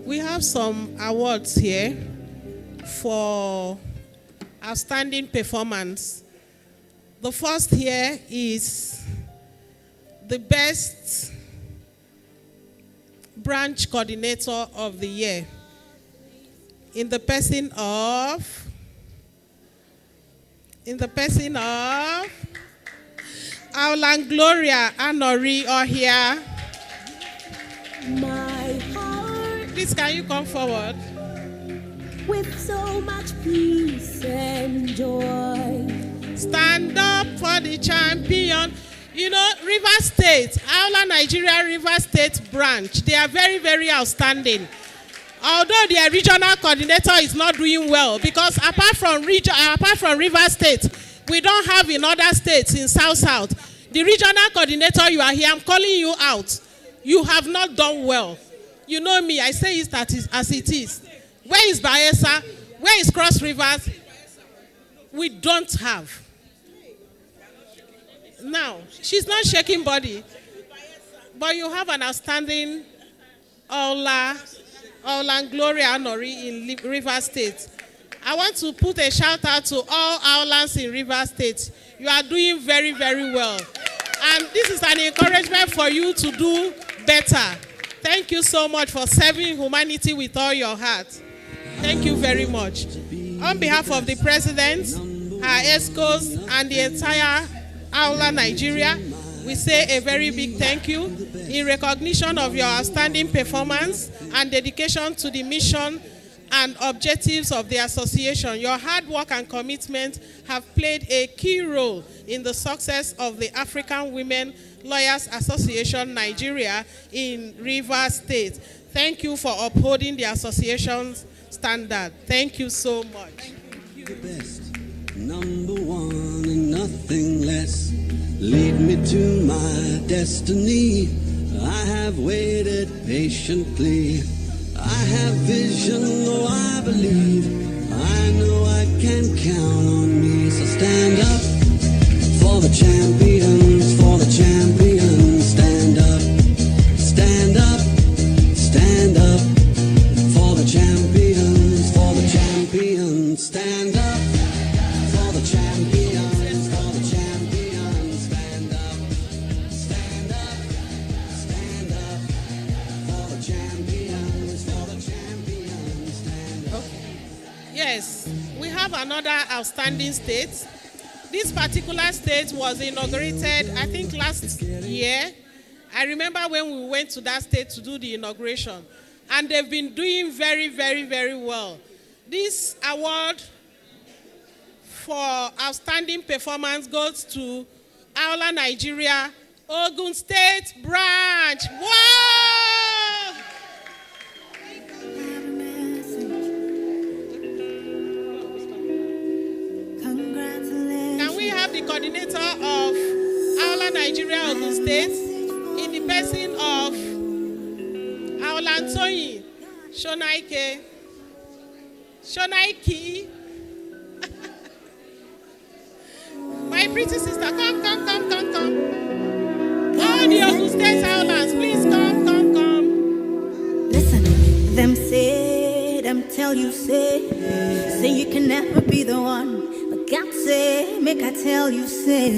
We have some awards here for outstanding performance. The first here is the best branch coordinator of the year, in the person of Awla and Gloria Anori are here. My heart, Please, can you come forward? with so much peace and joy. Stand up for the champion. You know, River State, Awla Nigeria River State branch, they are very, very outstanding. Although their regional coordinator is not doing well, because apart from River State, we don't have in other states in South. The regional coordinator, you are here, I'm calling you out. You have not done well. You know me, I say it as it is. Where is Bayelsa? Where is Cross Rivers? We don't have. Now, she's not shaking body, but you have an outstanding Awla and Gloria Nori in River State. I want to put a shout out to all Awlans in River State. You are doing very, very well. And this is an encouragement for you to do better. Thank you so much for serving humanity with all your heart. Thank you very much. On behalf of the President, our ESCOs, and the entire Awla Nigeria, we say a very big thank you in recognition of your outstanding performance and dedication to the mission and objectives of the association. Your hard work and commitment have played a key role in the success of the African Women Lawyers Association Nigeria in Rivers State. Thank you for upholding the association's standard. Thank you so much. The best, number one and nothing less. Lead me to my destiny. I have waited patiently. I have vision, oh I believe. I know I can count on me. So stand up for the champions, for the champions. Stand up, stand up, stand up for the champions, for the champions. Stand up for the champions, for the champions. Stand up, stand up, stand up for the champions, for the champions. Stand up. Yes, we have another outstanding state. This particular state was inaugurated, I think, last year. I remember when we went to that state to do the inauguration, and they've been doing very, very, very well. This award for outstanding performance goes to Awla Nigeria, Ogun State branch. Wow! Can we have the coordinator of Awla Nigeria, Ogun State, in the person of Awla Antoine, Shonaike. My pretty sister, come. All the Ogun State Awlans, please come. Listen, them say, them tell you say you can never be the one. But God say, make I tell you say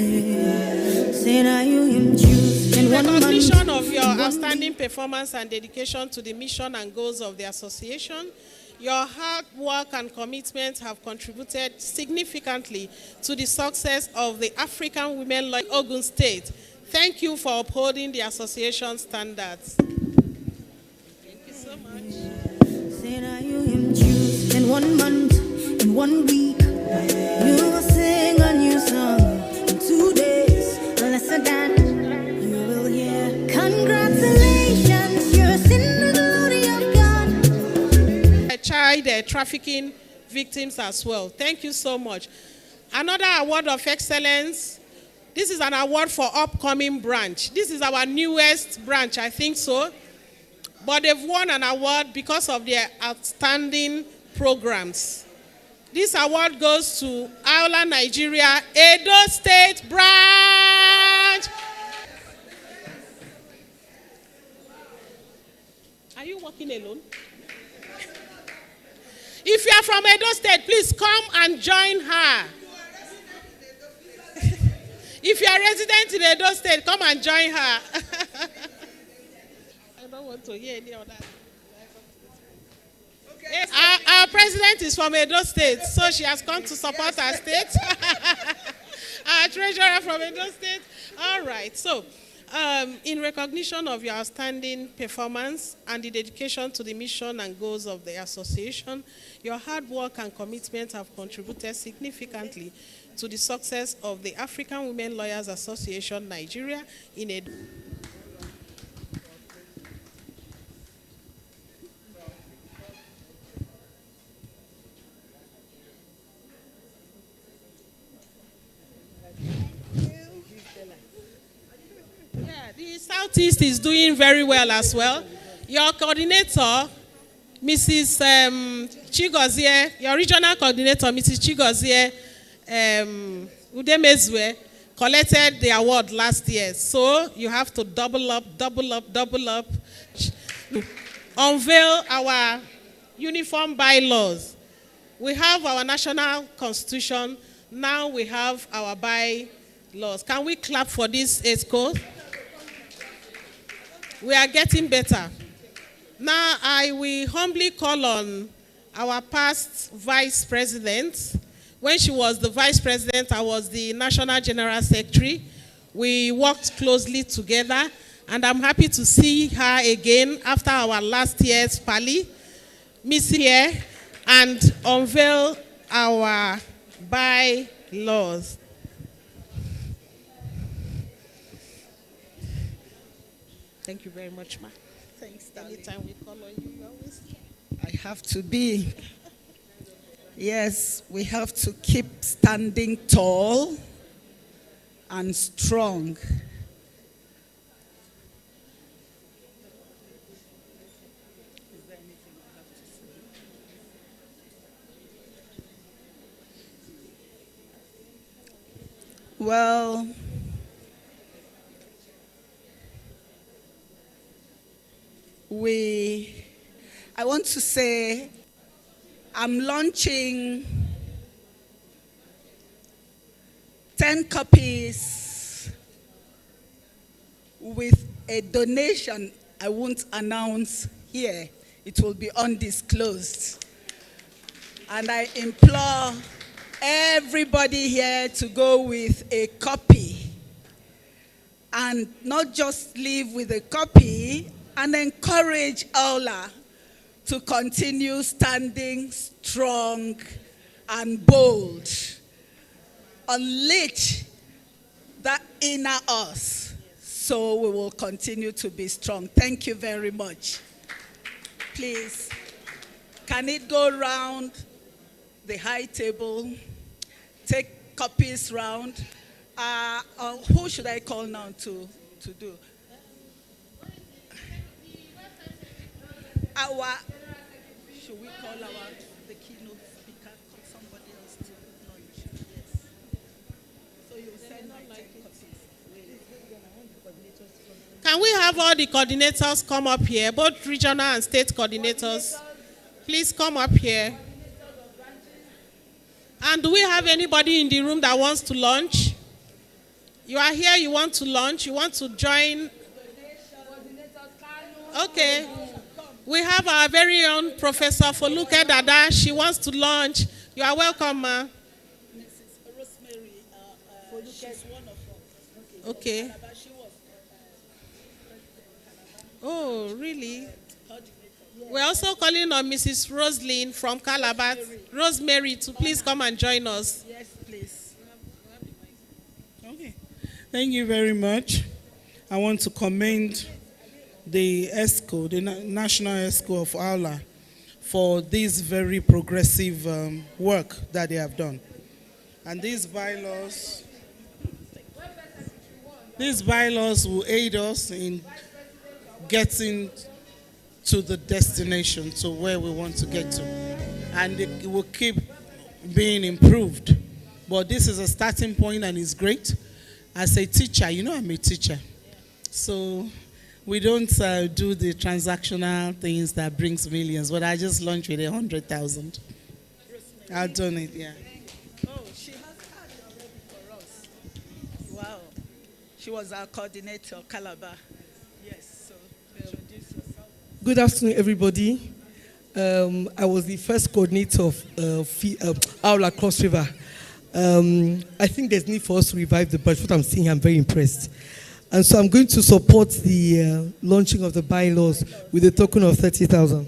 now you him choose. In recognition of your outstanding performance and dedication to the mission and goals of the association, your hard work and commitment have contributed significantly to the success of the African Women Law in Ogun State. Thank you for upholding the association standards. Thank you so much. Say now you him choose. In 1 month, in 1 week, you will sing a new song. In 2 days, lesser than you will hear. Congratulations, you're in the glory of God. Child trafficking victims as well. Thank you so much. Another award of excellence. This is an award for upcoming branch. This is our newest branch, I think so. But they've won an award because of their outstanding programs. This award goes to Awla Nigeria, Edo State branch. Are you working alone? If you are from Edo State, please come and join her. If you are resident in Edo State, come and join her. I don't want to hear any of that. Yes, our president is from Edo State, so she has come to support our state. Our treasurer from Edo State. All right, so in recognition of your outstanding performance and the dedication to the mission and goals of the association, your hard work and commitment have contributed significantly to the success of the African Women Lawyers Association Nigeria in Edo. Yeah, the Southeast is doing very well as well. Your coordinator Mrs. Chigozie, your regional coordinator, Mrs. Chigozie Udemezwe, collected the award last year. So you have to double up, unveil our uniform bylaws. We have our national constitution. Now we have our bylaws. Can we clap for this ESCO? We are getting better. Now I will humbly call on our past vice president. When she was the vice president, I was the national general secretary. We worked closely together, and I'm happy to see her again after our last year's Parley, Miss here, and unveil our bylaws. Thank you very much, ma. Thanks, darling. Anytime we call on you, you're always here. I have to be. Yes, we have to keep standing tall and strong. Well, I want to say I'm launching 10 copies with a donation I won't announce here. It will be undisclosed. And I implore everybody here to go with a copy and not just leave with a copy, and encourage Awla to continue standing strong and bold. Unleash that inner us so we will continue to be strong. Thank you very much. Please, can it go round the high table? Take copies round. Who should I call now to do? Should we call the keynote speaker? Call somebody else to launch. Yes. So you send my 10 copies. Can we have all the coordinators come up here, both regional and state coordinators? Please come up here. And do we have anybody in the room that wants to launch? You are here, you want to launch, you want to join? Okay. We have our very own Professor Foluke Dada. She wants to launch. You are welcome, ma. Mrs. Rosemary, she's one of us. Okay. Oh, really? We're also calling on Mrs. Roslyn from Calabar. Rosemary, to please come and join us. Yes, please. Okay. Thank you very much. I want to commend the ESCO, the National ESCO of Awla, for this very progressive work that they have done. And these bylaws will aid us in getting to the destination, to where we want to get to. And it will keep being improved. But this is a starting point, and it's great. As a teacher, you know I'm a teacher. So we don't do the transactional things that brings millions, but I just launched with 100,000. I've done it, yeah. Oh, she has had already for us. Wow. She was our coordinator, Calabar. Yes, so introduce yourself. Good afternoon, everybody. I was the first coordinator of Awla Cross River. I think there's need for us to revive the budget. What I'm seeing, I'm very impressed. And so I'm going to support the launching of the bylaws with a token of 30,000.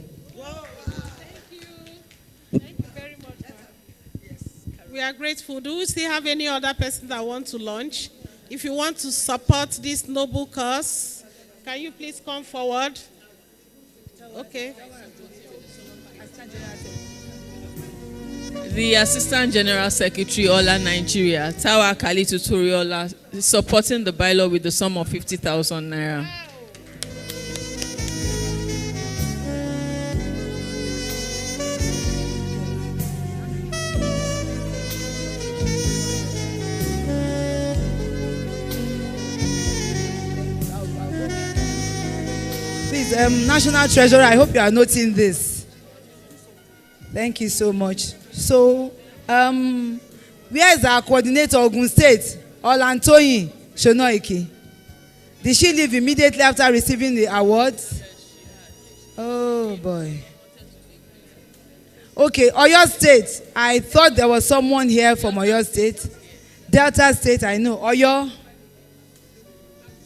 We are grateful. Do we still have any other person that want to launch? If you want to support this noble cause, can you please come forward? Okay. The Assistant General Secretary, Awla Nigeria, Tawa Kali Tutoriola, is supporting the bylaw with the sum of 50,000 naira. Please, National Treasurer, I hope you are noting this. Thank you so much. So, where is our coordinator, Ogun State, Olantoyin Shonoike? Did she leave immediately after receiving the awards? Oh boy. Okay, Oyo State. I thought there was someone here from Oyo State. Delta State, I know. Oyo.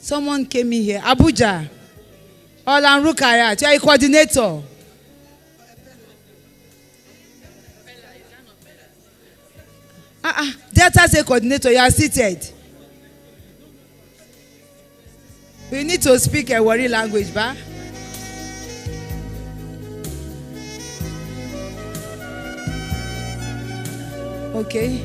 Someone came in here. Abuja. Olan Rukayat, you are a coordinator. Delta State coordinator, you are seated. We need to speak a Wari language, ba? Okay.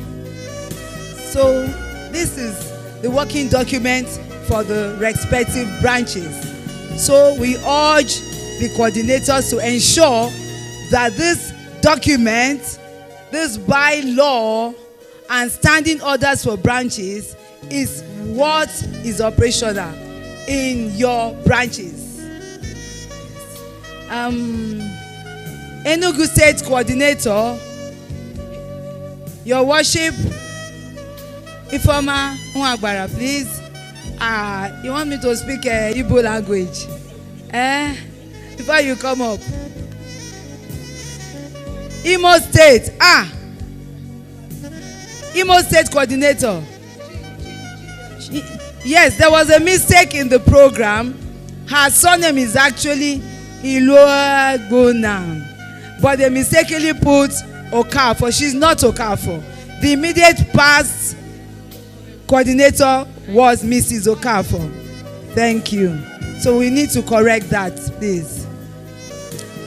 So this is the working document for the respective branches. So we urge the coordinators to ensure that this document, this bylaw and standing orders for branches is what is operational in your branches. Enugu State Coordinator, Your Worship, Ifeoma Nwagbara, please. You want me to speak Igbo language? Before you come up. Imo State, Imo State Coordinator. Yes, there was a mistake in the program. Her surname is actually Iluagbonam, but they mistakenly put Okafor. She's not Okafor. The immediate past coordinator was Mrs. Okafor. Thank you. So we need to correct that, please.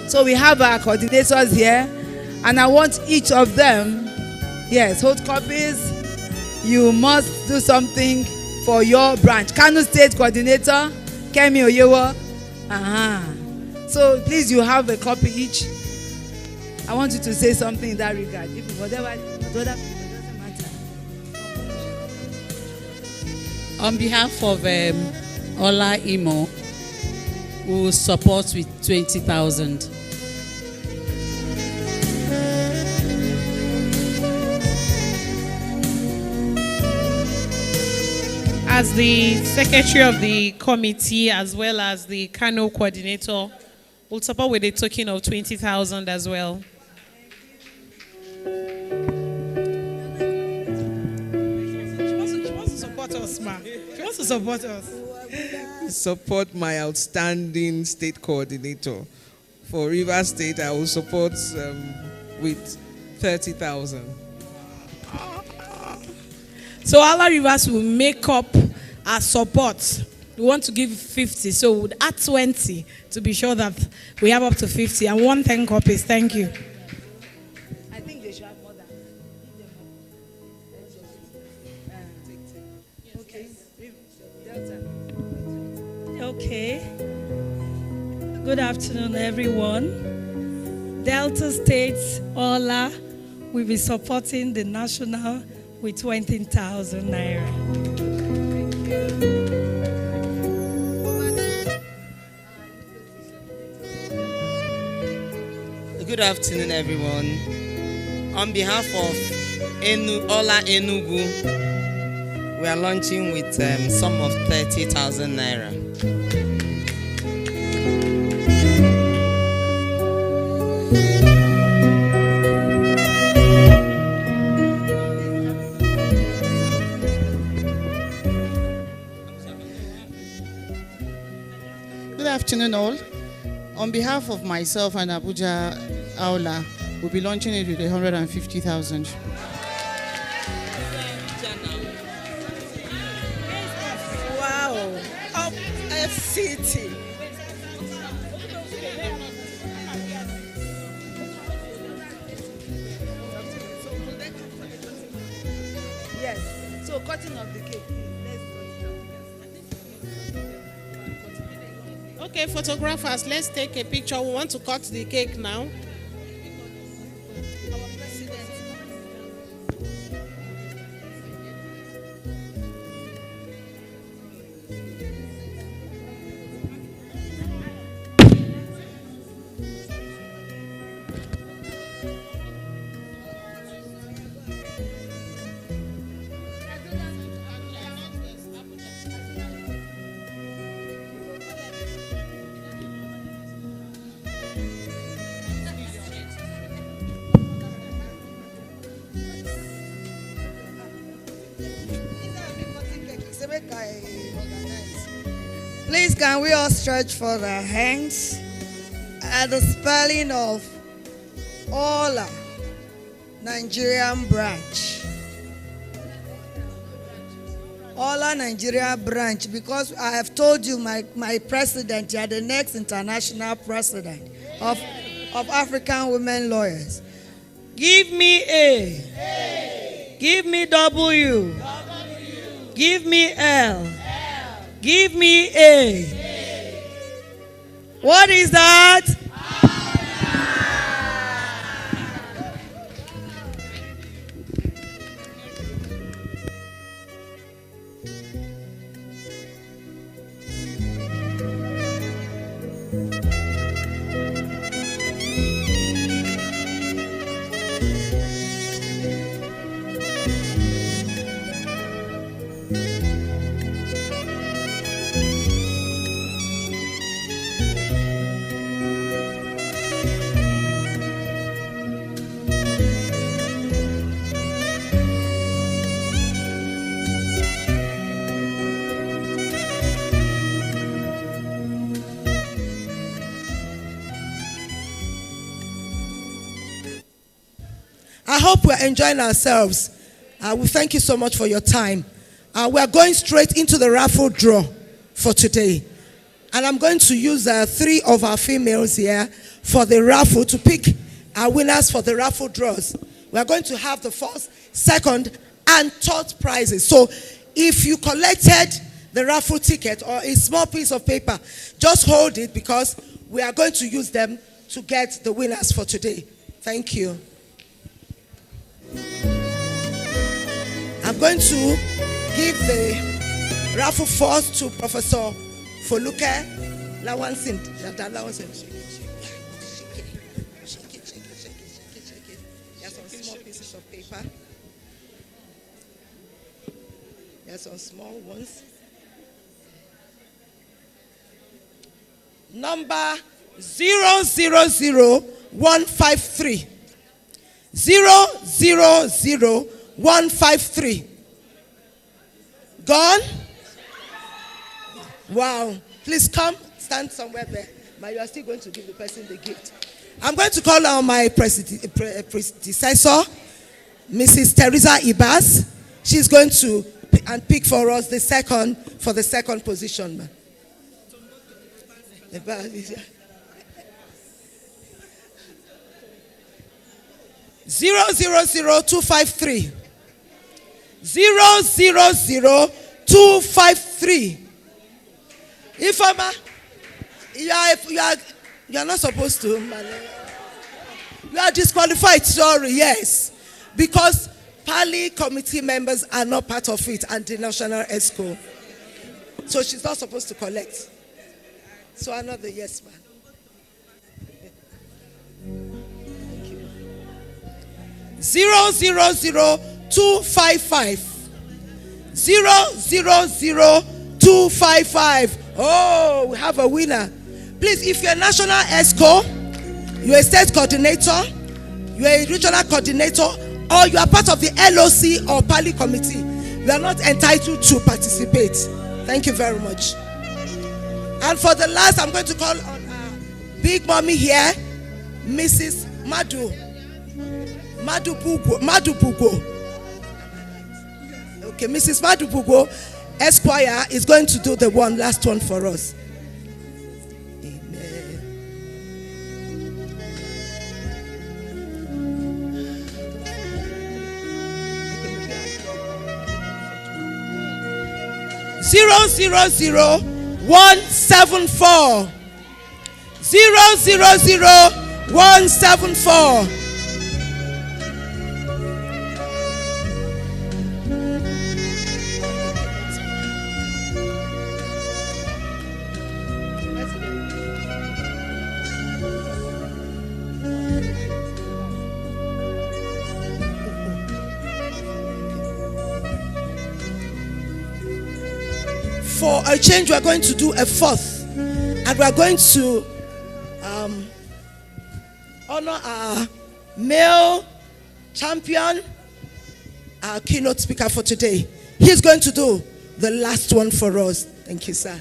So we have our coordinators here, and I want each of them, yes, hold copies. You must do something for your branch. Kano State Coordinator, Kemi Oyewo. So please, you have a copy each. I want you to say something in that regard. If whatever, it doesn't matter. On behalf of Awla Imo, we will support with 20,000. As the secretary of the committee, as well as the Kano coordinator, we'll support with a token of 20,000 as well. She wants to support us, ma. She wants to support us. Support my outstanding state coordinator. For Rivers State, I will support with 30,000. So Awla Rivers will make up our support. We want to give 50, so we would add 20 to be sure that we have up to 50. And 110 copies. Thank you. I think they should have more than. Okay. Delta. Okay. Good afternoon, everyone. Delta State, Awla, will be supporting the national with 20,000 naira. Good afternoon, everyone. On behalf of Awla Enugu, we are launching with sum of 30,000 naira. Good afternoon, all. On behalf of myself and Abuja Awla, we'll be launching it with 150,000. Wow. Up FCT. Yes. So cutting of the cake. Okay, photographers, let's take a picture. We want to cut the cake now. Please, can we all stretch for our hands at the spelling of Awla, Nigerian branch. Awla, Nigeria branch, because I have told you, my president, you are the next international president of African women lawyers. Give me A. Give me W. Give me L. Give me A. What is that? I hope we're enjoying ourselves. We thank you so much for your time. We are going straight into the raffle draw for today. And I'm going to use 3 of our females here for the raffle to pick our winners for the raffle draws. We are going to have the first, second, and third prizes. So if you collected the raffle ticket or a small piece of paper, just hold it because we are going to use them to get the winners for today. Thank you. I'm going to give the raffle first to Professor Foluke Lawansin. There's some small pieces of paper. There's some small ones. Number 000153. 000153. Gone? Wow. Please come, stand somewhere there. But you are still going to give the person the gift. I'm going to call on my predecessor, Mrs. Teresa Ibas. She's going to pick for us the second position. 000253. 000253. Ifama, you are not supposed to. You are disqualified. Sorry, yes, because Parley committee members are not part of it and the national ESCO, so she's not supposed to collect. So another yes, man. 000255. 000255. Oh, we have a winner. Please, if you're a national ESCO, you're a state coordinator, you're a regional coordinator, or you are part of the LOC or Parley committee, you are not entitled to participate. Thank you very much. And for the last, I'm going to call on our big mommy here, Mrs. Madu Pugo. Okay, Mrs. Madu Pugo, Esquire, is going to do the last one for us. Amen. 000174. 000174. for a change, we are going to do a fourth. And we are going to honor our male champion, our keynote speaker for today. He's going to do the last one for us. Thank you, sir.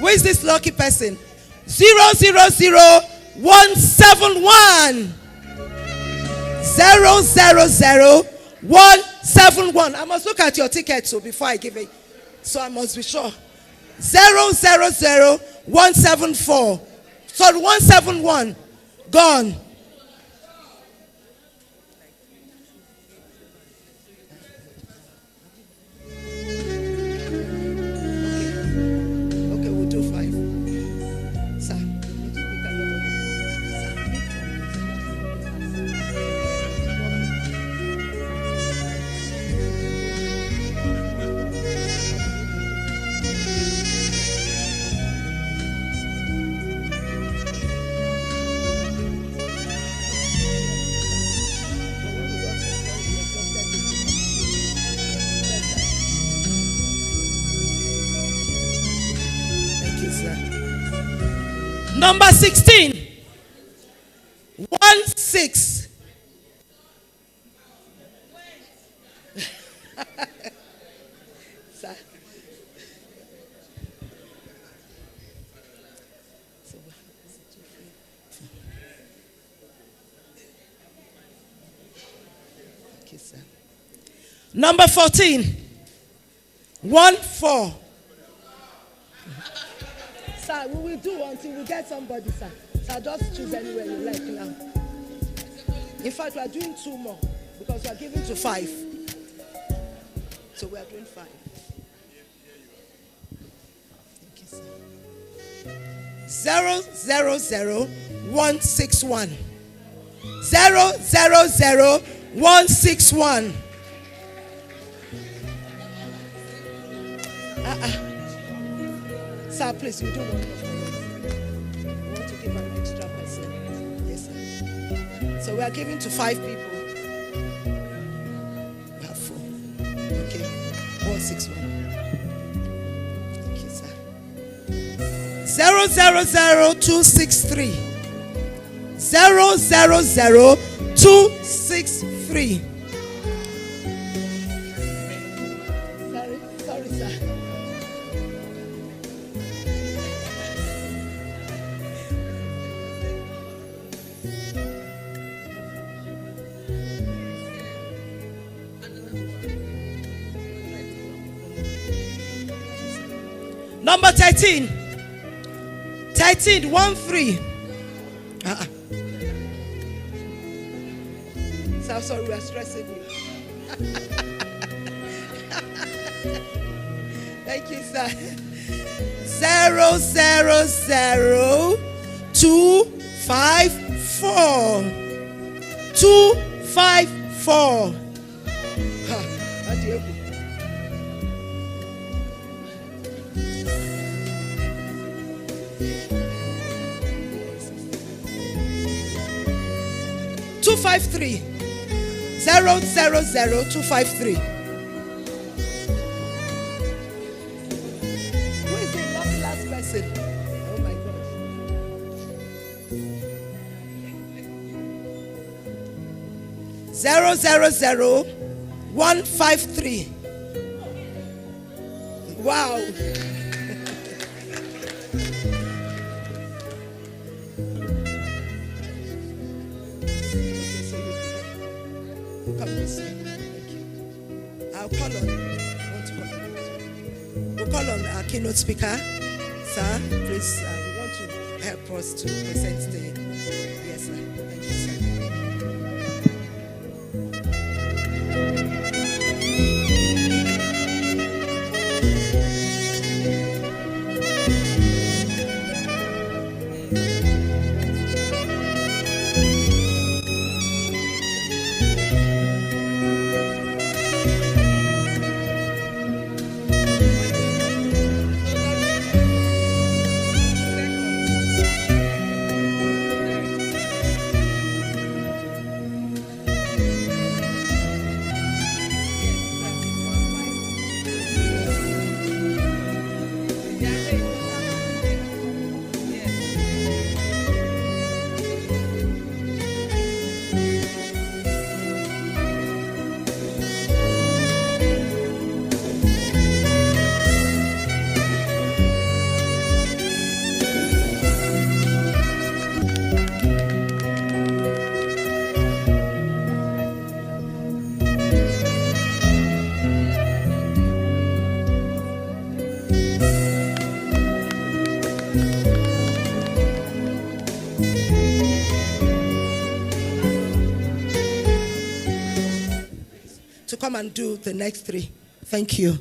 Who is this lucky person? 000171. 000171. I must look at your ticket so before I give it. So I must be sure. 000174. Sorry, 171. Gone. Okay, we'll do 5. Sir. Number 16. 16. Sir. Okay, sir. Number 14. 14. Sir, we will do until we get somebody, sir. Sir, just choose anywhere you like now. In fact, we are doing 2 more because we are giving to 5. So we are doing 5. Thank you, sir. 000161. 000161. Sir, please, you do one more for us. We want to give an extra person. Yes, sir. So we are giving to 5 people. We have 4. Okay. 161. Thank you, sir. 000263. 000263. Sorry, sir. Number 13. 13, 13. So sorry, we are stressing you. Thank you, sir. 000254. 254. How do you 253. 000253. Who is the last person? Oh my God. Zero 153. Wow. Come this way. Thank you. I'll call on. We'll call on our keynote speaker. Sir, please, we want to help us to present the. Yes, sir. Thank you, sir. to come and do the next three. Thank you.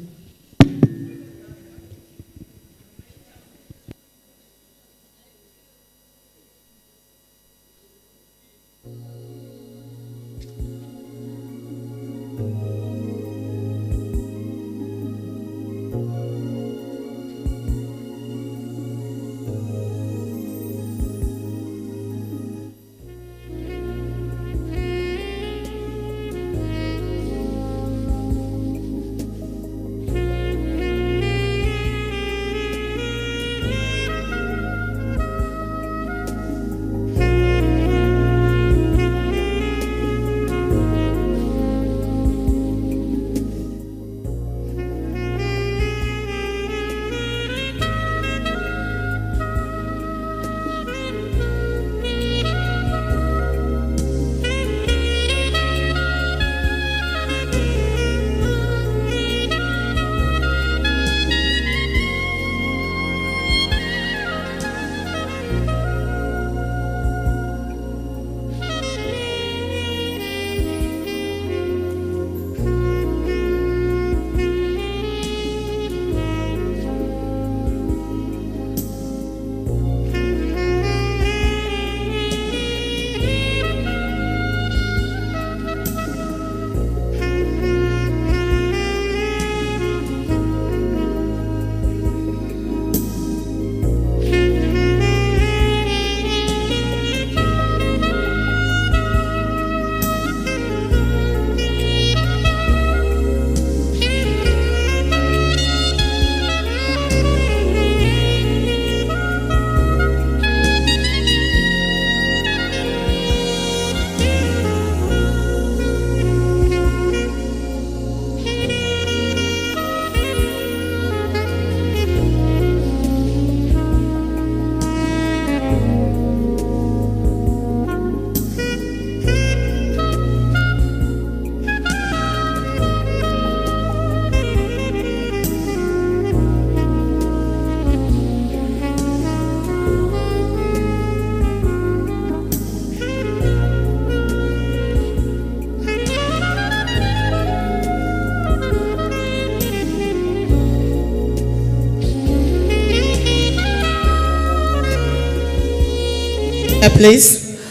Please.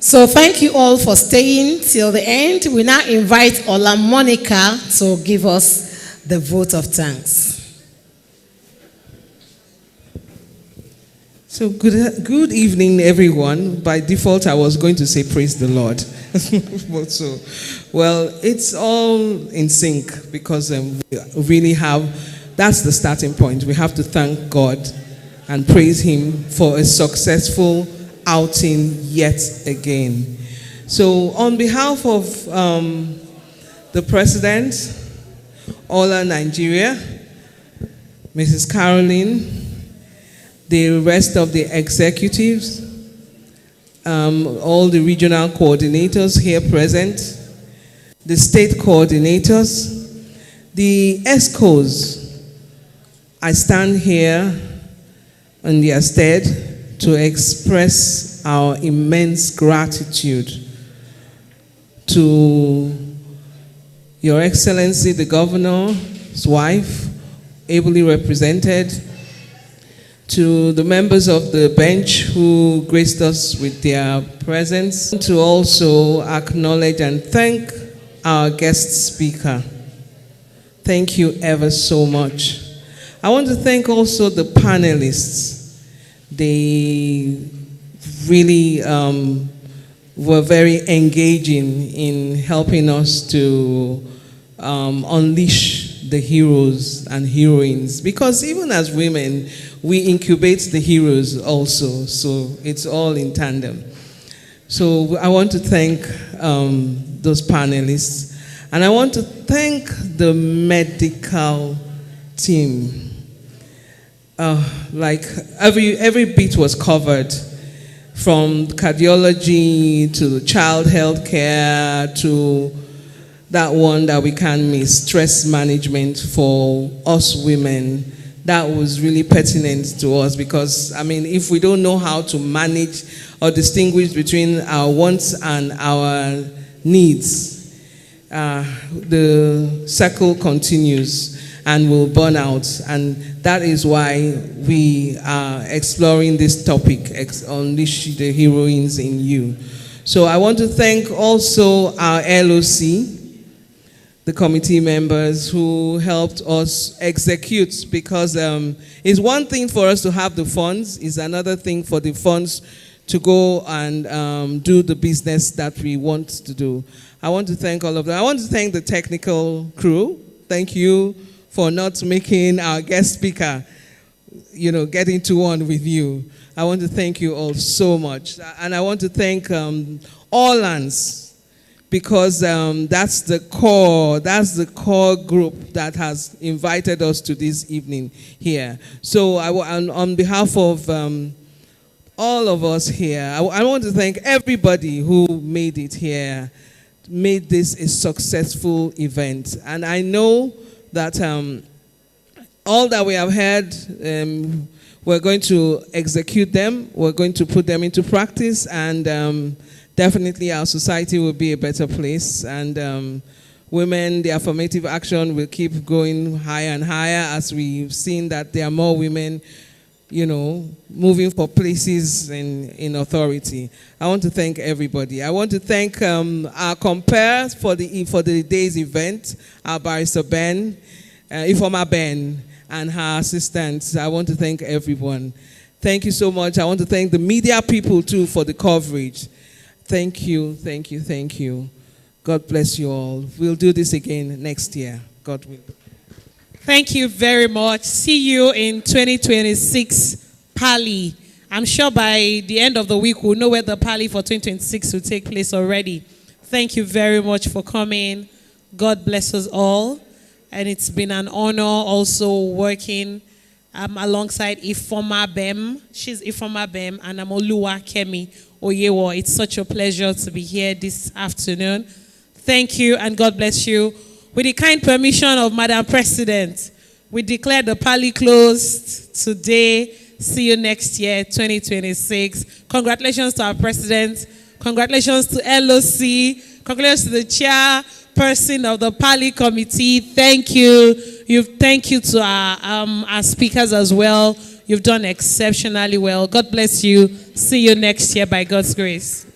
So thank you all for staying till the end. We now invite Ola Monica to give us the vote of thanks. So good evening, everyone. By default, I was going to say praise the Lord. But so, well, it's all in sync because we really that's the starting point. We have to thank God and praise Him for a successful outing yet again. So on behalf of the President, Awla Nigeria, Mrs. Caroline, the rest of the executives, all the regional coordinators here present, the state coordinators, the ESCOs, I stand here in their stead to express our immense gratitude to Your Excellency, the Governor's wife, ably represented, to the members of the bench who graced us with their presence, to also acknowledge and thank our guest speaker. Thank you ever so much. I want to thank also the panelists. They really were very engaging in helping us to unleash the heroes and heroines. Because even as women, we incubate the heroes also. So it's all in tandem. So I want to thank those panelists. And I want to thank the medical team. Like every bit was covered, from cardiology to child health care to that one that we can't miss, stress management for us women. That was really pertinent to us because, I mean, if we don't know how to manage or distinguish between our wants and our needs, the circle continues and will burn out. And that is why we are exploring this topic, Unleash the Heroines in You. So I want to thank also our LOC, the committee members who helped us execute, because it's one thing for us to have the funds, it's another thing for the funds to go and do the business that we want to do. I want to thank all of them. I want to thank the technical crew. Thank you for not making our guest speaker, get into one with you. I want to thank you all so much. And I want to thank Orlans, because that's the core group that has invited us to this evening here. So on behalf of all of us here, I want to thank everybody who made it here, made this a successful event. And I know that all that we have heard, we're going to execute them, we're going to put them into practice, and definitely our society will be a better place. And women, the affirmative action will keep going higher and higher, as we've seen that there are more women moving for places in authority. I want to thank everybody. I want to thank our compares for the day's event, our barrister Ben, Ifoma Ben, and her assistants. I want to thank everyone. Thank you so much. I want to thank the media people too for the coverage. Thank you, thank you, thank you. God bless you all. We'll do this again next year. God will. Thank you very much. See you in 2026 Parley. I'm sure by the end of the week we'll know where the Parley for 2026 will take place already. Thank you very much for coming. God bless us all. And it's been an honor also working alongside Ifoma Bem. She's Ifoma Bem, and I'm Oluwa Kemi Oyewo. It's such a pleasure to be here this afternoon. Thank you, and God bless you. With the kind permission of Madam President, we declare the Parley closed today. See you next year, 2026. Congratulations to our President. Congratulations to LOC. Congratulations to the chairperson of the Parley Committee. Thank you. Thank you to our speakers as well. You've done exceptionally well. God bless you. See you next year by God's grace.